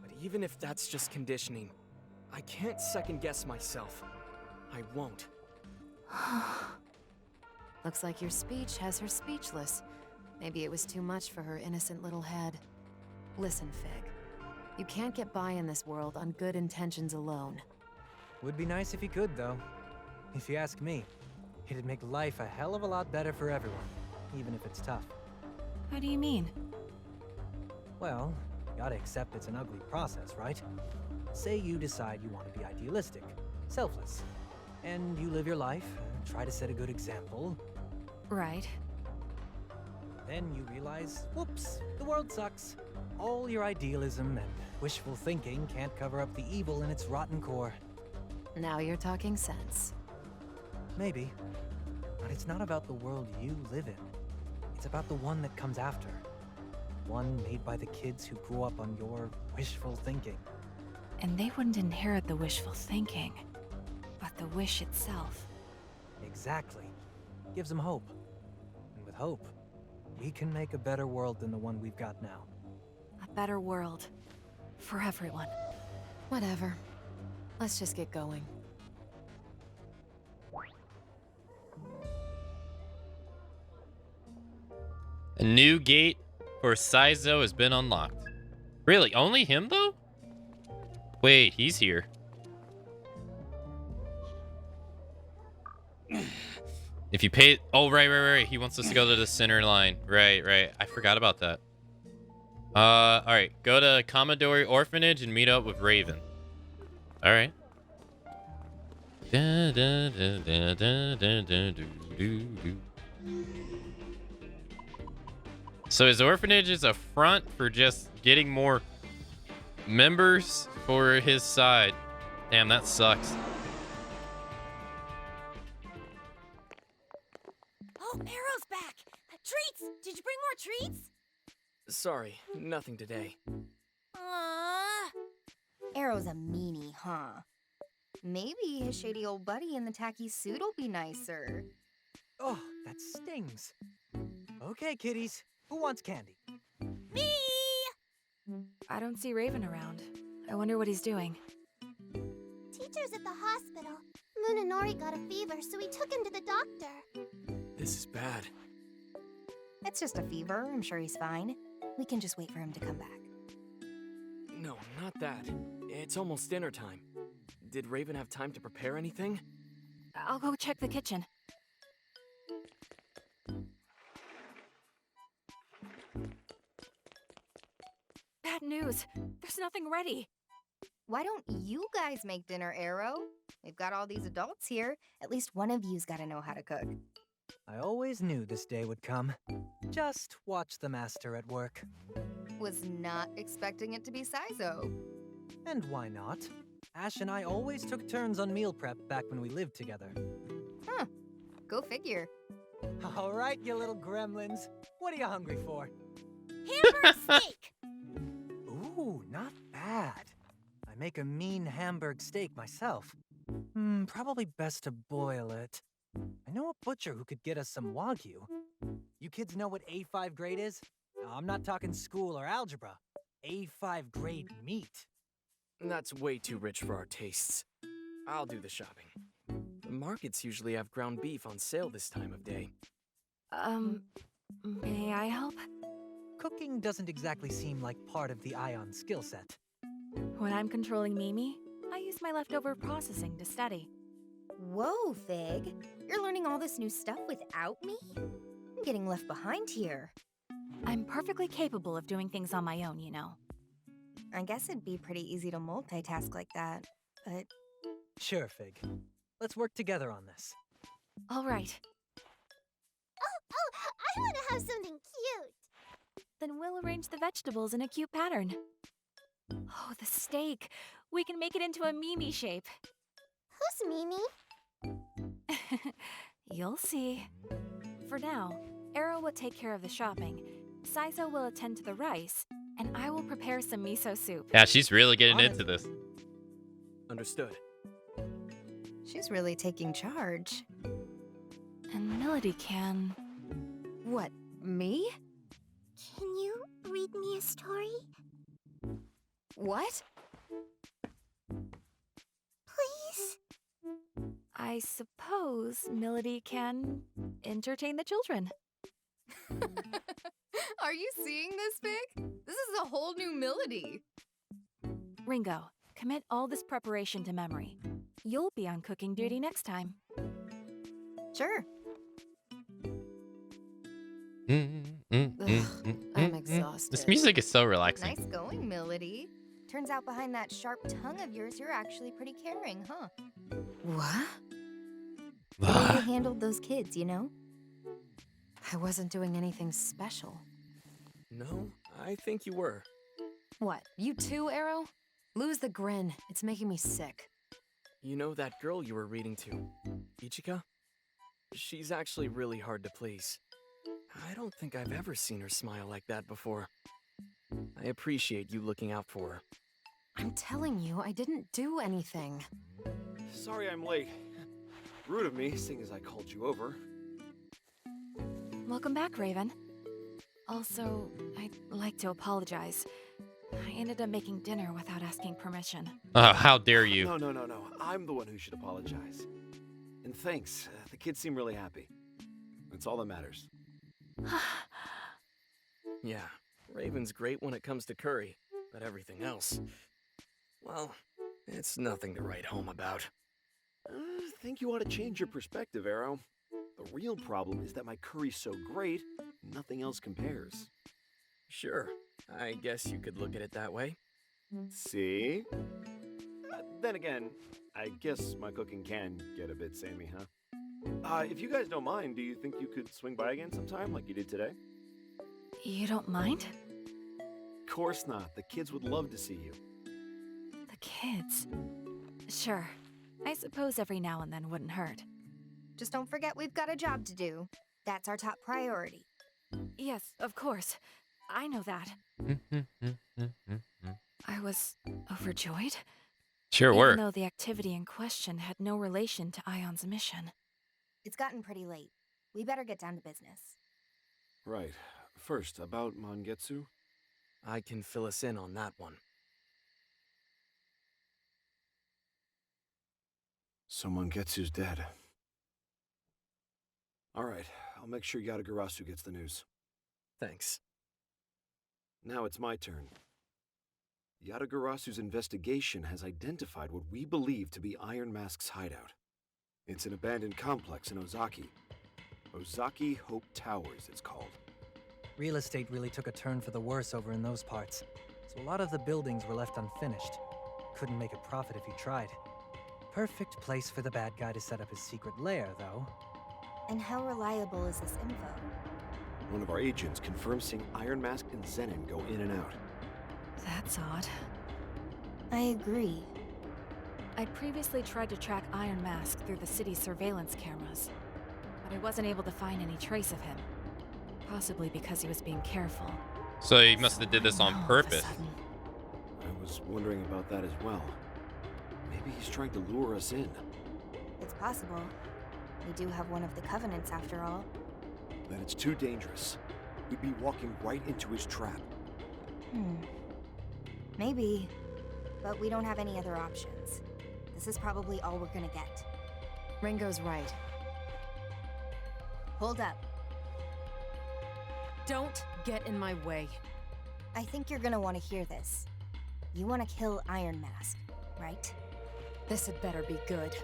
But even if that's just conditioning, I can't second-guess myself. I won't. Looks like your speech has her speechless. Maybe it was too much for her innocent little head. Listen, Fig. You can't get by in this world on good intentions alone. Would be nice if you could, though. If you ask me, it'd make life a hell of a lot better for everyone, even if it's tough. How do you mean? Well, you gotta accept it's an ugly process, right? Say you decide you want to be idealistic, selfless, and you live your life, try to set a good example. Right. Then you realize, whoops, the world sucks. All your idealism and wishful thinking can't cover up the evil in its rotten core. Now you're talking sense. Maybe. But it's not about the world you live in. It's about the one that comes after. One made by the kids who grew up on your wishful thinking. And they wouldn't inherit the wishful thinking, but the wish itself. Exactly. Gives them hope. And with hope, we can make a better world than the one we've got now. A better world. For everyone. Whatever. Let's just get going. A new gate for Saizo has been unlocked. Really? Only him, though? Wait, he's here. If you pay... Oh, right. He wants us to go to the center line. Right. I forgot about that. Alright. Go to Commodore Orphanage and meet up with Raven. Alright. So his orphanage is a front for just getting more members for his side. Damn, that sucks. Oh, Arrow's back! Treats! Did you bring more treats? Sorry, nothing today. Arrow's a meanie, huh? Maybe his shady old buddy in the tacky suit will be nicer. Oh, that stings. Okay, kiddies. Who wants candy? Me! I don't see Raven around. I wonder what he's doing. Teacher's at the hospital. Munenori got a fever, so we took him to the doctor. This is bad. It's just a fever. I'm sure he's fine. We can just wait for him to come back. No, not that. It's almost dinner time. Did Raven have time to prepare anything? I'll go check the kitchen. Bad news. There's nothing ready. Why don't you guys make dinner, Arrow? We've got all these adults here. At least one of you's got to know how to cook. I always knew this day would come. Just watch the master at work. Was not expecting it to be Saizo. And why not? Ash and I always took turns on meal prep back when we lived together. Huh. Go figure. All right, you little gremlins. What are you hungry for? Hamburger steak! Ooh, not bad. I make a mean Hamburg steak myself. Probably best to boil it. I know a butcher who could get us some Wagyu. You kids know what A5 grade is? No, I'm not talking school or algebra. A5 grade meat. That's way too rich for our tastes. I'll do the shopping. The markets usually have ground beef on sale this time of day. May I help? Cooking doesn't exactly seem like part of the Ion skill set. When I'm controlling Mimi, I use my leftover processing to study. Whoa, Fig. You're learning all this new stuff without me? I'm getting left behind here. I'm perfectly capable of doing things on my own, you know. I guess it'd be pretty easy to multitask like that, but... Sure, Fig. Let's work together on this. All right. Oh, I want to have something cute. Then we'll arrange the vegetables in a cute pattern. Oh, the steak. We can make it into a Mimi shape. Who's Mimi? You'll see. For now, Arrow will take care of the shopping, Saizo will attend to the rice, and I will prepare some miso soup. Yeah, she's really getting into this. Understood. She's really taking charge. And Melody can... What, me? Can you read me a story? What? Please? I suppose Melody can entertain the children. Are you seeing this, Fig? This is a whole new Melody. Ringo, commit all this preparation to memory. You'll be on cooking duty next time. Sure. I'm exhausted. This music is so relaxing. Nice going, Melody. Turns out behind that sharp tongue of yours, you're actually pretty caring, huh? What? The way you handled those kids, you know? I wasn't doing anything special. No, I think you were. What, you too, Arrow? Lose the grin. It's making me sick. You know that girl you were reading to, Ichika? She's actually really hard to please. I don't think I've ever seen her smile like that before. I appreciate you looking out for her. I'm telling you, I didn't do anything. Sorry I'm late. Rude of me, seeing as I called you over. Welcome back, Raven. Also, I'd like to apologize. I ended up making dinner without asking permission. Oh, how dare you? No. I'm the one who should apologize. And thanks. The kids seem really happy. That's all that matters. Yeah, Raven's great when it comes to curry, but everything else, well, it's nothing to write home about. I think you ought to change your perspective, Arrow. The real problem is that my curry's so great, nothing else compares. Sure, I guess you could look at it that way. See? Then again, I guess my cooking can get a bit samey, huh? If you guys don't mind, do you think you could swing by again sometime like you did today? You don't mind? Of course not. The kids would love to see you. The kids? Sure. I suppose every now and then wouldn't hurt. Just don't forget we've got a job to do. That's our top priority. Yes, of course. I know that. I was overjoyed. Sure were. Even though the activity in question had no relation to Ion's mission. It's gotten pretty late. We better get down to business. Right. First, about Mangetsu. I can fill us in on that one. So Mangetsu's dead. Alright, I'll make sure Yatagarasu gets the news. Thanks. Now it's my turn. Yatagarasu's investigation has identified what we believe to be Iron Mask's hideout. It's an abandoned complex in Ozaki. Ozaki Hope Towers, it's called. Real estate really took a turn for the worse over in those parts, so a lot of the buildings were left unfinished. Couldn't make a profit if he tried. Perfect place for the bad guy to set up his secret lair, though. And how reliable is this info? One of our agents confirmed seeing Iron Mask and Zenin go in and out. That's odd. I agree. I previously tried to track Iron Mask through the city's surveillance cameras, but I wasn't able to find any trace of him. Possibly because he was being careful. So he must have did this on purpose. I was wondering about that as well. Maybe he's trying to lure us in. It's possible. We do have one of the Covenants after all. Then it's too dangerous. We'd be walking right into his trap. Maybe. But we don't have any other options. This is probably all we're gonna get. Ringo's right. Hold up. Don't get in my way. I think you're gonna want to hear this. You want to kill Iron Mask, right? This had better be good.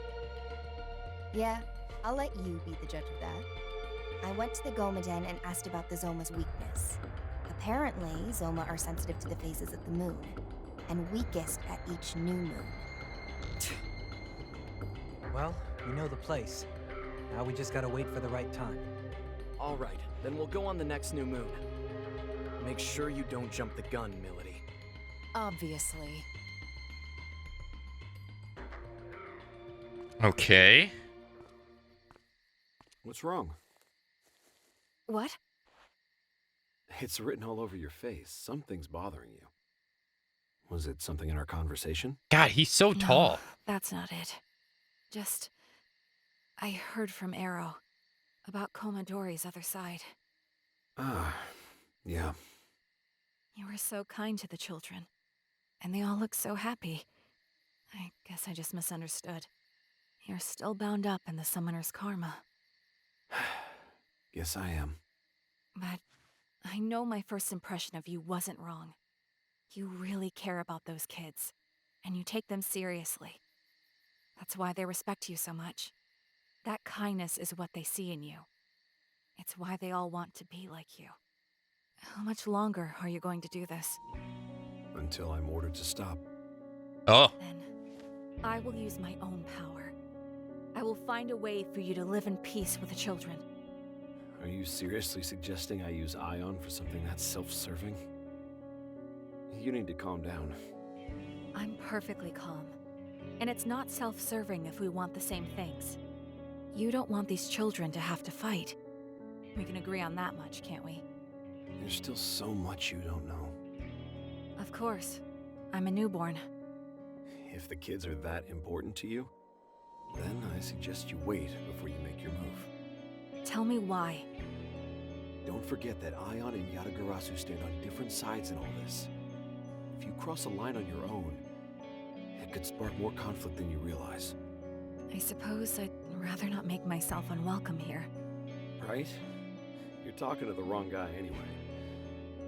Yeah, I'll let you be the judge of that. I went to the Gomaden and asked about the Zoma's weakness. Apparently, Zoma are sensitive to the phases of the moon, and weakest at each new moon. Well, we know the place. Now we just gotta wait for the right time. All right, then we'll go on the next new moon. Make sure you don't jump the gun, Milady. Obviously. Okay. What's wrong? What? It's written all over your face. Something's bothering you. Was it something in our conversation? God, he's so tall. No, that's not it. Just... I heard from Arrow about Komodori's other side. Ah, yeah. You were so kind to the children, and they all look so happy. I guess I just misunderstood. You're still bound up in the Summoner's karma. Guess I am. But I know my first impression of you wasn't wrong. You really care about those kids, and you take them seriously. That's why they respect you so much. That kindness is what they see in you. It's why they all want to be like you. How much longer are you going to do this? Until I'm ordered to stop. Oh. Then I will use my own power. I will find a way for you to live in peace with the children. Are you seriously suggesting I use Ion for something that's self-serving? You need to calm down. I'm perfectly calm. And it's not self-serving if we want the same things. You don't want these children to have to fight. We can agree on that much, can't we? There's still so much you don't know. Of course. I'm a newborn. If the kids are that important to you, then I suggest you wait before you make your move. Tell me why. Don't forget that Ion and Yatagarasu stand on different sides in all this. If you cross a line on your own, it could spark more conflict than you realize. I suppose I'd rather not make myself unwelcome here. Right? You're talking to the wrong guy anyway.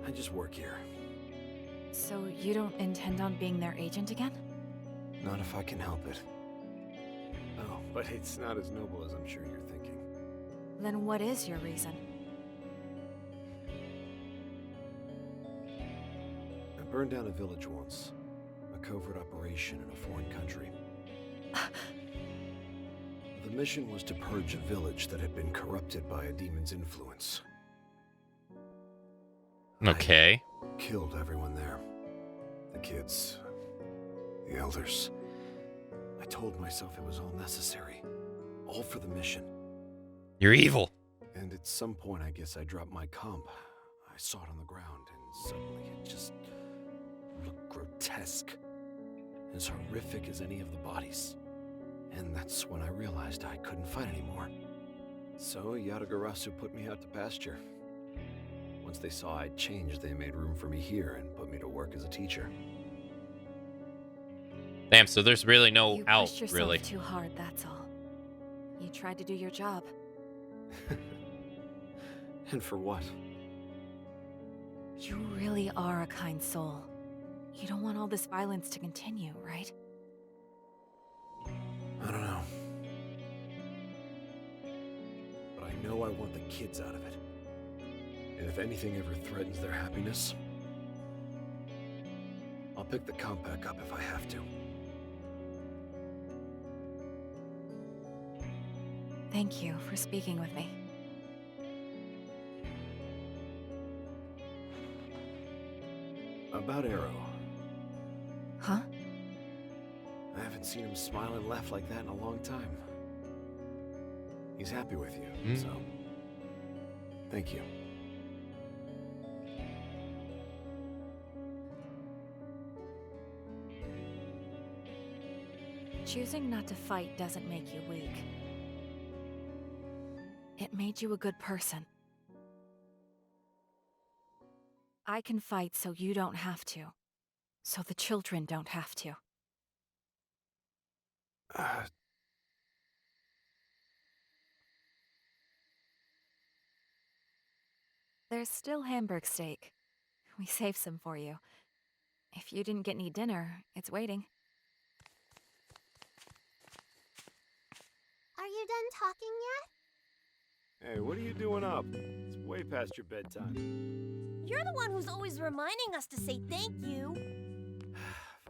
I just work here. So you don't intend on being their agent again? Not if I can help it. Oh, but it's not as noble as I'm sure you're thinking. Then what is your reason? I burned down a village once. A covert operation in a foreign country. The mission was to purge a village that had been corrupted by a demon's influence. Okay. I killed everyone there. The kids. The elders. I told myself it was all necessary. All for the mission. You're evil. And at some point, I guess I dropped my comp. I saw it on the ground, and suddenly it just looked grotesque. As horrific as any of the bodies. And that's when I realized I couldn't fight anymore. So Yatagarasu put me out to pasture. Once they saw I'd changed, they made room for me here and put me to work as a teacher. Damn, so there's really no You out, pushed yourself really. too hard, that's all. You tried to do your job. And for what? You really are a kind soul. You don't want all this violence to continue, right? I don't know. But I know I want the kids out of it. And if anything ever threatens their happiness, I'll pick the comp back up if I have to. Thank you for speaking with me. About Arrow. Huh? I haven't seen him smile and laugh like that in a long time. He's happy with you, so thank you. Choosing not to fight doesn't make you weak. It made you a good person. I can fight so you don't have to. So the children don't have to. There's still Hamburg steak. We saved some for you. If you didn't get any dinner, it's waiting. Are you done talking yet? Hey, what are you doing up? It's way past your bedtime. You're the one who's always reminding us to say thank you.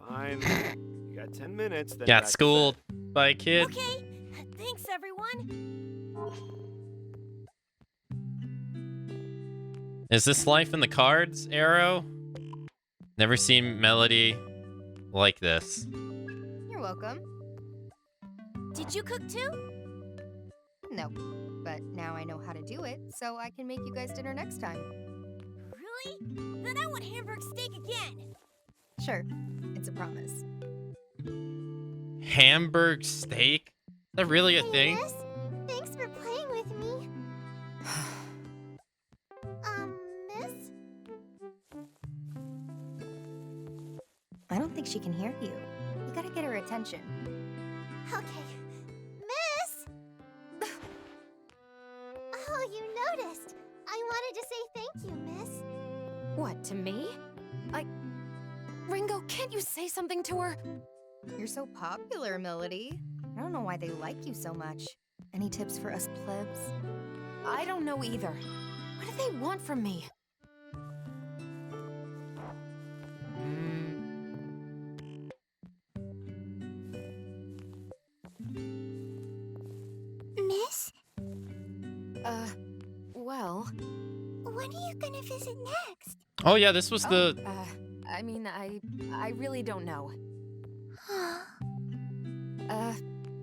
Fine. You got 10 minutes, then Got back to schooled bed. by a kid. Okay, thanks everyone. Is this life in the cards, Arrow? Never seen Melody like this. You're welcome. Did you cook too? No, but now I know how to do it, so I can make you guys dinner next time. Really? Then I want Hamburg steak again. Sure, it's a promise. Hamburg steak? Is that really a thing? Miss, thanks for playing with me. Miss? I don't think she can hear you. You gotta get her attention. Okay. Miss? Oh, you noticed. I wanted to say thank you, Miss. What, to me? Ringo, can't you say something to her? You're so popular, Melody. I don't know why they like you so much. Any tips for us plebs? I don't know either. What do they want from me? Miss? Well... When are you gonna visit next? Oh yeah, this was the... I mean, I really don't know.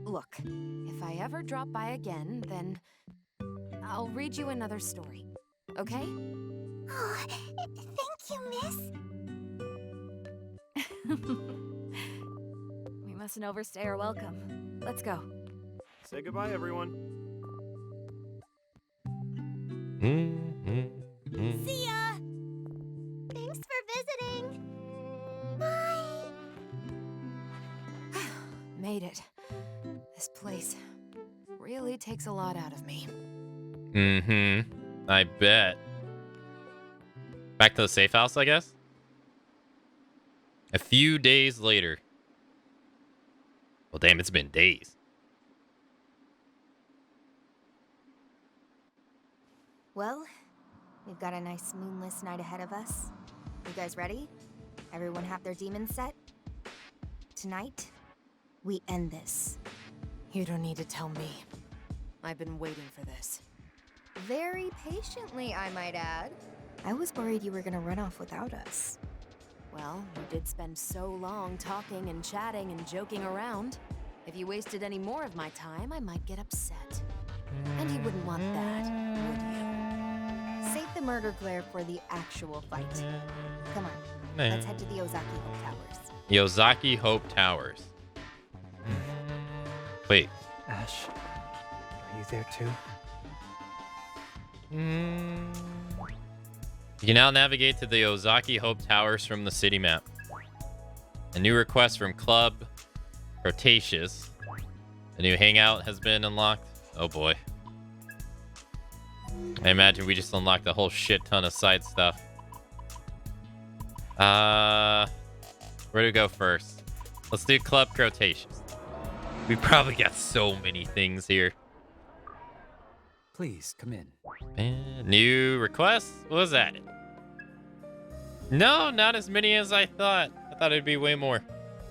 Look, if I ever drop by again, then I'll read you another story, okay? Oh, thank you, Miss. We mustn't overstay our welcome. Let's go. Say goodbye, everyone. See ya! Thanks for visiting. Bye! Made it. This place really takes a lot out of me. I bet. Back to the safe house, I guess? A few days later. Well, damn, it's been days. Well, we've got a nice moonless night ahead of us. You guys ready? Everyone have their demons set? Tonight, we end this. You don't need to tell me. I've been waiting for this. Very patiently, I might add. I was worried you were gonna run off without us. Well, we did spend so long talking and chatting and joking around. If you wasted any more of my time, I might get upset. And you wouldn't want that, would you? Save the murder glare for the actual fight. Come on, let's head to the Ozaki Hope Towers. Yozaki Hope Towers. Wait. Ash, are you there too? You can now navigate to the Ozaki Hope Towers from the city map. A new request from Club Cretaceous. A new hangout has been unlocked. Oh boy. I imagine we just unlocked a whole shit ton of side stuff. Where to go first? Let's do Club Cretaceous. We probably got so many things here. Please, come in. New request? What was that? No, not as many as I thought. I thought it'd be way more.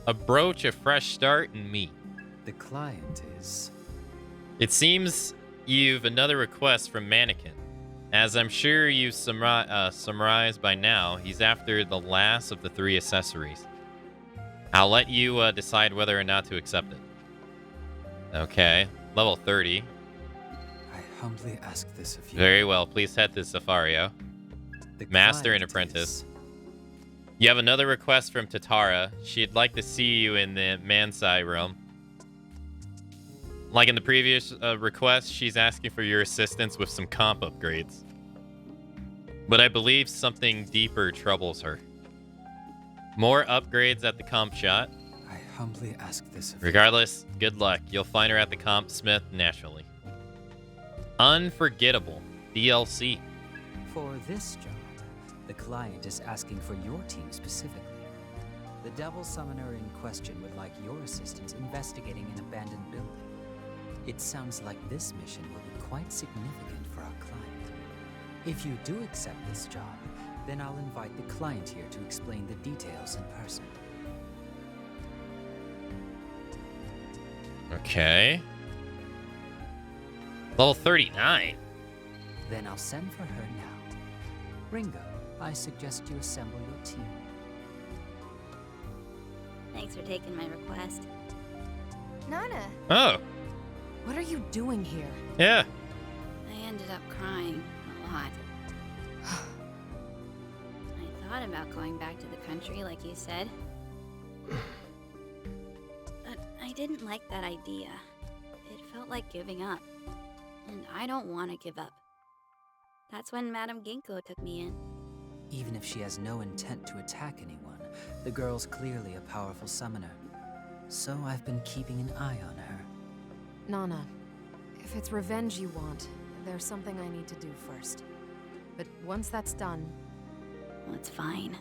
A brooch, a fresh start, and me. The client is... It seems you've another request from Mannequin. as I'm sure you've summarized by now, he's after the last of the 3 accessories. I'll let you decide whether or not to accept it. Okay, level 30. I humbly ask this of you. Very well, please head to Safario. Master and apprentice. You have another request from Tatara. She'd like to see you in the Mansai realm. Like in the previous request, she's asking for your assistance with some comp upgrades. But I believe something deeper troubles her. More upgrades at the comp shot. I humbly ask this of you. Regardless, good luck. You'll find her at the comp smith naturally. Unforgettable DLC. For this job, the client is asking for your team specifically. The Devil Summoner in question would like your assistance investigating an abandoned building. It sounds like this mission will be quite significant for our client. If you do accept this job, then I'll invite the client here to explain the details in person. Okay. Level 39. Then I'll send for her now. Ringo, I suggest you assemble your team. Thanks for taking my request. Nana. Oh. What are you doing here? Yeah. I ended up crying a lot. I thought about going back to the country like you said. But I didn't like that idea. It felt like giving up. And I don't want to give up. That's when Madame Ginkgo took me in. Even if she has no intent to attack anyone, the girl's clearly a powerful summoner. So I've been keeping an eye on her. Nana, if it's revenge you want, there's something I need to do first. But once that's done... Well, it's fine.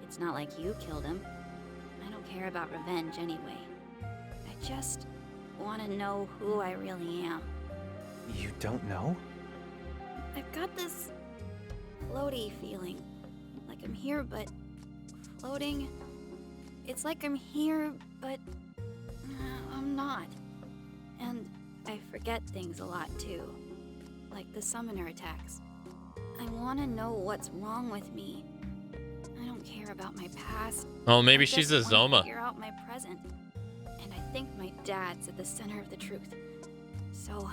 It's not like you killed him. I don't care about revenge anyway. I just want to know who I really am. You don't know? I've got this floaty feeling. Like I'm here, but floating. It's like I'm here, but I'm not. And I forget things a lot too. Like the summoner attacks. I want to know what's wrong with me. I don't care about my past. Oh, maybe I she's just a wanna Zoma. Figure out my present. And I think my dad's at the center of the truth. So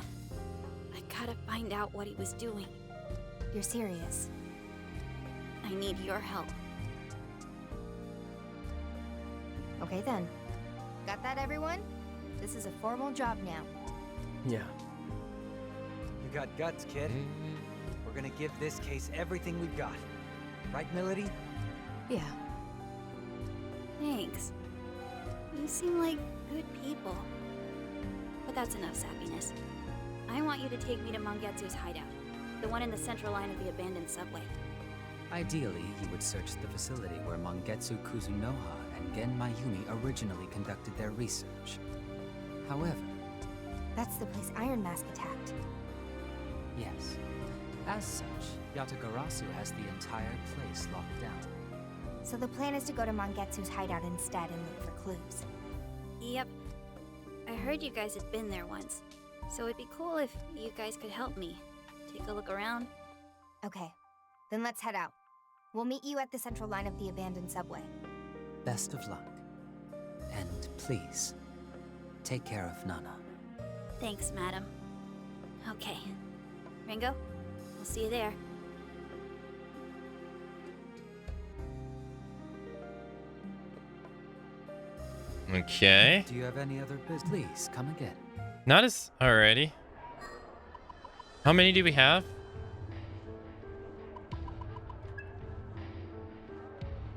I gotta find out what he was doing. You're serious? I need your help. Okay then. Got that, everyone? This is a formal job now. Yeah. You got guts, kid. We're gonna give this case everything we've got. Right, Milady? Yeah. Thanks. You seem like good people. But that's enough sappiness. I want you to take me to Mangetsu's hideout. The one in the central line of the abandoned subway. Ideally, you would search the facility where Mangetsu Kuzunoha and Gen Mayumi originally conducted their research. However... That's the place Iron Mask attacked. Yes. As such, Yatagarasu has the entire place locked down. So the plan is to go to Mangetsu's hideout instead and look for clues. Yep. I heard you guys had been there once. So it'd be cool if you guys could help me. Take a look around. Okay. Then let's head out. We'll meet you at the central line of the abandoned subway. Best of luck. And please, take care of Nana. Thanks, madam. Okay. Ringo, we'll see you there. Okay. Do you have any other business? Please, come again. Not as... Alrighty. How many do we have?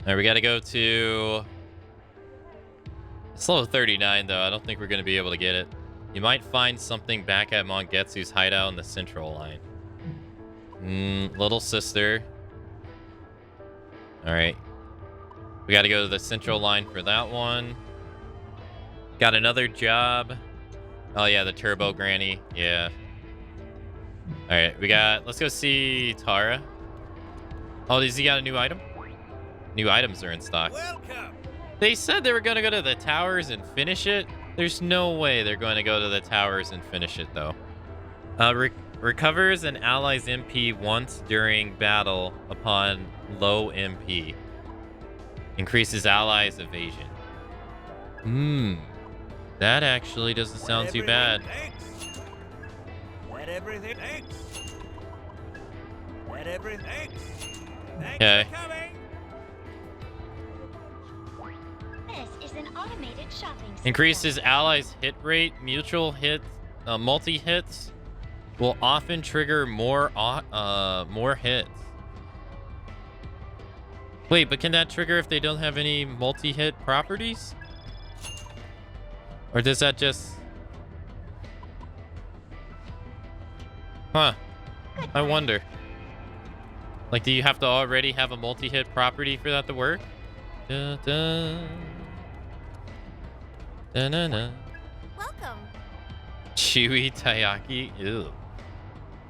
Alright, we gotta go to... It's level 39, though. I don't think we're gonna be able to get it. You might find something back at Mangetsu's hideout in the central line. Little sister. Alright. We gotta go to the central line for that one. Got another job. Oh, yeah, the Turbo Granny. Yeah. Alright, we got... Let's go see Tara. Oh, does he got a new item? New items are in stock. Welcome. They said they were going to go to the towers and finish it. There's no way they're going to go to the towers and finish it, though. Recovers an ally's MP once during battle upon low MP. Increases allies' evasion. That actually doesn't sound too bad. Let everything. Let everything. Okay. This is an automated shopping system. Increases allies' hit rate. Mutual hits, multi-hits will often trigger more hits. Wait, but can that trigger if they don't have any multi-hit properties? Or does that just... Huh. I wonder. Like, do you have to already have a multi-hit property for that to work? Da, da. Da, na, na. Welcome. Chewy Taiyaki. Ew.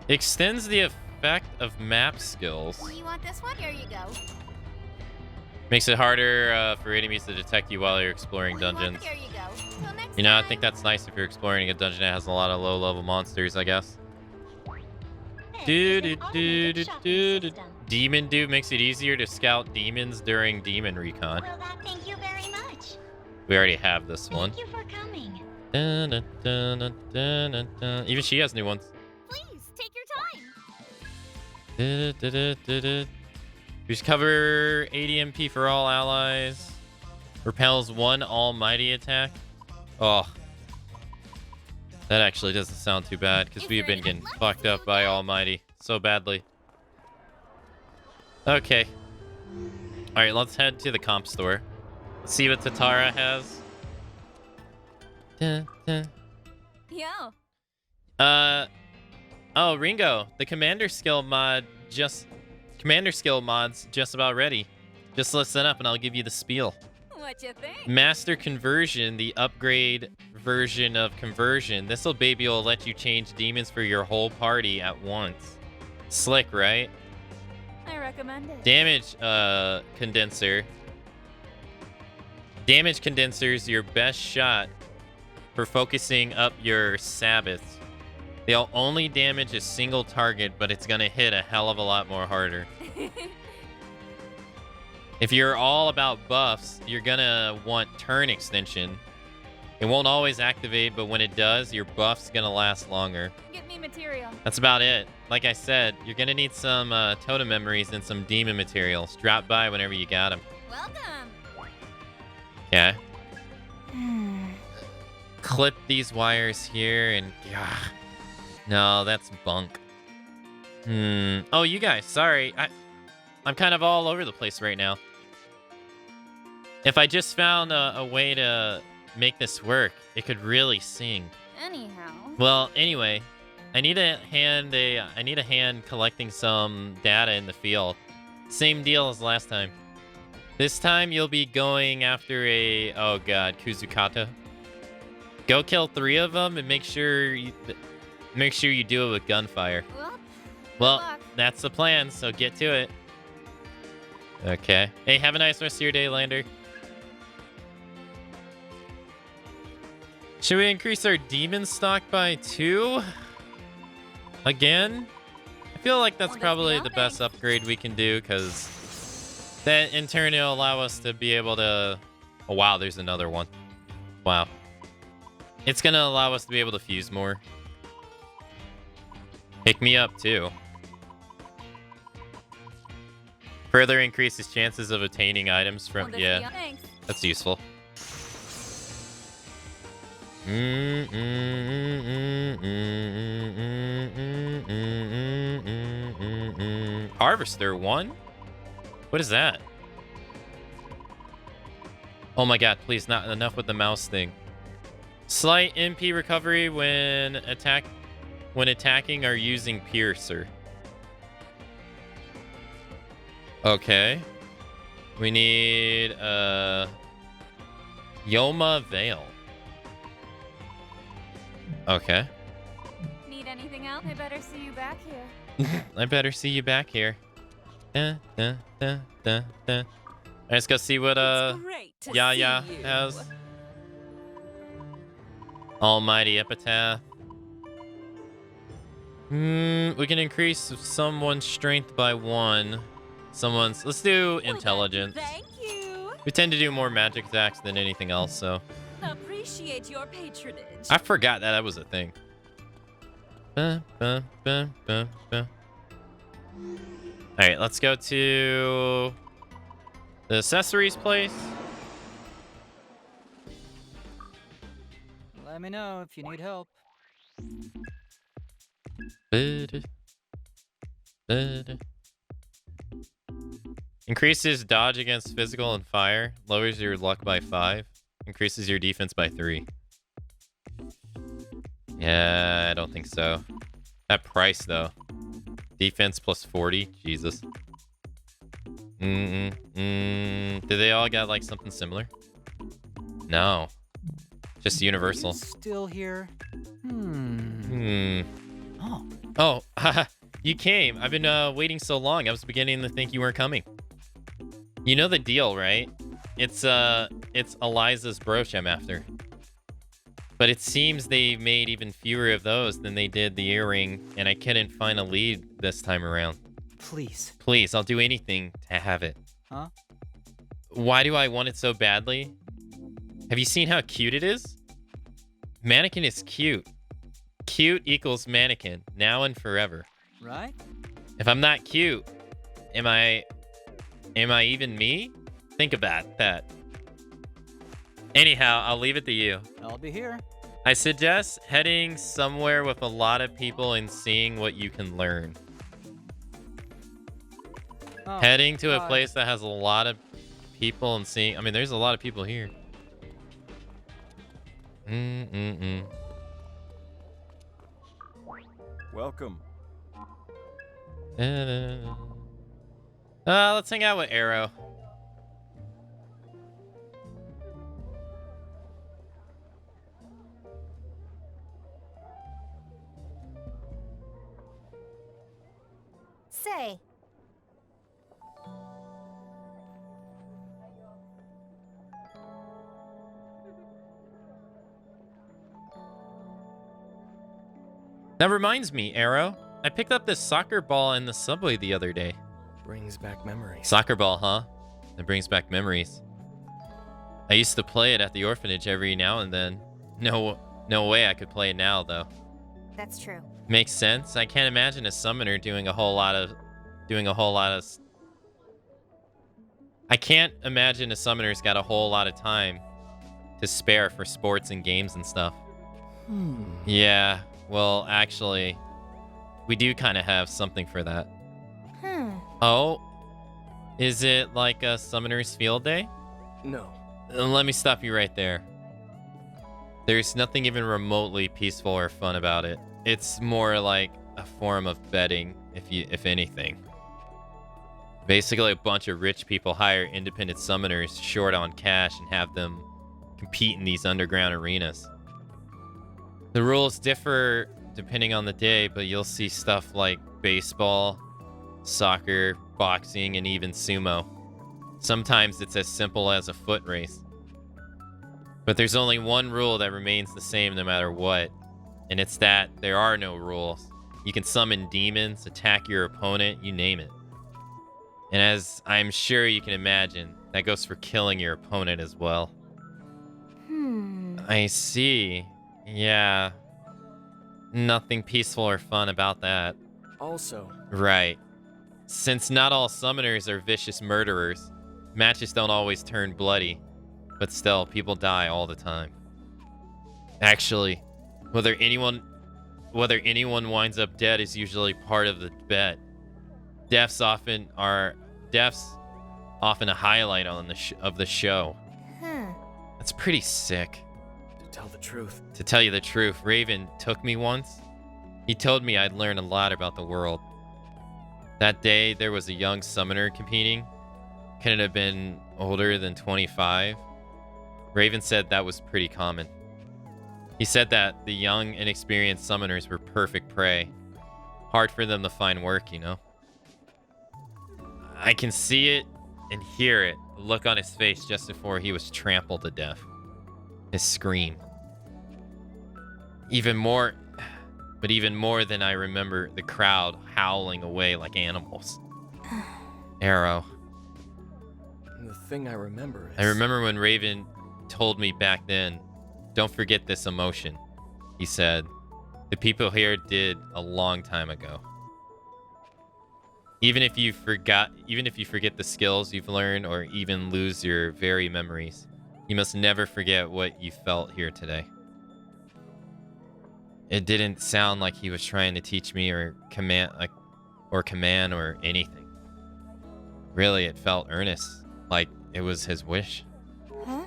Extends the effect of map skills. You want this one? Here you go. Makes it harder for enemies to detect you while you're exploring dungeons. Here you go. Till next You know, I think that's nice if you're exploring a dungeon that has a lot of low-level monsters, I guess. Demon Dude makes it easier to scout demons during demon recon. Well, thank you very much. We already have this one. Thank you for coming. Dun, dun, dun, dun, dun, dun. Even she has new ones. Please, take your time. Just cover 80 MP for all allies. Repels one almighty attack. Oh. That actually doesn't sound too bad because we've been getting fucked up by almighty so badly. Okay. Alright, let's head to the comp store. Let's see what Tatara has. Dun, dun. Yo. Oh, Ringo, the commander skill mod's just about ready. Just listen up and I'll give you the spiel. What you think? Master Conversion, the upgrade version of Conversion. This'll baby will let you change demons for your whole party at once. Slick, right? I recommend it. Damage condenser. Damage condenser's your best shot for focusing up your Sabbaths. They'll only damage a single target, but it's gonna hit a hell of a lot more harder. If you're all about buffs, you're gonna want turn extension. It won't always activate, but when it does, your buff's gonna last longer. Get me material. That's about it. Like I said, you're gonna need some totem memories and some demon materials. Drop by whenever you got them. Welcome. Okay. Clip these wires here and... No, that's bunk. Oh, you guys, sorry. I'm kind of all over the place right now. If I just found a way to make this work, it could really sing. Anyhow. Well, anyway, I need a hand collecting some data in the field. Same deal as last time. This time you'll be going after a Kuzukata. Go kill 3 of them and make sure you do it with gunfire. Well, that's the plan, so get to it. Okay. Hey, have a nice rest of your day, Lander. Should we increase our demon stock by 2? Again? I feel like that's probably the best upgrade we can do, because that in turn will allow us to be able to... Oh, wow, there's another one. Wow. It's going to allow us to be able to fuse more. Pick me up, too. Further increases chances of obtaining items from... Yeah, that's useful. Harvester 1? What is that? Oh my god, please, not enough with the mouse thing. Slight MP recovery when attacking or using Piercer. Okay. We need Yoma Veil. Okay. Need anything else? I better see you back here. I better see you back here. Dun, dun, dun, dun, dun. Let's go see what Yaya has. Almighty Epitaph. We can increase someone's strength by 1. Let's do intelligence. Thank you. We tend to do more magic attacks than anything else, so. Appreciate your patronage. I forgot that was a thing. Alright, let's go to the accessories place. Let me know if you need help. Increases dodge against physical and fire. Lowers your luck by 5. Increases your defense by 3. Yeah, I don't think so. That price, though. Defense plus 40. Jesus. Do they all got, like, something similar? No. Just universal. Still here? Oh, you came. I've been waiting so long. I was beginning to think you weren't coming. You know the deal, right? It's Eliza's brooch I'm after. But it seems they made even fewer of those than they did the earring, and I couldn't find a lead this time around. Please. Please, I'll do anything to have it. Huh? Why do I want it so badly? Have you seen how cute it is? Mannequin is cute. Cute equals mannequin, now and forever. Right? If I'm not cute, am I even me? Think about that. Anyhow, I'll leave it to you. I'll be here. I suggest heading somewhere with a lot of people and seeing what you can learn. Oh, Heading to a place that has a lot of people and seeing... I mean, there's a lot of people here. Welcome. Let's hang out with Arrow. Say. That reminds me, Arrow. I picked up this soccer ball in the subway the other day. Brings back memories. Soccer ball, huh? It brings back memories. I used to play it at the orphanage every now and then. No way I could play it now, though. That's true. Makes sense. I can't imagine a summoner doing a whole lot of... I can't imagine a summoner's got a whole lot of time to spare for sports and games and stuff. Yeah, well, actually, we do kind of have something for that. Oh? Is it like a summoner's field day? No. Let me stop you right there. There's nothing even remotely peaceful or fun about it. It's more like a form of betting, if anything. Basically, a bunch of rich people hire independent summoners short on cash and have them compete in these underground arenas. The rules differ depending on the day, but you'll see stuff like baseball, soccer, boxing, and even sumo. Sometimes it's as simple as a foot race. But there's only one rule that remains the same no matter what, and it's that there are no rules. You can summon demons, attack your opponent, you name it. And as I'm sure you can imagine, that goes for killing your opponent as well. I see. Yeah. Nothing peaceful or fun about that. Also. Right. Since not all summoners are vicious murderers, matches don't always turn bloody. But still, people die all the time. Actually, whether anyone winds up dead is usually part of the bet. Deaths often a highlight of the show. That's pretty sick. To tell the truth. To tell you the truth, Raven took me once. He told me I'd learn a lot about the world. That day, there was a young summoner competing. Couldn't have been older than 25. Raven said that was pretty common. He said that the young, inexperienced summoners were perfect prey. Hard for them to find work, you know? I can see it and hear it, the look on his face just before he was trampled to death. His scream. Even more But even more than I remember the crowd howling away like animals. Arrow. The thing I remember is... I remember when Raven told me back then, don't forget this emotion. He said, the people here did a long time ago. Even if you forget the skills you've learned or even lose your very memories, you must never forget what you felt here today. It didn't sound like he was trying to teach me or command or anything. Really, it felt earnest, like it was his wish. Huh?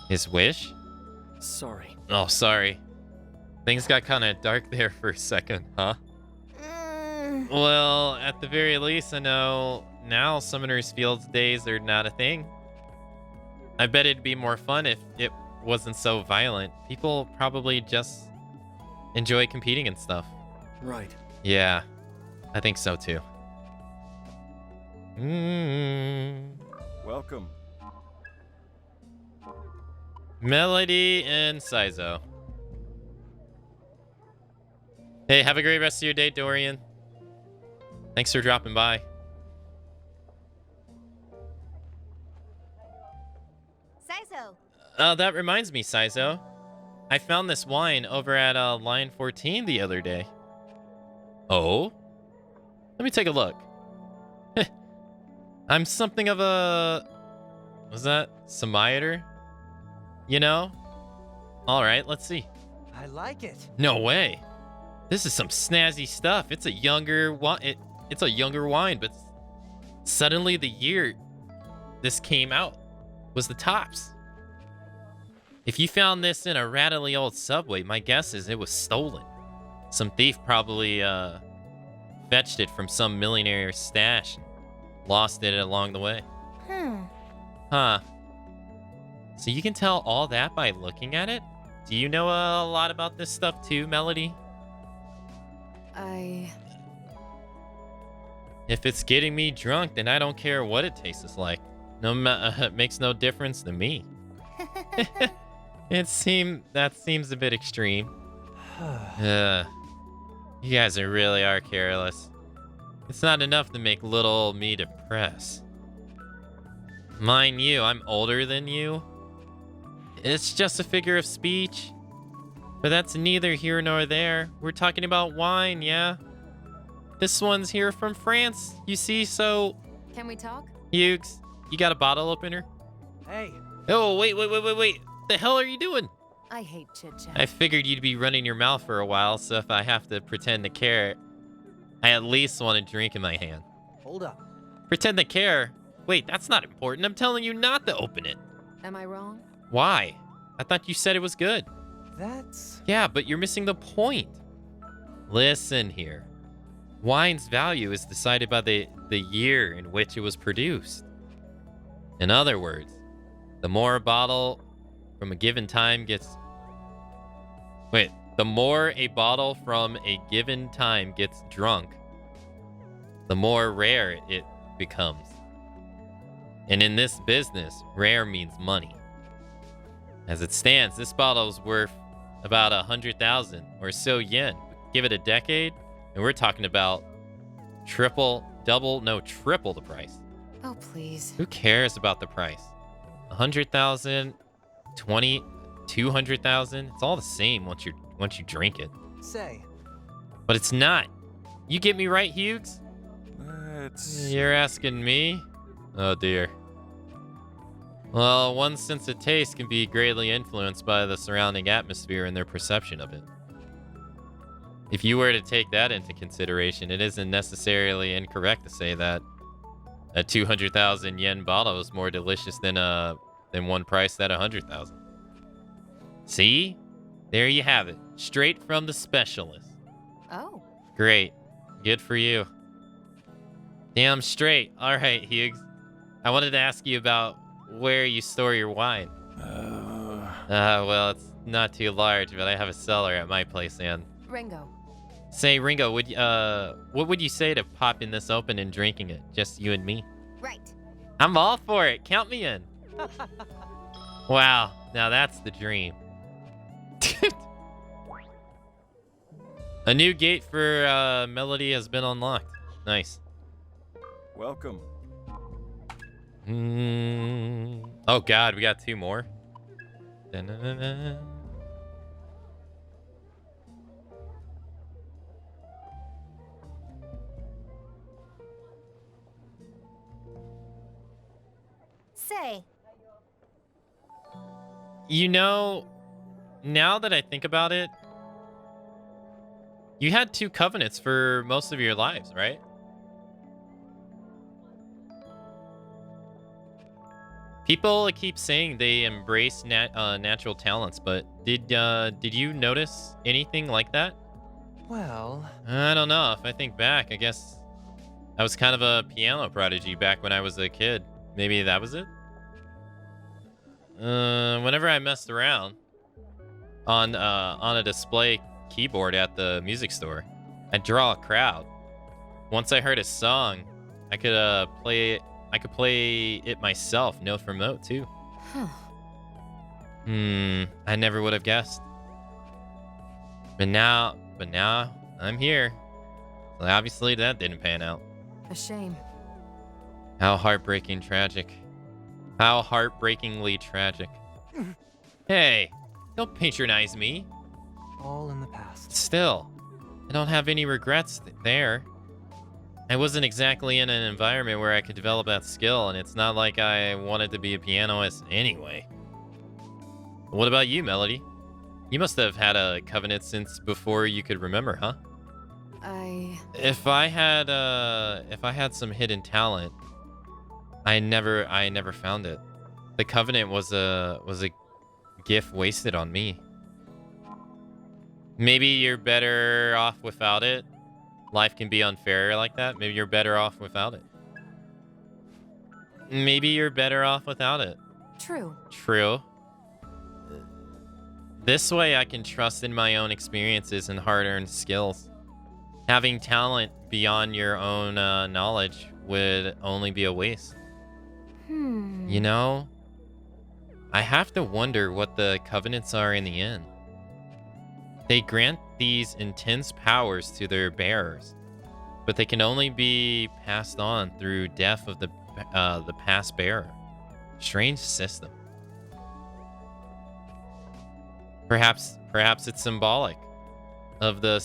His wish? Sorry. Oh, sorry. Things got kind of dark there for a second, huh? Well, at the very least, I know now Summoner's Fields days are not a thing. I bet it'd be more fun if it wasn't so violent. People probably just enjoy competing and stuff. Right. Yeah, I think so too. Welcome. Melody and Saizo. Hey, have a great rest of your day, Dorian. Thanks for dropping by. Saizo. That reminds me, Saizo. I found this wine over at line 14 the other day. Oh? Let me take a look. I'm something of a... Was that Samayater? You know? Alright, let's see. I like it. No way. This is some snazzy stuff. It's a younger wine. It's a younger wine, but suddenly the year this came out was the tops. If you found this in a rattly old subway, my guess is it was stolen. Some thief probably fetched it from some millionaire's stash and lost it along the way. Huh. So you can tell all that by looking at it? Do you know a lot about this stuff too, Melody? If it's getting me drunk, then I don't care what it tastes like. It makes no difference to me. That seems a bit extreme. You guys really are careless. It's not enough to make little old me depressed. Mind you, I'm older than you. It's just a figure of speech. But that's neither here nor there. We're talking about wine, yeah? This one's here from France, you see, so... Can we talk? Hughes, you got a bottle opener? Hey. Oh, wait. What the hell are you doing? I hate chit-chat. I figured you'd be running your mouth for a while, so if I have to pretend to care, I at least want a drink in my hand. Hold up. Pretend to care? Wait, that's not important. I'm telling you not to open it. Am I wrong? Why? I thought you said it was good. That's... Yeah, but you're missing the point. Listen here. Wine's value is decided by the year in which it was produced. In other words, the more a bottle from a given time gets... the more a bottle from a given time gets drunk, the more rare it becomes. And in this business, rare means money. As it stands, this bottle is worth about 100,000 or so yen. Give it a decade, and we're talking about triple the price. Oh, please. Who cares about the price? 100,000, 200,000. It's all the same once you drink it. Say. But it's not. You get me right, Hughes? You're asking me? Oh dear. Well, one's sense of taste can be greatly influenced by the surrounding atmosphere and their perception of it. If you were to take that into consideration, it isn't necessarily incorrect to say that a 200,000 yen bottle is more delicious than one priced at 100,000. See? There you have it. Straight from the specialist. Oh. Great. Good for you. Damn straight. All right, Hughes. I wanted to ask you about where you store your wine. Well, it's not too large, but I have a cellar at my place, and... Ringo. Say, Ringo, what would you say to popping this open and drinking it? Just you and me? Right. I'm all for it. Count me in. Wow. Now that's the dream. A new gate for Melody has been unlocked. Nice. Welcome. Oh god, we got 2 more. Da-na-na-na. Say, You know, now that I think about it, you had 2 covenants for most of your lives, right? People keep saying they embrace natural talents, but did you notice anything like that? Well, I don't know. If I think back, I guess I was kind of a piano prodigy back when I was a kid. Maybe that was it? Whenever I messed around on a display keyboard at the music store, I'd draw a crowd. Once I heard a song, I could play it. I could play it myself, note for note too. Huh. I never would have guessed. But now I'm here. So obviously that didn't pan out. A shame. How heartbreaking tragic. How heartbreakingly tragic. Hey, don't patronize me. all in the past. Still, I don't have any regrets there. I wasn't exactly in an environment where I could develop that skill, and it's not like I wanted to be a pianist anyway. What about you, Melody? You must have had a covenant since before you could remember, huh? If I had some hidden talent, I never found it. The covenant was a gift wasted on me. Maybe you're better off without it. Life can be unfair like that. Maybe you're better off without it. Maybe you're better off without it. True. True. This way I can trust in my own experiences and hard-earned skills. Having talent beyond your own knowledge would only be a waste. You know, I have to wonder what the covenants are in the end. They grant these intense powers to their bearers, but they can only be passed on through death of the past bearer. Strange system. Perhaps it's symbolic of the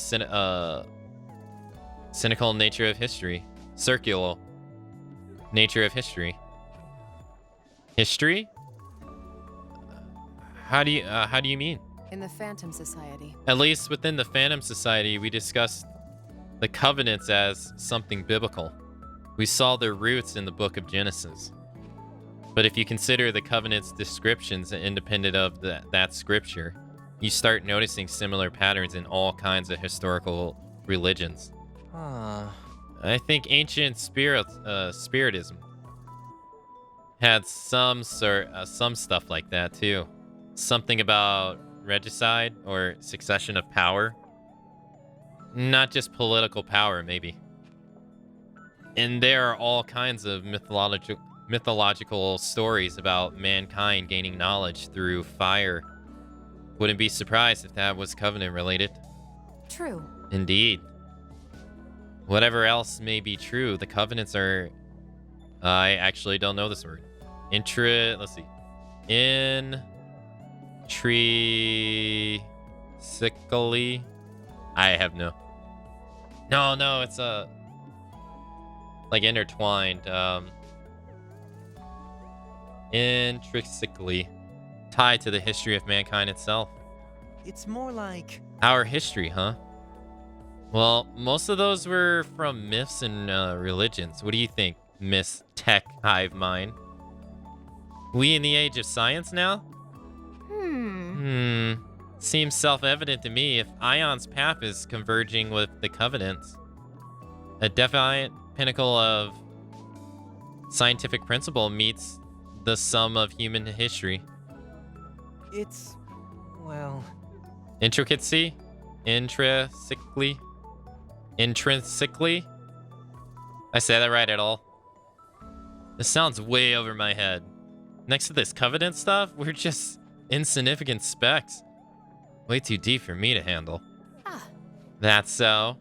cynical nature of history, circular nature of history. History? How do you mean? In the Phantom Society. At least within the Phantom Society, we discussed the covenants as something biblical. We saw their roots in the book of Genesis. But if you consider the covenant's descriptions independent of that scripture, you start noticing similar patterns in all kinds of historical religions. I think ancient spiritism had some stuff like that too. Something about regicide or succession of power. Not just political power, maybe. And there are all kinds of mythological stories about mankind gaining knowledge through fire. Wouldn't be surprised if that was covenant related. True. Indeed. Whatever else may be true, the covenants are... I actually don't know this word. Let's see. Intrinsically? I have no, it's like intertwined. Intrinsically tied to the history of mankind itself. It's more like... Our history, huh? Well, most of those were from myths and religions. What do you think, Miss Tech Hive Mind? We in the age of science now? Seems self-evident to me if Ion's path is converging with the Covenants. A defiant pinnacle of scientific principle meets the sum of human history. It's... well... Intricacy? Intrinsically? I say that right at all? This sounds way over my head. Next to this Covenant stuff, we're just insignificant specks. Way too deep for me to handle. That's so.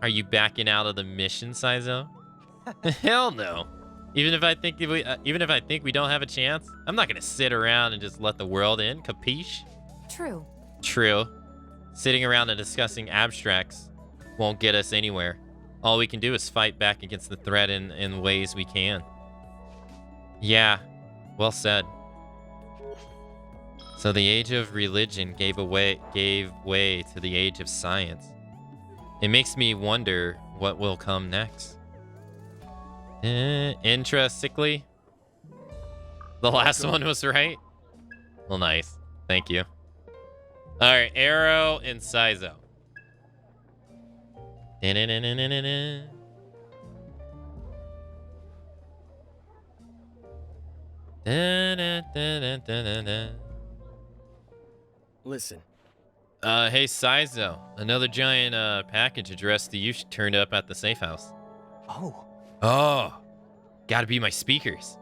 Are you backing out of the mission, Saizo? Hell no. Even if I think we don't have a chance, I'm not gonna sit around and just let the world in. Capiche? True. True. Sitting around and discussing abstracts won't get us anywhere. All we can do is fight back against the threat in ways we can. Yeah, well said. So the age of religion gave way to the age of science. It makes me wonder what will come next. Interestingly, the last one was right. Well, nice. Thank you. All right, Arrow and Saizo. Listen. Hey, Saizo. Another giant package addressed to you turned up at the safe house. Oh. Gotta be my speakers.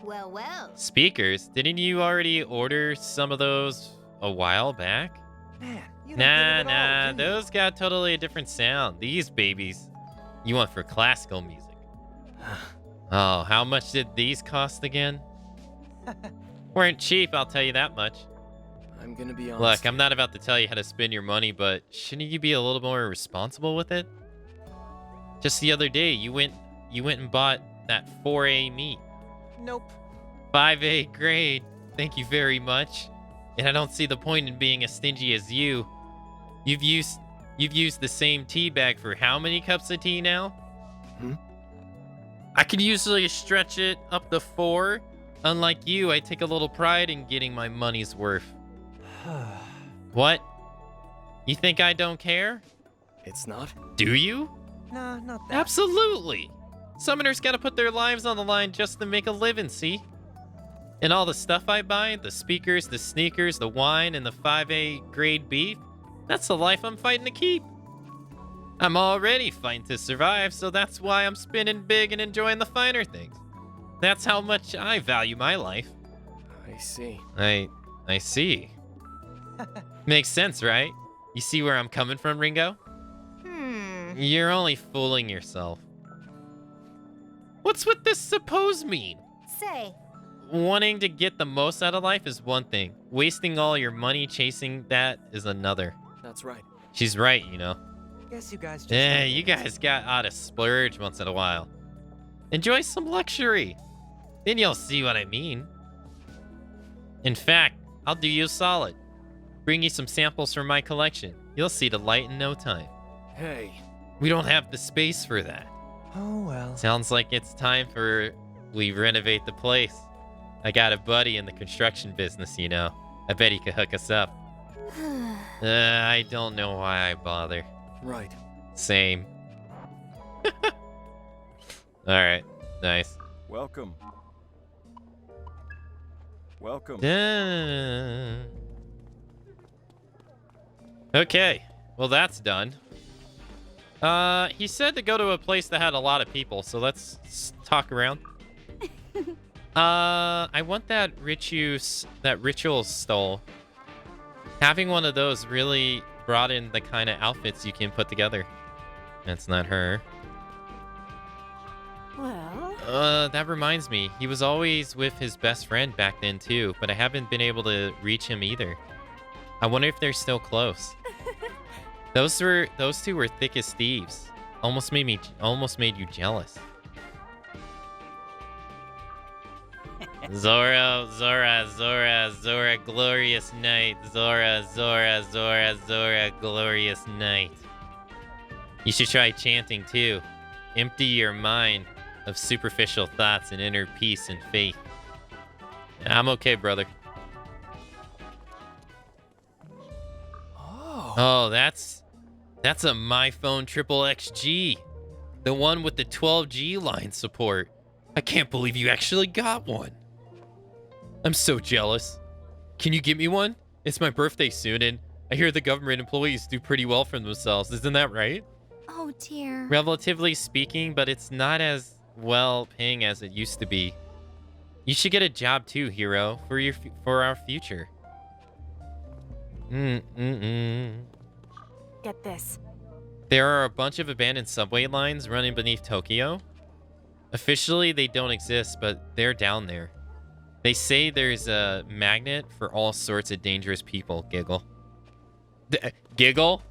Well, well. Speakers? Didn't you already order some of those a while back? Man, you don't get it at all, do you? Those got totally a different sound. These babies, you want for classical music. Oh, how much did these cost again? Weren't cheap, I'll tell you that much. I'm gonna be honest. Look, I'm not about to tell you how to spend your money, but shouldn't you be a little more responsible with it? Just the other day, you went and bought that 4A meat. Nope. 5A grade. Thank you very much. And I don't see the point in being as stingy as you. You've used the same tea bag for how many cups of tea now? I can usually stretch it up to 4. Unlike you, I take a little pride in getting my money's worth. What? You think I don't care? It's not. Do you? Nah, not that. Absolutely. Summoners gotta put their lives on the line just to make a living, see? And all the stuff I buy, the speakers, the sneakers, the wine, and the 5A grade beef, that's the life I'm fighting to keep. I'm already fighting to survive, so that's why I'm spinning big and enjoying the finer things. That's how much I value my life. I see. I see. Makes sense, right? You see where I'm coming from, Ringo? You're only fooling yourself. What's with this suppose mean? Say. Wanting to get the most out of life is one thing. Wasting all your money chasing that is another. That's right. She's right, you know. Guess you guys just You guys got ought to splurge once in a while. Enjoy some luxury. Then you'll see what I mean. In fact, I'll do you a solid. Bring you some samples from my collection. You'll see the light in no time. Hey. We don't have the space for that. Oh, well. Sounds like it's time for we renovate the place. I got a buddy in the construction business, you know. I bet he could hook us up. I don't know why I bother. Right. Same. Alright, nice. Welcome. Welcome. Okay, well that's done. He said to go to a place that had a lot of people, so let's talk around. I want that ritual stole. Having one of those really brought in the kind of outfits you can put together. That's not her. Well... that reminds me. He was always with his best friend back then too, but I haven't been able to reach him either. I wonder if they're still close. Those two were thick as thieves. Almost made you jealous. Zora, glorious night. Zora, glorious night. You should try chanting too. Empty your mind of superficial thoughts and inner peace and faith. I'm okay, brother. Oh, that's a MyPhone XXG. The one with the 12G line support. I can't believe you actually got one. I'm so jealous. Can you get me one? It's my birthday soon, and I hear the government employees do pretty well for themselves. Isn't that right? Oh, dear. Relatively speaking, but it's not as well paying as it used to be. You should get a job too, hero, for our future. Get this. There are a bunch of abandoned subway lines running beneath Tokyo. Officially, they don't exist, but they're down there. They say there's a magnet for all sorts of dangerous people. Giggle. Giggle?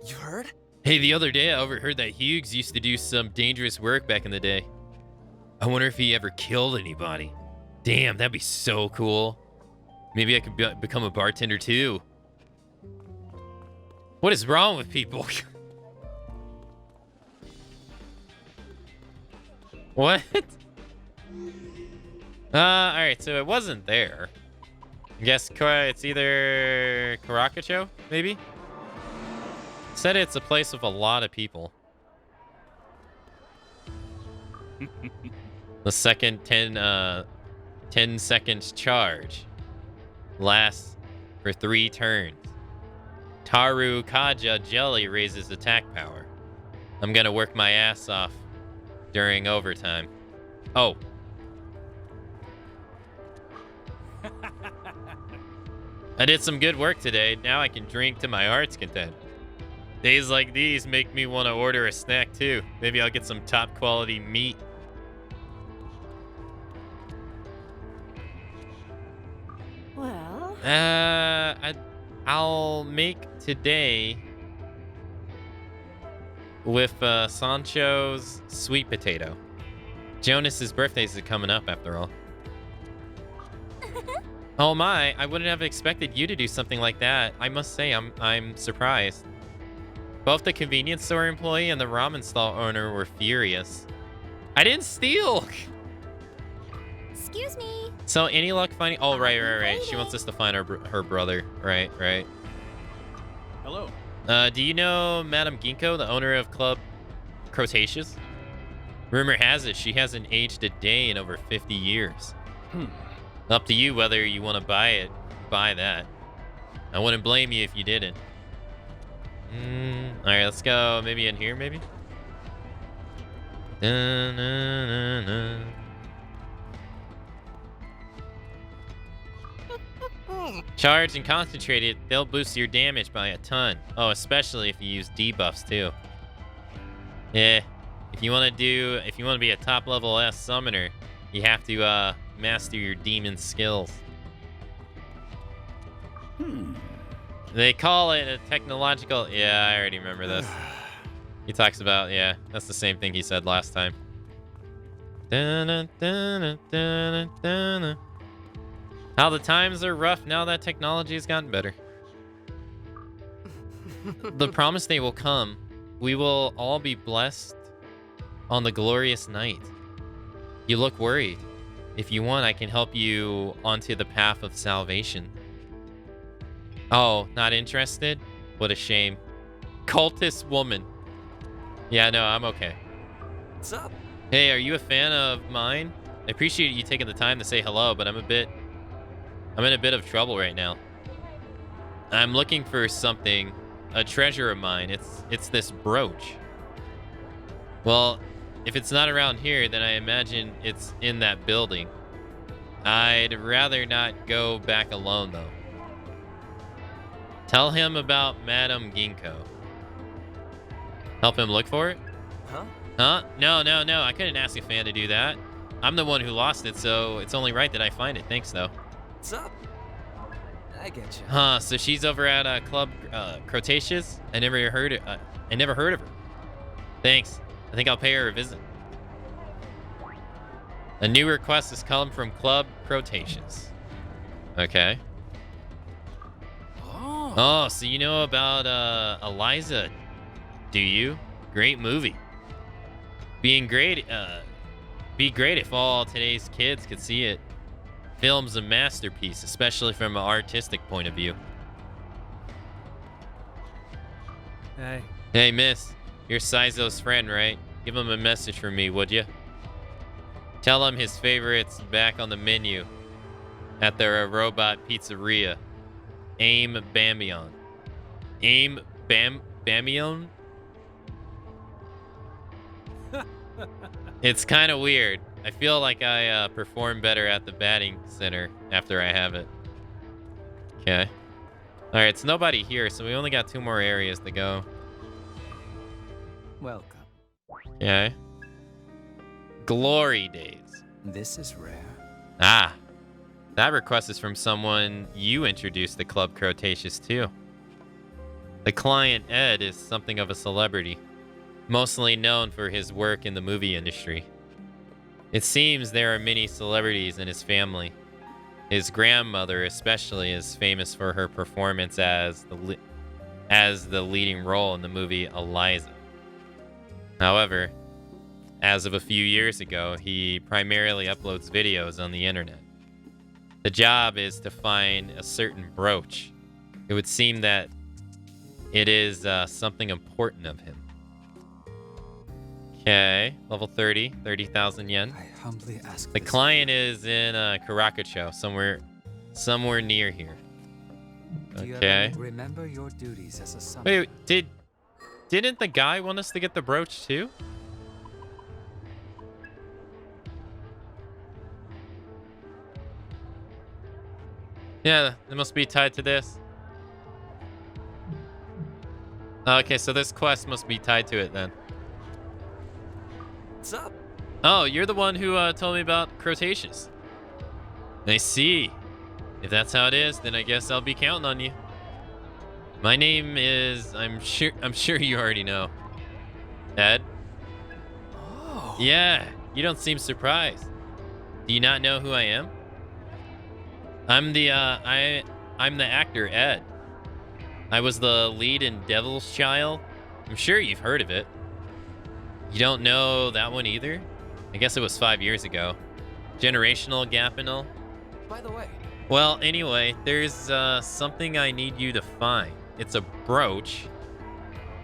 You heard? Hey, the other day I overheard that Hughes used to do some dangerous work back in the day. I wonder if he ever killed anybody. Damn, that'd be so cool. Maybe I could become a bartender too. What is wrong with people? What? Alright, so it wasn't there. I guess it's either Karakacho, maybe? Said it's a place with a lot of people. The second 10 seconds charge lasts for 3 turns. Taru Kaja Jelly raises attack power. I'm gonna work my ass off during overtime. Oh. I did some good work today. Now I can drink to my heart's content. Days like these make me want to order a snack too. Maybe I'll get some top quality meat. Well, I'll make today with Sancho's sweet potato. Jonas's birthday's coming up after all. Oh my, I wouldn't have expected you to do something like that. I must say, I'm surprised. Both the convenience store employee and the ramen stall owner were furious. I didn't steal! Excuse me. So, any luck finding... Oh, right. She wants us to find her brother. Right. Hello. Do you know Madame Ginkgo, the owner of Club Cretaceous? Rumor has it she hasn't aged a day in over 50 years. Up to you whether you want to buy that. I wouldn't blame you if you didn't. Alright, let's go maybe in here, maybe? Charged and concentrated, they'll boost your damage by a ton. Oh, especially if you use debuffs too. Yeah, if you want to be a top level S summoner, you have to master your demon skills. They call it a technological... Yeah, I already remember this. He talks about... Yeah, that's the same thing he said last time. How the times are rough now that technology has gotten better. The promised day will come. We will all be blessed on the glorious night. You look worried. If you want, I can help you onto the path of salvation. Oh, not interested? What a shame. Cultist woman. Yeah, no, I'm okay. What's up? Hey, are you a fan of mine? I appreciate you taking the time to say hello, but I'm in a bit of trouble right now. I'm looking for something, a treasure of mine. It's this brooch. Well, if it's not around here, then I imagine it's in that building. I'd rather not go back alone, though. Tell him about Madame Ginkgo. Help him look for it? Huh? No. I couldn't ask a fan to do that. I'm the one who lost it, so it's only right that I find it. Thanks, though. What's up? I get you. Huh, so she's over at Club Cretaceous? I never heard of her. Thanks. I think I'll pay her a visit. A new request has come from Club Cretaceous. Okay. Oh, so you know about Eliza, do you? Great movie. Be great if all today's kids could see it. Film's a masterpiece, especially from an artistic point of view. Hey. Hey, miss. You're Saizo's friend, right? Give him a message from me, would you? Tell him his favorite's back on the menu at their robot pizzeria. Aim Bamion. Bamion? It's kind of weird. I feel like I perform better at the batting center after I have it. Okay. All right, it's nobody here, so we only got 2 more areas to go. Welcome. Okay. Glory days. This is rare. Ah, that request is from someone you introduced to Club Cretaceous to. The client, Ed, is something of a celebrity, mostly known for his work in the movie industry. It seems there are many celebrities in his family. His grandmother especially is famous for her performance as the leading role in the movie Eliza. However, as of a few years ago, he primarily uploads videos on the internet. The job is to find a certain brooch. It would seem that it is something important of him. Okay, level 30, 30,000 yen. I humbly ask The client is in Karakacho, somewhere near here. Do you Okay. ever remember your duties as a son? Wait, didn't the guy want us to get the brooch too? Yeah, it must be tied to this. Okay, so this quest must be tied to it then. What's up? Oh, you're the one who told me about Cretaceous. I see. If that's how it is, then I guess I'll be counting on you. My name is, I'm sure you already know. Ed? Oh. Yeah, you don't seem surprised. Do you not know who I am? I'm the actor, Ed. I was the lead in Devil's Child. I'm sure you've heard of it. You don't know that one either? I guess it was 5 years ago. Generational gap and all. By the way. Well, anyway, there's something I need you to find. It's a brooch.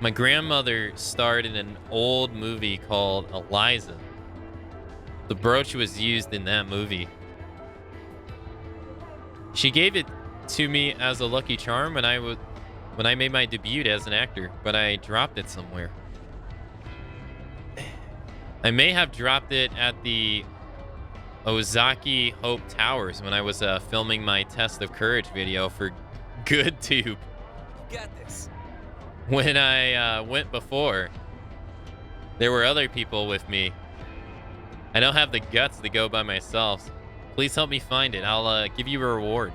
My grandmother starred in an old movie called Eliza. The brooch was used in that movie. She gave it to me as a lucky charm when I made my debut as an actor, but I dropped it somewhere. I may have dropped it at the Ozaki Hope Towers when I was filming my Test of Courage video for GoodTube. You got this. When I went before, there were other people with me. I don't have the guts to go by myself. Please help me find it. I'll give you a reward.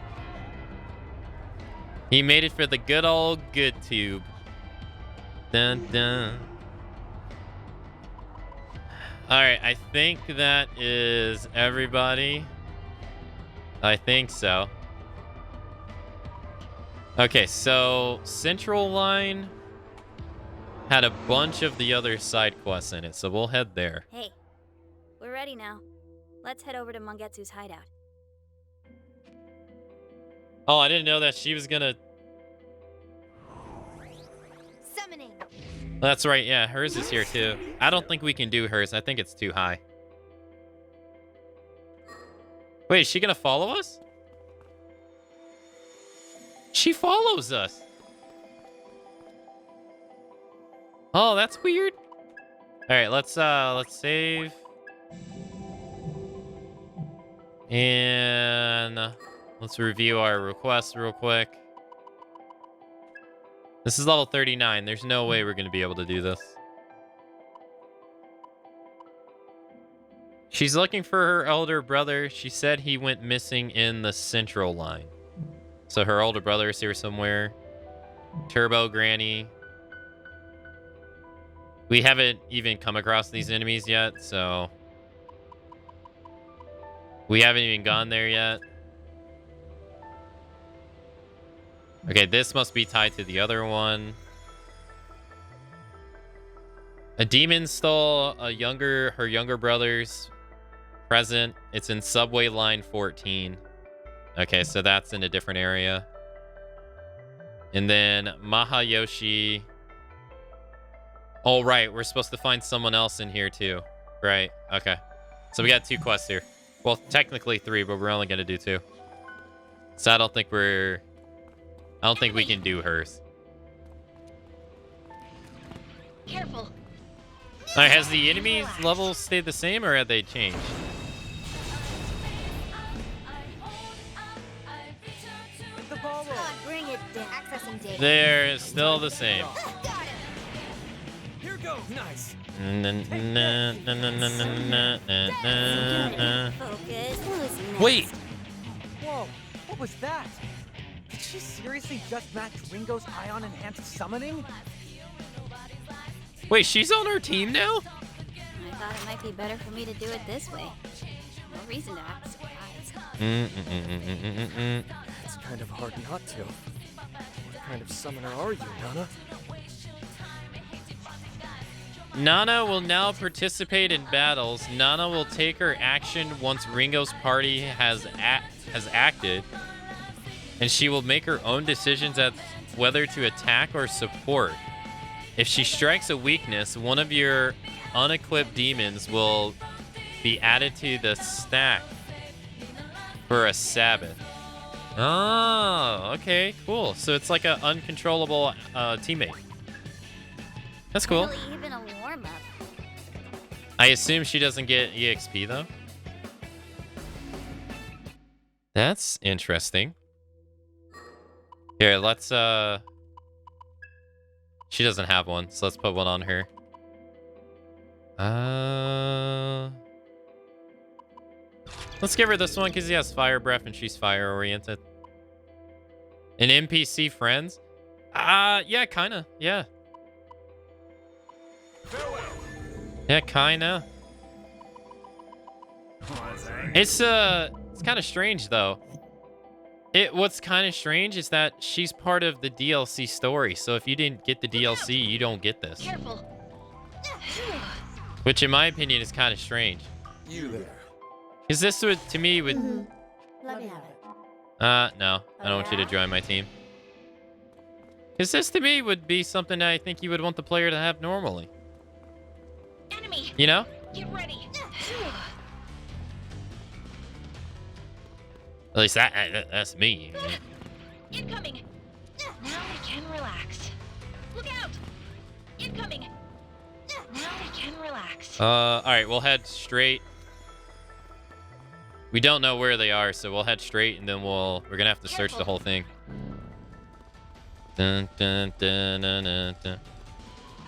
He made it for the good old GoodTube. Dun dun. Alright, I think that is everybody. I think so. Okay, so Central Line had a bunch of the other side quests in it, so we'll head there. Hey, we're ready now. Let's head over to Mangetsu's hideout. Oh, I didn't know that she was gonna... Summoning. That's right, yeah, hers is here too. I don't think we can do hers. I think it's too high. Wait, is she gonna follow us? She follows us. Oh, that's weird. All right, let's save. And let's review our requests real quick. This is level 39. There's no way we're going to be able to do this. She's looking for her elder brother. She said he went missing in the Central Line. So her older brother is here somewhere. Turbo Granny. We haven't even come across these enemies yet, so... we haven't even gone there yet. Okay, this must be tied to the other one. A demon stole her younger brother's present. It's in subway line 14. Okay, so that's in a different area. And then Mahayoshi. Oh, right. We're supposed to find someone else in here too. Right. Okay. So we got 2 quests here. Well, technically 3, but we're only going to do 2. So I don't think we can do hers. Careful. All right, has the enemies levels stayed the same or have they changed? The ball roll. Bring it down. Processing data. They're still the same. Here goes. Nice. Wait. Whoa, what was that? Did she seriously just match Ringo's ion-enhanced summoning? Wait, she's on our team now? I thought it might be better for me to do it this way. No reason to act surprised. It's kind of hard not to. What kind of summoner are you, Nana? Nana will now participate in battles. Nana will take her action once Ringo's party has acted, and she will make her own decisions as whether to attack or support. If she strikes a weakness, one of your unequipped demons will be added to the stack for a Sabbath. Oh, okay, cool. So it's like an uncontrollable teammate. That's cool. Really even a warm-up. I assume she doesn't get EXP though. That's interesting. Here, let's she doesn't have one, so let's put one on her. Let's give her this one because he has fire breath and she's fire oriented. An NPC friends? Yeah, kinda. Yeah. Yeah, kinda. It's kind of strange though. What's kind of strange is that she's part of the DLC story. So if you didn't get the DLC, you don't get this. Careful. Which in my opinion is kind of strange. You there. Because this would, to me, would... Let me have it. No. I don't want you to join my team. Because this to me would be something I think you would want the player to have normally. Enemy. You know? Get ready. At least that's me. Incoming. Now we can relax. Look out. Incoming. Now we can relax. All right, we'll head straight. We don't know where they are, so we'll head straight, and then we're gonna have to search the whole thing. Dun, dun, dun, dun, dun, dun.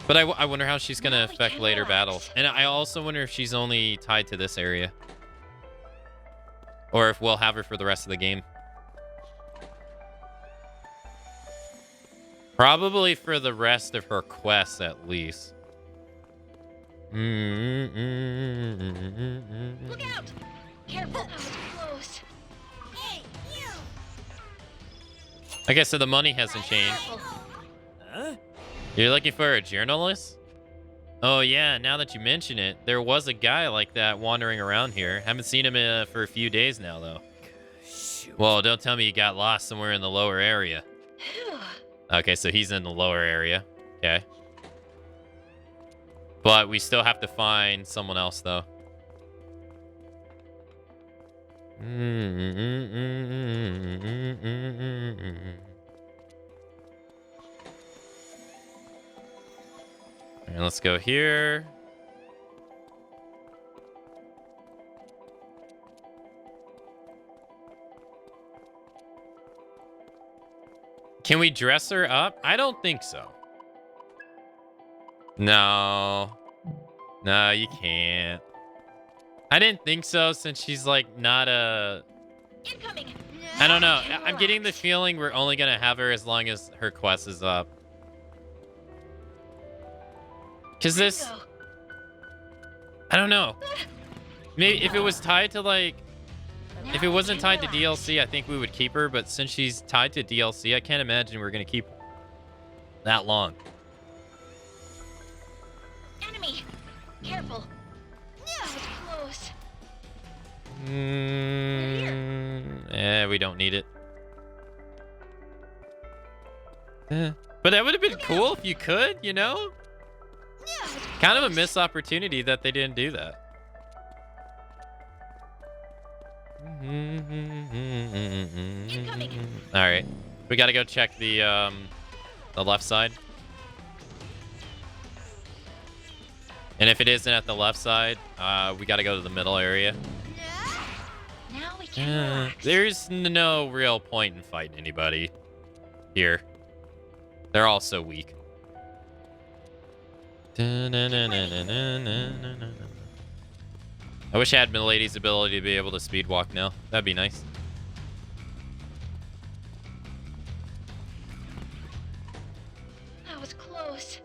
But I wonder how she's gonna affect later battles, and I also wonder if she's only tied to this area, or if we'll have her for the rest of the game. Probably for the rest of her quests, at least. Look out! Careful, that was close. Hey, you! Okay, so the money hasn't changed. Huh? You're looking for a journalist? Oh yeah, now that you mention it, there was a guy like that wandering around here. Haven't seen him for a few days now, though. Shoot. Well, don't tell me you got lost somewhere in the lower area. Okay, so he's in the lower area. Okay. But we still have to find someone else, though. And let's go here. Can we dress her up? I don't think so. No. No, you can't. I didn't think so since she's like not a... Incoming. I don't know. I'm getting the feeling we're only going to have her as long as her quest is up. Because this... I don't know. Maybe if it was tied to like... If it wasn't tied to DLC, I think we would keep her. But since she's tied to DLC, I can't imagine we're going to keep that long. Enemy. Careful. That was close. We don't need it. But that would have been cool if you could, you know? Kind of a missed opportunity that they didn't do that. All right, we got to go check the left side. And if it isn't at the left side, we got to go to the middle area. Now we can relax. There's no real point in fighting anybody here. They're all so weak. I wish I had Milady's ability to be able to speed walk now. That'd be nice. That was close.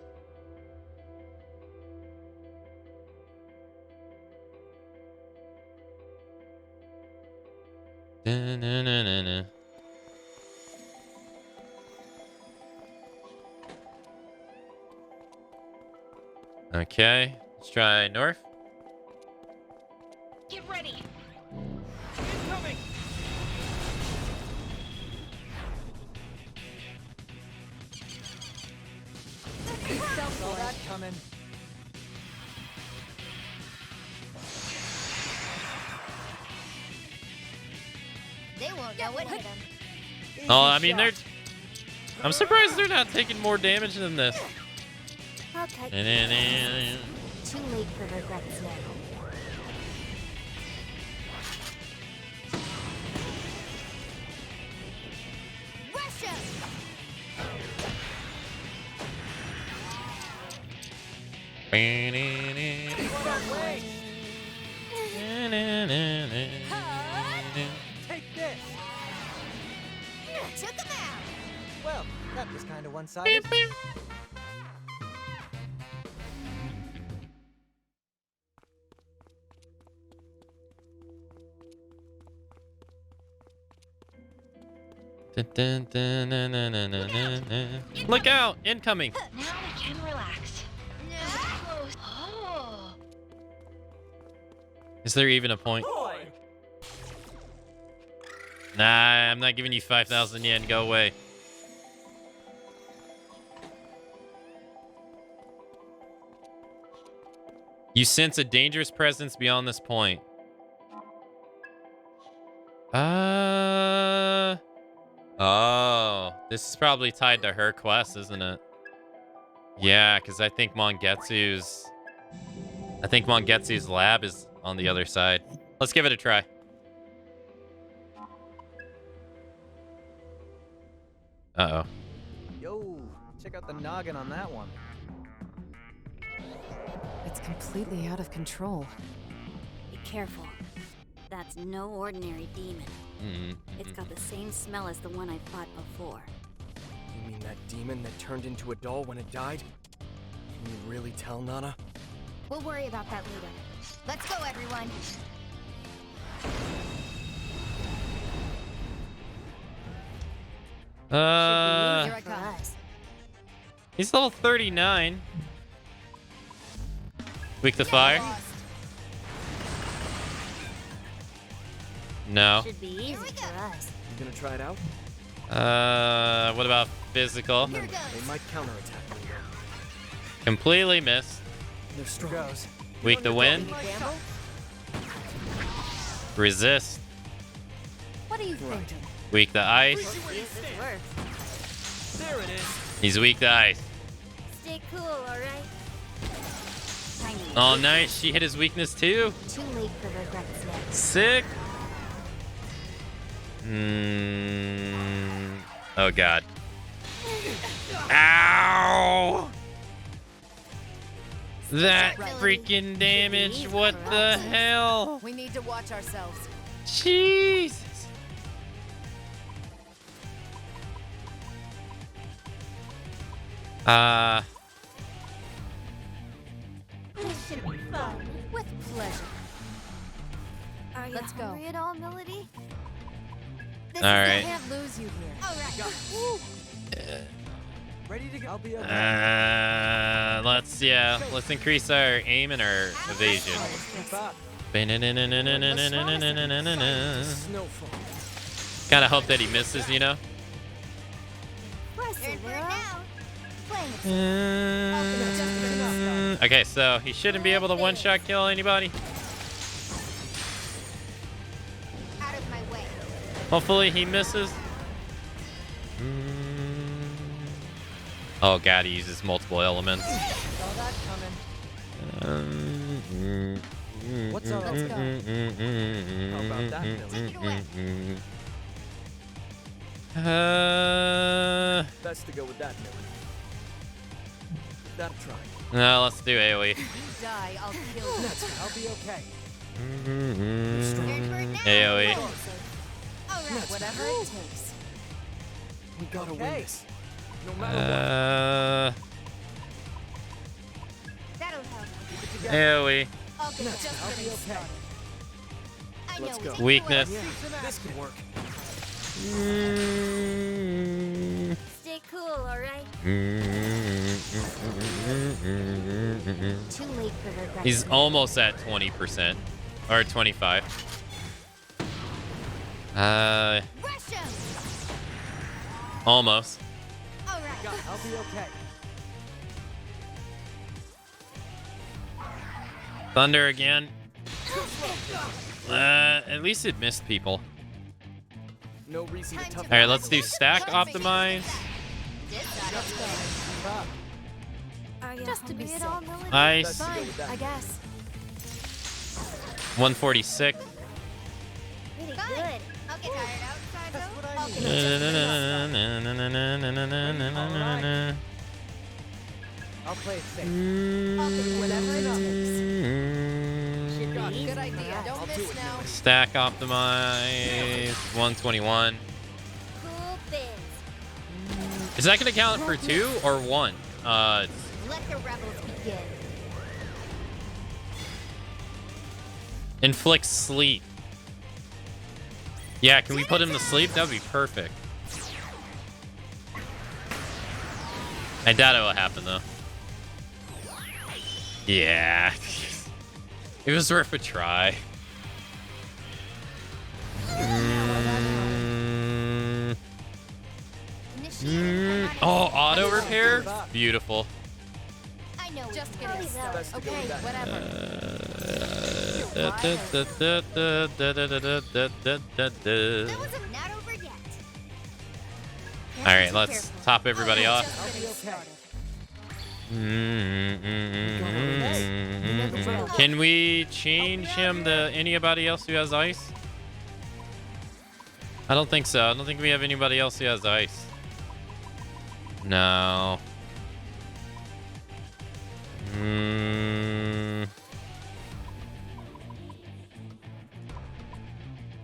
Okay, let's try north. Get ready. Incoming. Saw that coming. They won't know what hit them. Oh, I mean, I'm surprised they're not taking more damage than this. Okay. Too late for regrets now. Russia! Take this. Took him out. Well, that was kind of one-sided. Look out! Incoming! Now we can relax. Close. Oh. Is there even a point? Nah, I'm not giving you 5,000 yen. Go away. You sense a dangerous presence beyond this point. Oh, this is probably tied to her quest, isn't it? Yeah, because I think Mongetsu's lab is on the other side. Let's give it a try. Uh-oh. Yo, check out the noggin on that one. It's completely out of control. Be careful. That's no ordinary demon. It's got the same smell as the one I fought before. You mean that demon that turned into a doll when it died? Can you really tell, Nana? We'll worry about that later. Let's go, everyone. Here I come. He's level 39. Weak to fire? No. Should be easy for us. You gonna try it out? What about physical? They might counterattack later. Completely missed. They're strong. Weak to wind. Resist. What are you thinking? Weak to ice. There it is. He's weak to ice. Stay cool, alright? Oh, nice. She hit his weakness too. Too late for regrets now. Sick. Oh, God. Ow! That freaking damage. What the hell? We need to watch ourselves. Jesus. This should be fun. With pleasure. Are you Let's go. hungry at all, Melody? This All is right. I can't lose you here. All right. Ready to go? I'll be okay. Let's increase our aim and our evasion. Kind of hope that he misses, you know? Okay, so he shouldn't be able to one-shot kill anybody. Out of my way. Hopefully he misses. Oh God, he uses multiple elements. Saw that coming. What's up? Let's go. How about that, Millie? Best to go with that, Millie. that a try. No, let's do AoE. You die, I'll kill you. I'll be okay. AoE. Alright, whatever it takes. We gotta win this. No matter That'll help. AoE. I'll get Just I'll be getting okay. started. I Let's know go. it's Weakness. Yeah, this can work. Stay cool, alright? Too late for regret. He's almost at 20% or 25. Almost. Alright. I'll be okay. Thunder again. At least it missed people. No reason to tough. All right, let's do stack optimize. Just to be safe. Nice. Fine, I guess. 146. Pretty good. I'll get tired outside though. I'll get I'll play it safe. Whatever it takes. Good idea. Don't miss now. Stack optimize 121. Cool biz. Is that gonna count for 2 or 1? Let the rebels begin. Inflict sleep. Yeah, can we put him to sleep? That would be perfect. I doubt it will happen though. Yeah. It was worth a try. Oh, auto repair? Beautiful. I know. Just getting started. Okay, whatever. That wasn't not over yet. All right, let's top everybody off. I'll be okay. Can we change him to anybody else who has ice? I don't think so. I don't think we have anybody else who has ice. No.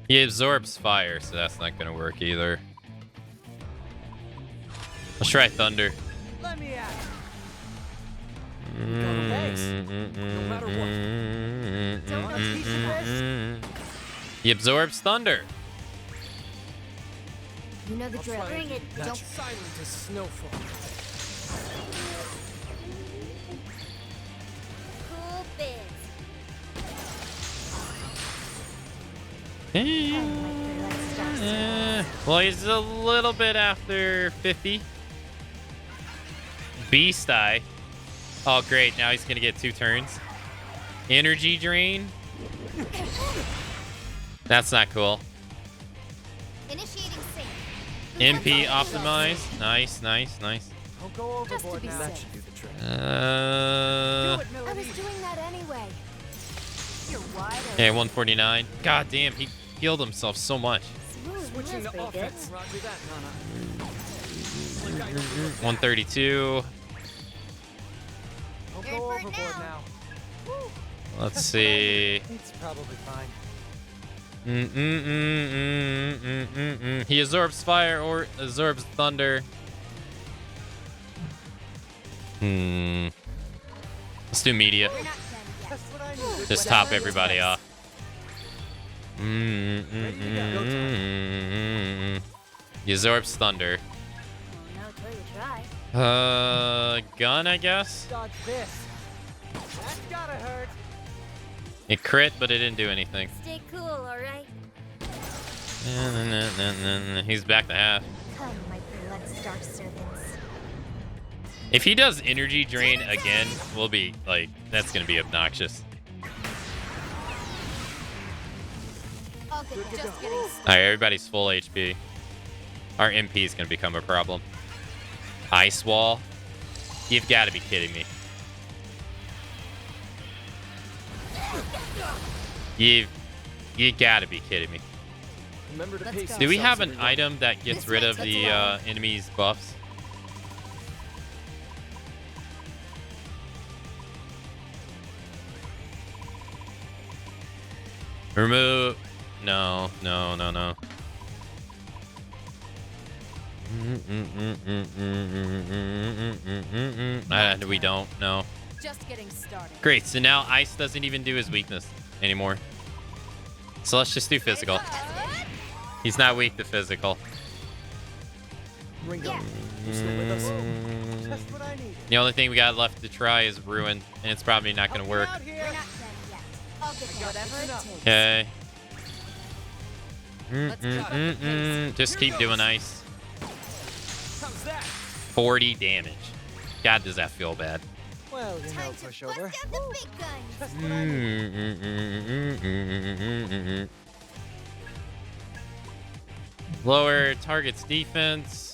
He absorbs fire, so that's not gonna work either. Let's try thunder. Let me at He absorbs thunder. You know the drill. Bring it. Don't silent as snowfall. cool biz. Well, he's a little bit after 50. Beast Eye. Oh, great. Now he's going to get 2 turns. Energy Drain. That's not cool. Initiating sync. MP Optimize. Nice, nice, nice. Don't go overboard now. That should do the trick. I was doing that anyway. You're wide open. Okay, 149. God damn, he healed himself so much. Switching to offense. Roger that, Nana. 132. Don't go overboard now. Let's see. It's probably fine. He absorbs fire or absorbs thunder. Let's do media. That's what I need. Just top everybody off. He absorbs thunder. Now till you try. Gun, I guess. Dodge this. That's gotta hurt. It crit, but it didn't do anything. Stay cool, alright? He's back to half. Come, my beloved star servants. If he does energy drain again, we'll be like, that's gonna be obnoxious. All good. Just getting All right, everybody's full HP. Our MP is gonna become a problem. Ice wall. You've got to be kidding me. You got to be kidding me. Remember to pace Do we have yourselves, an item that gets rid of the enemy's buffs? Remove. No. We don't. No. Just getting started. Great. So now Ice doesn't even do his weakness anymore. So let's just do physical. He's not weak to physical. Ringo, you still with us? Just what I need. The only thing we got left to try is Ruin, and it's probably not going to work. We're not done yet. I'll get Whatever it takes. Okay. Let's cut the pace. Just keep doing Ice. How's that? 40 damage. God, does that feel bad. Well, you know, Time to pushover. bust out the big guns. Just what I need. Lower target's defense.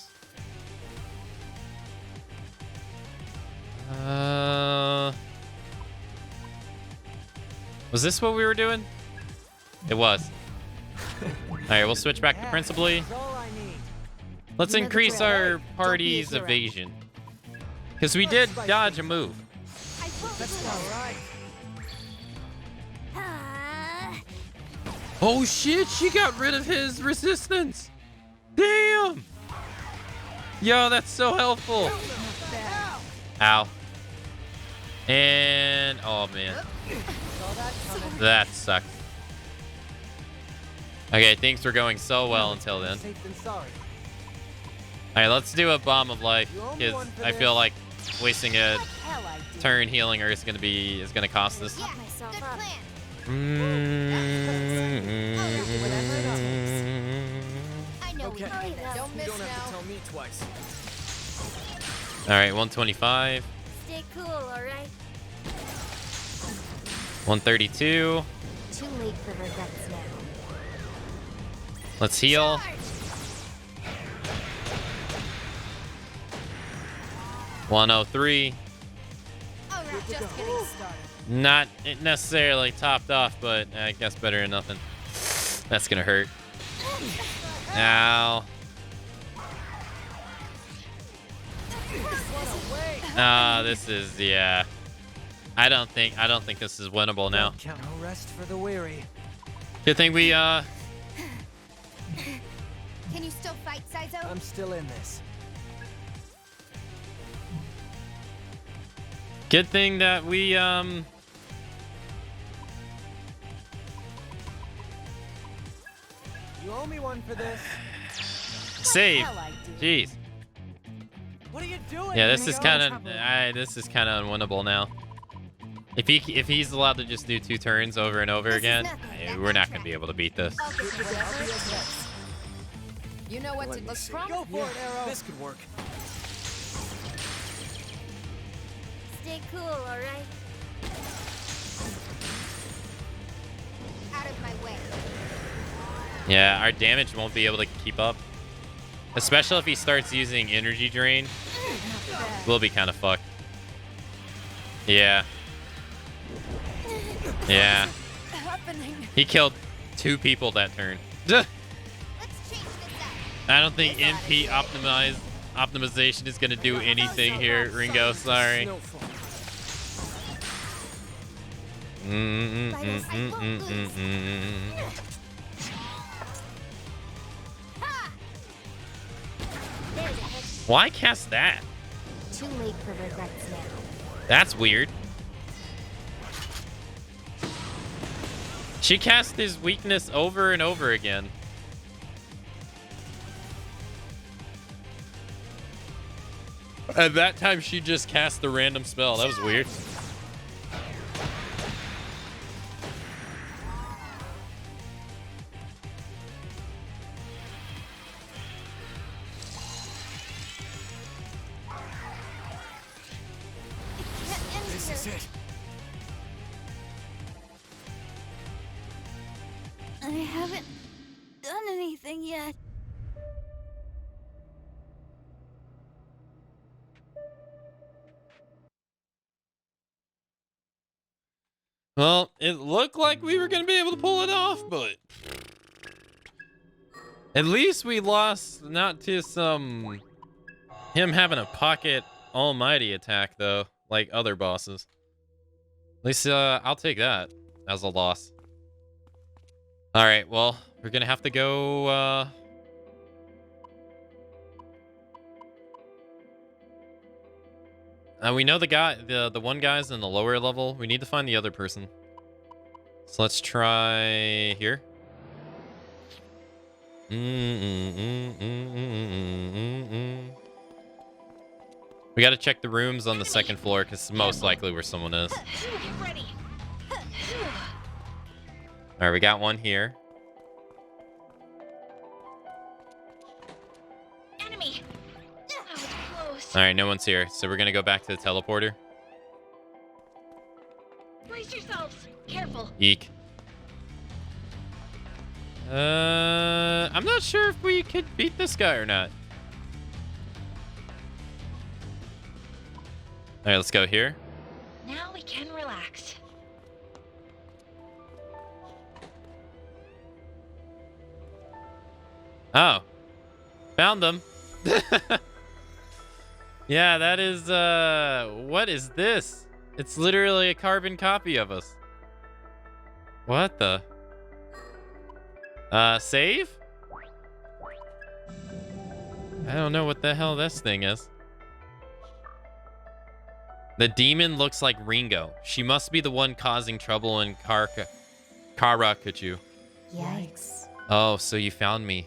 Was this what we were doing? It was. Alright, we'll switch back to principally. That's all I need. Let's increase our party's evasion. Because we did dodge a move. That's all right. Oh shit, she got rid of his resistance. Damn. Yo, that's so helpful. Ow. And, oh man. That sucked. Okay, things were going so well until then. Safe than sorry. Alright, let's do a Bomb of Life. Because I feel like wasting a turn healing her is gonna cost us. Yeah, good plan. I know we Okay. can do this. Don't You miss don't have now. to tell me twice. Alright, 125. Stay cool, alright? 132. Too late for regrets now. Let's heal. Charge! 103. Alright, Just getting started. Not necessarily topped off, but I guess better than nothing. That's gonna hurt. Ow. This is, yeah. I don't think this is winnable now. Don't count no rest for the weary. Good thing we Can you still fight, Saizo? I'm still in this. good thing that we You owe me one for this. save. Jeez. What are you doing? Yeah, this is Ringo? kind of unwinnable now. If he's allowed to just do 2 turns over and over again, we're not gonna be able to beat this. You know what to look from? Go for it, Arrow. This could work. Stay cool, alright? Out of my way. Yeah, our damage won't be able to keep up. Especially if he starts using energy drain. We'll be kind of fucked. Yeah. Yeah. He killed 2 people that turn. I don't think MP optimization is gonna do anything here, Ringo. Sorry. Why cast that? Too late for regrets now. That's weird. She cast his weakness over and over again. At that time, she just cast a random spell. That was weird. This is it. I haven't done anything yet. Well, it looked like we were going to be able to pull it off, but at least we lost not to him having a pocket almighty attack, though, like other bosses. At least I'll take that as a loss. All right, well, we're gonna have to go. We know the guy, the one guy's in the lower level. We need to find the other person. So let's try here. We got to check the rooms on the second floor because most likely where someone is. Get ready. All right, we got one here. Enemy. That was close. All right, no one's here, so we're gonna go back to the teleporter. Brace yourselves. Careful. Eek. I'm not sure if we could beat this guy or not. All right, let's go here. Now we can relax. Oh, found them. Yeah, that is, what is this? It's literally a carbon copy of us. What the? Save? I don't know what the hell this thing is. The demon looks like Ringo. She must be the one causing trouble in Karakuchu. Yikes. Oh, so you found me.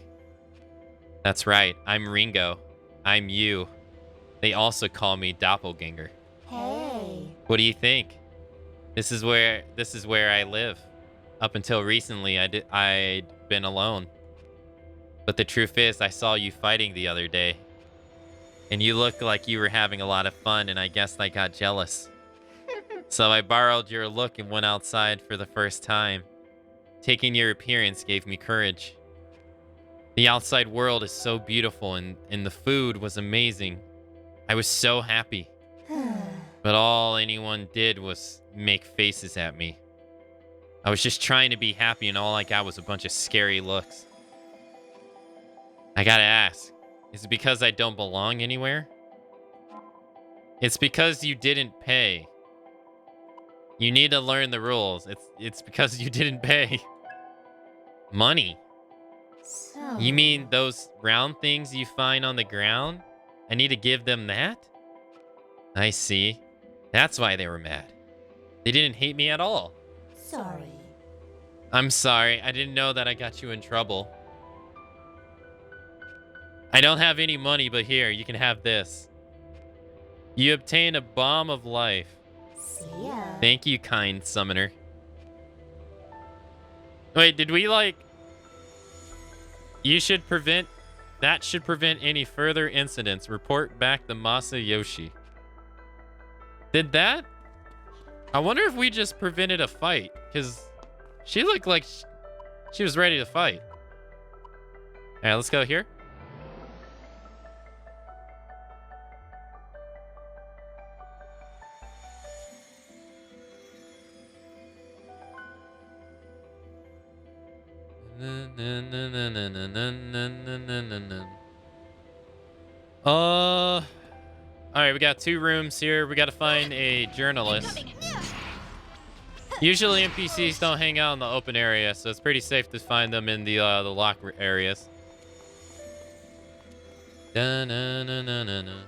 That's right. I'm Ringo. I'm you. They also call me Doppelganger. Hey. What do you think? This is where I live. Up until recently, I'd been alone. But the truth is, I saw you fighting the other day. And you looked like you were having a lot of fun, and I guess I got jealous. So I borrowed your look and went outside for the first time. Taking your appearance gave me courage. The outside world is so beautiful, and the food was amazing. I was so happy. But all anyone did was make faces at me. I was just trying to be happy, and all I got was a bunch of scary looks. I gotta ask, is it because I don't belong anywhere? It's because you didn't pay. You need to learn the rules. It's because you didn't pay. Money. So... You mean those round things you find on the ground? I need to give them that? I see. That's why they were mad. They didn't hate me at all. Sorry. I'm sorry. I didn't know that I got you in trouble. I don't have any money, but here, you can have this. You obtain a bomb of life. See ya. Thank you, kind summoner. Wait, did we like... That should prevent any further incidents. Report back to Masayoshi. Did that? I wonder if we just prevented a fight, because she looked like she was ready to fight. All right, let's go here. All right, we got 2 rooms here. We got to find a journalist. Usually NPCs don't hang out in the open area, so it's pretty safe to find them in the locker areas. Da-na-na-na-na-na.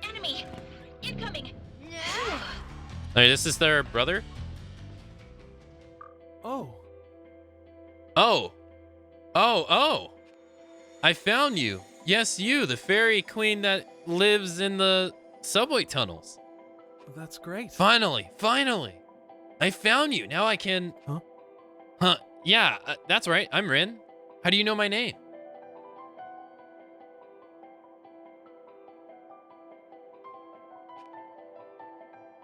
Enemy. Incoming. No. All right, this is their brother. Oh. Oh. I found you. Yes, you, the fairy queen that lives in the subway tunnels. That's great. Finally. I found you. Now I can... Huh? Yeah, that's right. I'm Rin. How do you know my name?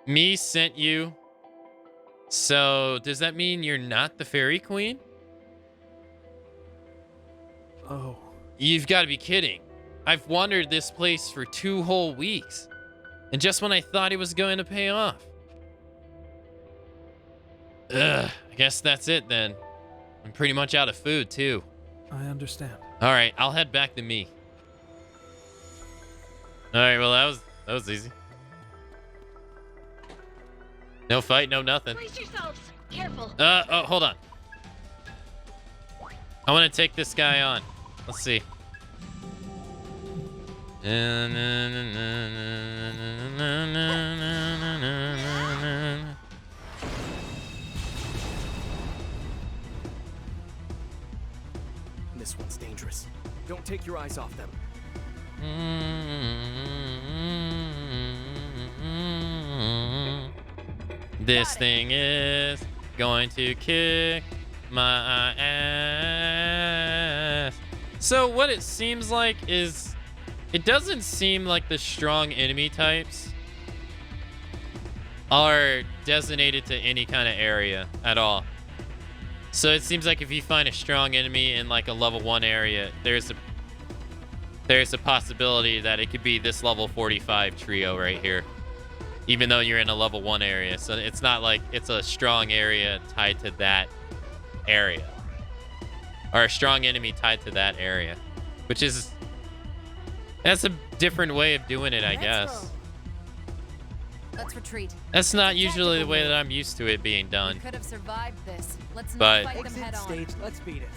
Me sent you. So, does that mean you're not the fairy queen? Oh. You've got to be kidding. I've wandered this place for 2 whole weeks. And just when I thought it was going to pay off. Ugh, I guess that's it then. I'm pretty much out of food too. I understand. All right, I'll head back to me. All right, well that That was easy. No fight, no nothing. Brace yourselves. Careful. Oh, hold on. I want to take this guy on. Let's see. This one's dangerous. Don't take your eyes off them. This thing is going to kick my ass. So what it seems like is, it doesn't seem like the strong enemy types are designated to any kind of area at all. So it seems like if you find a strong enemy in like a level 1 area, there's a possibility that it could be this level 45 trio right here, even though you're in a level 1 area. So it's not like it's a strong area tied to that area, or a strong enemy tied to that area, which is, that's a different way of doing it, I guess. Let's retreat. That's not usually the way that I'm used to it being done. We could have survived this. Let's But- not fight them head on. Stage, let's beat it.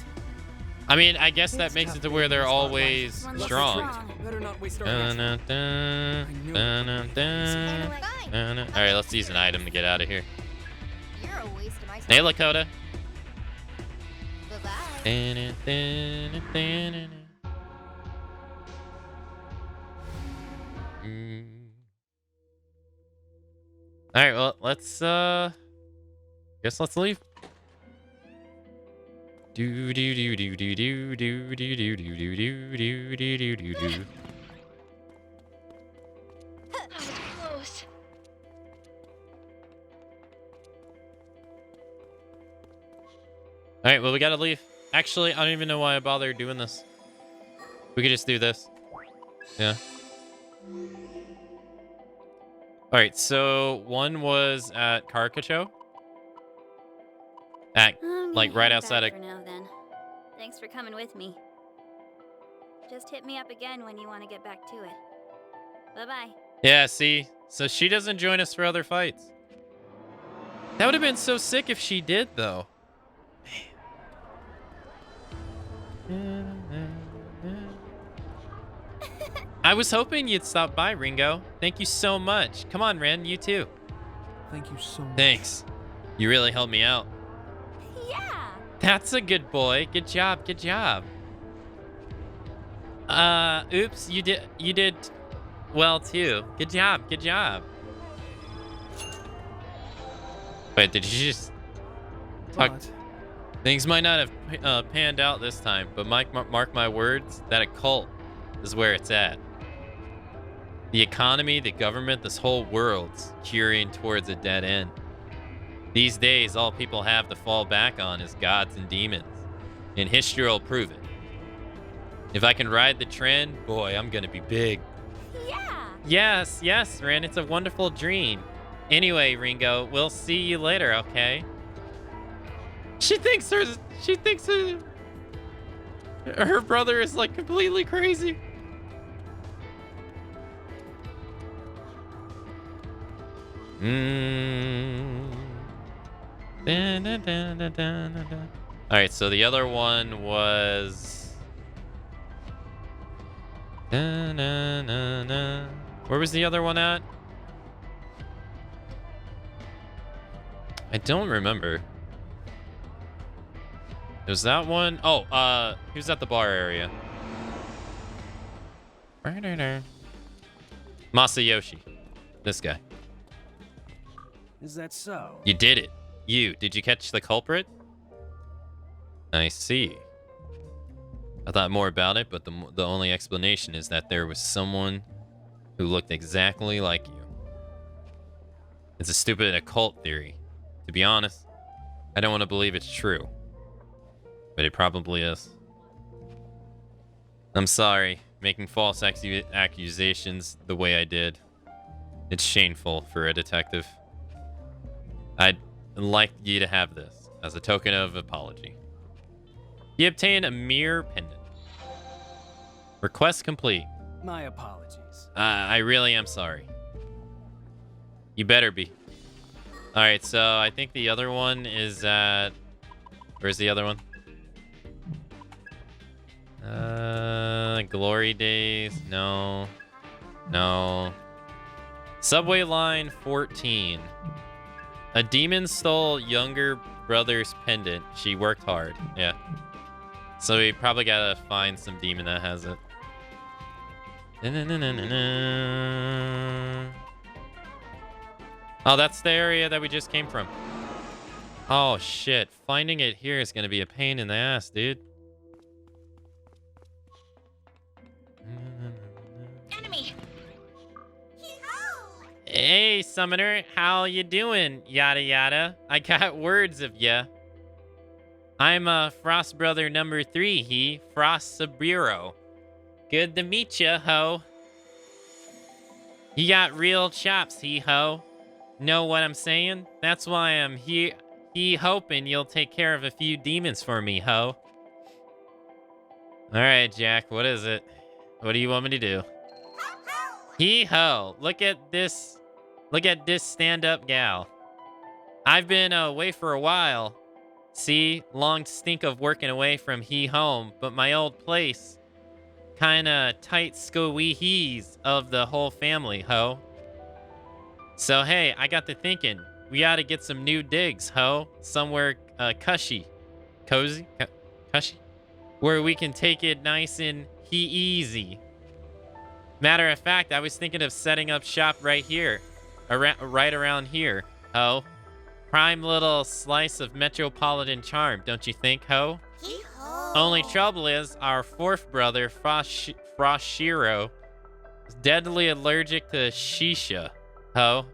I mean, I guess that makes it to where they're always strong. Better not waste our Alright, let's use an item to get out of here. You're a waste of my time. Hey, Lakota. Bye-bye. Alright, well, let's, guess let's leave. Do do do do do do do do do do do do do do do do. That was close. Alright, well, we gotta leave. Actually, I don't even know why I bothered doing this. We could just do this. Yeah. Alright, so one was at Carcacho. At, like, right outside of... For now, then. Thanks for coming with me. Just hit me up again when you want to get back to it. Bye-bye. Yeah, see? So she doesn't join us for other fights. That would have been so sick if she did, though. I was hoping you'd stop by, Ringo. Thank you so much. Come on, Ren, you too. Thank you so much. Thanks. You really helped me out. Yeah. That's a good boy. Good job. Good job. Oops, you did well too. Good job. Good job. Wait, did you just talk? Things might not have panned out this time, but mark my words, that a cult is where it's at. The economy, the government, this whole world's curing towards a dead end. These days, all people have to fall back on is gods and demons. And history will prove it. If I can ride the trend, boy, I'm gonna be big. Yeah. Yes, Ren, it's a wonderful dream. Anyway, Ringo, we'll see you later, okay? She thinks her brother is like completely crazy. Alright, so the other one was... Where was the other one at? I don't remember. It was that one? Oh, he was at the bar area. Masayoshi. This guy. Is that so? You did it. Did you catch the culprit? I see. I thought more about it, but the only explanation is that there was someone who looked exactly like you. It's a stupid occult theory. To be honest, I don't want to believe it's true. But it probably is. I'm sorry, making false accusations the way I did. It's shameful for a detective. I'd like you to have this as a token of apology. You obtain a mirror pendant. Request complete. My apologies. I really am sorry. You better be. All right, so I think the other one is at... Where's the other one? Glory Days. No. No. Subway line 14. A demon stole younger brother's pendant. She worked hard. Yeah. So we probably gotta find some demon that has it. Oh, that's the area that we just came from. Oh, shit. Finding it here is gonna be a pain in the ass, dude. Enemy! Hey, Summoner. How you doing? Yada yada. I got words of ya. I'm Frost Brother number 3, Frost Sabiro. Good to meet ya, ho. You got real chops, ho. Know what I'm saying? That's why I'm here. Hoping you'll take care of a few demons for me, ho. Alright, Jack, what is it? What do you want me to do? Ho. Look at this stand-up gal. I've been away for a while. See, long stink of working away from home, but my old place. Kinda tight squeeze of the whole family, ho. So hey, I got to thinking, we gotta get some new digs, ho. Somewhere cushy. Cozy? Cushy? Where we can take it nice and easy. Matter of fact, I was thinking of setting up shop right here. Right around here, ho. Prime little slice of metropolitan charm, don't you think, ho? Only trouble is, our fourth brother, Froshiro, is deadly allergic to shisha, ho.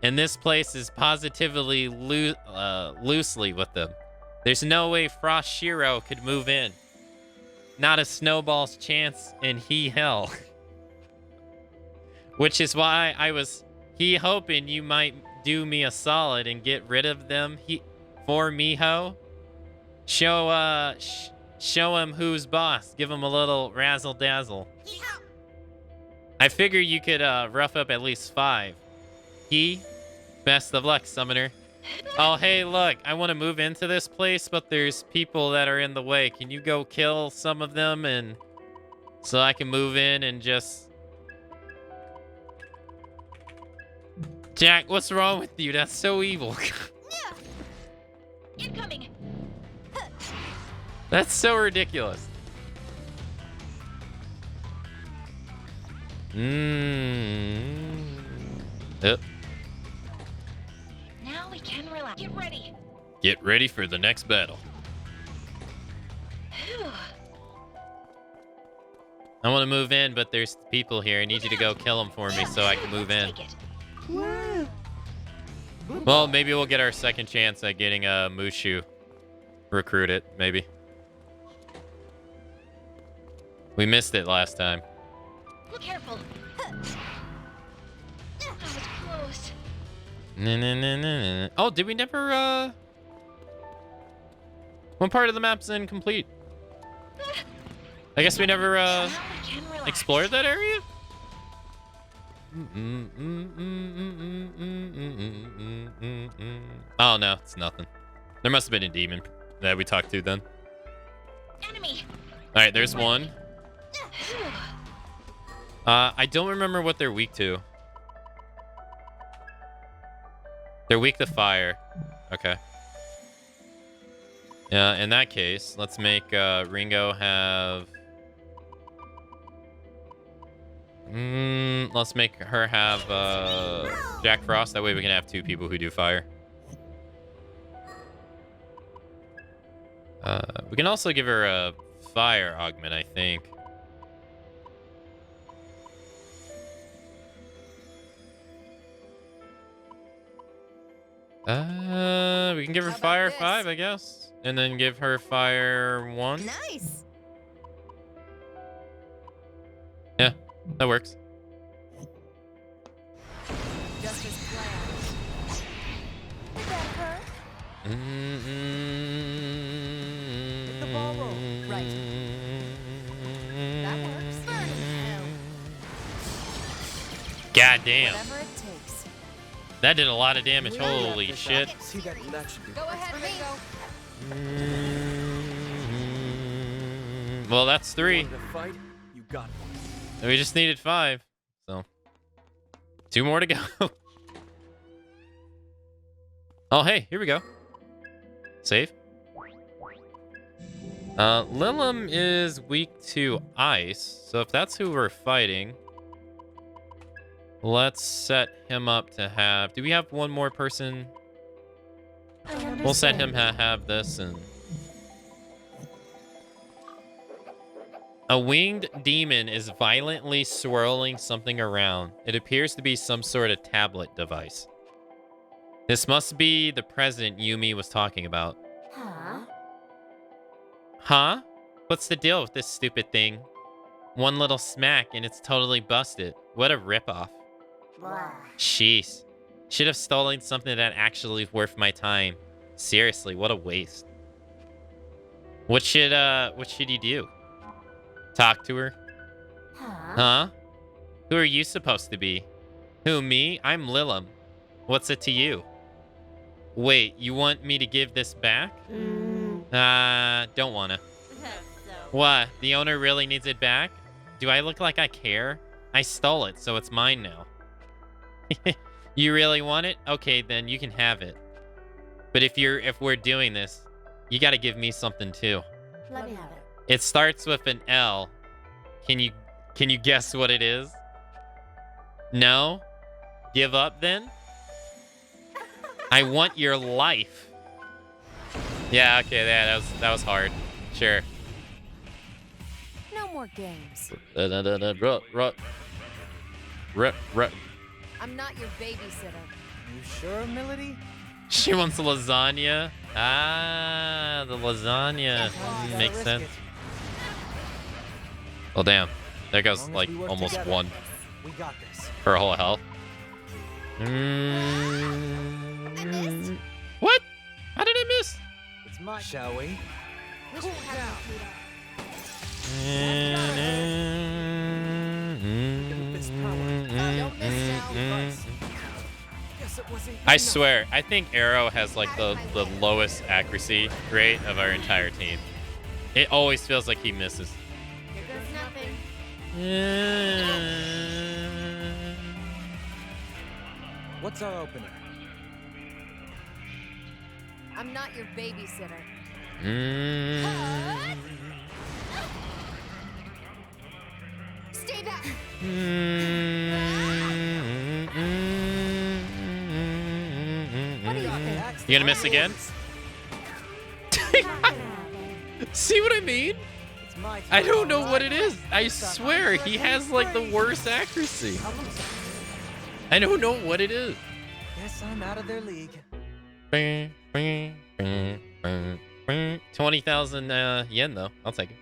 And this place is positively loosely with them. There's no way Froshiro could move in. Not a snowball's chance in hell. Which is why I was hoping you might do me a solid and get rid of them for me, ho. Show him who's boss. Give him a little razzle dazzle. I figure you could rough up at least 5. Best of luck, Summoner. Oh, hey, look, I want to move into this place, but there's people that are in the way. Can you go kill some of them and so I can move in and just... Jack, what's wrong with you? That's so evil. Incoming. That's so ridiculous. Yep. Now we can relax. Get ready. Get ready for the next battle. I want to move in, but there's people here. I need you to go kill them for me so I can move in. Well, maybe we'll get our second chance at getting Mushu recruited, maybe. We missed it last time. Be careful. That was close. Oh, did we never, One part of the map's incomplete. I guess we never, explored that area? Oh, no, it's nothing. There must have been a demon that we talked to then. Enemy. All right, there's one. I don't remember what they're weak to. They're weak to fire. Okay. Yeah, in that case, let's make Ringo have... let's make her have Jack Frost. That way we can have 2 people who do fire. We can also give her a fire augment, I think. We can give her fire 5, I guess. And then give her fire 1. Nice. Yeah, that works. Just as planned. Did that hurt? Get the ball rolling. Right. That works. Burn in hell. God damn. Whatever it takes. That did a lot of damage. We'll wrap Holy this shit. up. See that should be. Go ahead, Ringo. Well, that's 3. You wanted to fight? You got one. And we just needed 5. So 2 more to go. Oh, hey, here we go. Save. Lilim is weak to ice. So if that's who we're fighting, let's set him up to have... Do we have one more person? We'll set him to have this and... A winged demon is violently swirling something around. It appears to be some sort of tablet device. This must be the present Yumi was talking about. Huh? What's the deal with this stupid thing? One little smack and it's totally busted. What a ripoff. Sheesh. Should have stolen something that actually is worth my time. Seriously, what a waste. What should you do? Talk to her? Huh? Who are you supposed to be? Who, me? I'm Lilim. What's it to you? Wait, you want me to give this back? Don't wanna. What? The owner really needs it back? Do I look like I care? I stole it, so it's mine now. You really want it? Okay, then you can have it. But if we're doing this, you gotta give me something too. Let me have it. It starts with an L. Can you guess what it is? No? Give up then? I want your life. Yeah, okay, yeah, that was hard. Sure. No more games. I'm not your babysitter. You sure, Melody? She wants lasagna. Ah, the lasagna. Makes sense. Well, damn. There goes, like, almost together, 1. We got this. Her whole health. What? How did I miss? It's my. Shall we? Cool down. I swear, I think Arrow has like the lowest accuracy rate of our entire team. It always feels like he misses. Here goes nothing. What's our opener? I'm not your babysitter. Stay back. What do you think? You gonna miss again? See what I mean? I don't know what it is. I swear he has like the worst accuracy. I don't know what it is. Guess I'm out of their league. 20,000 yen though. I'll take it.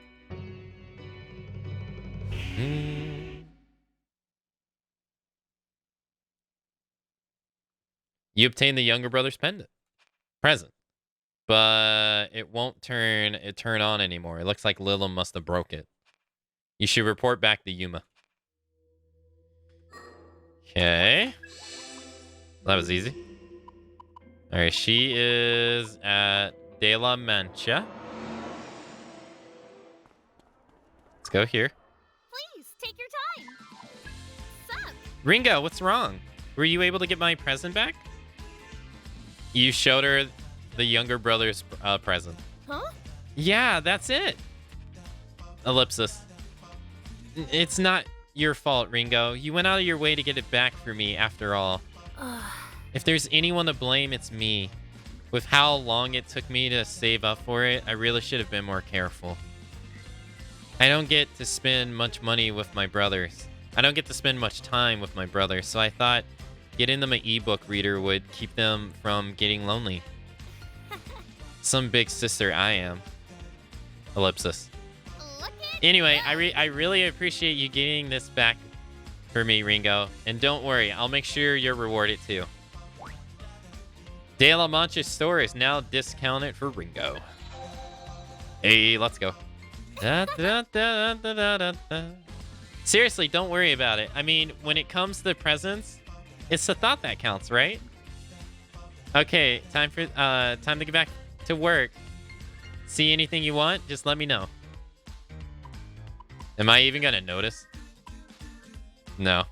You obtain the younger brother's present, but it won't turn on anymore. It looks like Lilim must have broke it. You should report back to Yuma. Okay, that was easy. All right, she is at De La Mancha. Let's go here. Please take your time. Suck. Ringo, what's wrong? Were you able to get my present back? You showed her the younger brother's present. Huh? Yeah, that's it. Ellipsis. It's not your fault, Ringo. You went out of your way to get it back for me, after all. If there's anyone to blame, it's me. With how long it took me to save up for it, I really should have been more careful. I don't get to spend much money with my brothers. I don't get to spend much time with my brothers, so I thought getting them an ebook reader would keep them from getting lonely. Some big sister I am. Ellipsis. Anyway, I really appreciate you getting this back for me, Ringo. And don't worry, I'll make sure you're rewarded too. De La Mancha store is now discounted for Ringo. Hey, let's go. Da, da, da, da, da, da, da. Seriously, don't worry about it. I mean, when it comes to presents, it's the thought that counts, right? Okay, time to get back to work. See anything you want? Just let me know. Am I even gonna notice? No.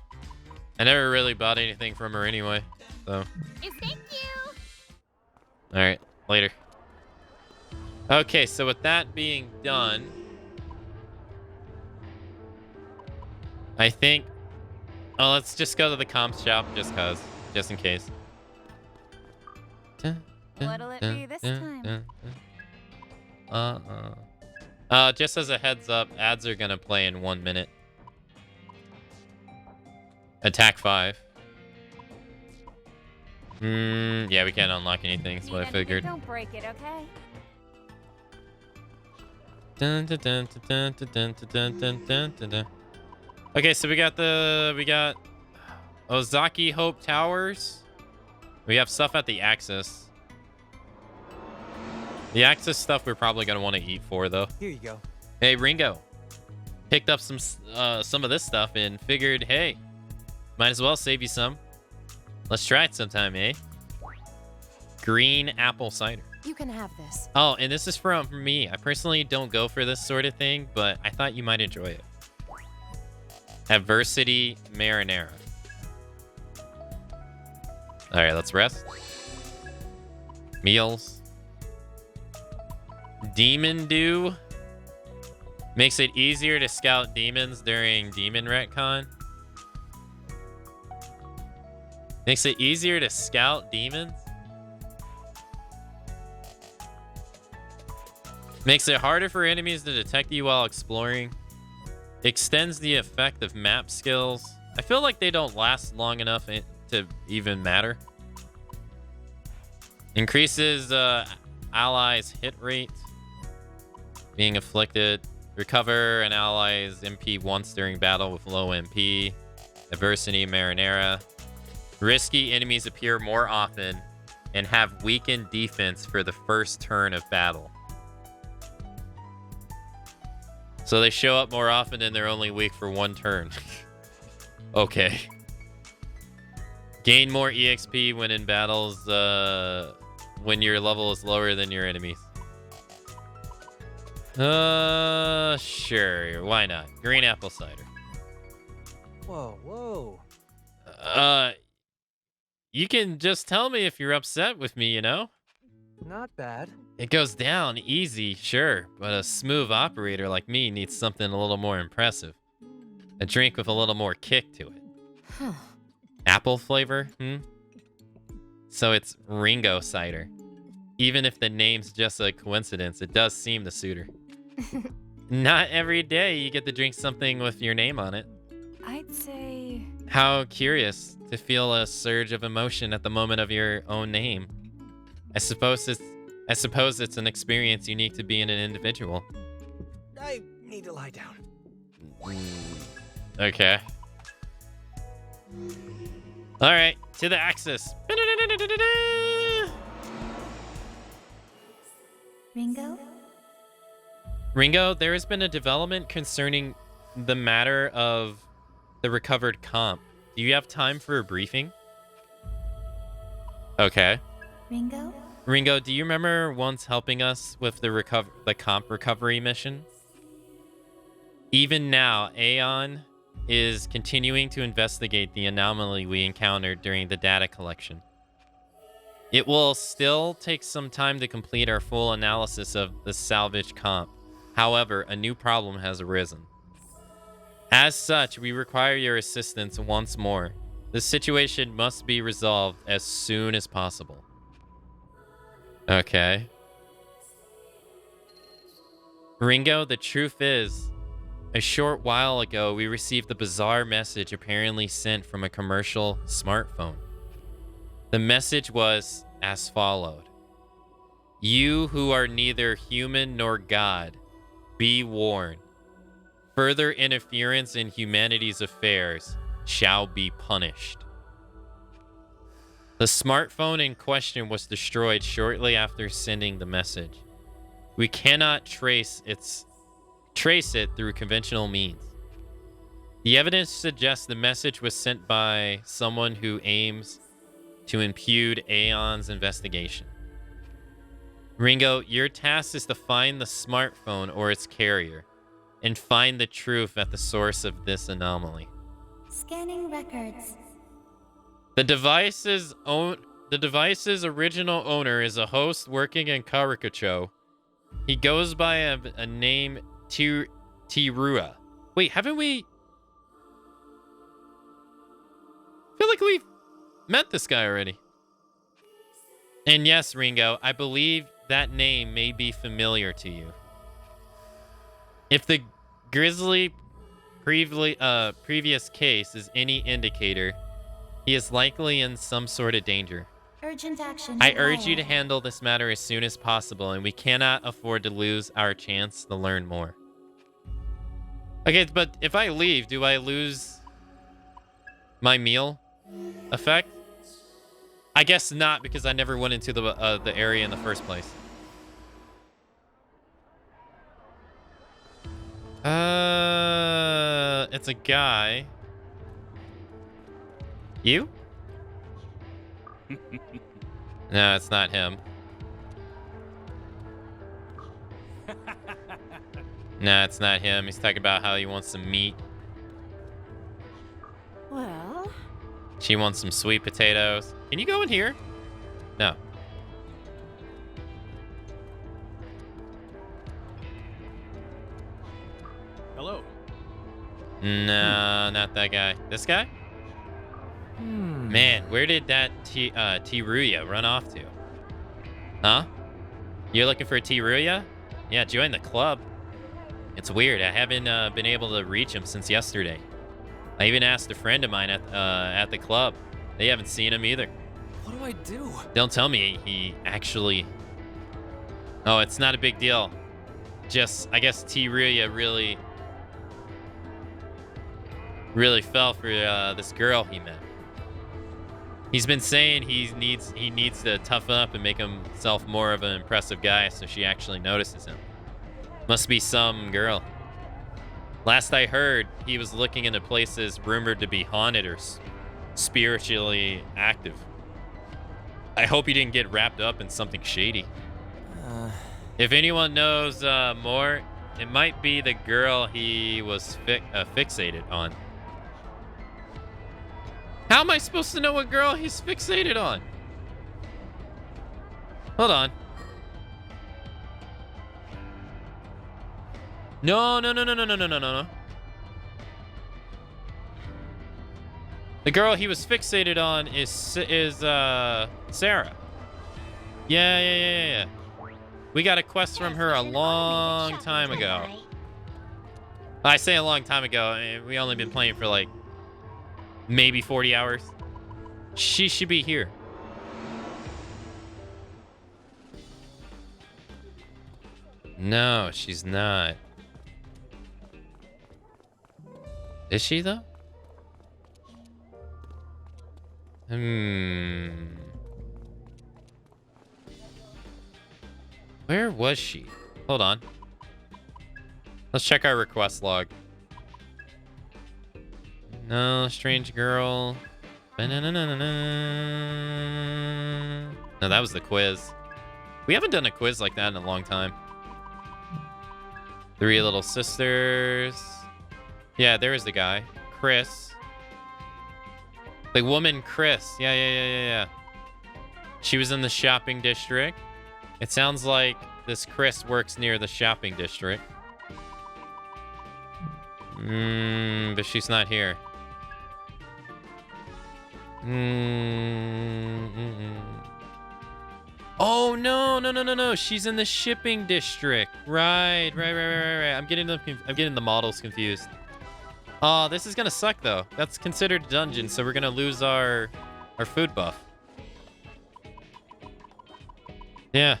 I never really bought anything from her anyway, so. Thank you. Alright, later. Okay, so with that being done, I think... Oh, let's just go to the comp shop just in case. What'll it be this time? Just as a heads up, ads are gonna play in 1 minute. Attack 5. Yeah, we can't unlock anything, that's what I figured. Don't break it, okay? Okay, so we got Ozaki Hope Towers. We have stuff at the Axis. The Axis stuff we're probably gonna want to eat for though. Here you go. Hey Ringo, picked up some of this stuff and figured, hey, might as well save you some. Let's try it sometime, eh? Green apple cider. You can have this. Oh, and this is from me. I personally don't go for this sort of thing, but I thought you might enjoy it. Adversity marinara. All right, let's rest. Meals. Demon Dew. Makes it easier to scout demons during Demon Retcon. Makes it easier to scout demons. Makes it harder for enemies to detect you while exploring. Extends the effect of map skills. I feel like they don't last long enough to even matter. Increases allies' hit rate. Being afflicted. Recover an ally's MP once during battle with low MP. Adversity marinara. Risky enemies appear more often and have weakened defense for the first turn of battle. So they show up more often and they're only weak for 1 turn. Okay. Gain more EXP when in battles when your level is lower than your enemies. Sure. Why not? Green apple cider. Whoa. You can just tell me if you're upset with me, you know? Not bad. It goes down easy, sure, but a smooth operator like me needs something a little more impressive. A drink with a little more kick to it. Huh. Apple flavor, So it's Ringo cider. Even if the name's just a coincidence, it does seem to suit her. Not every day you get to drink something with your name on it. I'd say... How curious to feel a surge of emotion at the moment of your own name. I suppose it's an experience unique to being an individual. I need to lie down. Okay. All right, to the Axis. Ringo, there has been a development concerning the matter of the recovered comp. Do you have time for a briefing? Okay. Ringo, do you remember once helping us with the comp recovery mission? Even now, Aeon is continuing to investigate the anomaly we encountered during the data collection. It will still take some time to complete our full analysis of the salvage comp. However, a new problem has arisen. As such, we require your assistance once more. The situation must be resolved as soon as possible. Okay. Ringo, the truth is, a short while ago, we received a bizarre message apparently sent from a commercial smartphone. The message was as followed. You who are neither human nor God, be warned. Further interference in humanity's affairs shall be punished. The smartphone in question was destroyed shortly after sending the message. We cannot trace it through conventional means. The evidence suggests the message was sent by someone who aims to impede Aeon's investigation. Ringo, your task is to find the smartphone or its carrier and find the truth at the source of this anomaly. Scanning records. The device's original owner is a host working in Caricacho. He goes by a name Tirua. Wait, haven't we? I feel like we've met this guy already. And yes, Ringo, I believe that name may be familiar to you. If the Grizzly previous case is any indicator, he is likely in some sort of danger. Urgent action. I urge you to handle this matter as soon as possible, and we cannot afford to lose our chance to learn more. Okay, but if I leave, do I lose my meal effect? I guess not, because I never went into the area in the first place. It's a guy. You? No, it's not him. No, it's not him. He's talking about how he wants some meat. Well, She wants some sweet potatoes. Can you go in here? No. Hello. No, not that guy. This guy? Man, where did that Tiruya run off to? Huh? You're looking for a Tiruya? Yeah, join the club. It's weird. I haven't been able to reach him since yesterday. I even asked a friend of mine at the club. They haven't seen him either. What do I do? Don't tell me he actually... Oh, it's not a big deal. Just, I guess Tiruya really fell for this girl he met. He's been saying he needs to toughen up and make himself more of an impressive guy so she actually notices him. Must be some girl. Last I heard, he was looking into places rumored to be haunted or spiritually active. I hope he didn't get wrapped up in something shady. If anyone knows more, it might be the girl he was fixated on. How am I supposed to know what girl he's fixated on? Hold on. No. The girl he was fixated on is Sarah. Yeah. We got a quest from her a long time ago. I say a long time ago. I mean, we only been playing for like maybe 40 hours. She should be here. No, she's not. Is she though? Where was she? Hold on. Let's check our request log. No, strange girl. No, that was the quiz. We haven't done a quiz like that in a long time. 3 little sisters. Yeah, there's the guy. Chris. The woman, Chris. Yeah. She was in the shopping district. It sounds like this Chris works near the shopping district. But she's not here. Oh, no. She's in the shipping district. Right. I'm getting the models confused. Oh, this is gonna suck though. That's considered a dungeon, so we're gonna lose our food buff. Yeah.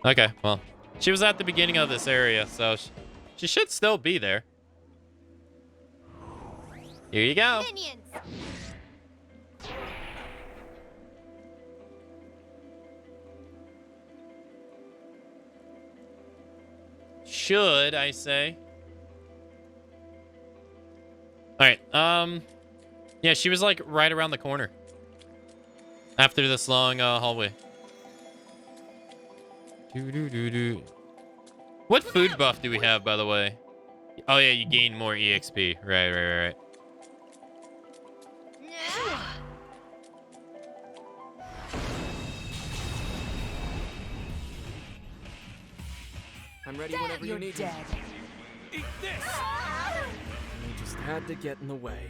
Okay, well, she was at the beginning of this area, so she should still be there. Here you go. Minions. should, I say. All right. Yeah, she was like right around the corner. After this long hallway. What food buff do we have, by the way? Oh yeah, you gain more EXP. Right. I'm ready whenever you need me. Eat this! You just had to get in the way.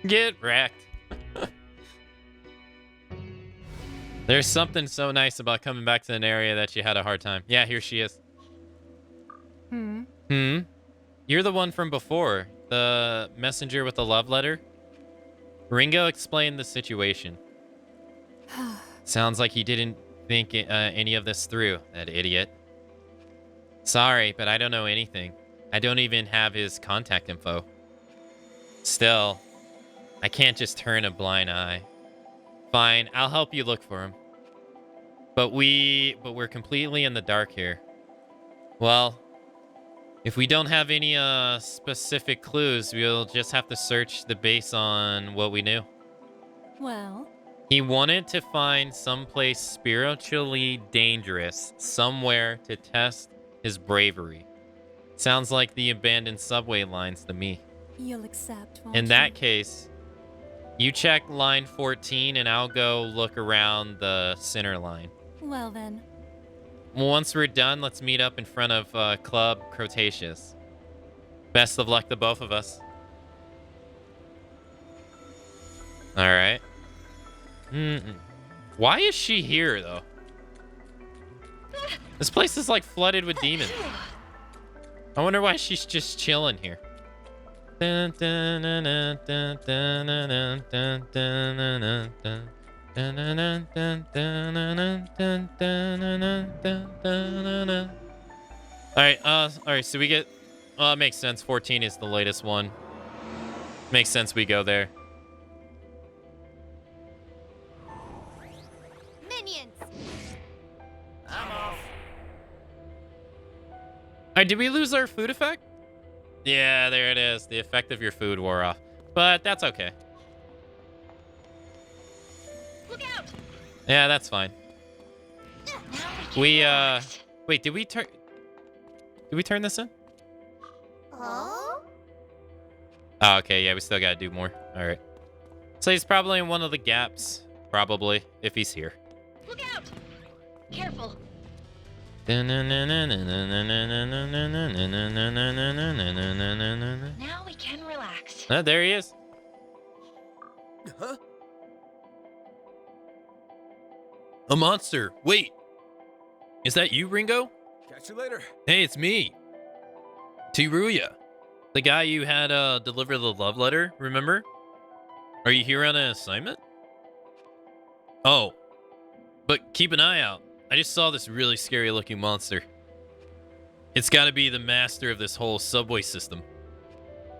Get wrecked. There's something so nice about coming back to an area that you had a hard time. Yeah, here she is. You're the one from before. The messenger with the love letter. Ringo explained the situation. Sounds like he didn't think any of this through, that idiot. Sorry, but I don't know anything. I don't even have his contact info. Still, I can't just turn a blind eye. Fine, I'll help you look for him. But we're completely in the dark here. Well, if we don't have any specific clues, we'll just have to search the base on what we knew. Well, He wanted to find someplace spiritually dangerous, somewhere to test his bravery. Sounds like the abandoned subway lines to me. you'll accept, won't In you? that case, you check line 14 and I'll go look around the center line. Well then. Once we're done, let's meet up in front of Club Cretaceous. Best of luck to both of us. All right. Why is she here, though? This place is like flooded with demons. I wonder why she's just chilling here. Alright, so we get... Well, it makes sense. 14 is the latest one. Makes sense we go there. Minions! I'm off. Alright, did we lose our food effect? Yeah, there it is. The effect of your food wore off. But that's okay. Look out! Yeah, that's fine. We, Wait, did we turn... Did we turn this in? Oh? Oh, okay, yeah, we still gotta do more. Alright. So he's probably in one of the gaps. Probably, if he's here. Look out! Careful. Now we can relax. There he is. Huh? A monster. Wait. Is that you, Ringo? Catch you later. Hey, it's me. Tiruya. The guy you had deliver the love letter, remember? Are you here on an assignment? Oh. But keep an eye out. I just saw this really scary looking monster. It's gotta be the master of this whole subway system.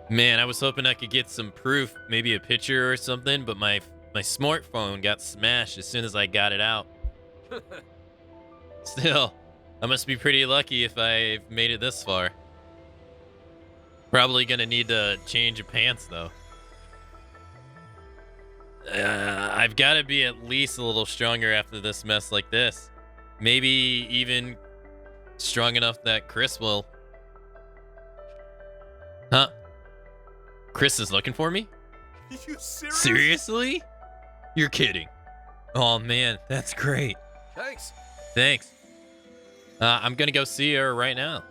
Man, I was hoping I could get some proof, maybe a picture or something, but my smartphone got smashed as soon as I got it out. Still, I must be pretty lucky if I've made it this far. Probably gonna need to change of pants, though. I've got to be at least a little stronger after this mess like this. Maybe even strong enough that Chris will... Huh? Chris is looking for me? You serious? Seriously? You're kidding. Oh, man, that's great. Thanks. Thanks. I'm gonna go see her right now.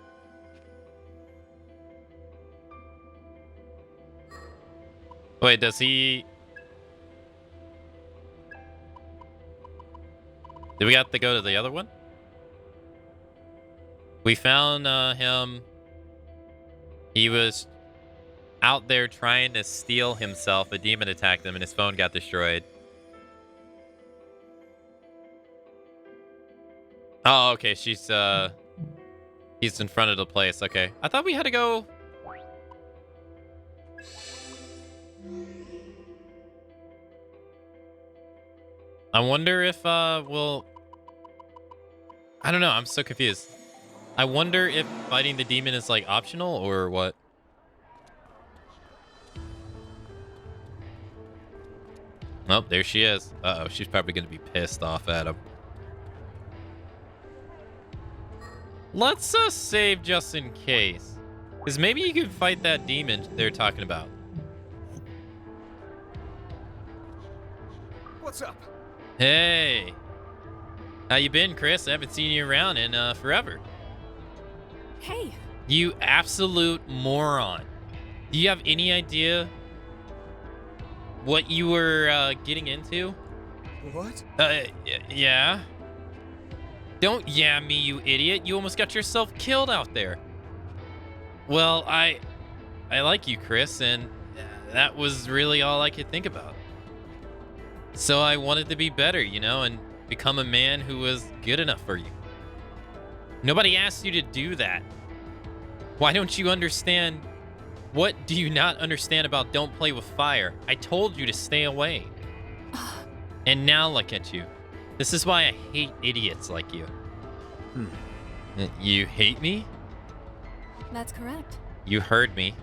Wait, does he... Did we have to go to the other one? We found him. He was out there trying to steal himself. A demon attacked him and his phone got destroyed. Oh, okay. He's in front of the place. Okay. I thought we had to go... I wonder if we'll... I don't know. I'm so confused. I wonder if fighting the demon is like optional or what. Oh, there she is. Uh-oh, she's probably going to be pissed off at him. Let's save just in case. Because maybe you can fight that demon they're talking about. What's up? Hey. How you been, Chris? I haven't seen you around in forever. Hey. You absolute moron. Do you have any idea what you were getting into? What? Yeah. Don't yeah me, you idiot. You almost got yourself killed out there. Well, I like you, Chris, and that was really all I could think about. So I wanted to be better, you know, and become a man who was good enough for you. Nobody asked you to do that. Why don't you understand? What do you not understand about don't play with fire? I told you to stay away. And now look at you. This is why I hate idiots like you. You hate me? That's correct. You heard me.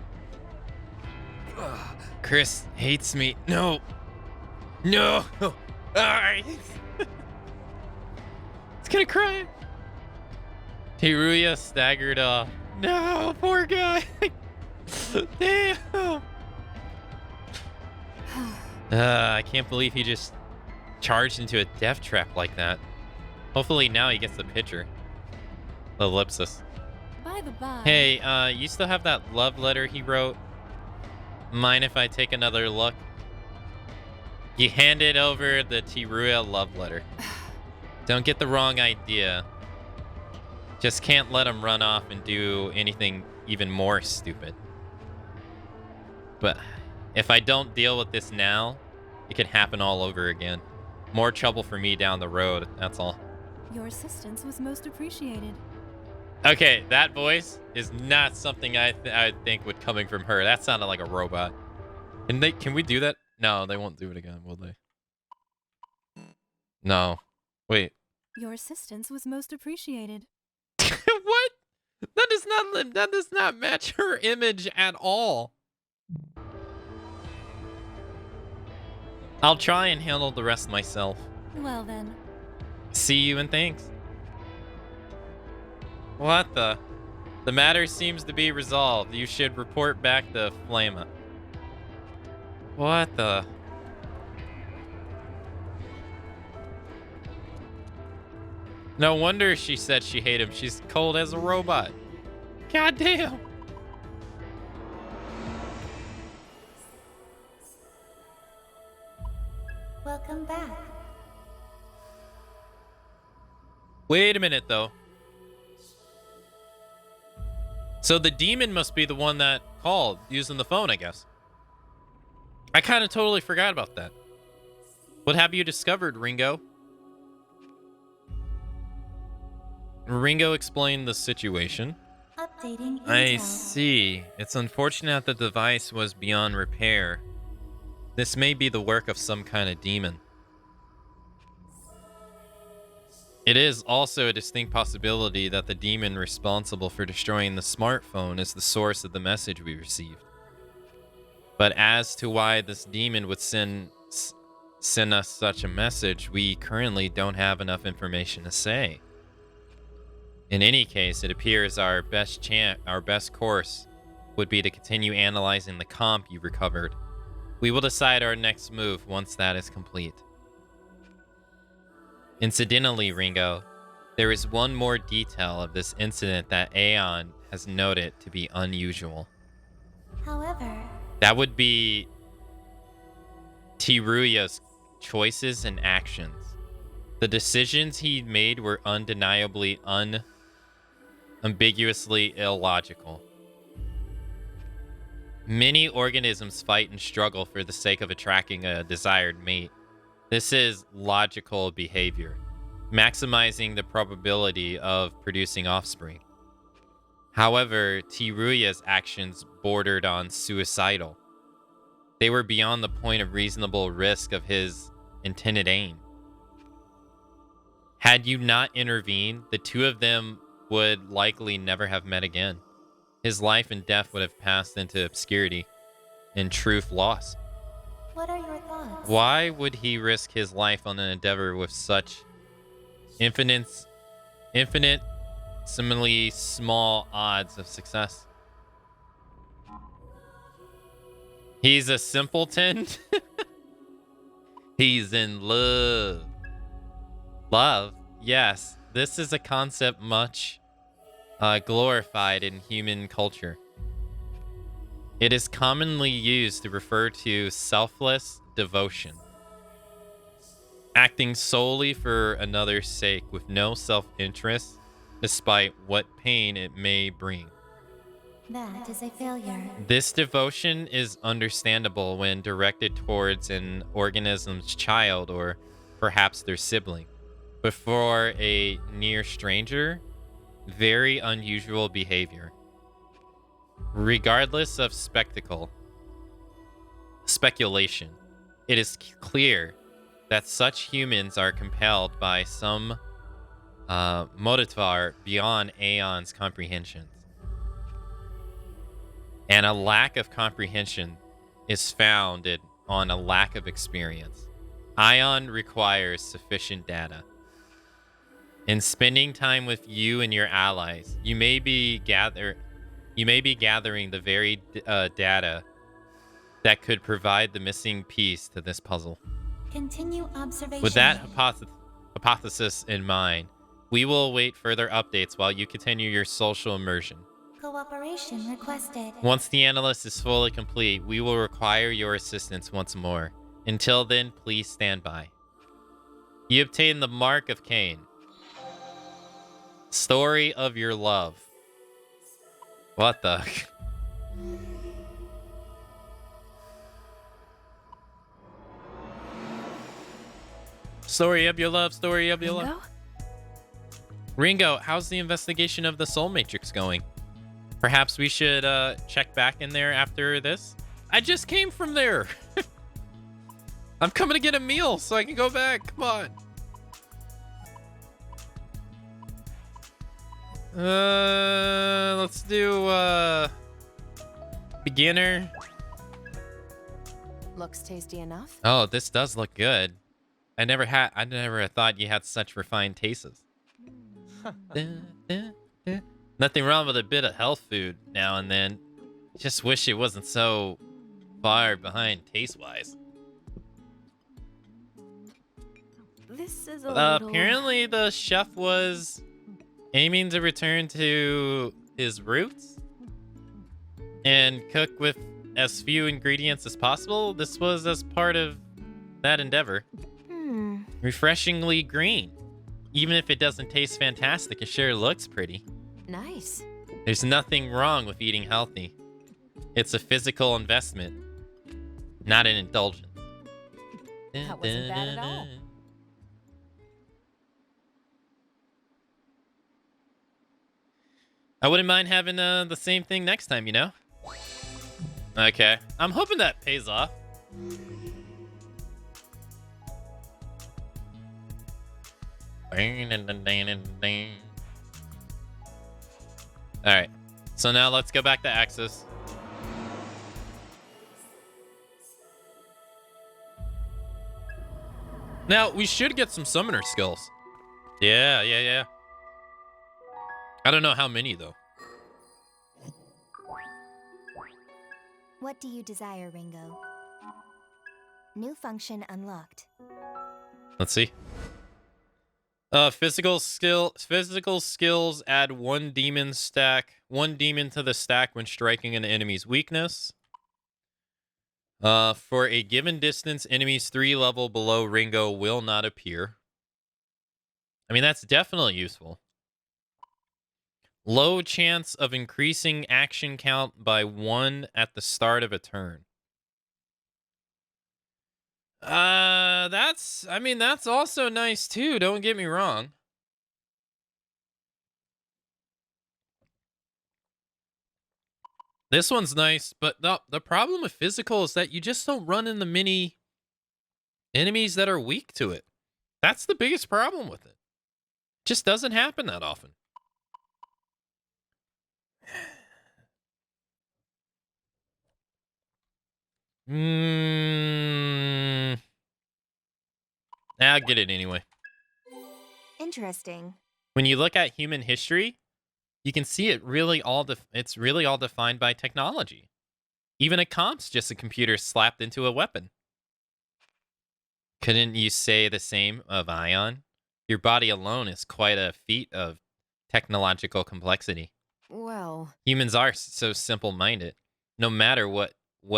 Chris hates me. No. No. It's gonna cry. Teruya staggered off. No, poor guy. Damn. I can't believe he just charged into a death trap like that. Hopefully now he gets the picture. Ellipsis. By the by. Hey, you still have that love letter he wrote? Mind if I take another look? He handed over the Teruya love letter. Don't get the wrong idea. Just can't let him run off and do anything even more stupid. But if I don't deal with this now, it could happen all over again. More trouble for me down the road, that's all. Your assistance was most appreciated. Okay, that voice is not something I think would coming from her. That sounded like a robot. Can we do that? No, they won't do it again, will they? No. Wait. Your assistance was most appreciated. What? That does not match her image at all. I'll try and handle the rest myself. Well then. See you and thanks. What the? The matter seems to be resolved. You should report back to Flama. What the? No wonder she said she hated him. She's cold as a robot. God damn. Welcome back. Wait a minute, though. So the demon must be the one that called using the phone, I guess. I kind of totally forgot about that. What have you discovered, Ringo? Ringo explained the situation. Updating I intel. see. It's unfortunate that the device was beyond repair. This may be the work of some kind of demon. It is also a distinct possibility that the demon responsible for destroying the smartphone is the source of the message we received. But as to why this demon would send us such a message, we currently don't have enough information to say. In any case, it appears our best course would be to continue analyzing the comp you recovered. We will decide our next move once that is complete. Incidentally, Ringo, there is one more detail of this incident that Aeon has noted to be unusual. However, that would be Teruya's choices and actions. The decisions he made were undeniably unambiguously illogical. Many organisms fight and struggle for the sake of attracting a desired mate. This is logical behavior, maximizing the probability of producing offspring. However, Teruya's actions bordered on suicidal. They were beyond the point of reasonable risk of his intended aim. Had you not intervened, the two of them would likely never have met again. His life and death would have passed into obscurity and truth lost. What are your thoughts? Why would he risk his life on an endeavor with such infinitesimally small odds of success? He's a simpleton. He's in love. Love, yes. This is a concept much glorified in human culture. It is commonly used to refer to selfless devotion, acting solely for another's sake with no self-interest, despite what pain it may bring. That is a failure. This devotion is understandable when directed towards an organism's child or perhaps their sibling. But for a near stranger, very unusual behavior. Regardless of speculation, it is clear that such humans are compelled by some motivar beyond Aeon's comprehensions. And a lack of comprehension is founded on a lack of experience. Ion requires sufficient data. In spending time with you and your allies, you may be gathering the very data that could provide the missing piece to this puzzle. Continue observation. With that hypothesis in mind, we will await further updates while you continue your social immersion. Cooperation requested. Once the analyst is fully complete, we will require your assistance once more. Until then, please stand by. You obtain the Mark of Cain. Story of your love. What the? Story of your love, story of your love. Ringo, how's the investigation of the Soul Matrix going? Perhaps we should check back in there after this? I just came from there. I'm coming to get a meal so I can go back. Come on. Let's do beginner. Looks tasty enough. Oh, this does look good. I never thought you had such refined tastes. Nothing wrong with a bit of health food now and then. Just wish it wasn't so far behind taste-wise. This is a little... Apparently the chef was aiming to return to his roots and cook with as few ingredients as possible. This was as part of that endeavor. Refreshingly green. Even if it doesn't taste fantastic, it sure looks pretty. Nice. There's nothing wrong with eating healthy. It's a physical investment, not an indulgence. That wasn't bad at all. I wouldn't mind having the same thing next time, you know? Okay. I'm hoping that pays off. Alright. So now let's go back to Axis. Now, we should get some summoner skills. Yeah. I don't know how many, though. What do you desire, Ringo? New function unlocked. Let's see. Physical skills add one demon to the stack when striking an enemy's weakness. For a given distance, enemies 3 level below Ringo will not appear. I mean, that's definitely useful. Low chance of increasing action count by 1 at the start of a turn. That's also nice too, don't get me wrong. This one's nice, but the problem with physical is that you just don't run into many enemies that are weak to it. That's the biggest problem with it. Just doesn't happen that often. I'll get it anyway. Interesting. When you look at human history, you can see it really it's really all defined by technology. Even a comp's just a computer slapped into a weapon. Couldn't you say the same of Ion? Your body alone is quite a feat of technological complexity. Well, Humans are so simple-minded. No matter what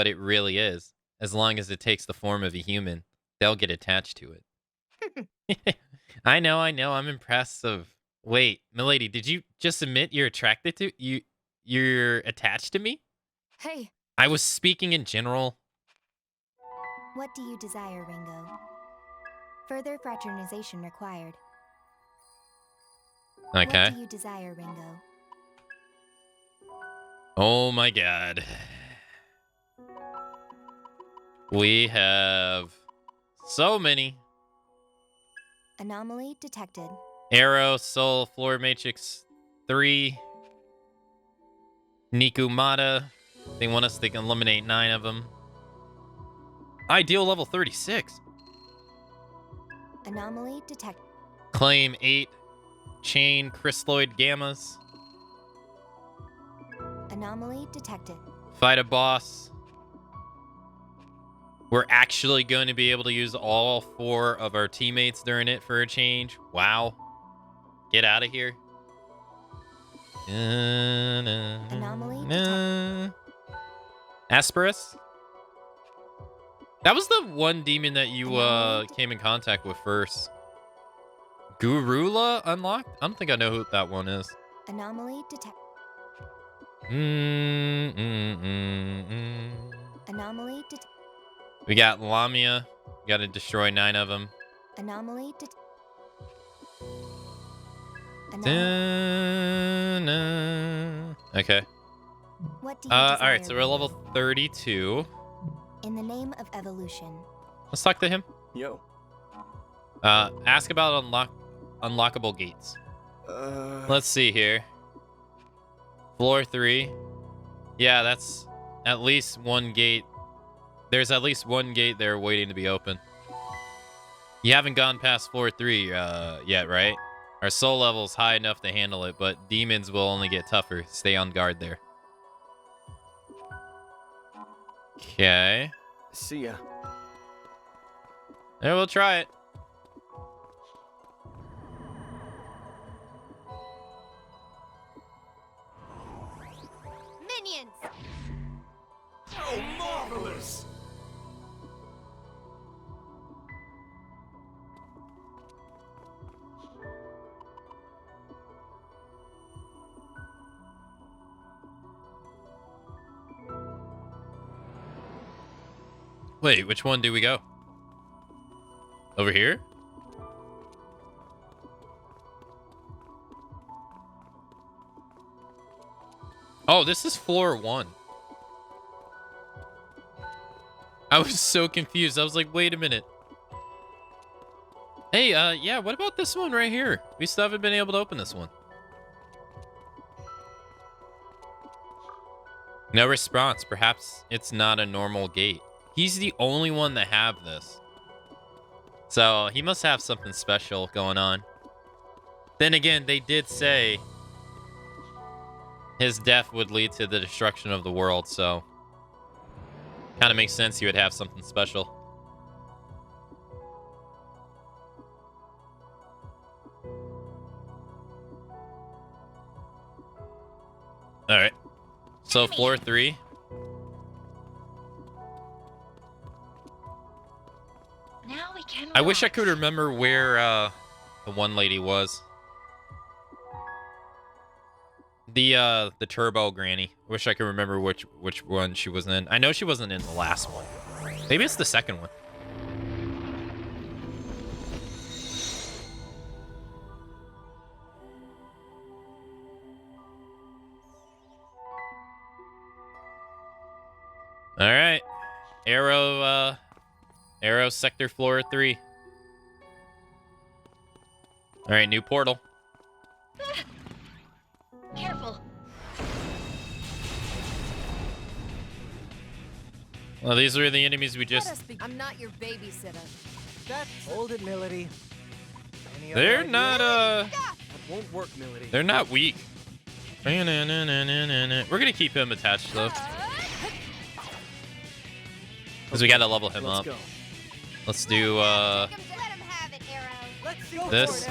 it really is, as long as it takes the form of a human, they'll get attached to it. I know. I'm impressive. Wait, milady, did you just admit you're attracted to you're attached to me? hey. I was speaking in general. What do you desire, Ringo? Further fraternization required. Okay. What do you desire, Ringo? Oh my god. We have so many. Anomaly detected. Arrow, Soul, Floor Matrix 3. Nikumata. They want us to eliminate 9 of them. Ideal level 36. Anomaly detected. Claim 8. Chain crystalloid gammas. Anomaly detected. Fight a boss. We're actually going to be able to use all 4 of our teammates during it for a change. Wow. Get out of here. Anomaly detected. Asperus? That was the one demon that you came in contact with first. Gurula unlocked? I don't think I know who that one is. Anomaly detected. Anomaly detected. We got Lamia. We got to destroy 9 of them. Anomaly detected. Okay. What do you desire? All right, so we're level 32. In the name of evolution. Let's talk to him. Yo. Ask about unlockable gates. Let's see here. Floor 3. Yeah, that's at least one gate. There's at least one gate there waiting to be open. You haven't gone past floor 3 yet, right? Our soul level is high enough to handle it, but demons will only get tougher. Stay on guard there. Okay. See ya. Yeah, we'll try it. Minions! Oh, marvelous! Wait, which one do we go? Over here? Oh, this is floor 1. I was so confused. I was like, wait a minute. Hey, yeah, what about this one right here? We still haven't been able to open this one. No response. Perhaps it's not a normal gate. He's the only one to have this. So he must have something special going on. Then again, they did say his death would lead to the destruction of the world, so kind of makes sense he would have something special. All right. So floor 3. Now we can I wish I relax. could remember where the one lady was. The turbo granny. I wish I could remember which one she was in. I know she wasn't in the last one. Maybe it's the second one. All right. Arrow sector floor 3. All right, new portal. Careful. Well, these are the enemies we just... I'm not your babysitter. Hold it, Milady. They're not, That won't work, Milady. they're not weak. We're gonna keep him attached, though. Because we gotta level him up. Go. Let's do, this.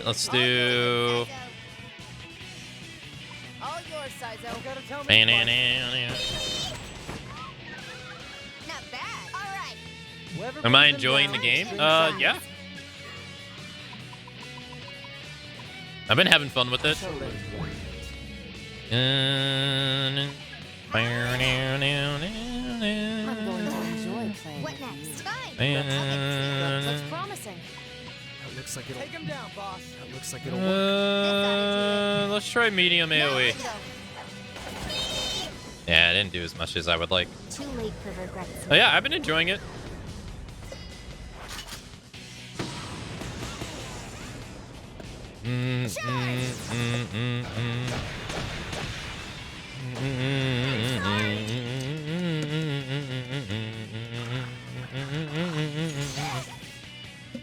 Let's do... All yours, Sizo. Not bad. All right. Am I enjoying the game? Yeah. I've been having fun with it. I'm going to enjoy playing. What next? Fine. Looks promising. That looks like it'll. Take him down, boss. That looks like it'll work. Let's try medium AoE. Yeah, I didn't do as much as I would like. Too late for regrets. Oh yeah, I've been enjoying it.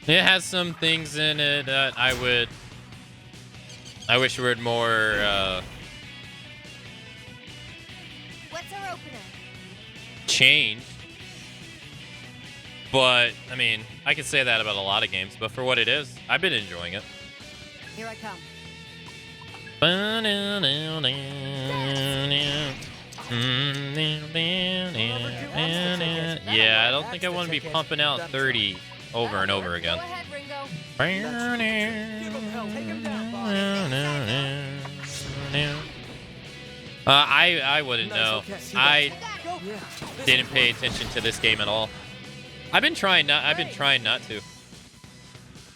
It has some things in it that I wish were more What's our opener? changed. But I mean, I could say that about a lot of games, but for what it is, I've been enjoying it. Here I come. Yeah, I don't think I want to be pumping out 30 over and over again. Go ahead, Ringo. I wouldn't know. I didn't pay attention to this game at all. I've been trying not to.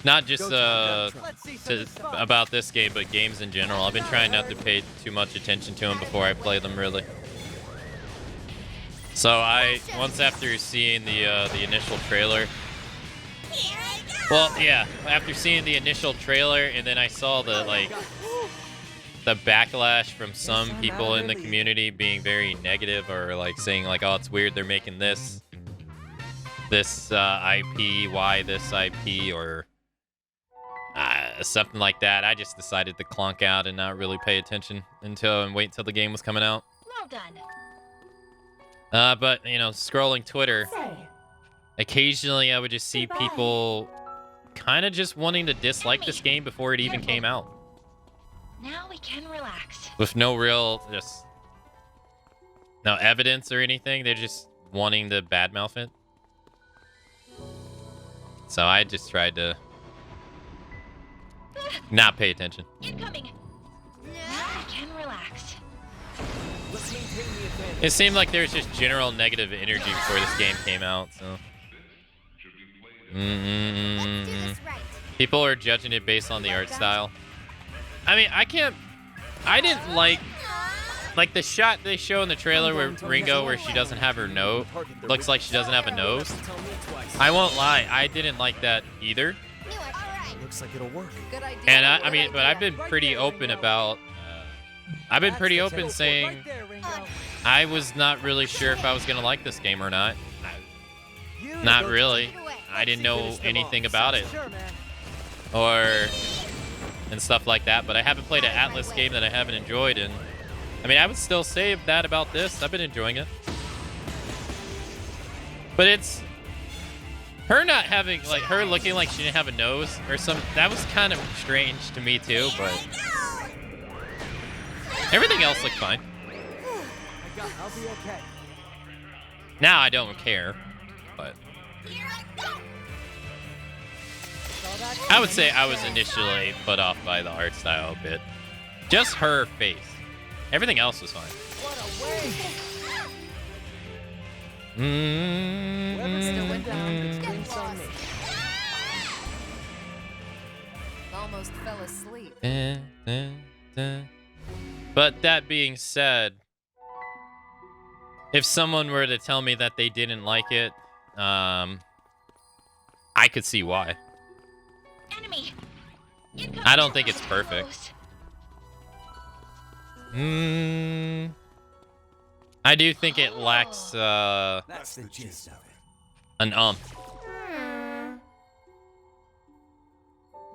Not just about this game, but games in general. I've been trying not to pay too much attention to them before I play them, really. So once after seeing the initial trailer. Well, yeah, after seeing the initial trailer, and then I saw the backlash from some people in the community being very negative, or saying oh, it's weird they're making this IP, why this IP, or something like that. I just decided to clonk out and not really pay attention and wait until the game was coming out. Well done. But scrolling Twitter, occasionally I would just see people kind of just wanting to dislike this game before it even came out. Now we can relax. With no real, no evidence or anything. They're just wanting to badmouth it. So I just tried to not pay attention. Incoming. Now we can relax. Let's maintain the advantage. It seemed like there was just general negative energy before this game came out, so. People are judging it based on the art style. I mean, I didn't like the shot they show in the trailer where Ringo, where she doesn't have her nose, looks like she doesn't have a nose. I won't lie, I didn't like that either. Looks like it'll work. And I mean, but I've been pretty open about, saying I was not really sure if I was gonna like this game or not. Not really. I didn't know anything about it, and stuff like that. But I haven't played an Atlus game that I haven't enjoyed, and I mean, I would still say that about this. I've been enjoying it, but it's her not having, her looking like she didn't have a nose or some. That was kind of strange to me too, but everything else looked fine. I'll be okay. Now I don't care, but I would say I was initially put off by the art style a bit. Just her face. Everything else was fine. Almost fell asleep. But that being said, if someone were to tell me that they didn't like it, I could see why. Enemy. I don't think it's perfect. I do think it lacks That's the gist of it. an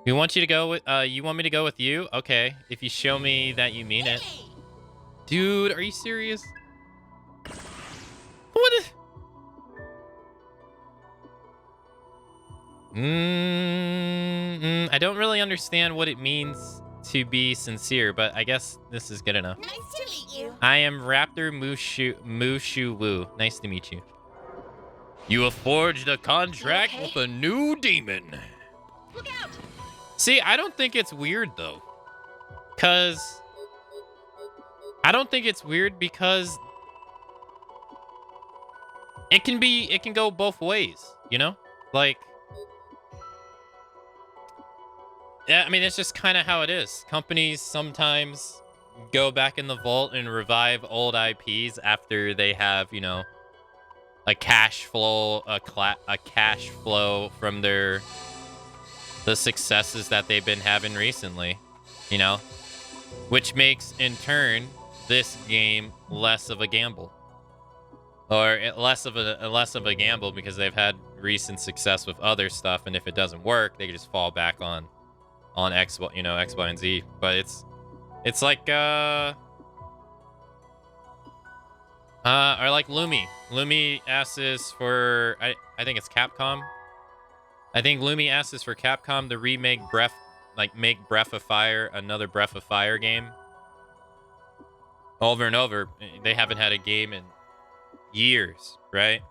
We want you to go with you want me to go with you? Okay. If you show me that you mean it. Dude, are you serious? What is... I don't really understand what it means to be sincere, but I guess this is good enough. Nice to meet you. I am Raptor Mushu Wu. Nice to meet you. You have forged a contract with a new demon. Look out! See, I don't think it's weird though. I don't think it's weird because it can go both ways, you know? Like, yeah, I mean, it's just kind of how it is. Companies sometimes go back in the vault and revive old IPs after they have, you know, a cash flow from the successes that they've been having recently, you know, which makes in turn this game less of a gamble, or less of a gamble because they've had recent success with other stuff, and if it doesn't work, they can just fall back on X, you know, X, Y, and Z. But it's like or like Lumi. Lumi asks for I think it's Capcom. I think Lumi asks for Capcom to remake make Breath of Fire another Breath of Fire game. Over and over. They haven't had a game in years, right?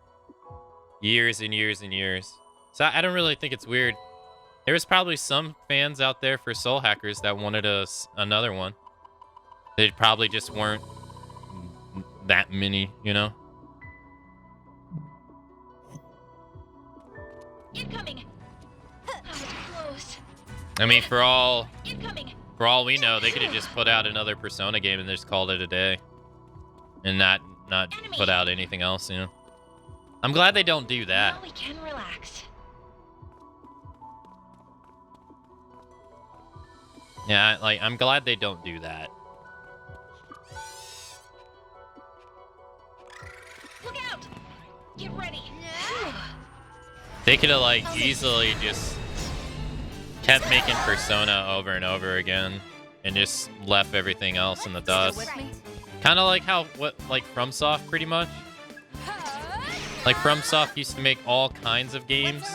Years and years and years. So I don't really think it's weird. There was probably some fans out there for Soul Hackers that wanted another one. They probably just weren't that many, you know? Incoming. That was close. I mean, for all Incoming. we know, they could have just put out another Persona game and just called it a day, and not put out anything else, you know? I'm glad they don't do that. Now we can relax. Yeah, like, I'm glad they don't do that. Look out! Get ready. They could have, like, easily just kept making Persona over and over again and just left everything else in the dust. Kind of like like FromSoft, pretty much. Like, FromSoft used to make all kinds of games,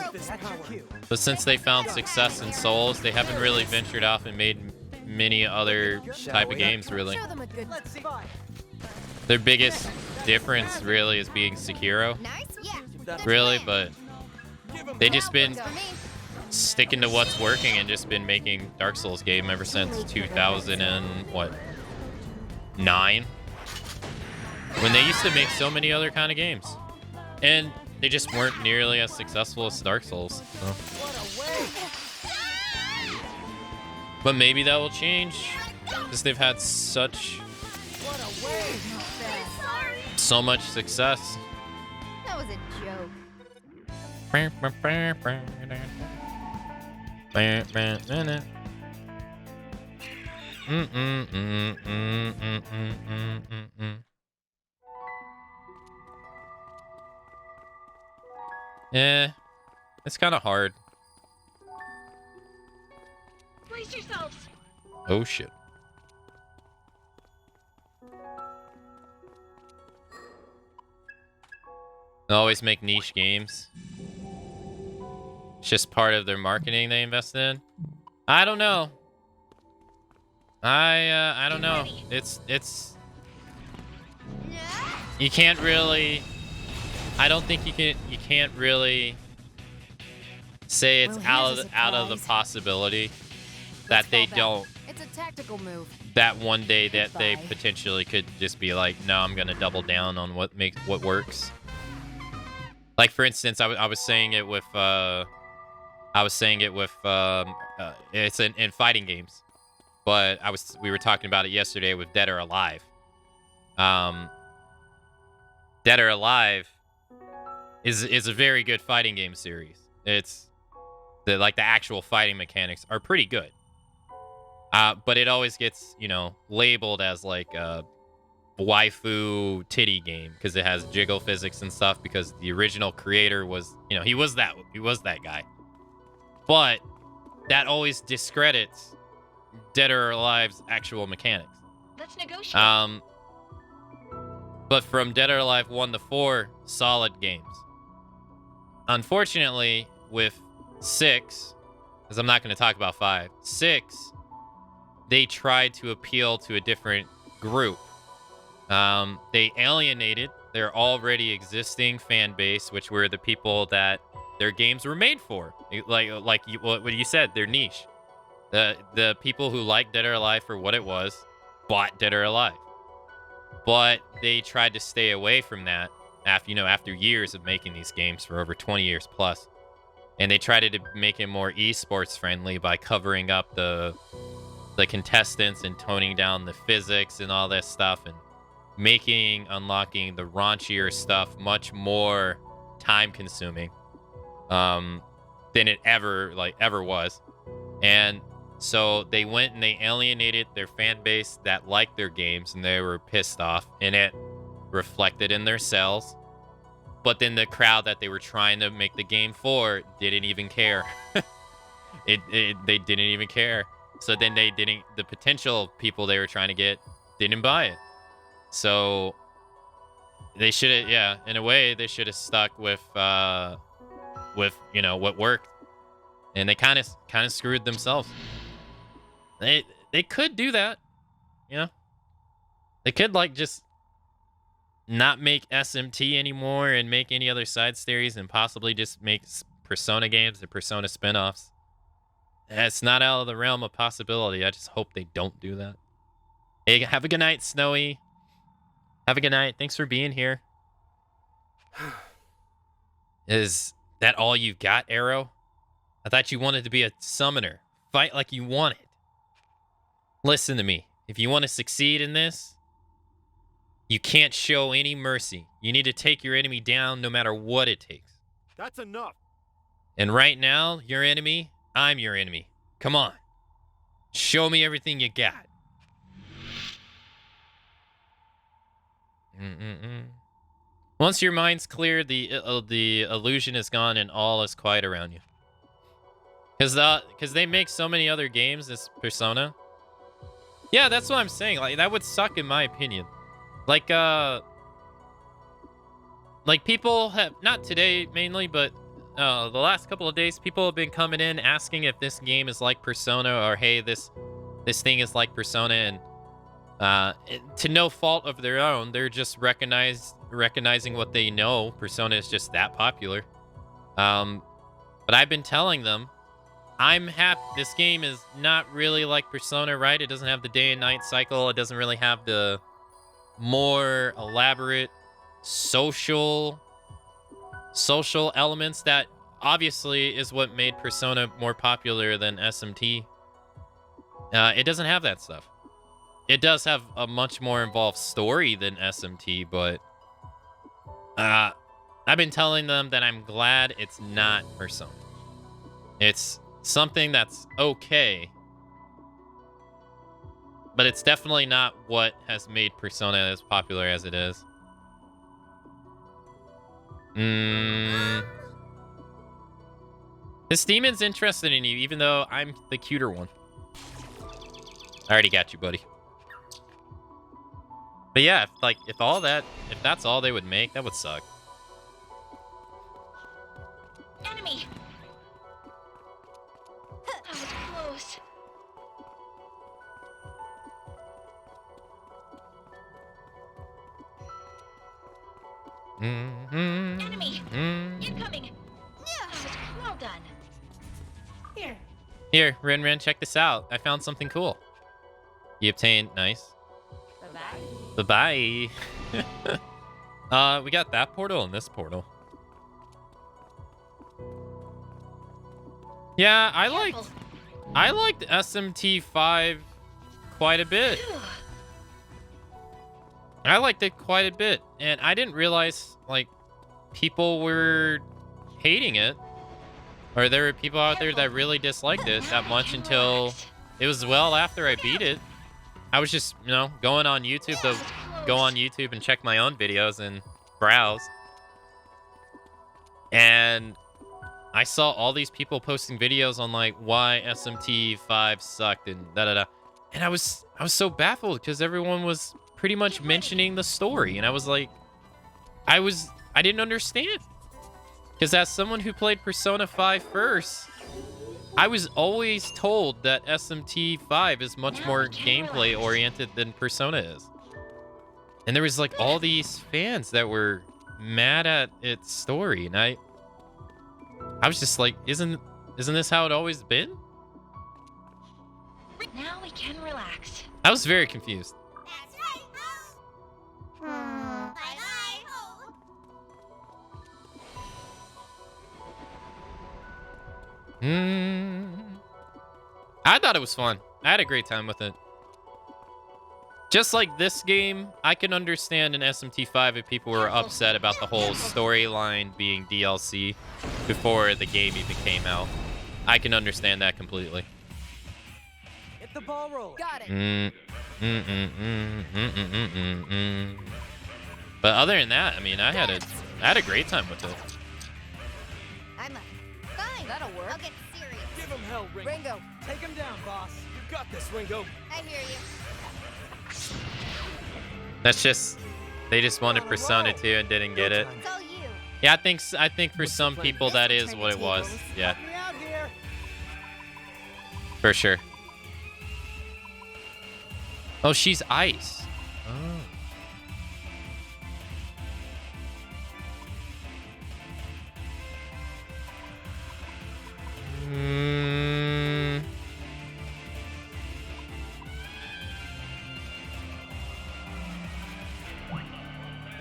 but since they found success in Souls, they haven't really ventured off and made many other type of games, really. Their biggest difference, really, is being Sekiro. Really, but they just been sticking to what's working and just been making Dark Souls game ever since 2009, when they used to make so many other kind of games, and they just weren't nearly as successful as Dark Souls. So. But maybe that will change because they've had so much success. That was a joke. Yeah, it's kind of hard. Brace yourselves. Oh shit. They always make niche games. It's just part of their marketing they invested in. I don't know. I don't know. It's you can't really. I don't think you can't really say it's out of the possibility that they don't. It's a tactical move. That one day that they potentially could just be like, no, I'm gonna double down on what works. Like, for instance, I was saying it with it's in fighting games, but we were talking about it yesterday with Dead or Alive. Dead or Alive is a very good fighting game series. It's the actual fighting mechanics are pretty good. But it always gets, labeled as like a waifu titty game because it has jiggle physics and stuff because the original creator was, he was that guy. But that always discredits Dead or Alive's actual mechanics. Let's negotiate. But from Dead or Alive 1 to 4, solid games. Unfortunately, with 6, because I'm not going to talk about 5, 6, they tried to appeal to a different group. They alienated their already existing fan base, which were the people that their games were made for. Like what you said, their niche. The people who liked Dead or Alive for what it was bought Dead or Alive. But they tried to stay away from that after years of making these games for over 20 years plus. And they tried to make it more esports friendly by covering up the contestants and toning down the physics and all that stuff and unlocking the raunchier stuff much more time consuming than it ever was. And so they went and they alienated their fan base that liked their games and they were pissed off, and it reflected in their sales. But then the crowd that they were trying to make the game for didn't even care. They didn't even care. So then the potential people they were trying to get didn't buy it. So they should have, in a way, they should have stuck with what worked. And they kind of screwed themselves. They could do that, They could just not make SMT anymore and make any other side series and possibly just make Persona games or Persona spin-offs. It's not out of the realm of possibility. I just hope they don't do that. Hey, have a good night, Snowy. Have a good night. Thanks for being here. Is that all you got, Arrow? I thought you wanted to be a summoner. Fight like you want it. Listen to me. If you want to succeed in this, you can't show any mercy. You need to take your enemy down no matter what it takes. That's enough. And right now, your enemy, I'm your enemy. Come on. Show me everything you got. Once your mind's clear, the illusion is gone and all is quiet around you. Because they make so many other games, this Persona. Yeah, that's what I'm saying. Like, that would suck in my opinion. Like people have, not today mainly, but the last couple of days, people have been coming in asking if this game is like Persona or, hey, this thing is like Persona, and to no fault of their own, they're just recognizing what they know. Persona is just that popular. But I've been telling them, I'm happy. This game is not really like Persona, right? It doesn't have the day and night cycle. It doesn't really have the more elaborate social elements that obviously is what made Persona more popular than SMT. It doesn't have that stuff. It does have a much more involved story than SMT, but I've been telling them that I'm glad it's not Persona. It's something that's okay, but it's definitely not what has made Persona as popular as it is. This demon's interested in you, even though I'm the cuter one. I already got you, buddy. But yeah, if that's all they would make, that would suck. Enemy. That was close. Enemy. Incoming. That was well done. Here, Ren, check this out. I found something cool. You obtained, nice. Bye-bye. We got that portal and this portal. Yeah, I liked SMT5 quite a bit. I liked it quite a bit, and I didn't realize people were hating it, or there were people out there that really disliked it that much until It was well after I beat it. I was just, you know, going on YouTube to go on YouTube and check my own videos and browse. And I saw all these people posting videos on like why SMT 5 sucked and da-da-da. And I was so baffled because everyone was pretty much mentioning the story. And I was like, I didn't understand. Because as someone who played Persona 5 first, I was always told that SMT 5 is much more gameplay oriented than Persona is. And there was like all these fans that were mad at its story. And I was just like, isn't this how it always been? Now we can relax. I was very confused. I thought it was fun. I had a great time with it. Just like this game, I can understand in SMT5 if people were upset about the whole storyline being DLC before the game even came out. I can understand that completely. Get the ball rolling. Got it. But other than that, I mean, I had a great time with it. I'm a... Fine. That'll work. I'll get serious. Give him hell, Ringo. Ringo. Take him down, boss. You got this, Ringo. I hear you. That's just, they just wanted Persona 2 and didn't get it. It's all you. Yeah, I think for some people that is what it was. Yeah. Help me out here. For sure. Oh, she's ice. Oh.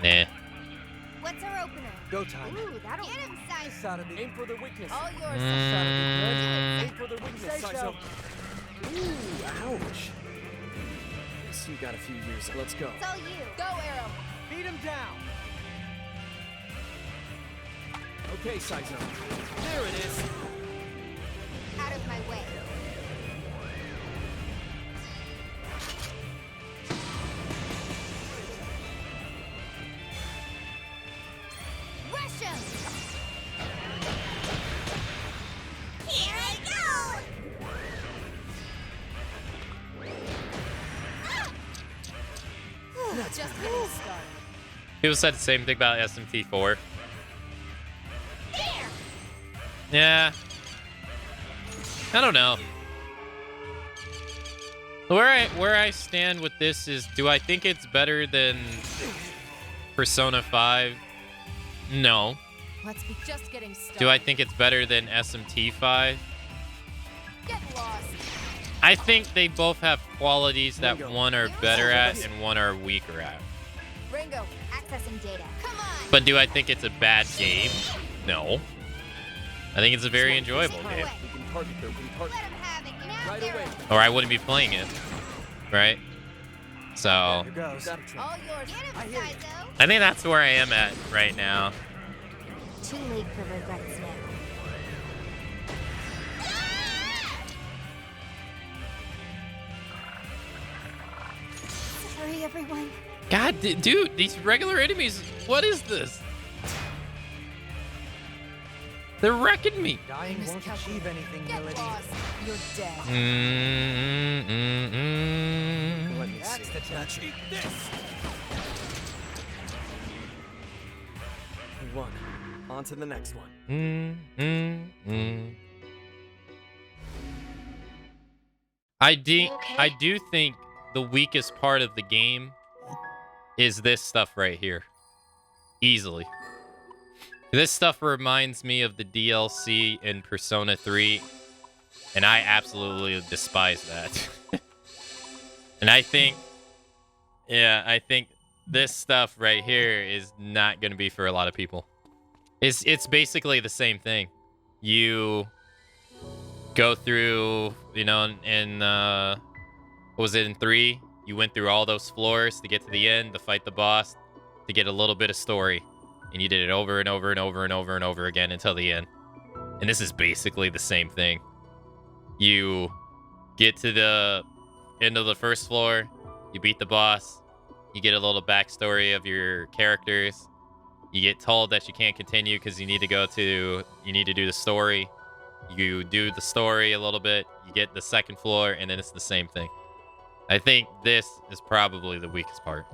Nah. What's our opener? Go time. Ooh, that'll get him, Sai. Side of the... Aim for their weakness. All yours. Aim for their weakness, Say so. Saizo. Ooh, ouch. Guess you got a few years. Let's go. It's all you. Go, Arrow. Beat him down. Okay, Saizo. There it is. Out of my way. Rush him! Here I go! Just getting started. People said the same thing about SMT4. Yeah. I don't know. Where I stand with this is, do I think it's better than Persona 5? No. Let's be just getting started. Do I think it's better than SMT 5? Get lost. I think they both have qualities that one are better at and one are weaker at. Ringo, accessing data. Come on! But do I think it's a bad game? No. I think it's a very enjoyable game. We can target them. We can target Let him have it. Get out right there. away. Or I wouldn't be playing it. Right? So, Here goes. All yours. Get him, Saizo. I think that's where I am at right now. Too late for regrets now. Sorry, everyone. God, dude, these regular enemies, what is this? They're wrecking me. Dying won't achieve anything, Get Milady. lost. You're dead. Let me That's see. the touch. Eat this. We won. On to the next one. I do think the weakest part of the game is this stuff right here. Easily. This stuff reminds me of the DLC in Persona 3, and I absolutely despise that. And I think this stuff right here is not going to be for a lot of people. It's basically the same thing. You go through, you know, in what was it, in 3? You went through all those floors to get to the end, to fight the boss, to get a little bit of story. And you did it over and over and over and over and over again until the end. And this is basically the same thing. You get to the end of the first floor, you beat the boss, you get a little backstory of your characters, you get told that you can't continue because you need to do the story. You do the story a little bit, you get the second floor, and then it's the same thing. I think this is probably the weakest part.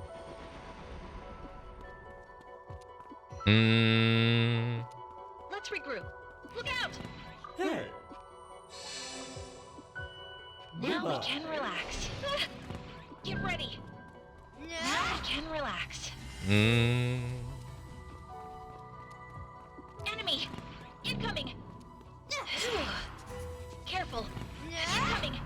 Let's regroup. Look out! Hey. Now we can relax. Get ready. Now we can relax. Enemy! Incoming! Careful! Incoming!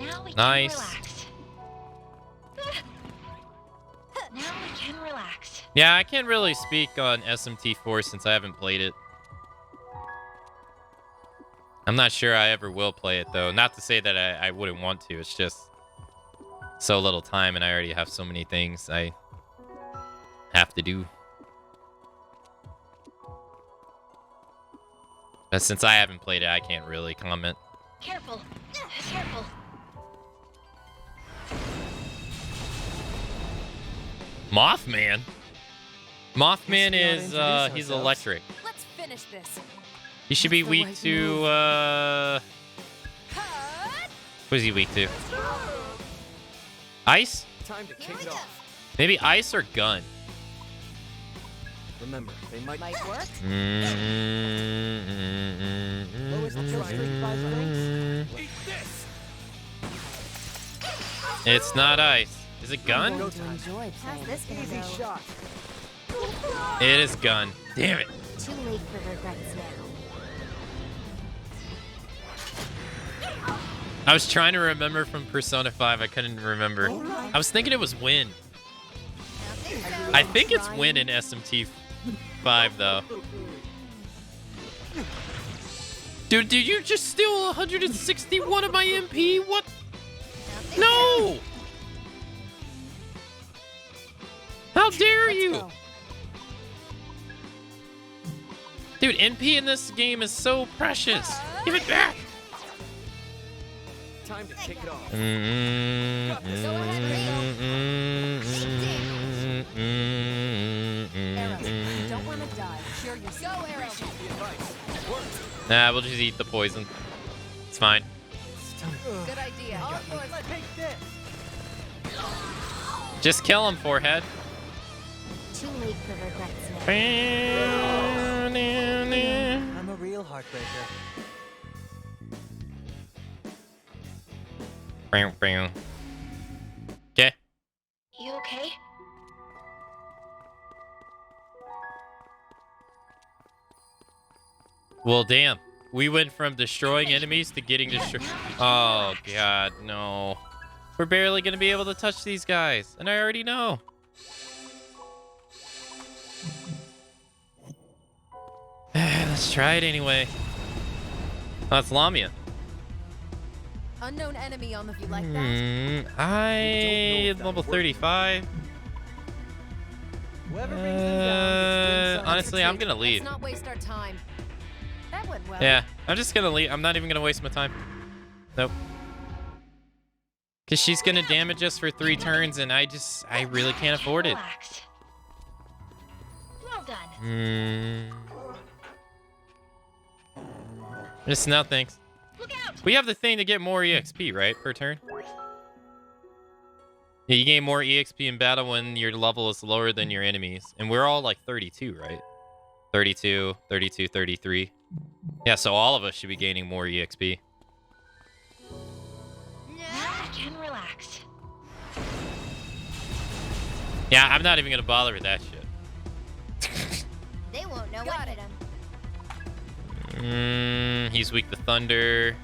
Now we can relax. Now we can relax. Yeah, I can't really speak on SMT4 since I haven't played it. I'm not sure I ever will play it, though. Not to say that I wouldn't want to. It's just so little time, and I already have so many things I have to do. But since I haven't played it, I can't really comment. Careful! Careful! Mothman? Mothman is, he's electric. Let's finish this. He should be weak to, what is he weak to? Ice? Time to kick it off. Maybe ice or gun. Remember, they might work. It's not ice. Is it gun? How's this gonna go? Shot. It is gun. Damn it. Too late for regrets now. I was trying to remember from Persona 5. I couldn't remember. I was thinking it was Win. I think it's Win in SMT 5, though. Dude, did you just steal 161 of my MP? What? No! How dare you? Dude, NP in this game is so precious. Give it back. Time to kick it off. Don't want to die. Cheer yourself. Go, Arrow. Nah, we'll just eat the poison. It's fine. Good idea. Take this. Just kill him, forehead. Too late for regrets now. I'm a real heartbreaker. Okay. You okay? Well, damn. We went from destroying enemies to getting destroyed. Oh, God, no. We're barely going to be able to touch these guys. And I already know. Let's try it anyway. Oh, that's Lamia. Unknown enemy on the view like that. I level 35. Honestly, I'm gonna leave. Let's not waste our time. That went well. Yeah, I'm just gonna leave. I'm not even gonna waste my time. Nope. Cause she's gonna damage us for 3 turns, and I really can't afford it. Well done. Just no thanks. We have the thing to get more EXP, right, per turn? Yeah, you gain more EXP in battle when your level is lower than your enemies. And we're all like 32, right? 32, 32, 33. Yeah, so all of us should be gaining more EXP. Now I can relax. Yeah, I'm not even gonna bother with that shit. They won't know what hit him. He's weak to thunder.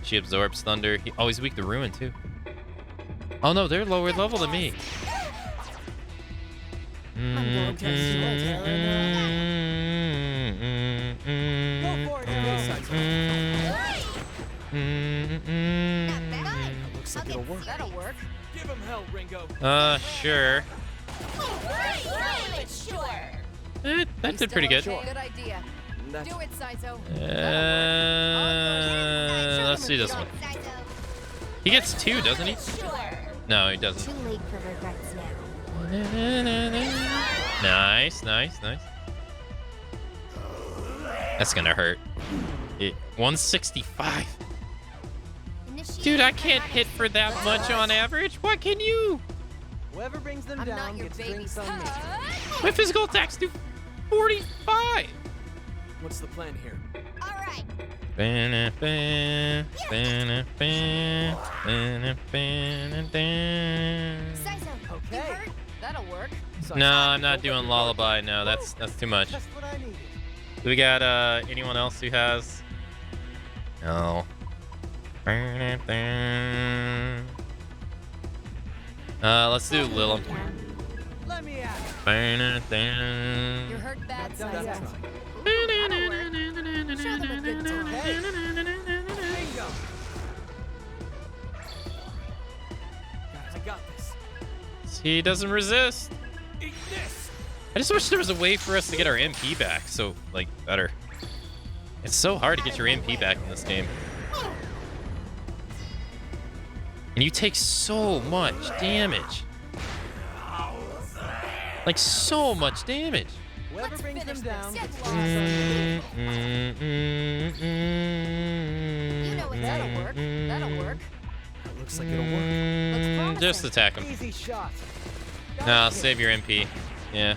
She absorbs thunder. He's weak to ruin too. Oh no, they're lower level than me. Looks like it'll work. That'll work. Give him hell, Ringo. Sure. That did pretty good. Good idea. Do it, Saizo. Let's see this one. He gets 2, doesn't he? No, he doesn't. Too late for regrets now. Nice. That's gonna hurt. 165. Dude, I can't hit for that much on average. What can you? Whoever brings them down gets drinks on me. My physical attacks do 45. What's the plan here? Alright. Okay. That'll work. No, I'm not doing lullaby. No, that's too much. Just what I needed. Do we got anyone else who has? No. Let's do Lilum. Let me at it. You're hurt bad, Saizo. Show them a good time. Bingo. I got this. He doesn't resist. Eat this. I just wish there was a way for us to get our MP back. So, like, better. It's so hard to get your MP back in this game. And you take so much damage. Like, so much damage. Whoever brings them down gets You know it. That'll work. That'll work. That looks like it'll work. Just attack him. easy shot. No, save your MP. Yeah.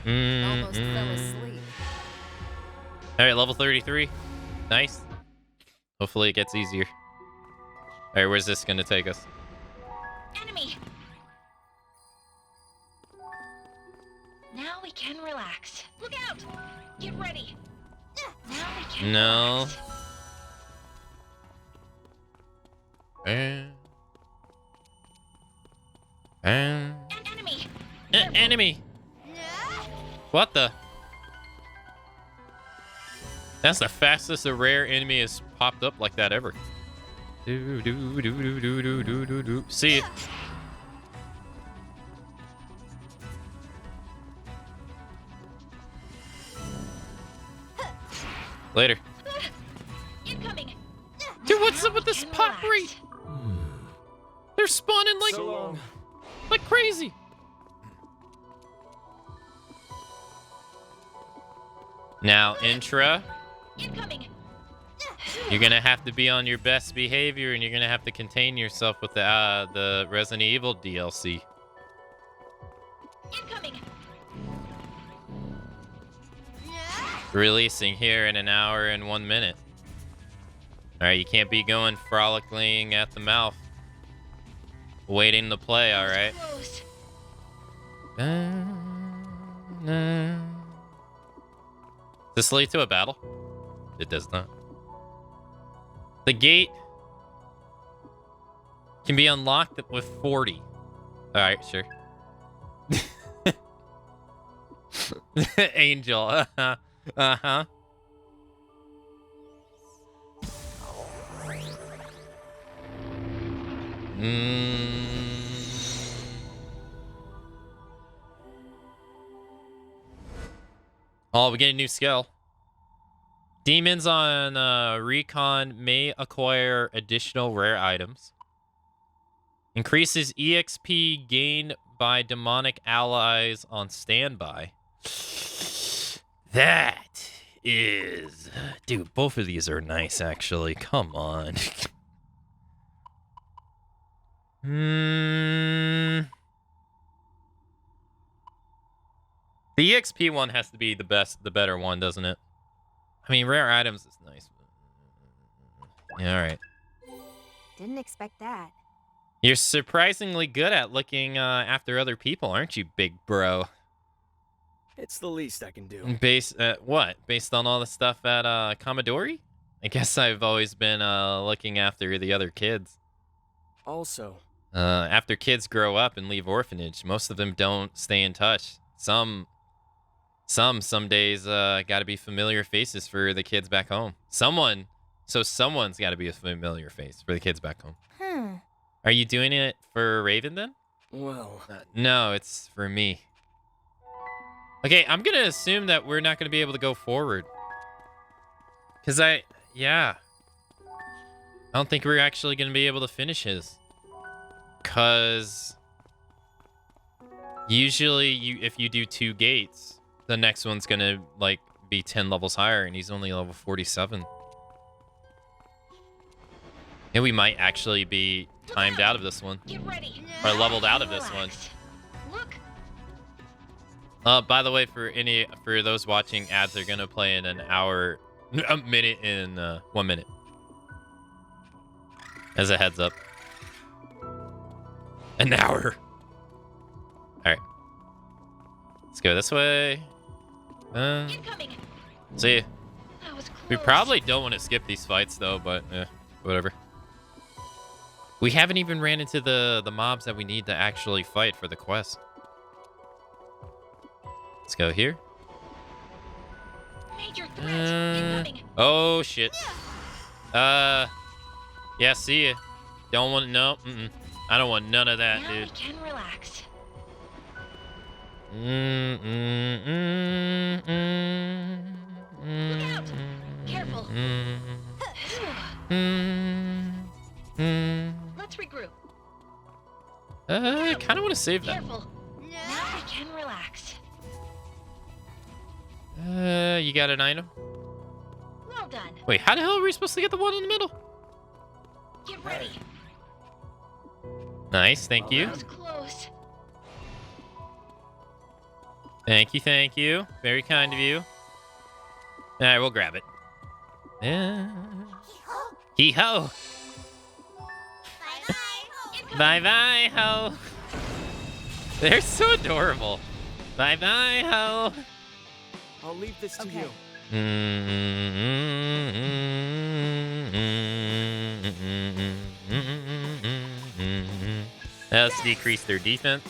Almost fell asleep. Alright, level 33. Nice. Hopefully it gets easier. Alright, where's this gonna take us? Enemy! Now we can relax. Look out! Get ready. Now we can No. relax. An enemy! Enemy! What the? That's the fastest a rare enemy has popped up like that ever. See it. Later. Incoming! Dude, what's up with this pop rate? They're spawning like crazy. Now, Intra, Incoming! you're gonna have to be on your best behavior, and you're gonna have to contain yourself with the Resident Evil DLC. Incoming! Releasing here in an hour and 1 minute. All right, you can't be going frolicking at the mouth, waiting to play. All right. Close. Does this lead to a battle? It does not. The gate can be unlocked with 40. All right, sure. Angel. Uh-huh. Oh, we get a new skill. Demons on Recon may acquire additional rare items. Increases EXP gained by demonic allies on standby. That is... Dude, both of these are nice, actually. Come on. The EXP one has to be the better one, doesn't it? I mean, rare items is nice. Yeah, all right. Didn't expect that. You're surprisingly good at looking after other people, aren't you, big bro? It's the least I can do. Based on all the stuff at Commodore? I guess I've always been looking after the other kids. Also, after kids grow up and leave orphanage, most of them don't stay in touch. Some days gotta be familiar faces for the kids back home. Someone's gotta be a familiar face for the kids back home. Are you doing it for Raven then? Well... No, it's for me. Okay, I'm gonna assume that we're not gonna be able to go forward. Cause yeah. I don't think we're actually gonna be able to finish his. Cause usually if you do 2 gates, the next one's gonna like be 10 levels higher, and he's only level 47. And we might actually be timed out of this one. Get ready. Or leveled out of this one. Look. By the way, for those watching, ads are gonna play in a minute and 1 minute. As a heads up. An hour. Alright. Let's go this way. See ya. We probably don't want to skip these fights though, but whatever. We haven't even ran into the mobs that we need to actually fight for the quest. Let's go here. Major threat incoming. Oh shit. Yeah, see ya. Don't want no. I don't want none of that, Now dude. we can relax. Look out! Careful. Let's regroup. I kind of want to save that. Careful. Now we can relax. You got an item? Well done. Wait, how the hell are we supposed to get the one in the middle? Get ready. Nice, thank you. That was close. Thank you. Very kind of you. All right, we'll grab it. Hee-ho. Bye-bye, ho. They're so adorable. Bye-bye, ho. I'll leave this to you. Let's decrease their defense.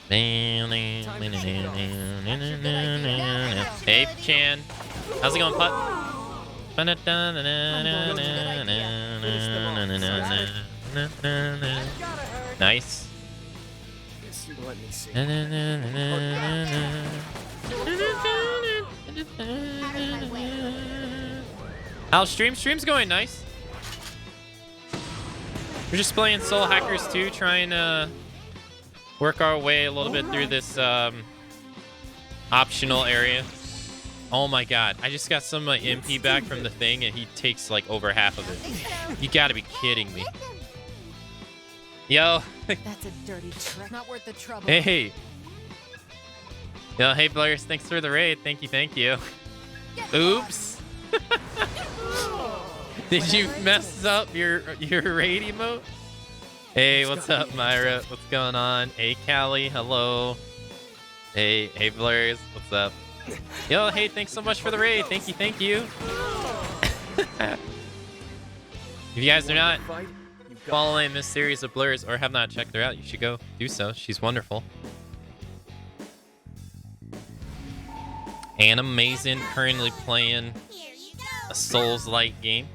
Hey, Chan. How's it going, Putt? Nice. Let me see. How's stream's going? Nice. We're just playing Soul Hackers 2, trying to work our way a little bit through this optional area. Oh my god, I just got some MP back from the thing and he takes like over half of it. You gotta be kidding me. Yo. That's a dirty trick. Not worth the trouble. Hey. Yo, hey Blurs, thanks for the raid. Thank you. Oops. Did you mess up your raid emote? Hey, what's up, Myra? What's going on? Hey, Callie, hello. Hey, Blurs, what's up? Yo, hey, thanks so much for the raid. Thank you. If you guys are not following this series of Blurs or have not checked her out, you should go do so. She's wonderful. And amazing. Currently playing a Souls-like game.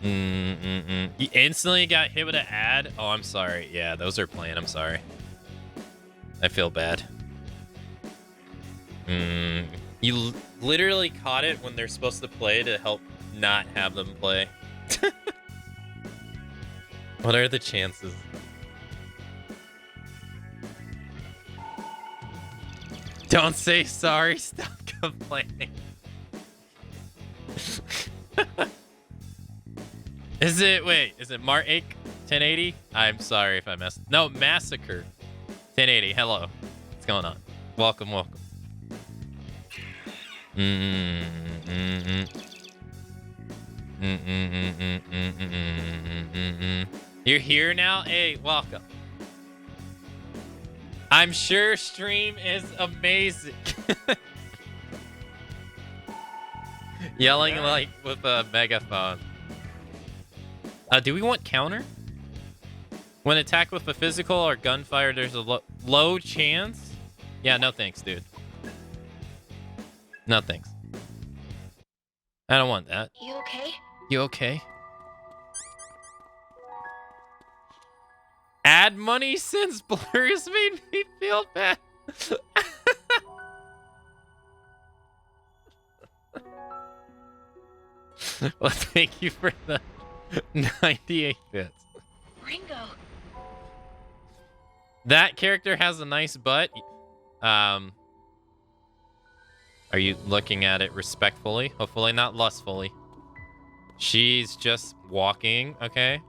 You instantly got hit with an ad? Oh, I'm sorry. Yeah, those are playing. I'm sorry. I feel bad. You literally caught it when they're supposed to play to help not have them play. What are the chances? Don't say sorry. Stop complaining. Is it Mark 1080? I'm sorry if I messed. No, Massacre 1080. Hello. What's going on? Welcome. You're here now? Hey, welcome. I'm sure stream is amazing. Yelling like with a megaphone. Do we want counter? When attacked with a physical or gunfire, there's a low chance? Yeah, no thanks, dude. No thanks. I don't want that. You okay? You okay? Ad money since blurs made me feel bad. Well, thank you for the 98 bits. Ringo. That character has a nice butt. Are you looking at it respectfully? Hopefully not lustfully. She's just walking, okay?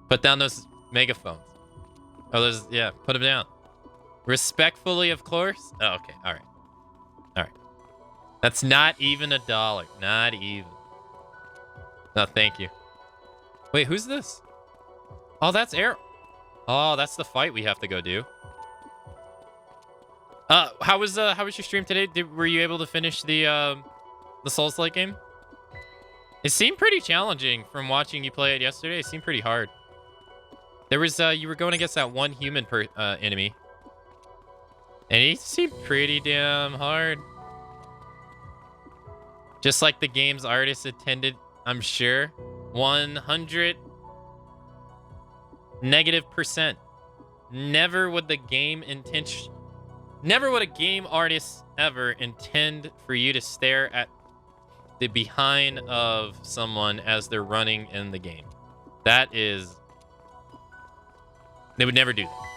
Put down those megaphones. Oh, those, yeah, put them down. Respectfully, of course. Oh, okay, all right. All right. That's not even $1. Not even. No, thank you. Wait, who's this? Oh, that's Air. Oh, that's the fight we have to go do. How was your stream today? Were you able to finish the Souls-like game? It seemed pretty challenging from watching you play it yesterday. It seemed pretty hard. There was you were going against that one human enemy, and he seemed pretty damn hard. Just like the game's artist intended, I'm sure. 100 -%. Never would a game artist ever intend for you to stare at the behind of someone as they're running in the game. That is... They would never do that.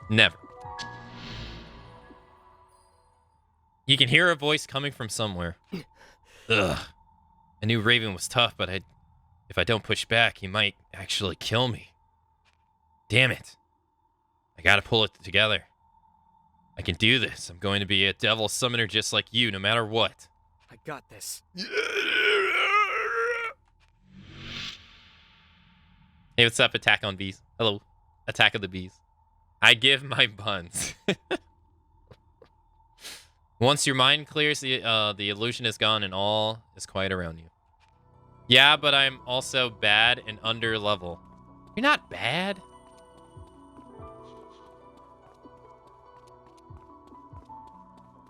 Never. You can hear a voice coming from somewhere. Ugh. I knew Raven was tough, but if I don't push back, he might actually kill me. Damn it. I gotta pull it together. I can do this. I'm going to be a devil summoner just like you, no matter what. I got this. Hey, what's up, Attack on Bees? Hello, Attack of the Bees. I give my buns. Once your mind clears, the illusion is gone and all is quiet around you. Yeah, but I'm also bad and under level. You're not bad.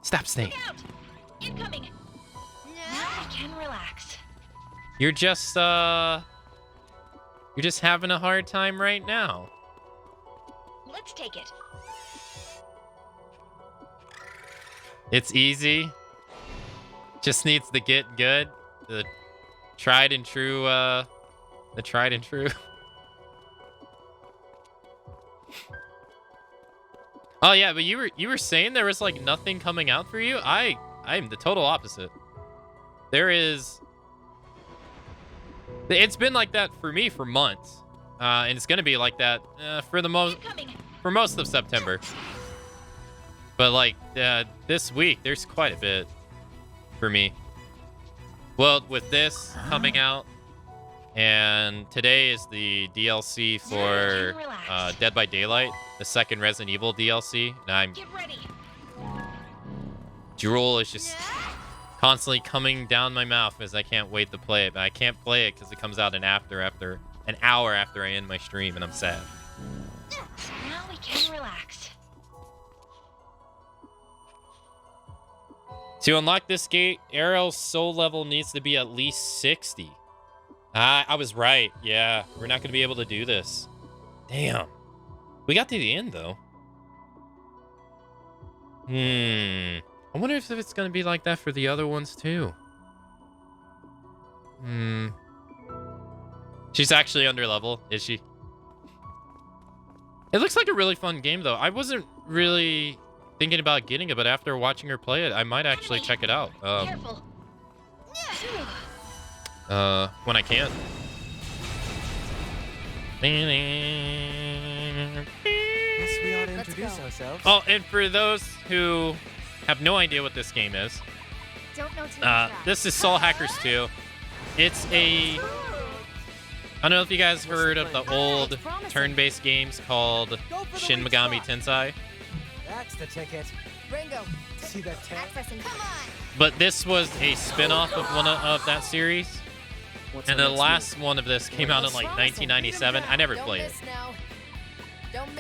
Stop staying. Look out! Incoming. Now I can relax. You're just having a hard time right now. Let's take it. It's easy. Just needs to get good. The tried and true. Oh yeah, but you were saying there was like nothing coming out for you. I'm the total opposite. There is. It's been like that for me for months, and it's gonna be like that for most of September. But like this week, there's quite a bit for me. Well, with this coming out, and today is the DLC for Dead by Daylight, the second Resident Evil DLC, and I'm drool is just constantly coming down my mouth as I can't wait to play it, but I can't play it because it comes out an hour after I end my stream, and I'm sad. Now we can relax. To unlock this gate, Arrow's soul level needs to be at least 60. I was right. Yeah, we're not going to be able to do this. Damn. We got to the end, though. I wonder if it's going to be like that for the other ones, too. She's actually under level, is she? It looks like a really fun game, though. I wasn't really thinking about getting it, but after watching her play it, I might actually check it out. Careful. When I can. Guess we ought to introduce ourselves. Oh, and for those who have no idea what this game is, this is Soul Hackers 2. It's a... I don't know if you guys heard of the old turn-based games called Shin Megami Tensei. That's the ticket. Ringo, see that tag? Come on. But this was a spin-off of one of that series. And the last one of this came out in like 1997. I never played it.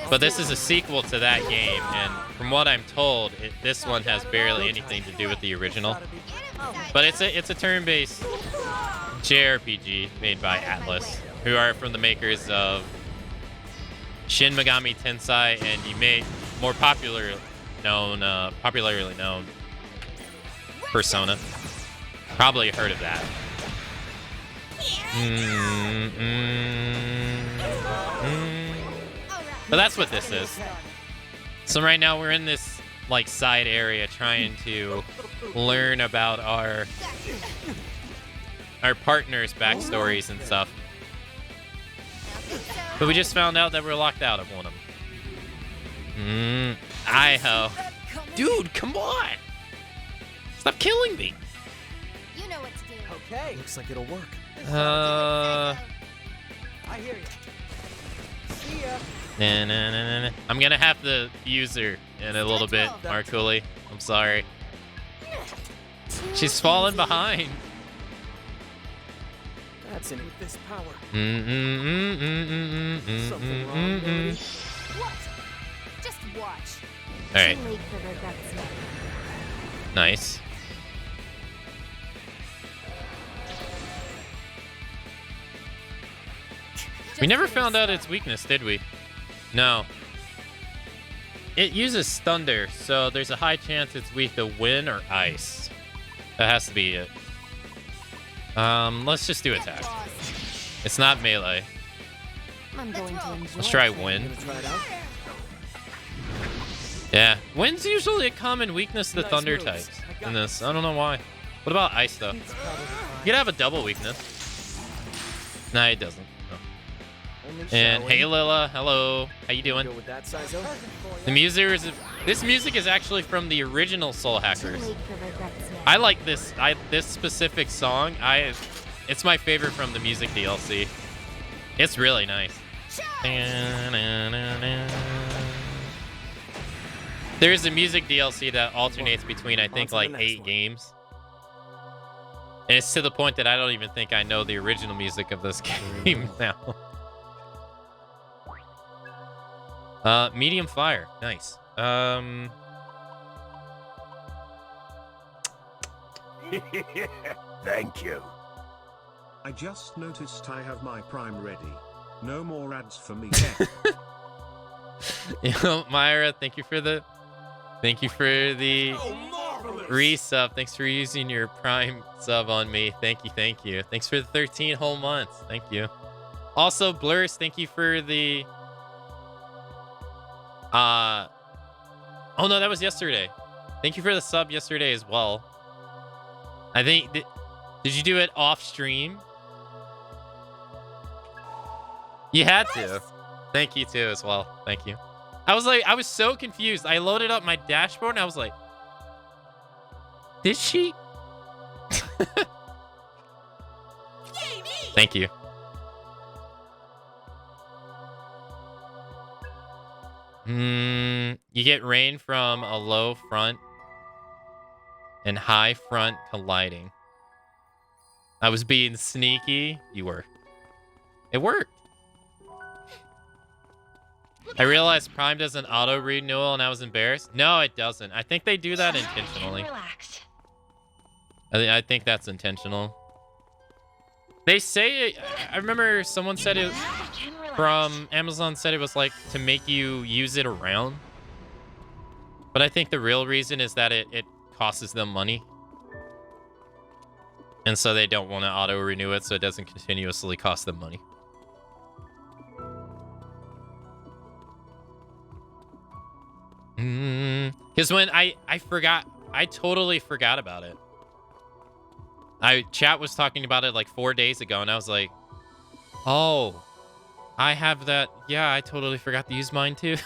But this is a sequel to that game, and from what I'm told, this one has barely anything to do with the original. But it's a turn-based JRPG made by Atlus, who are from the makers of Shin Megami Tensei, and you may more popularly known Persona. Probably heard of that. But that's what this is. So right now we're in this like side area trying to learn about our partners' backstories and stuff. But we just found out that we're locked out of one of them. Iho. Dude, come on! Stop killing me! You know what to do. Okay. Looks like it'll work. I hear you. See ya. Nah. I'm gonna have to use her in a little bit, Markuli. I'm sorry. She's falling behind. That's in with this power. Something wrong, Lily? What? Just watch. All right. Too late for regrets now. Nice. We never found out its weakness, did we? No. It uses thunder, so there's a high chance it's weak to wind or ice. That has to be it. Let's just do attack. It's not melee. I'm going to enjoy. Let's try wind. Yeah, wind's usually a common weakness to thunder types in this. I don't know why. What about ice though? You could have a double weakness. Nah, it doesn't. No. And hey Lila, hello. How you doing? The music is this music is actually from the original Soul Hackers. I like this this specific song. It's my favorite from the music DLC. It's really nice. There's a music DLC that alternates between I think like 8 games. And it's to the point that I don't even think I know the original music of this game now. Medium fire. Nice. Thank you. I just noticed I have my Prime ready. No more ads for me. You know, Myra, thank you for the resub. Thanks for using your Prime sub on me. Thank you. Thanks for the 13 whole months. Thank you. Also, Blurs, thank you for the oh no, that was yesterday. Thank you for the sub yesterday as well. I think did you do it off stream? You had to. Thank you too as well. Thank you. I was so confused. I loaded up my dashboard and I was like, did she? Thank you. You get rain from a low front and high front colliding. I was being sneaky. You were. It worked. I realized Prime doesn't auto renewal and I was embarrassed. No, it doesn't. I think they do that intentionally. I think that's intentional. They say, I remember someone said it from Amazon said it was like to make you use it around. But I think the real reason is that it costs them money. And so they don't want to auto renew it so it doesn't continuously cost them money. Because when I totally forgot about it. Chat was talking about it like 4 days ago, and I was like, oh, I have that. Yeah, I totally forgot to use mine too.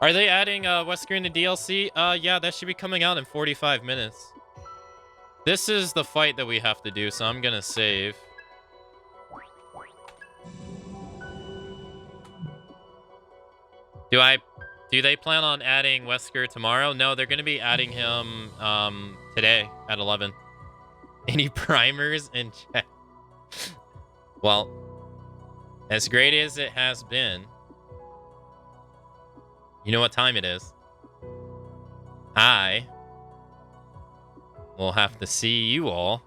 Are they adding Wesker in the DLC? Yeah, that should be coming out in 45 minutes. This is the fight that we have to do, so I'm gonna save. Do they plan on adding Wesker tomorrow? No, they're going to be adding him today at 11. Any primers in chat? Well, As great as it has been, you know what time it is. I will have to see you all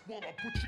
Wanna put